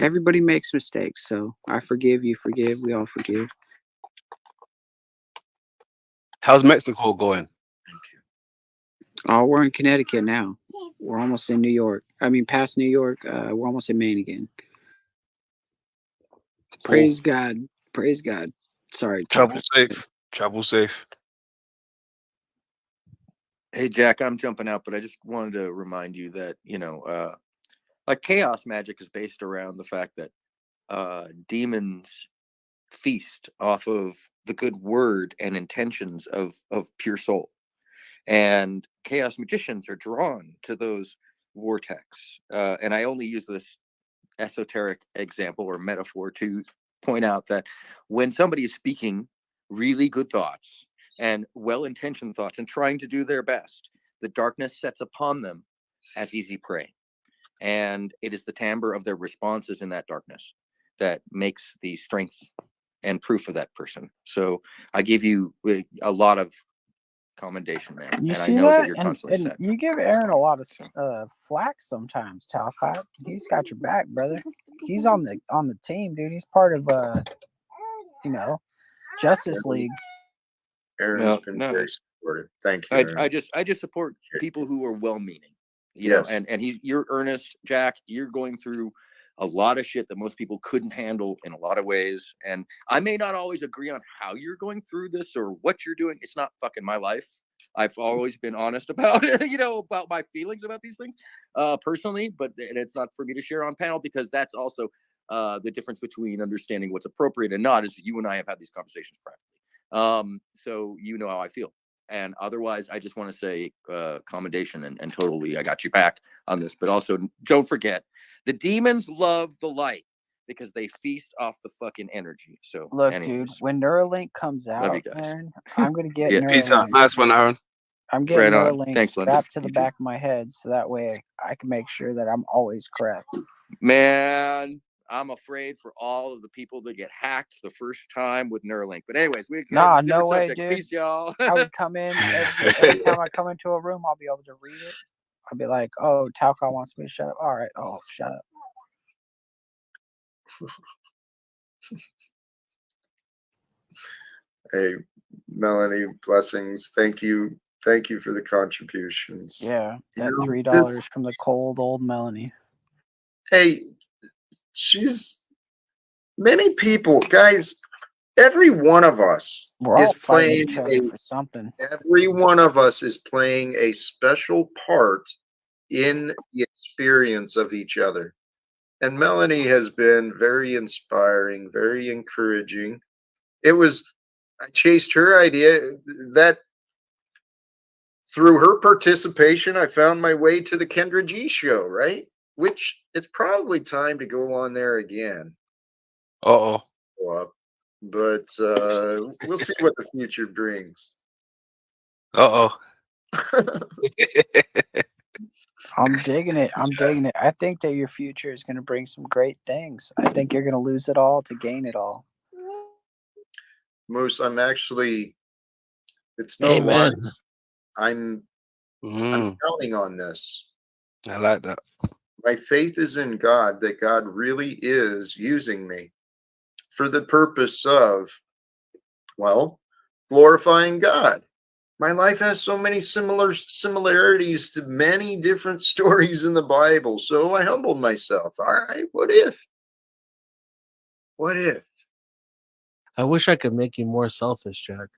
everybody makes mistakes, so I forgive, you forgive, we all forgive. How's Mexico going? Oh, we're in Connecticut now. We're almost in New York. I mean, past New York, we're almost in Maine again. Praise God. Praise God. Sorry. Travel safe. Travel safe. Hey, Jack, I'm jumping out, but I just wanted to remind you that, like chaos magic is based around the fact that demons feast off of the good word and intentions of pure soul. And chaos magicians are drawn to those vortex. And I only use this esoteric example or metaphor to point out that when somebody is speaking really good thoughts and well-intentioned thoughts and trying to do their best, the darkness sets upon them as easy prey. And it is the timbre of their responses in that darkness that makes the strength and proof of that person. So I give you a lot of commendation, man. You And I see know that that? you're And constantly set. you give Aaron a lot of flack sometimes, Talcott. He's got your back, brother. He's on the team, dude. He's part of Justice League. Aaron's been very supportive. Thank you, Aaron. I just support people who are well-meaning, Yes. and you're earnest, Jack. You're going through a lot of shit that most people couldn't handle in a lot of ways. And I may not always agree on how you're going through this or what you're doing. It's not fucking my life. I've always been honest about it, about my feelings about these things, personally, and it's not for me to share on panel because that's also the difference between understanding what's appropriate and not is you and I have had these conversations privately. So how I feel. And otherwise, I just want to say commendation and totally I got you back on this. But also, don't forget, the demons love the light because they feast off the fucking energy. So, Look, anyways, dude, when Neuralink comes love you out, guys. Aaron, I'm gonna get Yeah. Peace out. Neuralink. Nice one, Aaron. I'm getting Right on. Neuralink Thanks, London. strapped to the back of my head, so that way I can make sure that I'm always correct. Man, I'm afraid for all of the people that get hacked the first time with Neuralink. But anyways, Nah, no way, dude. Peace, y'all. I would come in every time I come into a room, I'll be able to read it. I'll be like, "Oh, Talcott wants me to shut up." All right, oh, shut up. Hey, Melanie, blessings. Thank you for the contributions. Yeah, that $3 from the cold old Melanie. Hey, many people, guys. Every one of us We're all is fighting playing each other for something. Every one of us is playing a special part in the experience of each other. And Melanie has been very inspiring, very encouraging. I chased her idea that through her participation, I found my way to the Kendra G show, right? Which it's probably time to go on there again. Uh-oh. But we'll see what the future brings. Uh-oh. I'm digging it. I'm digging it. I think that your future is going to bring some great things. I think you're going to lose it all to gain it all. Moose, I'm actually, it's no lie. Amen. I'm counting on this. I like that. My faith is in God, that God really is using me for the purpose of, well, glorifying God. My life has so many similarities to many different stories in the Bible. So I humbled myself. All right, what if? What if? I wish I could make you more selfish, Jack.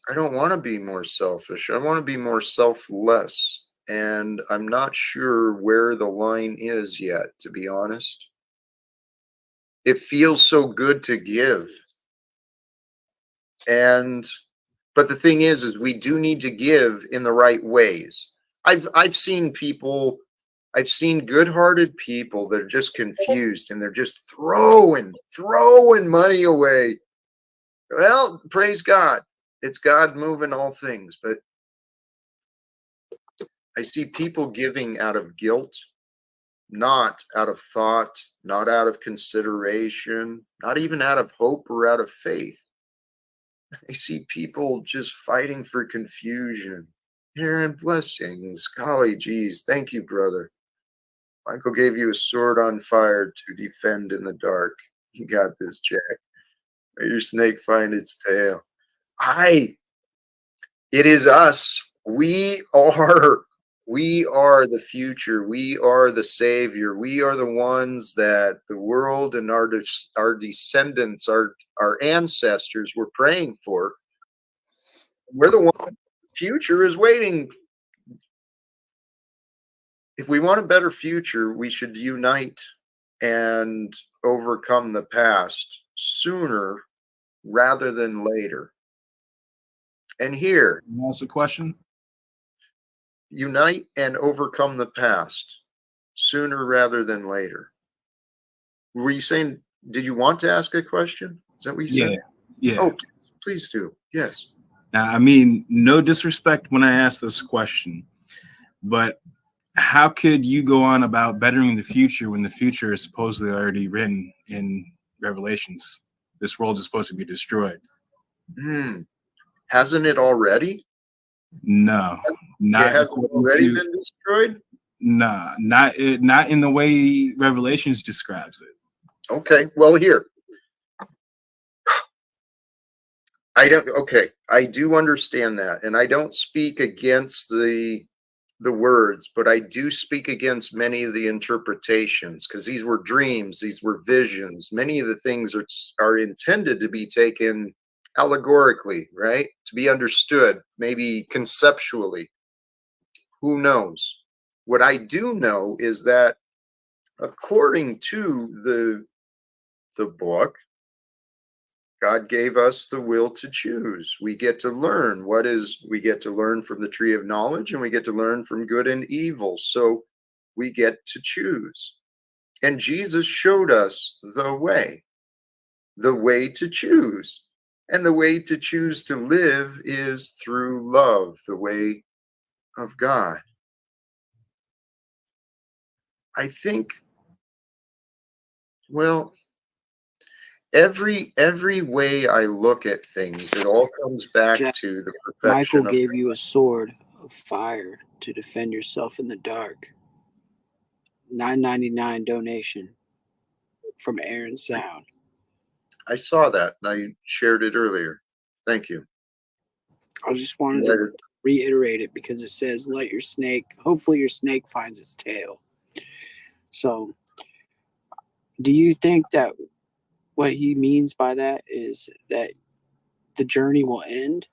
I don't want to be more selfish. I want to be more selfless. And I'm not sure where the line is yet, to be honest. It feels so good to give. But the thing is we do need to give in the right ways. I've seen people, I've seen good-hearted people that are just confused and they're just throwing money away. Well, praise God. It's God moving all things, but I see people giving out of guilt, not out of thought, not out of consideration, not even out of hope or out of faith. I see people just fighting for confusion. Here and blessings. Golly geez. Thank you, brother. Michael gave you a sword on fire to defend in the dark. You got this, Jack. May your snake find its tail. It is us. We are the future. We are the savior. We are the ones that the world and our descendants, our ancestors were praying for. We're the one the future is waiting. If we want a better future, we should unite and overcome the past sooner rather than later. And here, That's a question. Unite and overcome the past sooner rather than later. Were you saying, did you want to ask a question? Is that what you said? Yeah. Oh, please do. Yes. Now, I mean, no disrespect when I ask this question, but how could you go on about bettering the future when the future is supposedly already written in Revelations? This world is supposed to be destroyed. Hasn't it already? No, not It hasn't already been destroyed? Nah, not in the way Revelations describes it. Okay, well, here. I do understand that, and I don't speak against the words, but I do speak against many of the interpretations, because these were dreams, these were visions. Many of the things are intended to be taken allegorically, right? To be understood, maybe conceptually. Who knows? What I do know is that according to the book, God gave us the will to choose. We get to learn we get to learn from the tree of knowledge, and we get to learn from good and evil. So we get to choose. And Jesus showed us the way to choose. And the way to choose to live is through love, the way of God. I think, well, every way I look at things, it all comes back Jack, to the Michael perfection of gave you a sword of fire to defend yourself in the dark. $9.99 donation from Aaron Sound. I saw that and I shared it earlier. Thank you. I just wanted to reiterate it because it says, hopefully your snake finds its tail. So do you think that what he means by that is that the journey will end?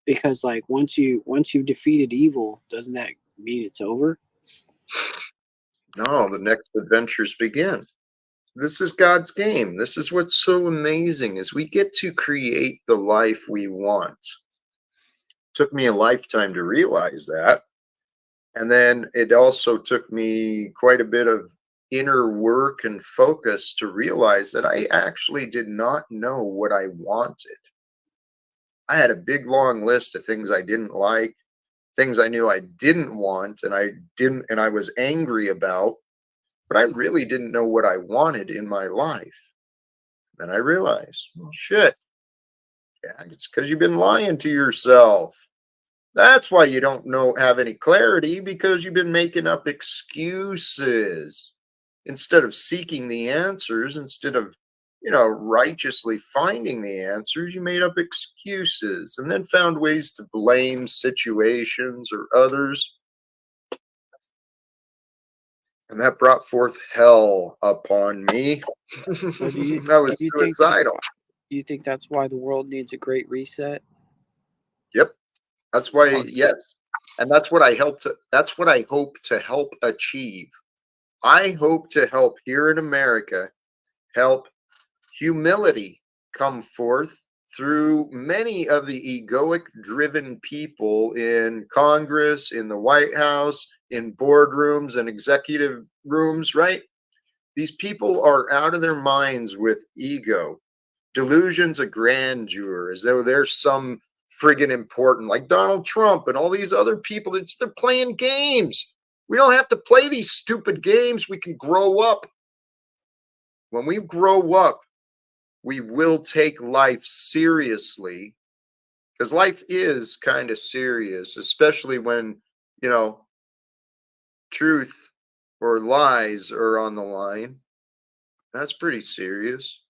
Because like once you've defeated evil, doesn't that mean it's over? No, the next adventures begin. This is God's game. This is what's so amazing is we get to create the life we want. Took me a lifetime to realize that. And then it also took me quite a bit of inner work and focus to realize that I actually did not know what I wanted. I had a big long list of things I didn't like, things I knew I didn't want, and I was angry about, but I really didn't know what I wanted in my life. Then I realized, well, shit, yeah, it's because you've been lying to yourself. That's why you don't have any clarity, because you've been making up excuses instead of seeking the answers, instead of righteously finding the answers. You made up excuses and then found ways to blame situations or others. And that brought forth hell upon me. So I was do you think suicidal. you think that's why the world needs a great reset? Yep. That's why, yes. And that's what I hope to help achieve. I hope to help here in America, help humility come forth through many of the egoic driven people in Congress, in the White House, in boardrooms and executive rooms, right? These people are out of their minds with ego, delusions of grandeur, as though they're some friggin' important, like Donald Trump and all these other people. They're playing games. We don't have to play these stupid games. We can grow up. When we grow up, we will take life seriously, because life is kind of serious, especially when, truth or lies are on the line. That's pretty serious,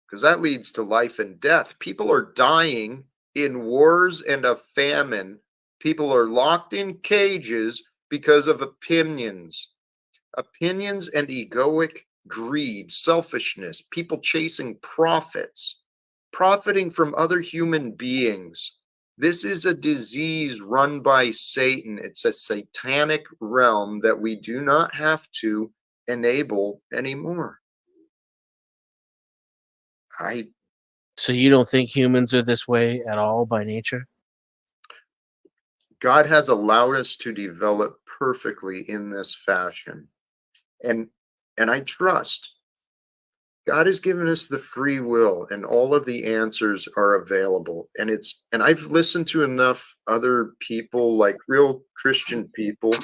because that leads to life and death. People are dying in wars and a famine. People are locked in cages because of opinions and egoic greed, selfishness, people chasing profits, profiting from other human beings. This is a disease run by Satan. It's a satanic realm that we do not have to enable anymore. So you don't think humans are this way at all by nature? God has allowed us to develop perfectly in this fashion. And I trust God has given us the free will, and all of the answers are available. And I've listened to enough other people, like real Christian people,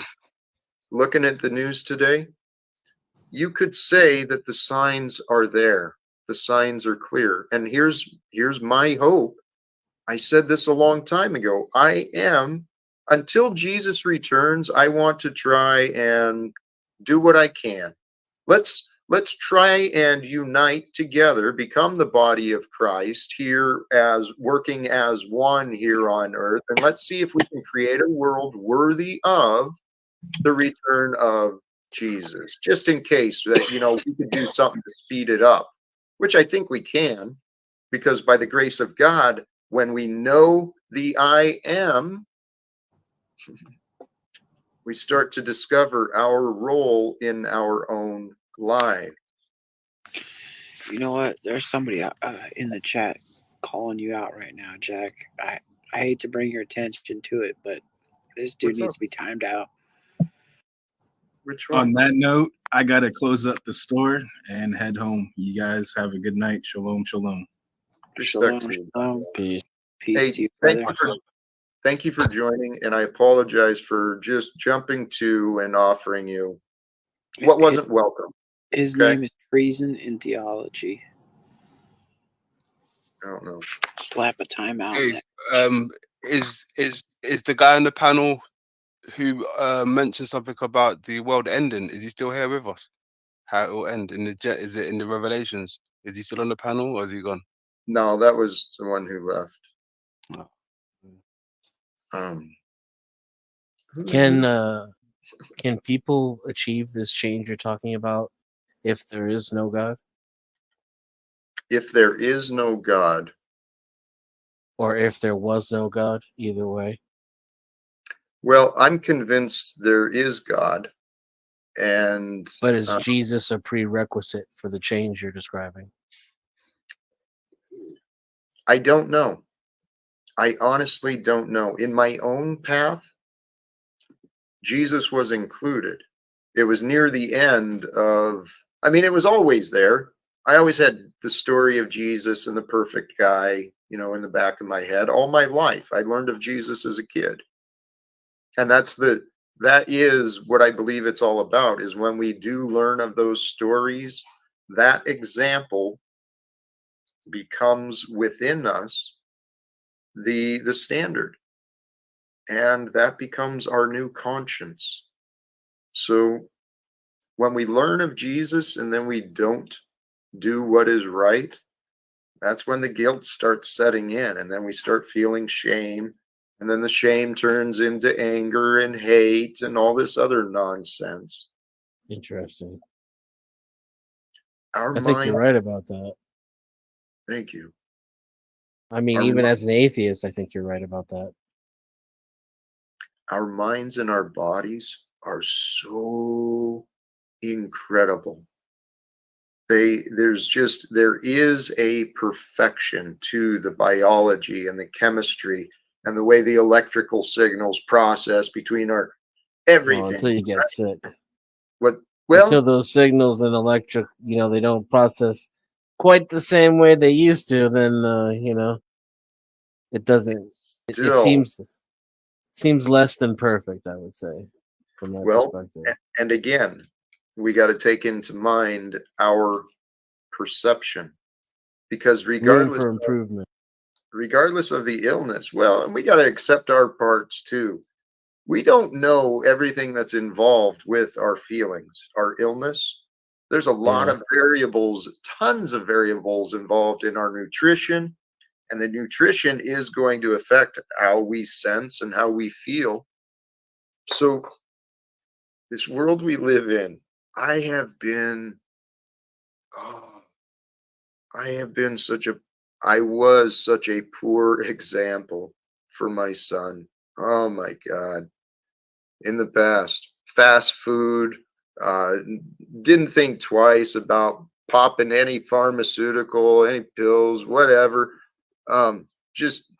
looking at the news today. You could say that the signs are there. The signs are clear. And here's my hope. I said this a long time ago. Until Jesus returns, I want to try and do what I can. Let's try and unite together, become the body of Christ here, as working as one here on earth, and let's see if we can create a world worthy of the return of Jesus, just in case that we could do something to speed it up, which I think we can, because by the grace of God, when we know the I am, we start to discover our role in our own life. You know what? There's somebody in the chat calling you out right now, Jack. I hate to bring your attention to it, but this dude What's needs up? to be timed out. Which one? On that note, I gotta close up the store and head home. You guys have a good night. Shalom, shalom. Shalom, Respect to you. shalom. Peace. Peace to you, brother. Thank you for joining, and I apologize for just jumping to and offering you what wasn't welcome. His Okay? name is Treason in Theology. I don't know. Slap a timeout. Hey, is the guy on the panel who mentioned something about the world ending? Is he still here with us? How it will end in the jet? Is it in the Revelations? Is he still on the panel, or is he gone? No, that was the one who left. Oh. Can people achieve this change you're talking about if there is no God? If there is no God, or if there was no God, either way? Well, I'm convinced there is God. And but is Jesus a prerequisite for the change you're describing? I don't know. I honestly don't know. In my own path, Jesus was included. It was near the end of, I mean, it was always there. I always had the story of Jesus and the perfect guy, you know, in the back of my head all my life. I learned of Jesus as a kid. And that is what I believe it's all about, is when we do learn of those stories, that example becomes within us the standard, and that becomes our new conscience. So when we learn of Jesus and then we don't do what is right, that's when the guilt starts setting in, and then we start feeling shame, and then the shame turns into anger and hate and all this other nonsense. Interesting. Our I think you're mind, right about that. thank you. I mean, Our, even mi- as an atheist, I think you're right about that. our minds and our bodies are so incredible. There is a perfection to the biology and the chemistry and the way the electrical signals process between our Well, everything. until you get sick. What? Until Well, those signals and electric, they don't process quite the same way they used to, then it doesn't. It still, seems less than perfect, I would say, from that well, perspective. and again, we got to take into mind our perception, because Room for improvement. regardless of the illness, well, and we got to accept our parts too. We don't know everything that's involved with our feelings, our illness. There's a lot Yeah. of variables, tons of variables involved in our nutrition, and the nutrition is going to affect how we sense and how we feel. So, this world we live in, I have been, oh, I have been I was such a poor example for my son. Oh my God. In the past, fast food, uh, didn't think twice about popping any pharmaceutical, any pills, whatever. Just,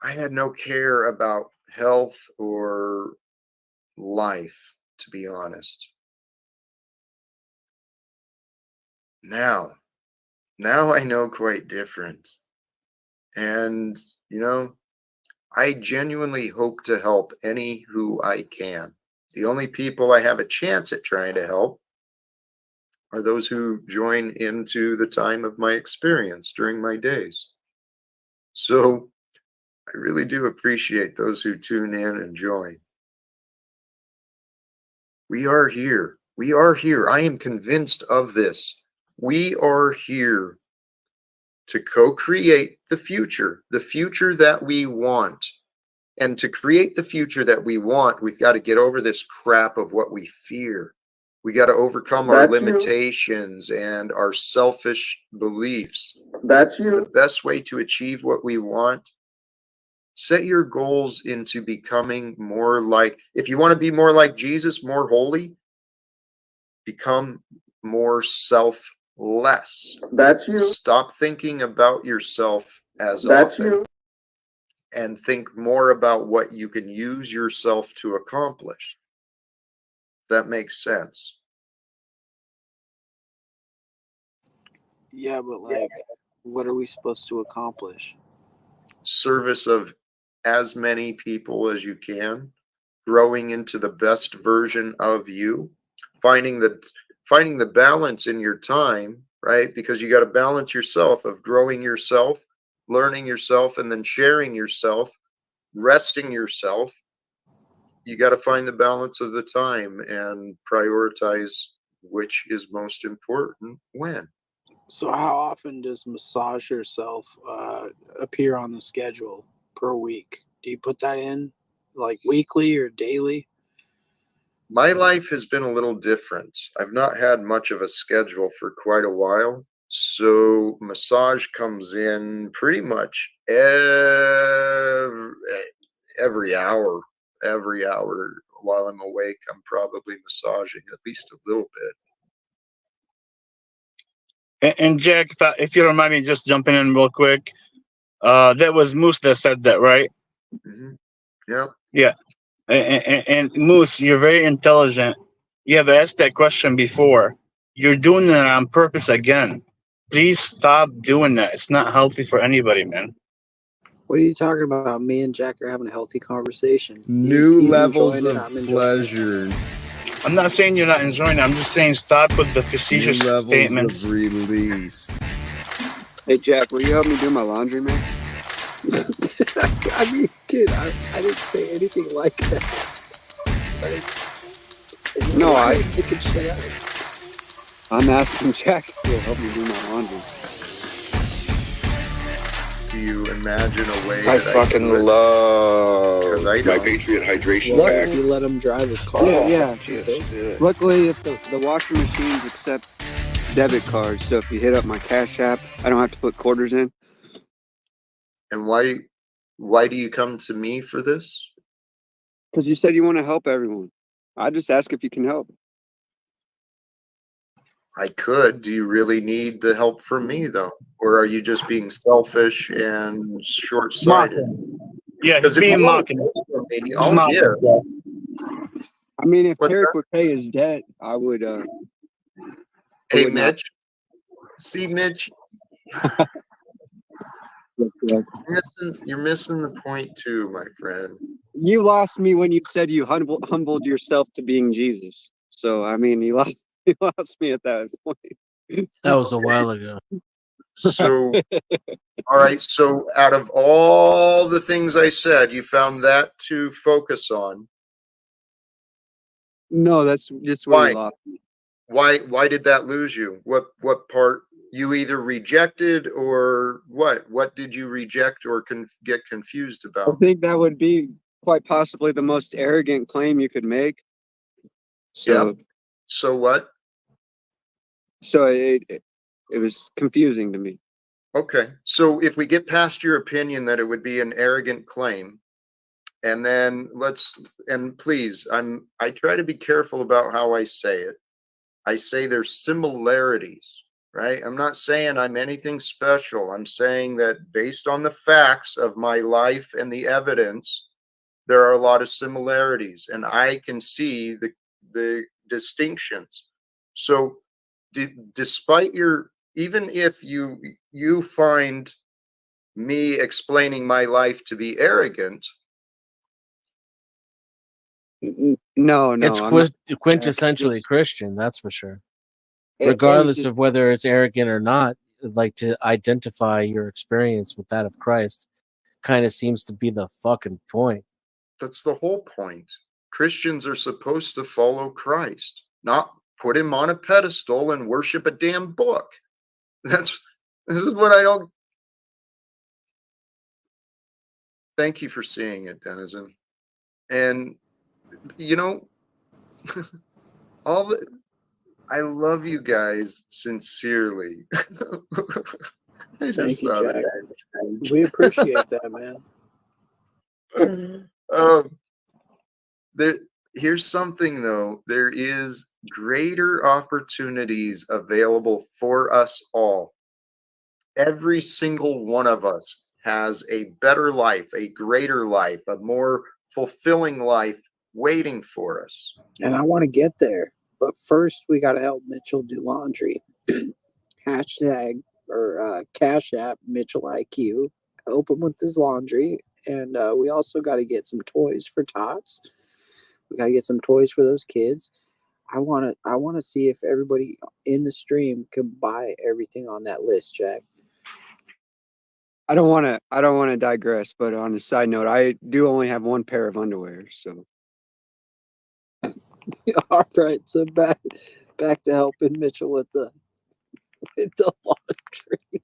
I had no care about health or life, to be honest. Now, now I know quite different. And, you know, I genuinely hope to help any who I can. The only people I have a chance at trying to help are those who join into the time of my experience during my days. So I really do appreciate those who tune in and join. We are here. We are here. I am convinced of this. We are here to co-create the future that we want. And to create the future that we want, we've got to get over this crap of what we fear. We got to overcome our That's you. limitations and our selfish beliefs. That's you. The best way to achieve what we want, set your goals into becoming more like, if you want to be more like Jesus, more holy, become more selfless. That's you. Stop thinking about yourself as That's often. you. And think more about what you can use yourself to accomplish. That makes sense. Yeah, but like, what are we supposed to accomplish? Service of as many people as you can, growing into the best version of you, finding the balance in your time, right? Because you got to balance yourself of growing yourself, learning yourself, and then sharing yourself, resting yourself. You got to find the balance of the time and prioritize which is most important when. So, how often does massage yourself appear on the schedule per week? Do you put that in like weekly or daily? My life has been a little different. I've not had much of a schedule for quite a while. So massage comes in pretty much every hour. Every hour while I'm awake, I'm probably massaging at least a little bit. And Jack, if you don't mind me just jumping in real quick, That was Moose that said that, right? Mhm. Yep. Yeah. And Moose, you're very intelligent. You have asked that question before. You're doing it on purpose again. Please stop doing that. It's not healthy for anybody, man. What are you talking about? Me and Jack are having a healthy conversation. New He's levels enjoying it. of I'm enjoying it. pleasure. I'm not saying you're not enjoying it. I'm just saying stop with the New facetious levels statements. of release. Hey Jack, will you help me do my laundry, man? I mean, dude, I didn't say anything like that. No, Why are you making shit up? I'm asking Jack if he'll help me do my laundry. Do you imagine a way I that fucking do it? love 'Cause I my don't. Patriot hydration Well, pack. if you let him drive his car. Yeah, Oh, yeah. yes, dude. Luckily, if the washing machines accept debit cards, so if you hit up my Cash App, I don't have to put quarters in. And why do you come to me for this? Because you said you want to help everyone. I just ask if you can help. I could. Do you really need the help from me though? Or are you just being selfish and short-sighted? Mocking. Yeah, he's Because if you being want mocking. me, He's I'll mocking. give. Yeah. I mean, if What's Eric that? would pay his debt, I would. Hey, would not. Mitch. See, Mitch, you're missing the point too, my friend. You lost me when you said you humbled yourself to being Jesus. So I mean, you lost me at that point. That was a while ago. So, all right. So, out of all the things I said, you found that to focus on. No, that's just where Why? you lost me. Why did that lose you? What part you either rejected or what? What did you reject or get confused I about? think that would be quite possibly the most arrogant claim you could make. So, Yep. So what? so it was confusing to me. Okay. So if we get past your opinion that it would be an arrogant claim, and then and please, I try to be careful about how I say it. I say there's similarities, right? I'm not saying I'm anything special. I'm saying that based on the facts of my life and the evidence, there are a lot of similarities, and I can see the distinctions. So, despite even if you find me explaining my life to be arrogant, No, It's I'm not. quintessentially Christian, that's for sure. It was Regardless just of whether it's arrogant or not, like to identify your experience with that of Christ kind of seems to be the fucking point. that's the whole point. Christians are supposed to follow Christ, not put him on a pedestal and worship a damn book. This is what I don't. Thank you for seeing it, Denizen. And you know, I love you guys sincerely. I just Thank you, saw Jack. that. We appreciate that, man. Here's something though. There is greater opportunities available for us all. Every single one of us has a better life, a greater life, a more fulfilling life waiting for us. And I want to get there. But first, we got to help Mitchell do laundry. Hashtag or Cash App Mitchell IQ. Help him with his laundry. And we also got to get some toys for Tots. We got to get some toys for those kids. I want to see if everybody in the stream can buy everything on that list, Jack. I don't want to digress, but on a side note, I do only have one pair of underwear, so. All right, so back to helping Mitchell with the laundry.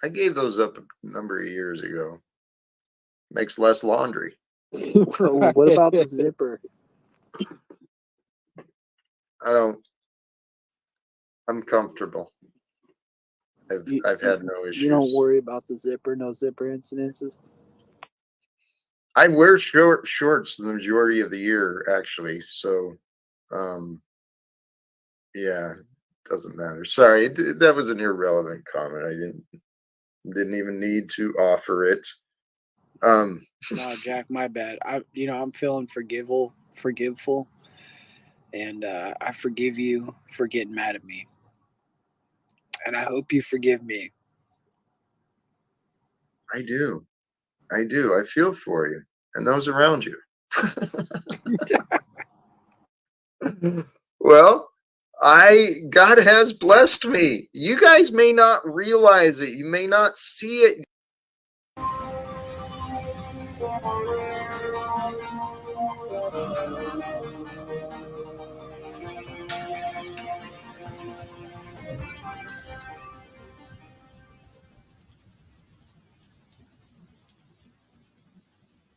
I gave those up a number of years ago. Makes less laundry. What about the zipper? I'm comfortable. I've had no issues. You don't worry about the zipper, no zipper incidences. I wear shorts the majority of the year, actually. So, yeah, Doesn't matter. Sorry, that was an irrelevant comment. I didn't even need to offer it. No, Jack, my bad. I'm feeling forgiveful, and I forgive you for getting mad at me, and I hope you forgive me. I do. I feel for you and those around you. Well, God has blessed me. You guys may not realize it. You may not see it.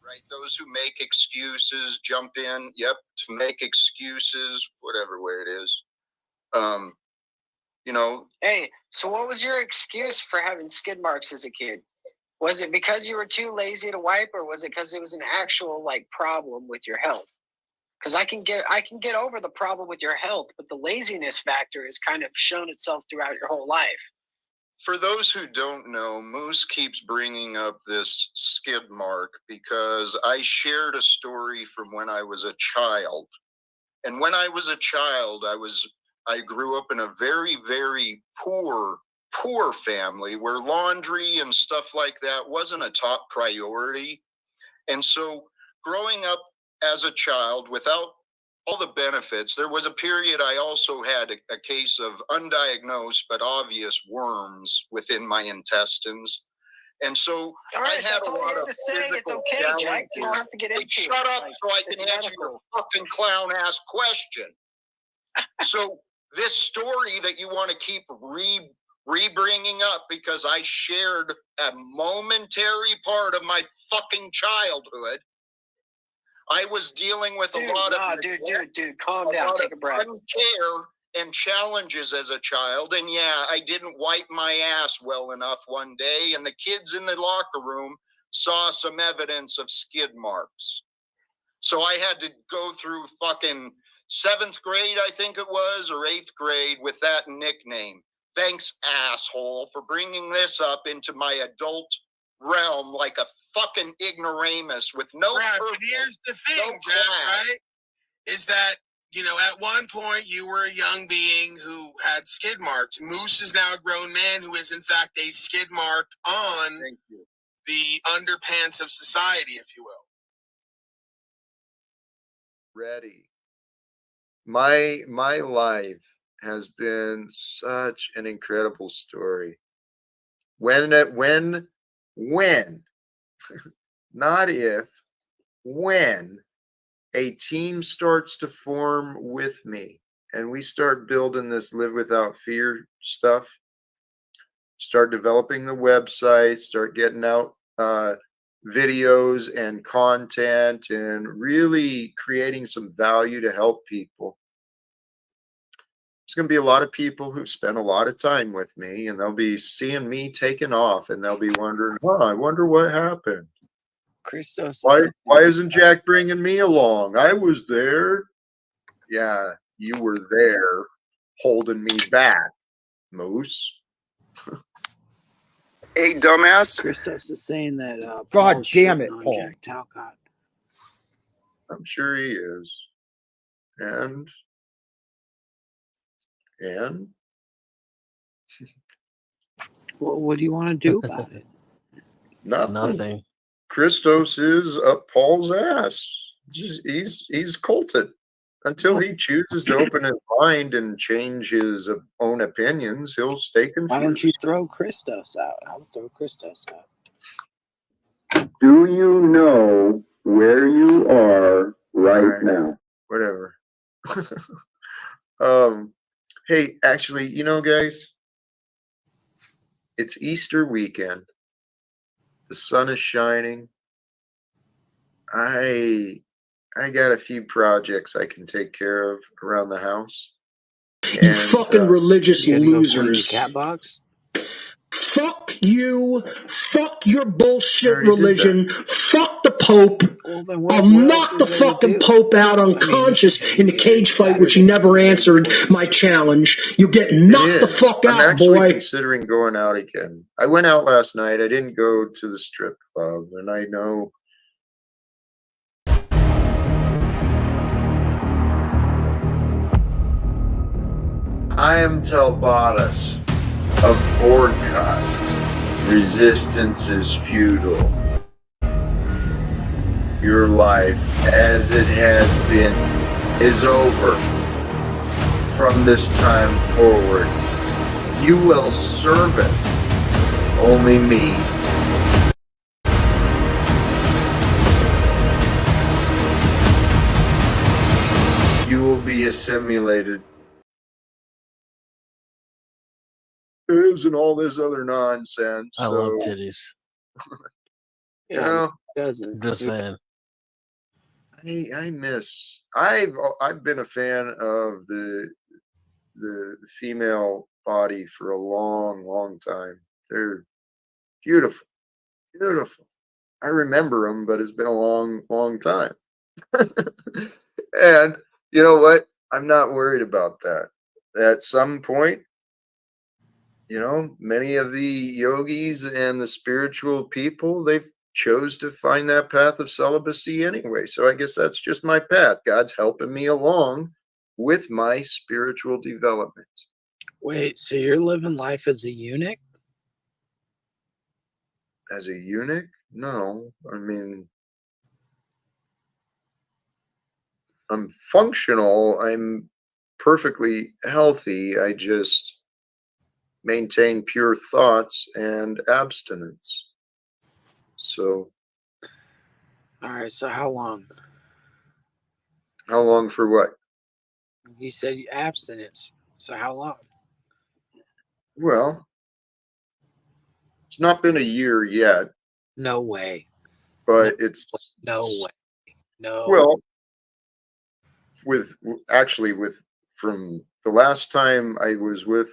Right, those who make excuses jump in. Yep, to make excuses, whatever way it is. Hey, so what was your excuse for having skid marks as a kid? Was it because you were too lazy to wipe, or was it because it was an actual problem with your health? Because I can get over the problem with your health, but the laziness factor has kind of shown itself throughout your whole life. For those who don't know, Moose keeps bringing up this skid mark because I shared a story from when I was a child. And when I was a child, I grew up in a very, very poor family where laundry and stuff like that wasn't a top priority. And so growing up as a child without all the benefits, there was a period I also had a case of undiagnosed but obvious worms within my intestines. And so All right, I had that's a all lot you of have to say. It's physical okay, Jack. You don't challenges. have to get Hey, into shut it. up so I can answer your fucking clown ass question. So this story that you want to keep re-bringing up because I shared a momentary part of my fucking childhood. I was dealing with a lot of dude, calm down, take a breath. Care and challenges as a child, and yeah, I didn't wipe my ass well enough one day, and the kids in the locker room saw some evidence of skid marks. So I had to go through fucking 7th grade, I think it was, or 8th grade with that nickname. Thanks, asshole, for bringing this up into my adult realm like a fucking ignoramus with no Right, purpose, but here's the thing, no Jack, class. right? Is that, at one point you were a young being who had skid marks. Moose is now a grown man who is, in fact, a skid mark on the underpants of society, if you will. Ready. My life has been such an incredible story. When, not if, when a team starts to form with me and we start building this Live Without Fear stuff, start developing the website, start getting out videos and content and really creating some value to help people. There's going to be a lot of people who spend a lot of time with me, and they'll be seeing me taking off, and they'll be wondering, I wonder what happened. Christos. Why isn't Jack bringing me along? I was there. Yeah, you were there holding me back, Moose. Hey, dumbass. Christos is saying that God Paul's damn it, shitting on Paul. Jack Talcott. I'm sure he is. And Well, what do you want to do about it? nothing. Christos is up Paul's ass. He's culted until he chooses to open his mind and change his own opinions. He'll stay confused. Why don't you throw Christos out? I'll throw Christos out. Do you know where you are right now? Whatever. Hey, actually, guys, it's Easter weekend. The sun is shining. I got a few projects I can take care of around the house. You fucking religious You gotta go clean your losers. cat box? Fuck you. Fuck your bullshit already did that. religion. Fuck the Pope. Well, then I'll what else knock the is there to fucking do? Pope out I mean, unconscious in the cage fight, which he never answered my challenge. You get It knocked the is. fuck I'm out, actually boy. considering going out again. I went out last night. I didn't go to the strip club, and I know. I am Telbatus of Boardcott. Resistance is futile. Your life, as it has been, is over. From this time forward, you will service only me. You will be assimilated. And all this other nonsense. I love titties. You know, doesn't. Just saying. I miss. I've been a fan of the female body for a long time. They're beautiful, beautiful. I remember them, but it's been a long time. And you know what? I'm not worried about that. At some point, you know, many of the yogis and the spiritual people, they've chose to find that path of celibacy anyway. So I guess that's just my path. God's helping me along with my spiritual development. Wait, so you're living life as a eunuch? As a eunuch? No. I mean, I'm functional. I'm perfectly healthy. I just maintain pure thoughts and abstinence. So, All right, so how long? how long for what? You said abstinence. So how long? Well, it's not been a year yet, No way. but it's No way. No. well, with from the last time I was with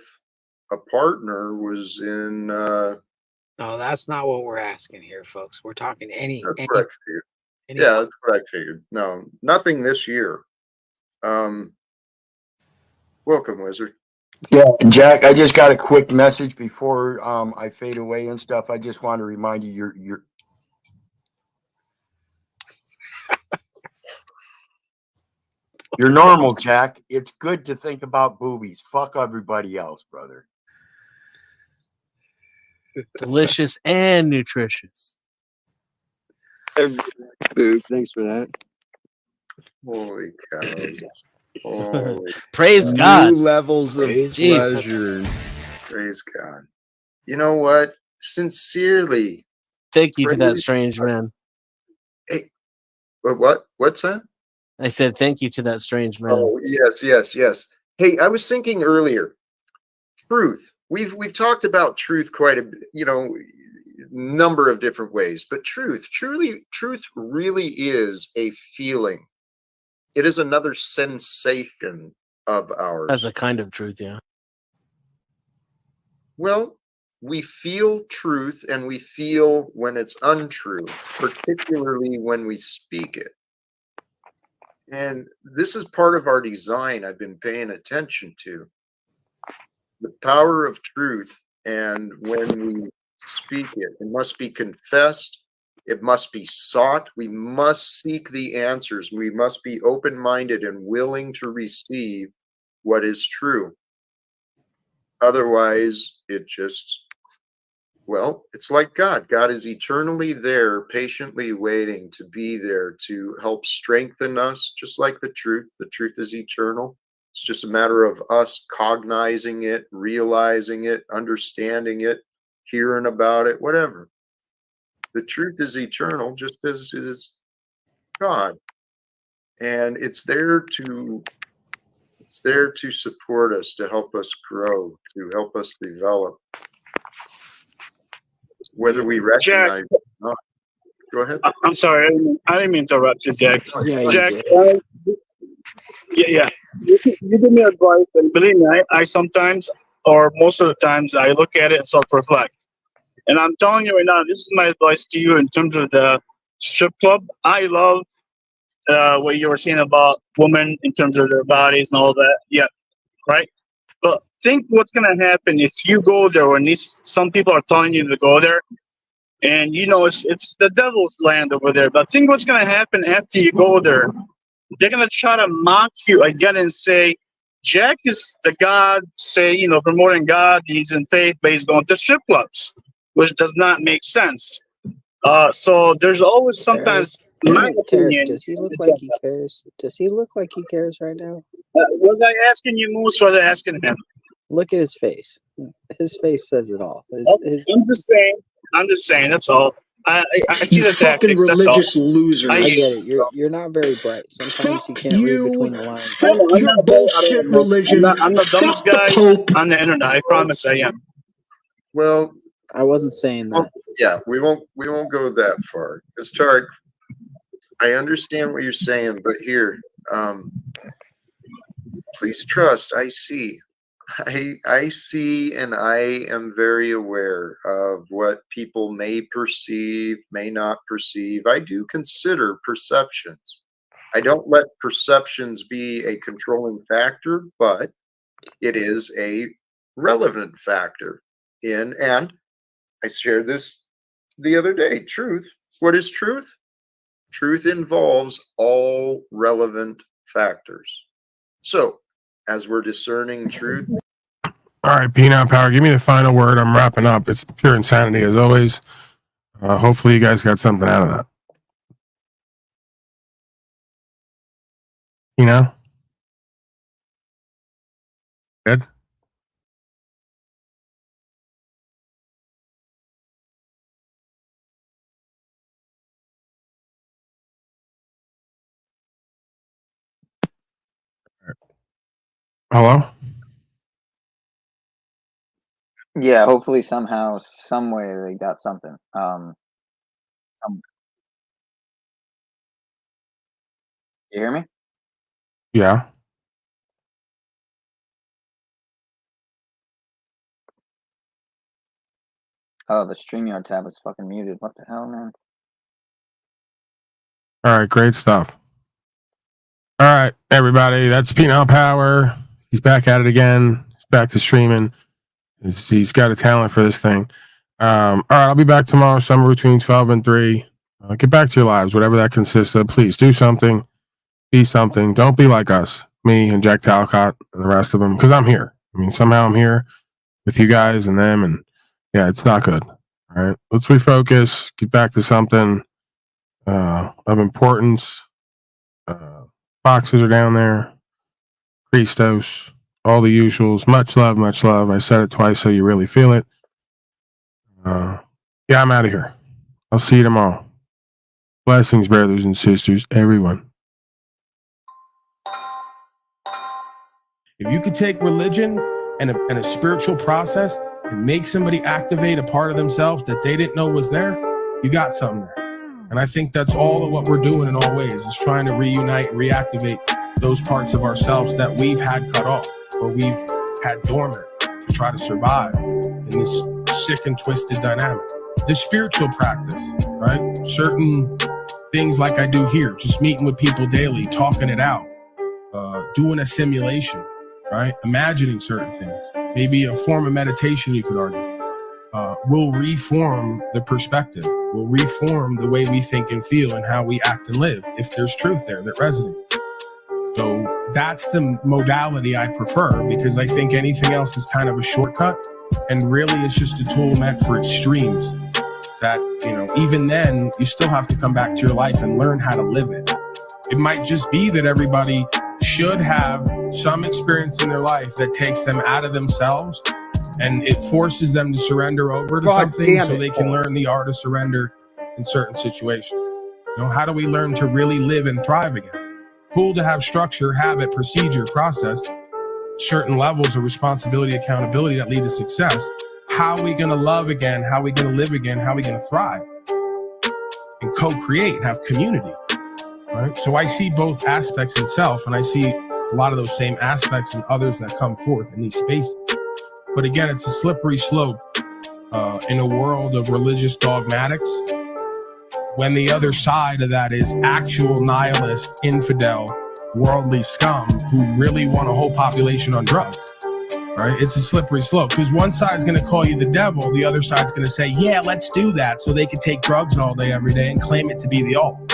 a partner was in No, that's not what we're asking here, folks. We're talking any. that's what I figured. Yeah, that's what I figured. No, nothing this year. Welcome, Wizard. Yeah, Jack, I just got a quick message before I fade away and stuff. I just want to remind you you're normal, Jack. It's good to think about boobies. Fuck everybody else, brother. Delicious and nutritious. Boo, thanks for that. Holy cows. Holy Praise cows. God. New levels of Jesus. pleasure. Praise God. You know what? Sincerely. Thank you to that praise strange God. man. Hey, what? What's that? I said thank you to that strange man. Oh, yes. Hey, I was thinking earlier, truth. We've talked about truth quite a number of different ways, but truth really is a feeling. It is another sensation of ours. That's a kind of truth, yeah. Well, we feel truth and we feel when it's untrue, particularly when we speak it. And this is part of our design I've been paying attention to. The power of truth, and when we speak it, it must be confessed, it must be sought, we must seek the answers, we must be open-minded and willing to receive what is true. Otherwise, it's like God. God is eternally there, patiently waiting to be there to help strengthen us, just like the truth. The truth is eternal. It's just a matter of us cognizing it, realizing it, understanding it, hearing about it, whatever. The truth is eternal, just as is God. And it's there to support us, to help us grow, to help us develop. Whether we recognize it or not. Go ahead. I'm sorry, I didn't mean to interrupt you, Jack. Yeah, you Jack, did. yeah. You give me advice, and believe me, I sometimes or most of the times I look at it and self-reflect. And I'm telling you right now, this is my advice to you in terms of the strip club. I love what you were saying about women in terms of their bodies and all that. Yeah, right. But think what's gonna happen if you go there when some people are telling you to go there, and you know it's the devil's land over there. But think what's gonna happen after you go there. They're gonna try to mock you again and say, Jack is the God, say, promoting God, he's in faith, but he's going to strip clubs, which does not make sense. So there's always sometimes, in my Tarek, opinion, does he look it's like like he cares? Does he look like he cares right now? was I asking you, Moose, or was I asking him? Look at his face. His face says it all. I'm just saying, that's all. I see You the fucking tactics, that's all. religious loser. I get it. You're not very bright. Sometimes you can't read between the lines. Fuck I'm your not bullshit religion. I'm the dumbest Fuck the guy Pope. on the internet. I promise I am. Well, I wasn't saying that. yeah, we won't go that far. Because Tarek, I understand what you're saying, but here, please trust. I see. I see, and I am very aware of what people may perceive, may not perceive. I do consider perceptions. I don't let perceptions be a controlling factor, but it is a relevant factor and I shared this the other day. Truth. What is truth? Truth involves all relevant factors. So, as we're discerning truth. All right, Peanut Power, give me the final word. I'm wrapping up. It's pure insanity as always. Hopefully you guys got something out of that. Good? Hello? Yeah, hopefully somehow, some way they got something. You hear me? Yeah. Oh, the StreamYard tab is fucking muted. What the hell, man? All right, great stuff. All right, everybody, that's Peanut Power. He's back at it again. He's back to streaming. He's got a talent for this thing. All right, I'll be back tomorrow, somewhere between 12 and 3. Get back to your lives, whatever that consists of. Please do something. Be something. Don't be like us, me and Jack Talcott and the rest of them, because I'm here. I mean, somehow I'm here with you guys and them, and yeah, it's not good. All right, let's refocus. Get back to something of importance. Boxes are down there. Christos, all the usuals. Much love, much love. I said it twice so you really feel it. Yeah, I'm out of here. I'll see you tomorrow. Blessings, brothers and sisters, everyone. If you could take religion and a spiritual process and make somebody activate a part of themselves that they didn't know was there, you got something there. And I think that's all of what we're doing in all ways, is trying to reunite, reactivate those parts of ourselves that we've had cut off or we've had dormant to try to survive in this sick and twisted dynamic. This spiritual practice, right? Certain things like I do here, just meeting with people daily, talking it out, doing a simulation, right? Imagining certain things, maybe a form of meditation, you could argue, will reform the perspective, will reform the way we think and feel and how we act and live if there's truth there that resonates. So that's the modality I prefer, because I think anything else is kind of a shortcut, and really it's just a tool meant for extremes that, even then you still have to come back to your life and learn how to live it. It might just be that everybody should have some experience in their life that takes them out of themselves and it forces them to surrender over to something so they can learn the art of surrender in certain situations. How do we learn to really live and thrive again? Cool to have structure, habit, procedure, process, certain levels of responsibility, accountability that lead to success. How are we going to love again? How are we going to live again? How are we going to thrive and co-create and have community? Right? So I see both aspects in self, and I see a lot of those same aspects in others that come forth in these spaces. But again, it's a slippery slope in a world of religious dogmatics, when the other side of that is actual nihilist, infidel, worldly scum who really want a whole population on drugs. Right? It's a slippery slope because one side's going to call you the devil, the other side's going to say, yeah, let's do that, so they can take drugs all day, every day, and claim it to be the all.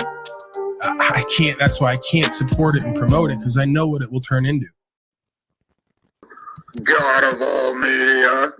I can't. That's why I can't support it and promote it, because I know what it will turn into. God of all media.